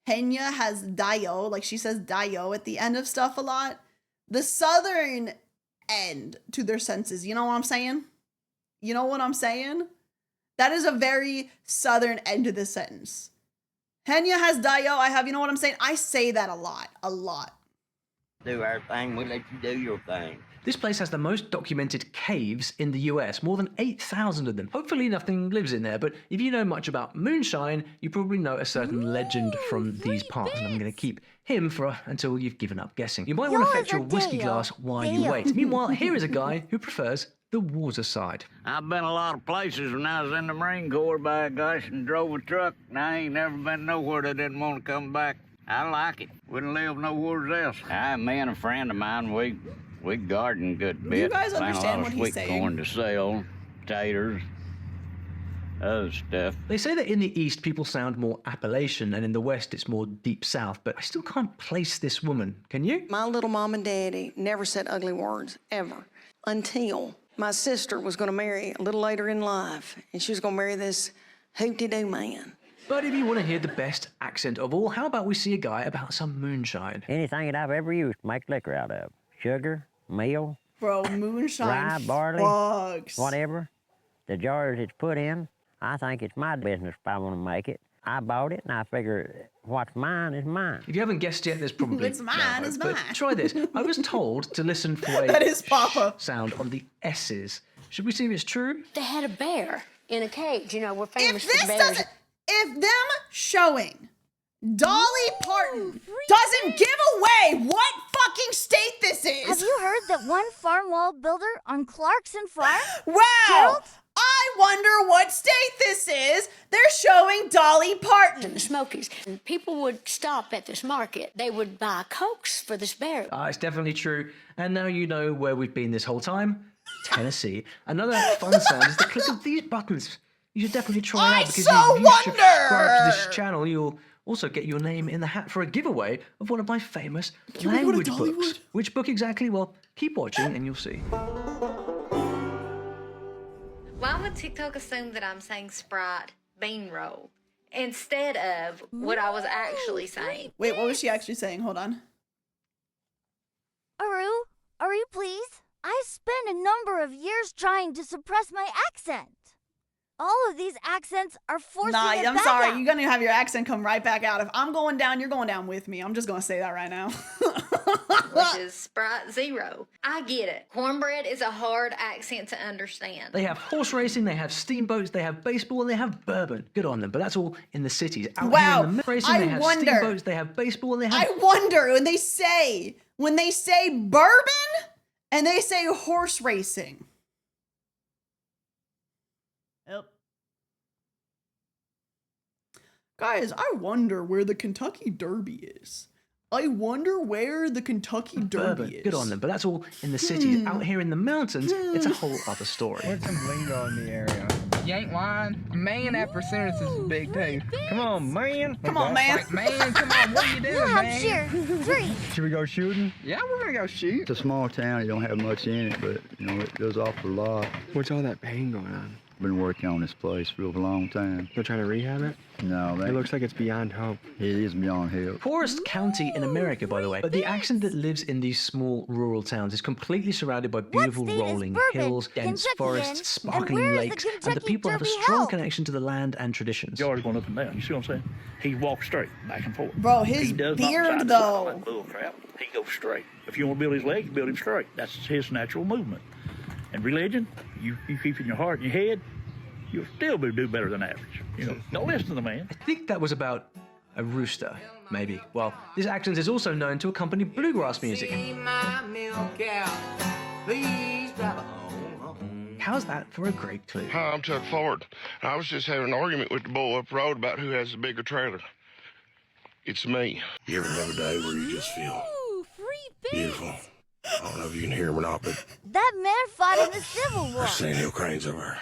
S3: Kenya has dio, like she says dio at the end of stuff a lot? The Southern end to their senses. You know what I'm saying? You know what I'm saying? That is a very Southern end to the sentence. Kenya has dio, I have, you know what I'm saying? I say that a lot.
S18: Do our thing, we let you do your thing.
S7: This place has the most documented caves in the US, more than 8,000 of them. Hopefully nothing lives in there, but if you know much about moonshine, you probably know a certain legend from these parts, and I'm going to keep him until you've given up guessing. You might want to fetch your whiskey glass while you wait. Meanwhile, here is a guy who prefers the water side.
S19: I've been a lot of places when I was in the Marine Corps, by gosh, and drove a truck, and I ain't never been nowhere that didn't want to come back. I like it. Wouldn't live nowhere else. Me and a friend of mine, we garden a good bit.
S3: You guys understand
S19: Plant a lot
S3: what
S19: of
S3: he's
S19: sweet
S3: saying?
S19: corn to sell, taters, other stuff.
S7: They say that in the East, people sound more Appalachian, and in the West, it's more Deep South, but I still can't place this woman. Can you?
S20: My little mom and daddy never said ugly words, ever, until my sister was going to marry a little later in life, and she was going to marry this hooty-doo man.
S7: But if you want to hear the best accent of all, how about we see a guy about some moonshine?
S21: Anything that I've ever used to make liquor out of. Sugar, meal,
S3: Bro, moonshine
S19: rye, barley,
S3: fucks.
S19: whatever. The jars it's put in, I think it's my business if I want to make it. I bought it, and I figure what's mine is mine.
S7: If you haven't guessed yet, there's probably
S3: It's mine,
S7: no
S3: it's
S7: hope,
S3: mine.
S7: But try this. I was told to listen for a
S3: That is Papa.
S7: sound on the S's. Should we see if it's true?
S21: They had a bear in a cage. You know, we're famous
S3: If
S21: for
S3: this
S21: bears.
S3: doesn't, if them showing Dolly Parton doesn't give away what fucking state this is.
S4: Have you heard that one farm wall builder on Clarkson Farm?
S3: Wow!
S4: Gerald?
S3: I wonder what state this is. They're showing Dolly Parton.
S21: In the Smokies. And people would stop at this market. They would buy Cokes for this bear.
S7: It's definitely true. And now you know where we've been this whole time. Tennessee. Another fun sound is the click of these buttons. You should definitely try it out because if you subscribe to this channel, you'll also get your name in the hat for a giveaway of one of my famous language books. Which book exactly? Well, keep watching and you'll see.
S22: Why would TikTok assume that I'm saying Sprite bean roll instead of what I was actually saying?
S3: Wait, what was she actually saying? Hold on.
S4: Aru, please. I spent a number of years trying to suppress my accent. All of these accents are forcing
S3: Nah,
S4: it
S3: I'm
S4: back
S3: sorry.
S4: out.
S3: You're gonna have your accent come right back out. If I'm going down, you're going down with me. I'm just gonna say that right now.
S22: Which is Sprite Zero. I get it. Cornbread is a hard accent to understand.
S7: They have horse racing, they have steamboats, they have baseball, and they have bourbon. Good on them, but that's all in the cities. Out
S3: Wow,
S7: here in the racing, they
S3: I
S7: have
S3: wonder.
S7: steamboats, they have baseball, and they have...
S3: I wonder when they say bourbon and they say horse racing. Yep. Guys, I wonder where the Kentucky Derby is. I wonder where the Kentucky Derby
S7: Bourbon.
S3: is.
S7: Good on them, but that's all in the cities. Out here in the mountains, it's a whole other story.
S23: What's some lingo in the area? You ain't lying. Man, that percentage is big too. Come on, man.
S3: Come on, man.
S23: Like, man, come on, what are you doing,
S4: You have
S23: man?
S4: cheer. 3.
S23: Should we go shooting? Yeah, we're gonna go shoot.
S24: It's a small town. It don't have much in it, but you know it goes off a lot.
S23: What's all that pain going on?
S24: Been working on this place for a long time.
S23: They're trying to rehab it?
S24: No,
S23: It looks like it's beyond hope.
S24: It is beyond help.
S7: Poorest county in America, by the way. But the accent that lives in these small rural towns is completely surrounded by beautiful
S4: state is
S7: rolling
S4: bourbon?
S7: hills, dense
S4: Kentucky
S7: forests,
S4: then? And
S7: sparkling
S4: where is the
S7: lakes, and the
S4: Kentucky
S7: people have a
S4: Derby
S7: strong
S4: held?
S7: connection to the land and traditions.
S25: Yards going up and down. You see what I'm saying? He walks straight, back and forth.
S3: Bro, his
S25: he does not
S3: beard,
S25: side to side
S3: though.
S25: like bull crap. He goes straight. If you want to build his legs, build him straight. That's his natural movement. And religion, you keep in your heart and your head, you'll still do better than average. You know, don't listen to the man.
S7: I think that was about a rooster, maybe. Well, this accent is also known to accompany bluegrass music. How's that for a great clue?
S26: Hi, I'm Chuck Ford. I was just having an argument with the boy up the road about who has the bigger trailer. It's me.
S2: You ever have a day where you just feel beautiful? I don't know if you can hear him or not, but
S4: That man fought in the Civil War.
S2: there's Sand Hill cranes over there.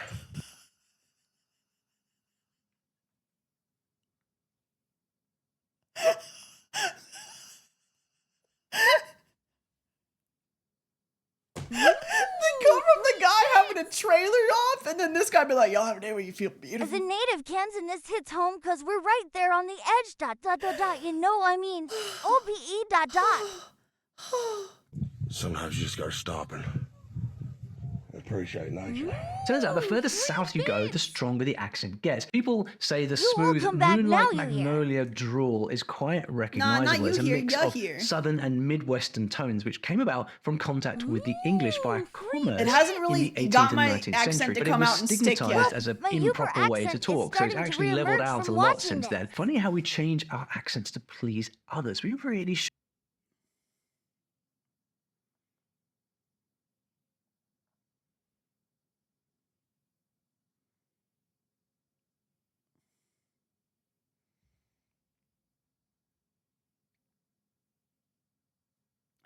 S3: They go from the guy having a trailer off, and then this guy be like, y'all have a day where you feel
S4: As
S3: beautiful.
S4: a native, Kansas, this hits home because we're right there on the edge, ... You know, I mean, OBE ...
S2: Sometimes you just gotta stop and appreciate nature.
S7: Turns out the further south you go, the stronger the accent gets. People say the
S4: You will
S7: smooth
S4: come back
S7: moonlight
S4: now, you hear.
S7: magnolia drawl is quite
S3: not
S7: recognizable.
S3: you
S7: It's a
S3: hear,
S7: mix
S3: you
S7: of
S3: hear.
S7: southern and midwestern tones, which came about from contact with the English via commerce
S3: It hasn't really
S7: in the 18th
S3: got
S7: and
S3: my
S7: 19th
S3: accent
S7: century,
S3: to
S7: but
S3: come
S7: it was
S3: out and stick
S7: stigmatized
S3: yet.
S7: as an
S4: My Uber
S7: improper way to
S4: accent is
S7: talk, so it's
S4: starting to
S7: actually leveled
S4: reemerge
S7: out a
S4: from
S7: lot
S4: watching
S7: since
S4: this.
S7: then. Funny how we change our accents to please others. We really should.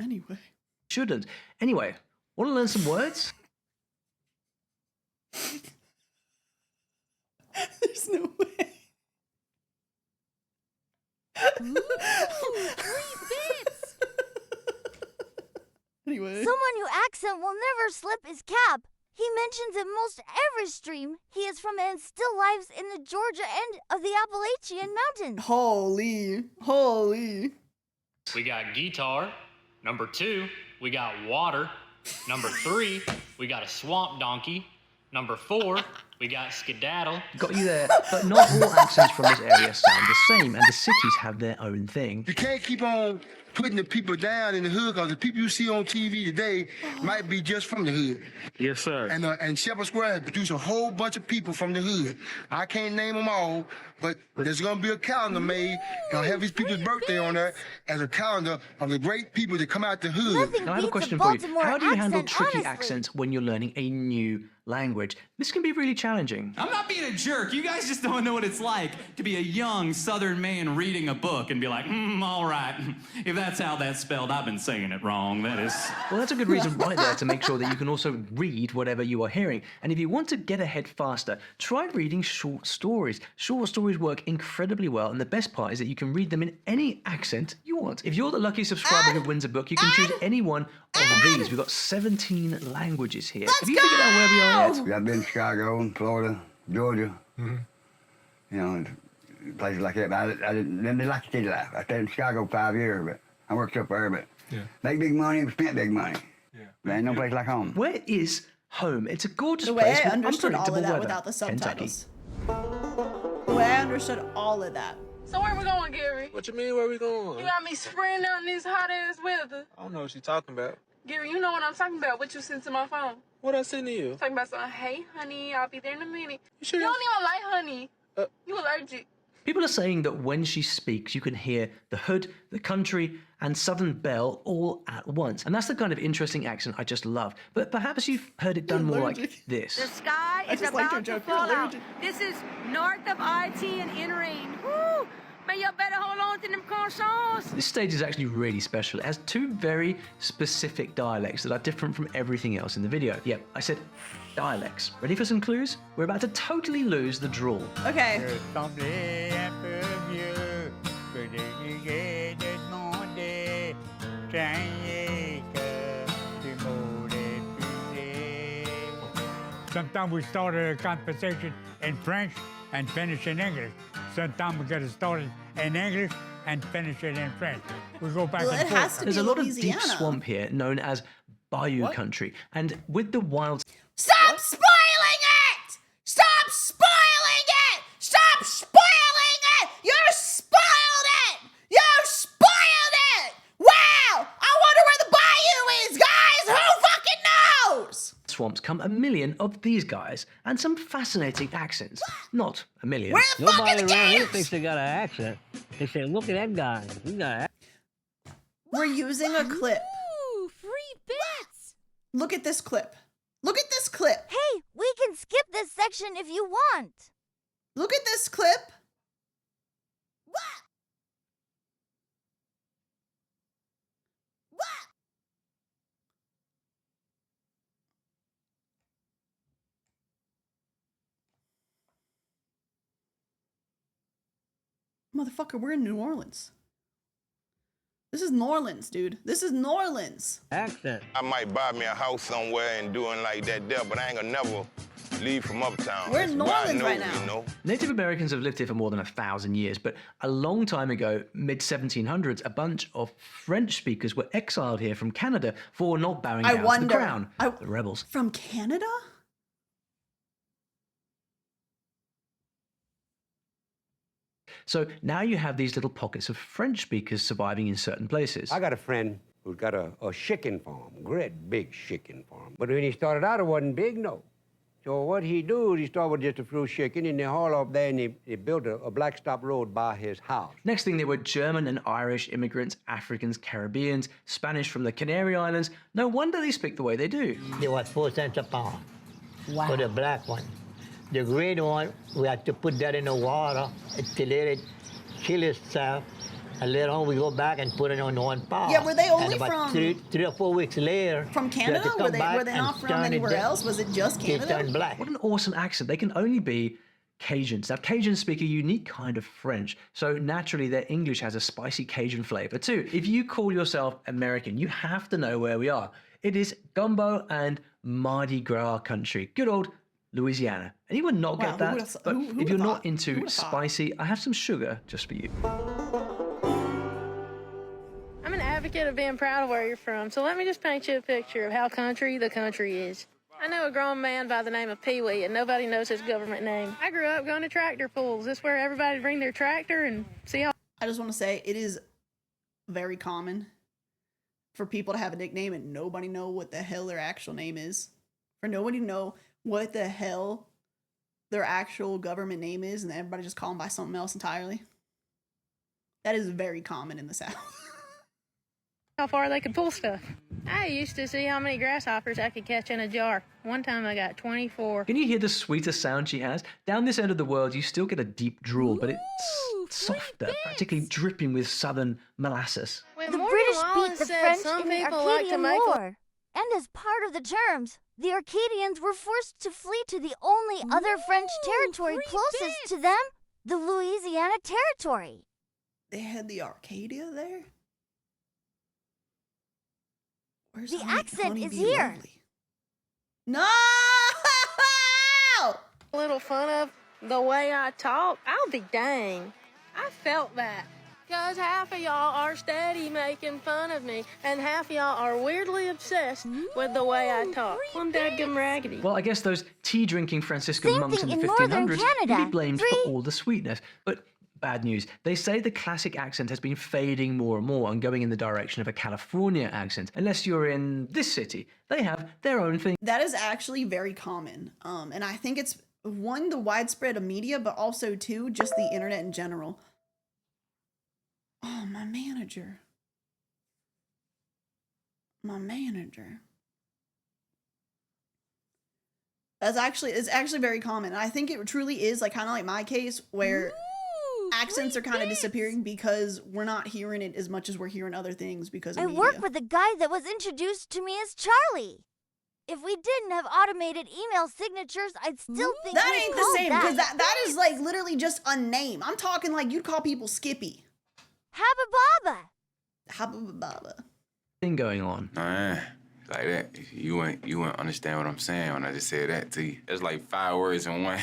S3: Anyway.
S7: Shouldn't. Anyway, want to learn some words?
S3: There's no way. Anyway.
S4: Someone whose accent will never slip is Cap. He mentions in most every stream he is from and still lives in the Georgia end of the Appalachian Mountains.
S3: Holy.
S27: We got guitar. Number 2, we got water.
S1: Number 3, we got a swamp donkey. Number 4, we got skedaddle.
S7: Got you there, but not all accents from this area sound the same, and the cities have their own thing.
S5: You can't keep on putting the people down in the hood, because the people you see on TV today might be just from the hood.
S17: Yes, sir.
S5: And Shepherd Square has produced a whole bunch of people from the hood. I can't name them all, but there's going to be a calendar made, and I'll have these people's birthday on there as a calendar of the great people that come out the hood.
S7: Now, I have a question for you. How do you handle tricky accents when you're learning a new language? This can be really challenging.
S6: I'm not being a jerk. You guys just don't know what it's like to be a young Southern man reading a book and be like, all right. If that's how that's spelled, I've been saying it wrong. That is.
S7: Well, that's a good reason right there to make sure that you can also read whatever you are hearing. And if you want to get ahead faster, try reading short stories. Short stories work incredibly well, and the best part is that you can read them in any accent you want. If you're the lucky subscriber who wins a book, you can choose any one of these. We've got 17 languages here. Have you figured out where we are yet?
S24: I've been to Chicago and Florida, Georgia, you know, places like that. But I didn't like the city life. I stayed in Chicago 5 years, but I worked up there, but make big money and spent big money. There ain't no place like home.
S7: Where is home? It's a gorgeous
S3: The way
S7: place
S3: I
S7: with
S3: understood all of
S7: unpredictable
S3: that
S7: weather.
S3: without the
S7: Kentucky.
S3: subtitles. The way I understood all of that.
S8: So where we going, Gary?
S17: What you mean, where we going?
S8: You got me spraying out in this hot ass weather.
S17: I don't know what you're talking about.
S8: Gary, you know what I'm talking about. What you sent to my phone.
S17: What I sent to you?
S8: Talking about something. Hey, honey, I'll be there in a minute.
S17: You sure?
S8: You don't even like honey. You allergic.
S7: People are saying that when she speaks, you can hear the hood, the country, and Southern Belle all at once. And that's the kind of interesting accent I just love. But perhaps you've heard it done more like this.
S9: The sky is about to fall out. This is north of IT and in rain. Woo! Man, y'all better hold on to them croissants.
S7: This stage is actually really special. It has two very specific dialects that are different from everything else in the video. Yep, I said dialects. Ready for some clues? We're about to totally lose the drawl.
S3: Okay.
S10: Sometimes we start a conversation in French and finish in English. Sometimes we get it started in English and finish it in French. We go back and forth.
S7: There's a lot of deep swamp here known as Bayou Country. And with the wild...
S3: Stop spoiling it! Stop spoiling it! Stop spoiling it! You spoiled it! You spoiled it! Wow! I wonder where the bayou is, guys! Who fucking knows?
S7: swamps come a million of these guys and some fascinating accents. Not a million.
S27: Nobody around here thinks they got an accent. They say, look at that guy. He got an
S3: We're using a clip.
S4: Ooh, free bits!
S3: Look at this clip. Look at this clip.
S4: Hey, we can skip this section if you want.
S3: Look at this clip. Motherfucker, we're in New Orleans. This is New Orleans, dude. This is New Orleans.
S27: accent.
S28: I might buy me a house somewhere and doing like that there, but I ain't gonna never leave from uptown.
S3: We're in New
S28: That's where I
S3: Orleans
S28: know,
S3: right now.
S28: You know?
S7: Native Americans have lived here for more than 1,000 years, but a long time ago, mid-1700s, a bunch of French speakers were exiled here from Canada for not bowing down to the crown. The rebels.
S3: From Canada?
S7: So now you have these little pockets of French speakers surviving in certain places.
S29: I got a friend who's got a chicken farm, great big chicken farm. But when he started out, it wasn't big, no. So what he do is he started with just a few chicken, and they haul up there, and he built a black stop road by his house.
S7: Next thing, there were German and Irish immigrants, Africans, Caribbeans, Spanish from the Canary Islands. No wonder they speak the way they do.
S27: They was 4 cents a pound.
S3: Wow.
S27: For the black one. The green one, we had to put that in the water to let it kill itself. And later on, we go back and put it on 1 pound.
S3: Yeah, were they only
S27: and about
S3: from-
S27: 3 or 4 weeks later,
S3: From
S27: we had
S3: Canada?
S27: to come
S3: Were they
S27: back
S3: not
S27: and
S3: from
S27: turn it
S3: anywhere
S27: down.
S3: else? Was it just
S27: It
S3: Canada?
S27: turned black.
S7: What an awesome accent. They can only be Cajuns. Now, Cajuns speak a unique kind of French, so naturally their English has a spicy Cajun flavor too. If you call yourself American, you have to know where we are. It is gumbo and Mardi Gras country. Good old Louisiana. Anyone not
S3: Wow,
S7: get
S3: who
S7: that?
S3: would've-
S7: But
S3: who
S7: if
S3: would've
S7: you're
S3: thought?
S7: not
S3: Who
S7: into
S3: would've thought?
S7: spicy, I have some sugar just for you.
S13: I'm an advocate certificate of being proud of where you're from, so let me just paint you a picture of how country the country is. I know a grown man by the name of Pee Wee, and nobody knows his government name. I grew up going to tractor pulls. This is where everybody bring their tractor and see how...
S3: I just want to say, it is very common for people to have a nickname and nobody know what the hell their actual name is. For nobody to know what the hell their actual government name is, and everybody just call them by something else entirely. That is very common in the South.
S13: How far they could pull stuff. I used to see how many grasshoppers I could catch in a jar. One time I got 24.
S7: Can you hear the sweeter sound she has? Down this end of the world, you still get a deep drawl, but it's softer, practically dripping with southern molasses.
S4: The British beat the French in the Arcadian War. And as part of the terms, the Arcadians were forced to flee to the only other French territory closest to them, the Louisiana Territory.
S3: They had the Arcadia there? Where's
S4: the accent is here.
S3: Lovely? No!
S13: A little fun of the way I talk. I'll be dang. I felt that. Because half of y'all are steady making fun of me, and half of y'all are weirdly obsessed with the way I talk. I'm dadgum raggedy.
S7: Well, I guess those tea-drinking Franciscan monks in the 1500s can be blamed for all the sweetness. But bad news. They say the classic accent has been fading more and more and going in the direction of a California accent. Unless you're in this city, they have their own thing.
S3: That is actually very common. And I think it's, one, the widespread of media, but also, two, just the internet in general. Oh, my manager. My manager. It's actually very common. And I think it truly is like kind of like my case where accents are kind of disappearing because we're not hearing it as much as we're hearing other things because of media.
S4: I work with a guy that was introduced to me as Charlie. If we didn't have automated email signatures, I'd still think
S3: that ain't the same because that is like literally just a name. I'm talking like you'd call people Skippy.
S4: Habba
S3: Baba.
S7: Thing going on.
S11: Like that. You wouldn't understand what I'm saying when I just said that to you. It's like 5 words in one.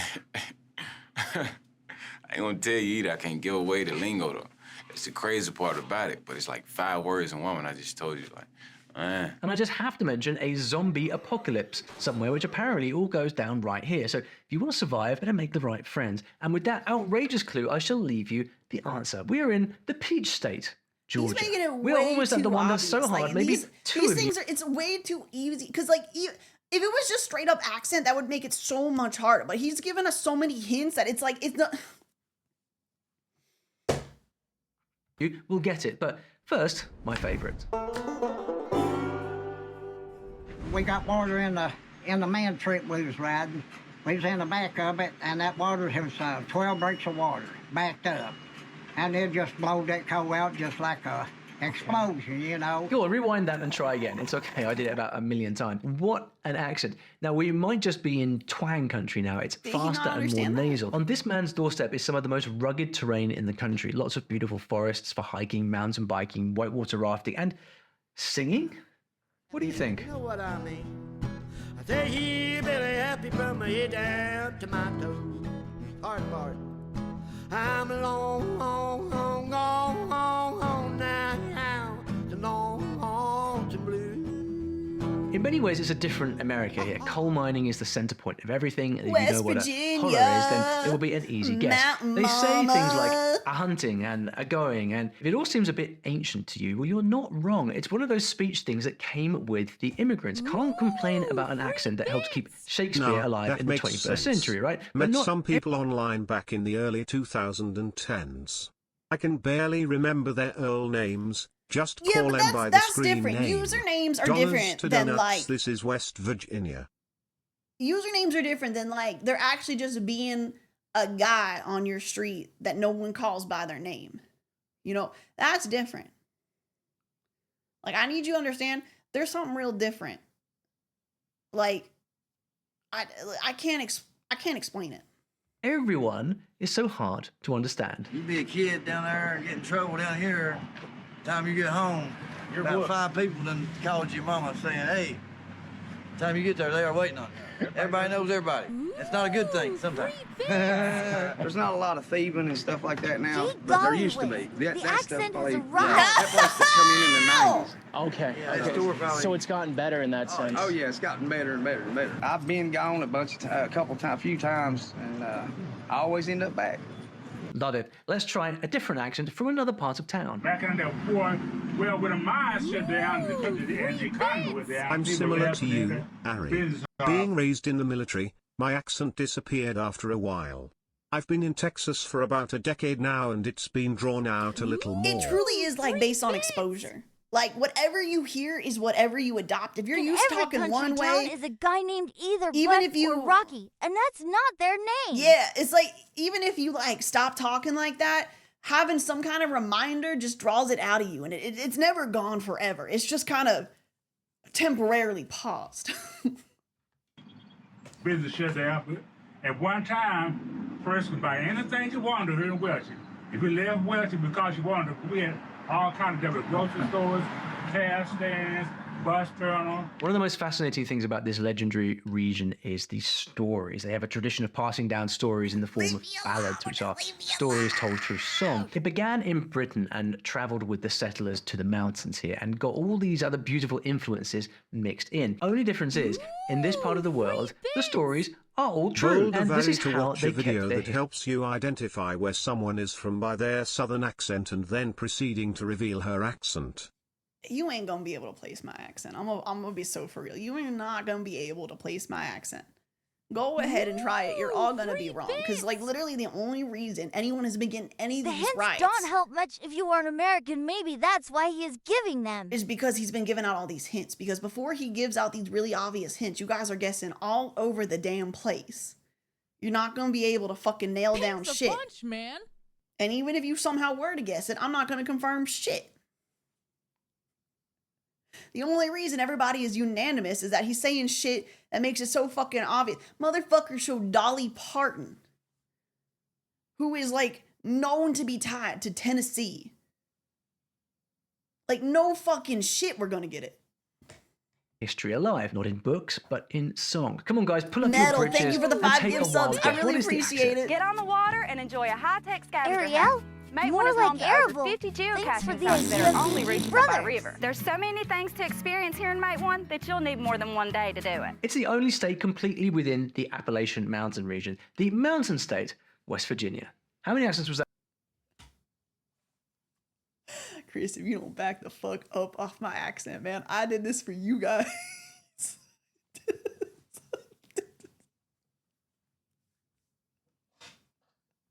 S11: I ain't gonna tell you either. I can't give away the lingo though. It's the crazy part about it, but it's like 5 words in one when I just told you like.
S7: And I just have to mention a zombie apocalypse somewhere, which apparently all goes down right here. So if you want to survive, better make the right friends. And with that outrageous clue, I shall leave you the answer. We are in the Peach State, Georgia.
S3: He's making it
S7: we are almost at the one that's so hard.
S3: Like,
S7: maybe
S3: these
S7: two of
S3: things
S7: you.
S3: it's way too easy. Because like, if it was just straight up accent, that would make it so much harder. But he's given us so many hints that it's like it's not.
S7: You will get it. But first, my favorite.
S12: We got water in the man trip we was riding. We was in the back of it, and that water was 12 bricks of water backed up. And it just blowed that coal out just like a explosion, you know.
S7: Go on, rewind that and try again. It's okay, I did it about 1,000,000 times. What an accent. Now, we might just be in twang country now. It's faster and more nasal. On this man's doorstep is some of the most rugged terrain in the country. Lots of beautiful forests for hiking, mountain biking, whitewater rafting, and singing? What do you think?
S14: You know what I mean? I say here, Billy, happy from my head down to my toes. Hard part. I'm long, long, long, long, long, long now. The long, long to blue.
S7: In many ways, it's a different America here. Coal mining is the center point of everything. If you know what a
S3: Virginia,
S7: holler is, then it will be an easy guess.
S3: Mountain
S7: They say
S3: Mama.
S7: things like a hunting and a going, and if it all seems a bit ancient to you, well, you're not wrong. It's one of those speech things that came with the immigrants. Can't complain about an accent that helps keep Shakespeare alive in the 21st century, right?
S15: Met some people online back in the early 2010s. I can barely remember their Earl names. Just call them by the screen
S3: different.
S15: name.
S3: Usernames are
S15: Dollars
S3: different
S15: to
S3: than
S15: donuts,
S3: like
S15: this is West Virginia.
S3: usernames are different than like they're actually just being a guy on your street that no one calls by their name. You know, that's different. Like I need you to understand there's something real different. Like I can't explain it.
S7: Everyone is so hard to understand.
S16: You be a kid down there and get in trouble down here. Time you get home, about 5 people done called your mama saying, "Hey, time you get there, they are waiting on you. Everybody knows everybody. It's not a good thing sometimes.
S2: There's not a lot of thieving and stuff like that now, but there used to be. That stuff
S4: accent
S2: probably,
S4: is
S2: yeah,
S4: right.
S2: that place that come in the 90s.
S18: Okay.
S2: That store probably-
S18: So it's gotten better in that sense.
S2: Oh yeah, it's gotten better and better and better. I've been gone a few times, and I always end up back.
S7: Love it. Let's try a different accent from another part of town.
S10: Back in the war, well, with a mindset down, the economy was there.
S15: I'm similar to you, Ari. Being raised in the military, my accent disappeared after a while. I've been in Texas for about a decade now, and it's been drawn out a little more.
S3: It truly is like based on exposure. Like whatever you hear is whatever you adopt. If you're
S4: In
S3: used to
S4: every
S3: talking
S4: country
S3: one
S4: town
S3: way,
S4: is a guy named either
S3: even
S4: Buck
S3: if you-
S4: or Rocky, and that's not their name.
S3: yeah, it's like even if you like stop talking like that, having some kind of reminder just draws it out of you, and it's never gone forever. It's just kind of temporarily paused.
S10: Business shut down. But at one time, a person could buy anything you wanted here in Welching. If you left Welching because you wanted to, we had all kinds of different grocery stores, cash stands, bus terminal.
S7: One of the most fascinating things about this legendary region is the stories. They have a tradition of passing down stories in the form of ballads, which are stories told through song. It began in Britain and traveled with the settlers to the mountains here and got all these other beautiful influences mixed in. Only difference is, in this part of the world, the stories are all true.
S15: Boulder
S7: And this
S15: Valley
S7: is
S15: to
S7: how
S15: watch
S7: they
S15: a video
S7: kept their
S15: that helps you identify where someone is from by their southern accent and then proceeding to reveal her accent.
S3: You ain't gonna be able to place my accent. I'm gonna be so for real. You are not gonna be able to place my accent. Go ahead and try it. You're all gonna be wrong. Because like literally the only reason anyone has been getting any of
S4: The
S3: these
S4: hints
S3: rights
S4: don't help much if you are an American. Maybe that's why he is giving them.
S3: is because he's been giving out all these hints. Because before he gives out these really obvious hints, you guys are guessing all over the damn place. You're not gonna be able to fucking nail down
S19: It's a
S3: shit.
S19: bunch, man.
S3: And even if you somehow were to guess it, I'm not gonna confirm shit. The only reason everybody is unanimous is that he's saying shit that makes it so fucking obvious. Motherfucker showed Dolly Parton, who is like known to be tied to Tennessee. Like no fucking shit we're gonna get it.
S7: history alive, not in books, but in song. Come on, guys, pull up
S3: Metal,
S7: your britches
S3: thank you for the
S7: and
S3: 5
S7: take
S3: gift
S7: a
S3: subs.
S7: wild
S3: I
S7: guess.
S3: really
S7: What is the
S3: appreciate
S7: accent?
S3: it.
S20: Get on the water and enjoy a high-tech scavenger
S4: Arielle?
S20: hunt. Mate
S4: More
S20: one is
S4: like
S20: home to over
S4: Arielle.
S20: 50
S4: Thanks
S20: geocaching
S4: for the
S20: sites that
S4: idea.
S20: are only reachable by
S4: Brothers.
S20: river. There's so many things to experience here in Mate 1 that you'll need more than one day to do it.
S7: It's the only state completely within the Appalachian Mountain region, the mountain state, West Virginia. How many accents was that?
S3: Chris, if you don't back the fuck up off my accent, man, I did this for you guys.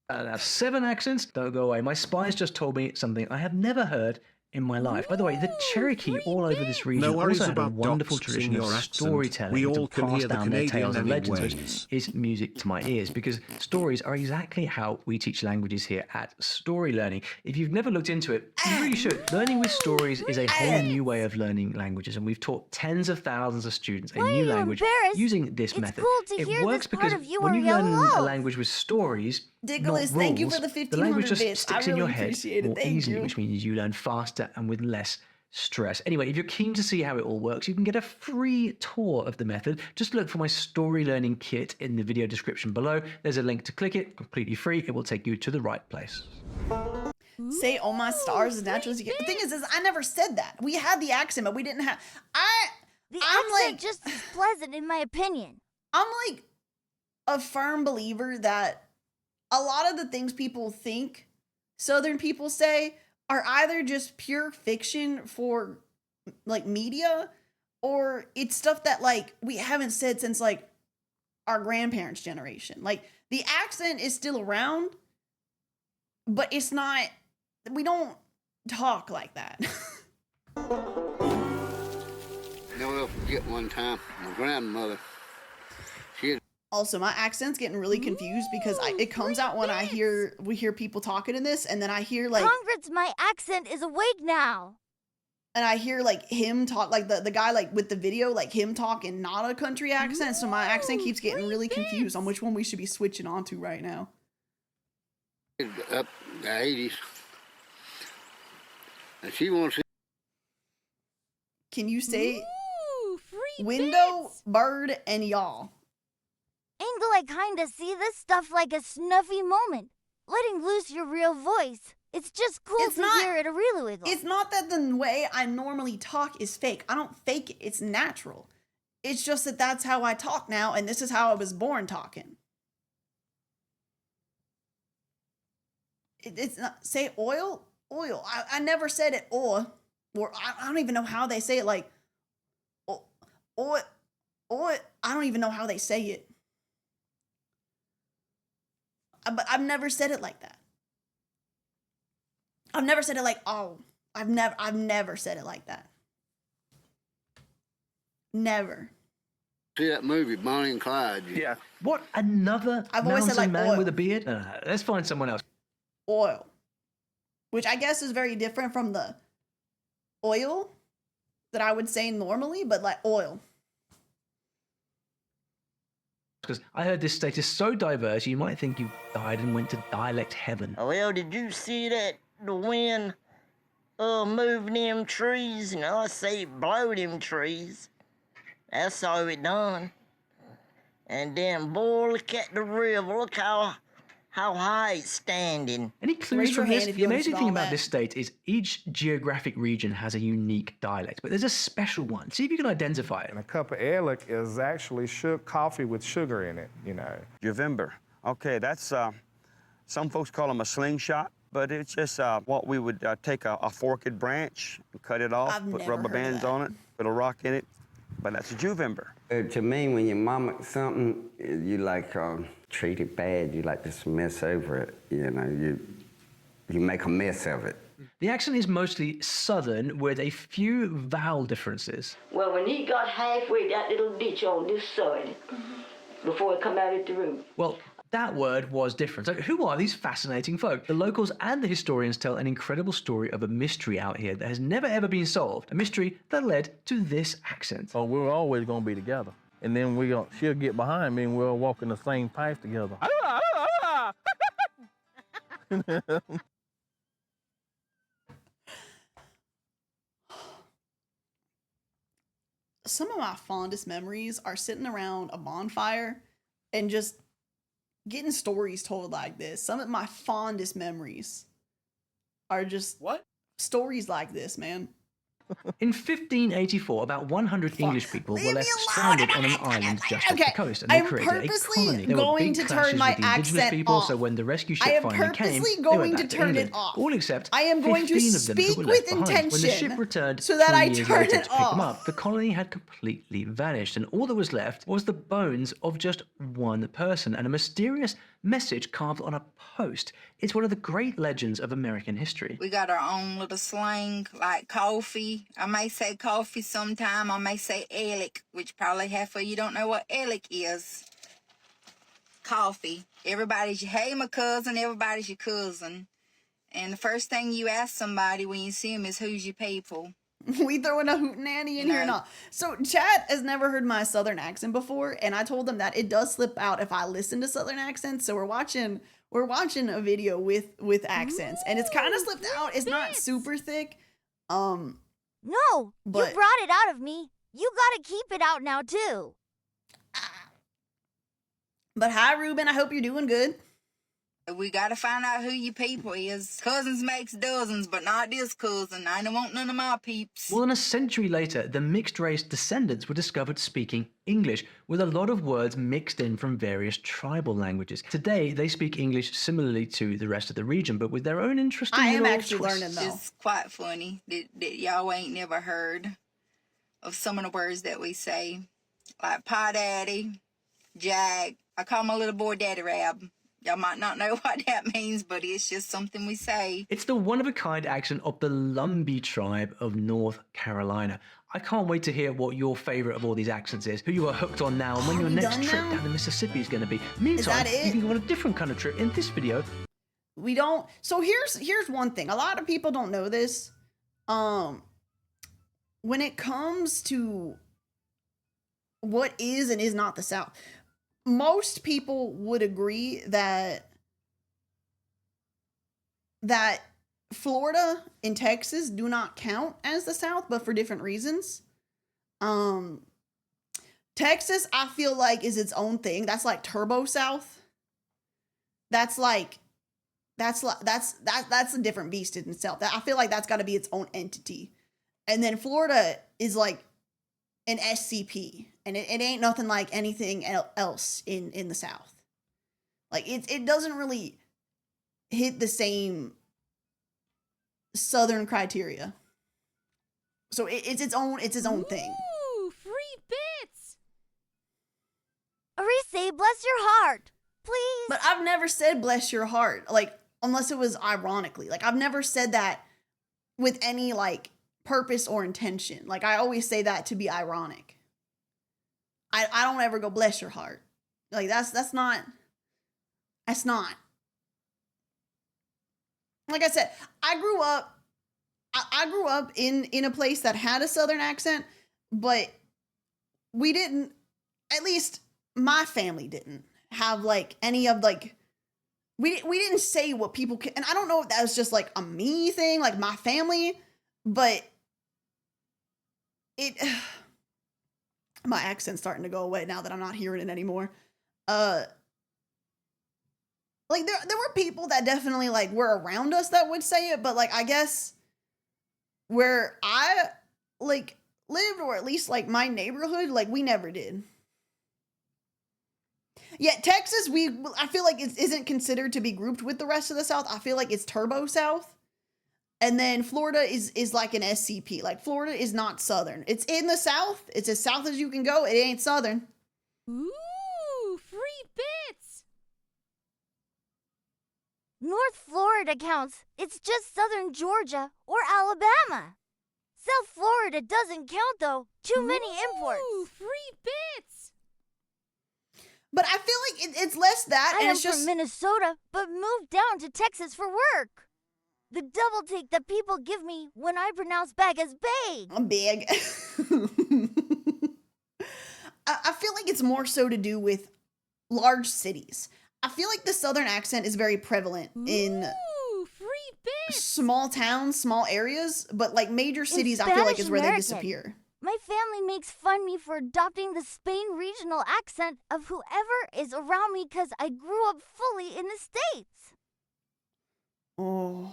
S7: That's 7 accents. Don't go away. My spies just told me something I have never heard in my life. By the way, the Cherokee all over this region
S15: No worries
S7: also had a
S15: about
S7: wonderful
S15: doxing
S7: tradition of
S15: your accent.
S7: storytelling
S15: We
S7: to
S15: all can
S7: pass
S15: hear the
S7: down their
S15: Canadian
S7: tales and legends, which
S15: anyways.
S7: is music to my ears because stories are exactly how we teach languages here at Story Learning. If you've never looked into it, you really should. Learning with stories is a whole new way of learning languages, and we've taught tens of thousands of students a
S4: Why are
S7: new
S4: you
S7: language
S4: embarrassed?
S7: using this
S4: It's
S7: method.
S4: cool to
S7: It
S4: hear
S7: works
S4: this part
S7: because
S4: of you,
S7: when you
S4: Arielle,
S7: learn a
S4: love.
S7: language with stories,
S3: Dickolas,
S7: not
S3: thank you
S7: rules,
S3: for the
S7: the language
S3: 1500
S7: just
S3: bits.
S7: sticks
S3: I
S7: in your
S3: really
S7: head
S3: appreciate it.
S7: more
S3: Thank
S7: easily,
S3: you.
S7: which means you learn faster and with less stress. Anyway, if you're keen to see how it all works, you can get a free tour of the method. Just look for my story learning kit in the video description below. There's a link to click it, completely free. It will take you to the right place.
S3: Say "Oh my stars" as natural as you get. The thing is I never said that. We had the accent, but we didn't have.
S4: The
S3: I'm
S4: accent
S3: like-
S4: just as pleasant, in my opinion.
S3: I'm like a firm believer that a lot of the things people think Southern people say are either just pure fiction for like media, or it's stuff that like we haven't said since like our grandparents' generation. Like the accent is still around, but it's not. We don't talk like that.
S24: Never forget one time, my grandmother, she had
S3: Also, my accent's getting really confused because it comes out when we hear people talking in this, and then I hear like,
S4: Congrats, my accent is awake now.
S3: and I hear like him talk, like the guy like with the video, like him talking not a country accent. So my accent keeps getting really confused on which one we should be switching onto right now.
S24: up the 80s, and she wants to.
S3: Can you say?
S19: Ooh, free
S3: window, bird, and y'all.
S4: Angle, I kinda see this stuff like a snuffy moment. Letting loose your real voice. It's just cool to hear it a real wiggle.
S3: It's not that the way I normally talk is fake. I don't fake it. It's natural. It's just that that's how I talk now, and this is how I was born talking. It's not, say oil? Oil. I never said it oil. Or I don't even know how they say it, like, oil. I don't even know how they say it. But I've never said it like that. I've never said it like, oh. I've never said it like that. Never.
S1: See that movie, Bonnie and Clyde?
S7: Yeah. What, another
S3: I've always said,
S7: mountain
S3: like,
S7: man
S3: oil.
S7: with a beard? Let's find someone else.
S3: Oil. Which I guess is very different from the oil that I would say normally, but like oil.
S7: Because I heard this state is so diverse, you might think you died and went to dialect heaven.
S5: Well, did you see that the wind moved them trees? And I say it blow them trees. That's all it done. And then, boy, look at the river. Look how high it's standing.
S7: Any clues from this? The amazing thing about this state is each geographic region has a unique dialect, but there's a special one. See if you can identify it.
S18: And a cup of Arielle is actually coffee with sugar in it, you know.
S19: November. Okay, that's, some folks call them a slingshot, but it's just what we would take a forked branch, and cut it off, put rubber bands on it, put a rock in it, but that's a Juvember.
S21: To me, when you mama something, you like treat it bad. You like just mess over it. You know, you make a mess of it.
S7: The accent is mostly southern with a few vowel differences.
S22: Well, when he got halfway that little ditch on this side, before he come out of the room.
S7: Well, that word was different. So who are these fascinating folk? The locals and the historians tell an incredible story of a mystery out here that has never ever been solved. A mystery that led to this accent.
S17: Oh, we're always gonna be together. And then she'll get behind me and we'll walk in the same path together.
S3: Some of my fondest memories are sitting around a bonfire and just getting stories told like this. Some of my fondest memories are just stories like this, man.
S7: In 1584, about 100 English people were left stranded on an island just off the coast, and they created a colony. There were big clashes with the indigenous people, so when the rescue ship finally came, they went back to England. All except
S3: I am going to
S7: 15 of them who
S3: speak
S7: were
S3: with
S7: left behind.
S3: intention
S7: When the ship returned
S3: so that
S7: 3
S3: I
S7: years
S3: turn
S7: later
S3: it
S7: to pick them
S3: off.
S7: up, the colony had completely vanished, and all that was left was the bones of just one person and a mysterious message carved on a post. It's one of the great legends of American history.
S23: We got our own little slang, like coffee. I may say coffee sometime. I may say Alec, which probably half of you don't know what Alec is. Coffee. Everybody's your, hey, my cousin. Everybody's your cousin. And the first thing you ask somebody when you see them is, who's your people?
S3: We throwing a hootenanny in here and all. So Chad has never heard my southern accent before, and I told him that it does slip out if I listen to southern accents. So we're watching a video with accents, and it's kind of slipped out. It's not super thick.
S4: No, you brought it out of me. You gotta keep it out now too.
S3: But hi, Ruben. I hope you're doing good.
S23: We gotta find out who your people is. Cousins makes dozens, but not this cousin. I don't want none of my peeps.
S7: More than a century later, the mixed-race descendants were discovered speaking English, with a lot of words mixed in from various tribal languages. Today, they speak English similarly to the rest of the region, but with their own interesting little twists.
S23: It's quite funny that y'all ain't never heard of some of the words that we say. Like Pa Daddy, Jag. I call my little boy Daddy Rab. Y'all might not know what that means, but it's just something we say.
S7: It's the one-of-a-kind accent of the Lumbee tribe of North Carolina. I can't wait to hear what your favorite of all these accents is, who you are hooked on now, and when your next trip down the Mississippi is going to be. Meantime, you can go on a different kind of trip in this video.
S3: We don't. So here's one thing. A lot of people don't know this. When it comes to what is and is not the South, most people would agree that Florida and Texas do not count as the South, but for different reasons. Texas, I feel like, is its own thing. That's like Turbo South. That's a different beast in itself. I feel like that's got to be its own entity. And then Florida is like an SCP, and it ain't nothing like anything else in the South. Like it doesn't really hit the same Southern criteria. So it's its own thing.
S4: Ooh, free bits. Arise, bless your heart, please.
S3: But I've never said bless your heart, like, unless it was ironically. Like, I've never said that with any, like, purpose or intention. Like, I always say that to be ironic. I don't ever go bless your heart. Like, that's not. Like I said, I grew up in a place that had a Southern accent, but we didn't, at least my family didn't have like any of like, we didn't say what people can, and I don't know if that was just like a me thing, like my family, but my accent's starting to go away now that I'm not hearing it anymore. Like there were people that definitely like were around us that would say it, but like I guess where I like lived, or at least like my neighborhood, like we never did. Yet Texas, I feel like it isn't considered to be grouped with the rest of the South. I feel like it's Turbo South. And then Florida is like an SCP. Like Florida is not Southern. It's in the South. It's as South as you can go. It ain't Southern.
S4: Ooh, free bits. North Florida counts. It's just Southern Georgia or Alabama. South Florida doesn't count though. Too many imports.
S23: Ooh, free bits.
S3: But I feel like it's less that,
S4: I
S3: and
S4: am
S3: it's just
S4: from Minnesota, but moved down to Texas for work. The double take that people give me when I pronounce bag as big.
S3: I'm big. I feel like it's more so to do with large cities. I feel like the Southern accent is very prevalent in
S23: free bits.
S3: small towns, small areas, but like major cities, I feel like is where they disappear.
S4: My family makes fun of me for adopting the Spain regional accent of whoever is around me because I grew up fully in the States.
S3: Oh.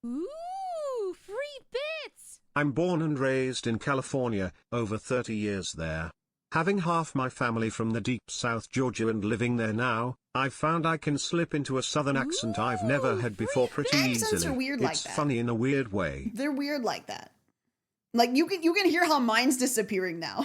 S23: Ooh, free bits.
S15: I'm born and raised in California, over 30 years there. Having half my family from the deep South Georgia and living there now, I've found I can slip into a Southern accent I've never had before pretty
S3: accents
S15: easily.
S3: are weird like
S15: It's
S3: that.
S15: funny in a weird way.
S3: They're weird like that. Like you can hear how mine's disappearing now.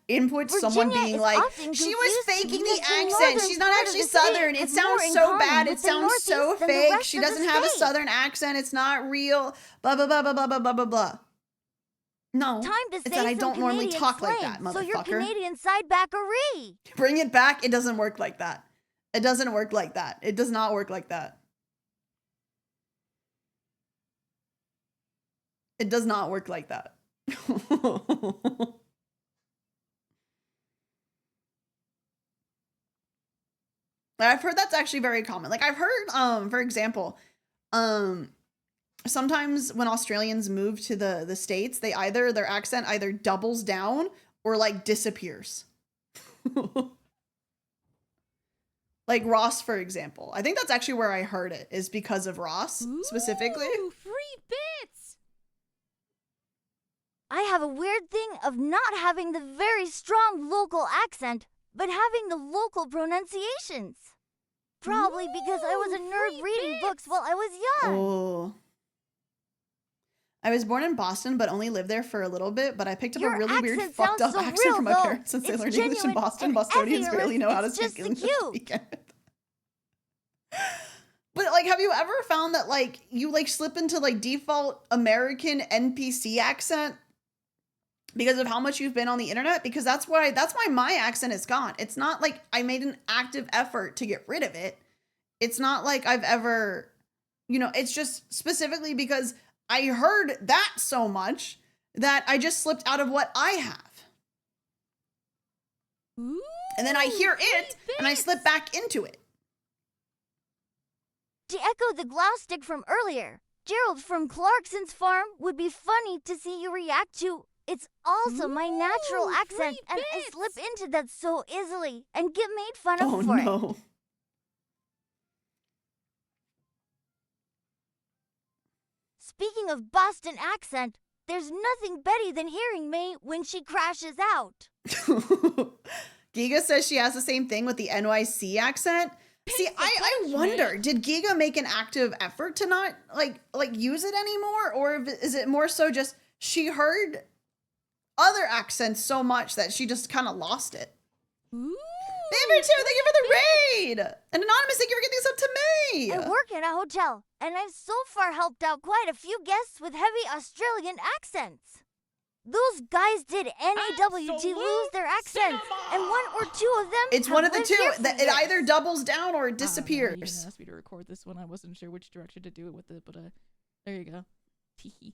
S3: Input someone
S4: Virginia
S3: being
S4: is
S3: like,
S4: often
S3: she was
S4: confused
S3: faking the
S4: because the
S3: accent.
S4: northern
S3: She's not
S4: part of
S3: actually
S4: the state
S3: Southern. It
S4: has
S3: sounds
S4: more in
S3: so
S4: common
S3: bad. It
S4: with the
S3: sounds so
S4: Northeast than the
S3: fake.
S4: rest
S3: She
S4: of the
S3: doesn't have a
S4: state.
S3: Southern accent. It's not real. Blah blah blah blah blah blah blah blah blah. No,
S4: Time to
S3: it's
S4: say
S3: that I
S4: some
S3: don't normally
S4: Canadian
S3: talk like
S4: slang,
S3: that, motherfucker.
S4: so your Canadian side backery.
S3: Bring it back. It doesn't work like that. It doesn't work like that. It does not work like that. It does not work like that. I've heard that's actually very common. Like I've heard, for example, sometimes when Australians move to the States, their accent either doubles down or like disappears. Like Ross, for example. I think that's actually where I heard it, is because of Ross specifically.
S23: Ooh, free bits.
S4: I have a weird thing of not having the very strong local accent, but having the local pronunciations. Probably because I was a nerd reading books while I was young.
S3: Oh. I was born in Boston, but only lived there for a little bit, but I picked up
S4: Your
S3: a really weird,
S4: accent
S3: fucked up
S4: sounds so
S3: accent
S4: real,
S3: from my
S4: though.
S3: parents since they
S4: It's
S3: learned English in
S4: genuine
S3: Boston.
S4: and
S3: Bostonians
S4: effortless.
S3: barely know how to
S4: It's
S3: speak
S4: just
S3: English
S4: you.
S3: to begin with. But like, have you ever found that like you like slip into like default American NPC accent because of how much you've been on the internet? Because that's why my accent is gone. It's not like I made an active effort to get rid of it. It's not like I've ever, it's just specifically because I heard that so much that I just slipped out of what I have.
S23: Ooh,
S3: And then I hear it and I slip back into it.
S4: To echo the glow stick from earlier, Gerald from Clarkson's farm would be funny to see you react to It's also my natural accent, and I slip into that so easily and get made fun of for it. Speaking of Boston accent, there's nothing better than hearing me when she crashes out.
S3: Giga says she has the same thing with the NYC accent. See, I wonder, did Giga make an active effort to not like use it anymore, or is it more so just she heard other accents so much that she just kind of lost it? Baby too, thank you for the raid. And Anonymous, thank you for getting this up to me.
S4: I work at a hotel, and I've so far helped out quite a few guests with heavy Australian accents. Those guys did NAWT lose their accents, and one or two of them
S3: It's
S4: have
S3: one of the
S4: lived
S3: two.
S4: here for
S3: It
S4: years.
S3: either doubles down or it
S6: You
S3: disappears.
S6: didn't ask me to record this one. I wasn't sure which direction to do it with it, but there you go. Teehee.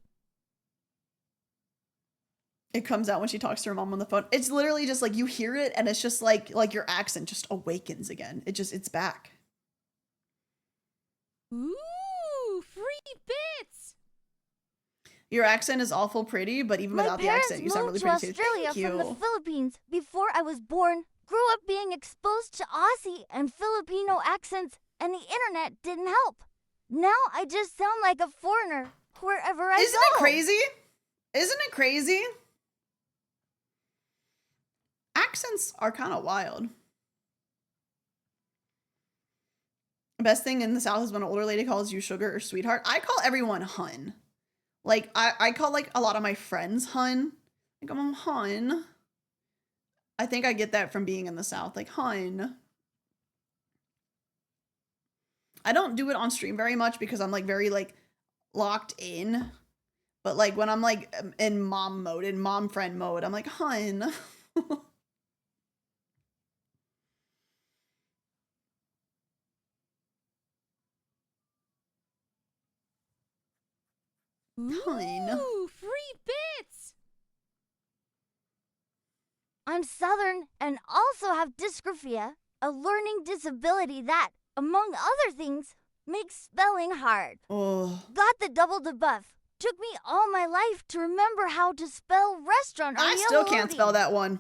S3: It comes out when she talks to her mom on the phone. It's literally just like you hear it and it's just like your accent just awakens again. It's back.
S6: Ooh, free bits.
S3: Your accent is awful pretty, but even without the accent, you sound really
S4: moved
S3: pretty
S4: to
S3: too.
S4: Australia
S3: Thank
S4: from the
S3: you.
S4: Philippines before I was born, grew up being exposed to Aussie and Filipino accents, and the internet didn't help. Now I just sound like a foreigner wherever I go.
S3: Isn't it crazy? Isn't it crazy? Accents are kind of wild. The best thing in the South is when an older lady calls you sugar or sweetheart. I call everyone hun. Like, I call, like, a lot of my friends hun. Like, I'm hun. I think I get that from being in the South. Like, hun. I don't do it on stream very much because I'm, like, very, like, locked in. But, like, when I'm, like, in mom mode, in mom friend mode, I'm like, hun.
S6: Ooh, free bits.
S4: I'm Southern and also have dysgraphia, a learning disability that, among other things, makes spelling hard.
S3: Oh.
S4: Got the double debuff. Took me all my life to remember how to spell restaurant.
S3: I
S4: Arielle
S3: still can't spell
S4: loading.
S3: that one.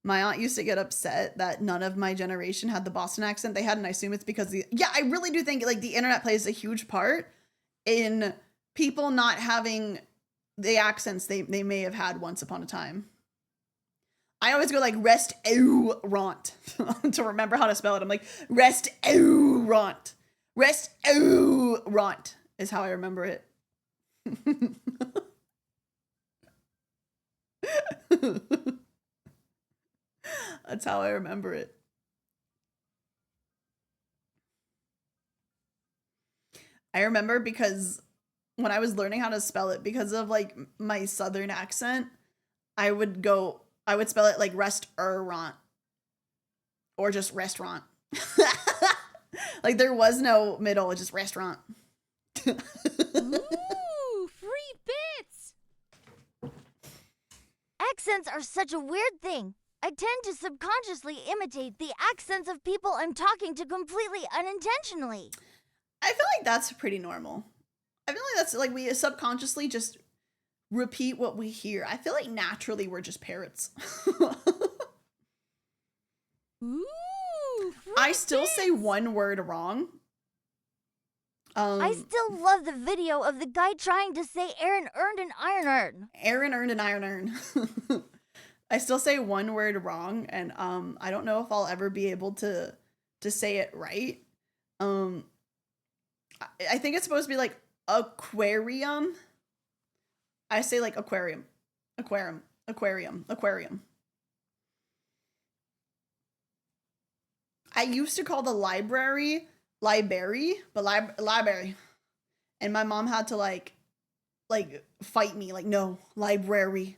S3: My aunt used to get upset that none of my generation had the Boston accent they had, and I assume it's because I really do think like the internet plays a huge part in people not having the accents they may have had once upon a time. I always go like restaurant to remember how to spell it. I'm like restaurant. Restaurant is how I remember it. That's how I remember it. I remember because when I was learning how to spell it, because of like my Southern accent, I would spell it like restaurant or just restaurant. Like there was no middle, just restaurant.
S6: Ooh, free bits.
S4: Accents are such a weird thing. I tend to subconsciously imitate the accents of people I'm talking to completely unintentionally.
S3: I feel like that's pretty normal. I feel like that's like we subconsciously just repeat what we hear. I feel like naturally we're just parrots.
S6: Ooh,
S3: I still say one word wrong.
S4: I still love the video of the guy trying to say Aaron earned an iron urn.
S3: Aaron earned an iron urn. I still say one word wrong, and I don't know if I'll ever be able to say it right. I think it's supposed to be like aquarium. I say like aquarium. I used to call the library, but library. And my mom had to like fight me, like, no, library.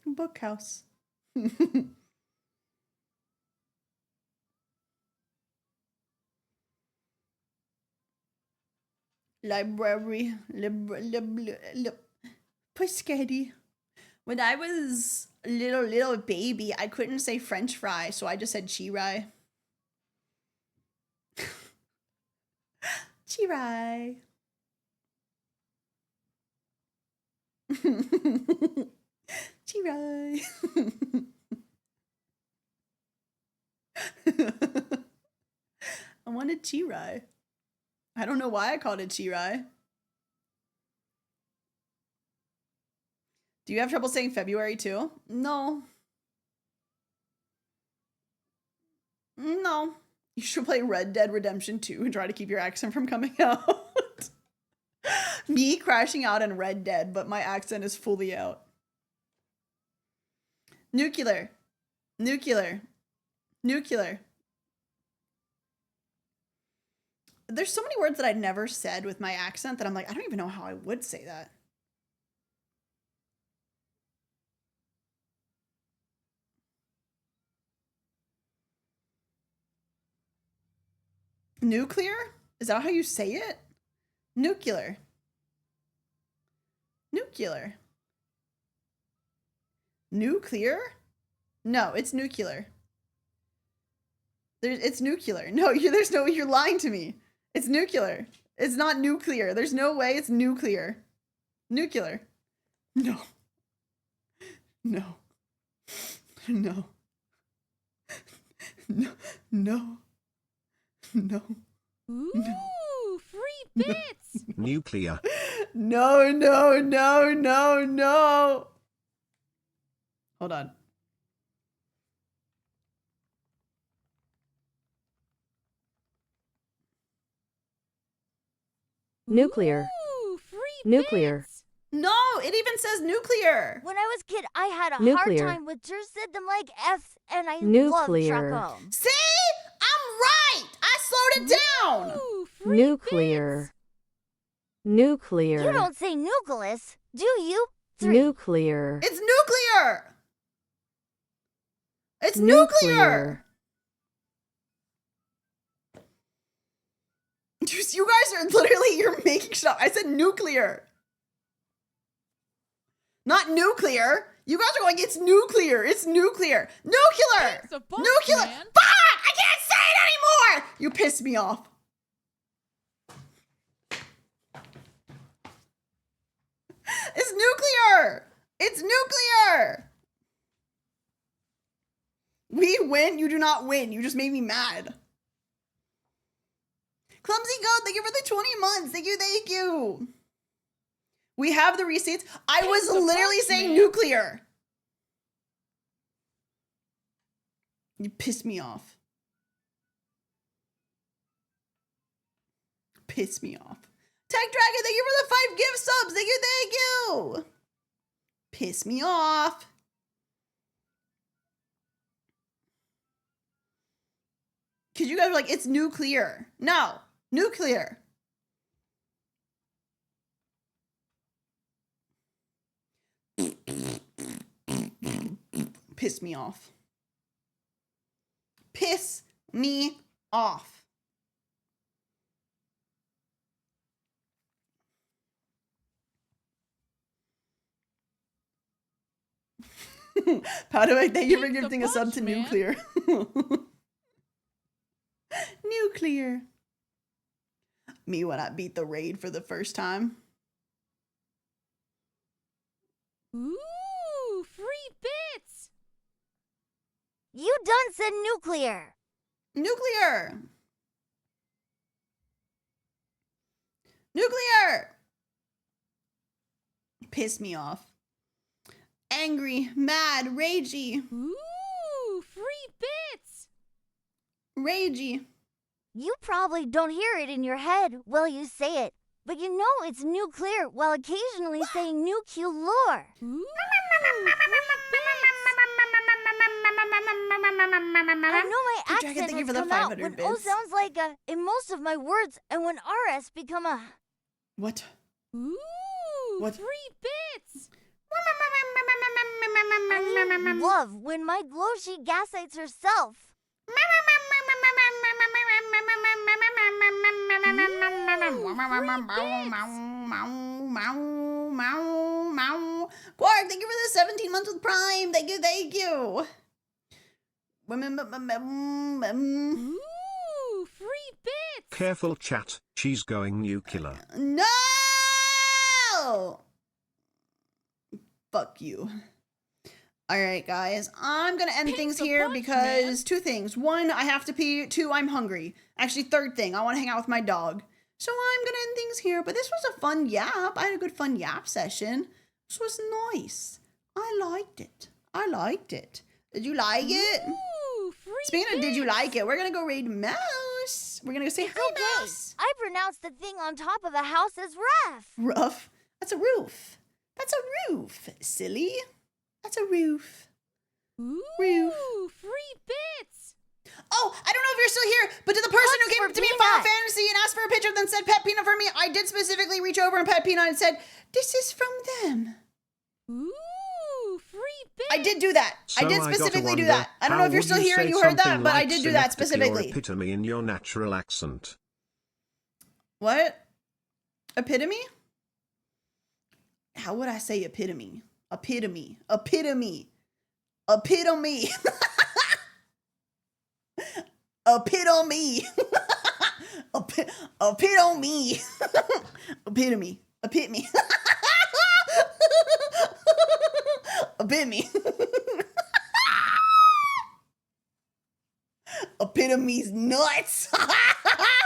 S3: Bookhouse. Library. Push Sketty. When I was little baby. I couldn't say French fry, so I just said chirai. Chirai. Chirai. I wanted chirai. I don't know why I called it chirai. Do you have trouble saying February too? No. No. You should play Red Dead Redemption 2 and try to keep your accent from coming out. Me crashing out in Red Dead, but my accent is fully out. Nuclear. Nuclear. Nuclear. There's so many words that I'd never said with my accent that I'm like, I don't even know how I would say that. Nuclear? Is that how you say it? Nuclear. Nuclear. Nuclear? No, it's nuclear. It's nuclear. No, there's no way, you're lying to me. It's nuclear. It's not nuclear. There's no way it's nuclear. Nuclear. No. No. No. No. No. No.
S6: Ooh, no. Free bits.
S15: Nuclear.
S3: No, no, no, no, no. Hold on.
S8: Nuclear.
S6: Ooh, free
S8: Nuclear.
S6: bits.
S3: No, it even says nuclear.
S4: When I was a kid, I had a
S8: Nuclear.
S4: hard time with just said them like F's, and I
S8: Nuclear.
S4: love Trucko.
S3: See? I'm right. I slowed it down.
S6: Ooh, free
S8: Nuclear.
S6: bits.
S8: Nuclear.
S4: You don't say nucleus, do you? 3.
S8: Nuclear.
S3: It's nuclear. It's nuclear. You guys are literally, you're making stuff. I said nuclear. Not nuclear. You guys are going, it's nuclear. It's nuclear. Nuclear.
S6: It's a bunch,
S3: Nuclear.
S6: man.
S3: Fuck! I can't say it anymore. You pissed me off. It's nuclear. It's nuclear. We win. You do not win. You just made me mad. Clumsy Goat, thank you for the 20 months. Thank you, thank you. We have the receipts. I was literally saying nuclear. You pissed me off. Piss me off. Tech Dragon, thank you for the 5 gift subs. Thank you, thank you. Piss me off. Because you guys are like, it's nuclear. No, nuclear. Piss me off. Piss me off. Powderwick, thank you for gifting a sub to nuclear. Nuclear. Me when I beat the raid for the first time.
S6: Ooh, free bits.
S4: You done said nuclear.
S3: Nuclear. Nuclear. Piss me off. Angry, mad, ragey.
S6: Ooh, free bits.
S3: Ragey.
S4: You probably don't hear it in your head while you say it, but you know it's nuclear while occasionally saying nuclear.
S6: Ooh,
S4: I know my accent
S3: thank you
S4: has
S3: for the
S4: come out
S3: 500
S4: when
S3: bits.
S4: O sounds like a in most of my words, and when RS become a.
S3: What?
S6: Ooh,
S3: What?
S6: free bits.
S4: I love when my Gloshi gaslights herself.
S3: Quark, thank you for the 17 months with Prime. Thank you, thank you.
S6: Ooh, free bits.
S15: Careful, chat. She's going nuclear.
S3: No! Fuck you. All right, guys. I'm going to end things here because two things. One, I have to pee. Two, I'm hungry. Actually, third thing, I want to hang out with my dog. So I'm going to end things here. But this was a fun yap. I had a good fun yap session. This was nice. I liked it. I liked it. Did you like it?
S6: Ooh, free
S3: Speaking of did you like it, we're going to go raid Mouse. We're going to go say hi, Mouse.
S4: I pronounced the thing on top of the house as rough.
S3: Rough? That's a roof. That's a roof, silly. That's a roof.
S6: Ooh, free bits.
S3: Oh, I don't know if you're still here, but to the person who came up to me in Final Fantasy and asked for a picture, then said Pet Peanut for me, I did specifically reach over and Pet Peanut and said, this is from them.
S6: Ooh, free bits.
S3: I did do that.
S15: So
S3: I did
S15: I gotta
S3: specifically do
S15: wonder,
S3: that. I don't
S15: how
S3: know if you're
S15: would
S3: still here and
S15: say
S3: you heard that,
S15: something
S3: but I
S15: like
S3: did do that
S15: synecdoche or
S3: specifically.
S15: epitome in your natural accent.
S3: What? Epitome? How would I say epitome? Epitome. Epitome. Epitome. Epitome. Epitome. Epitome. Epitome. Epitome. Epitome's nuts.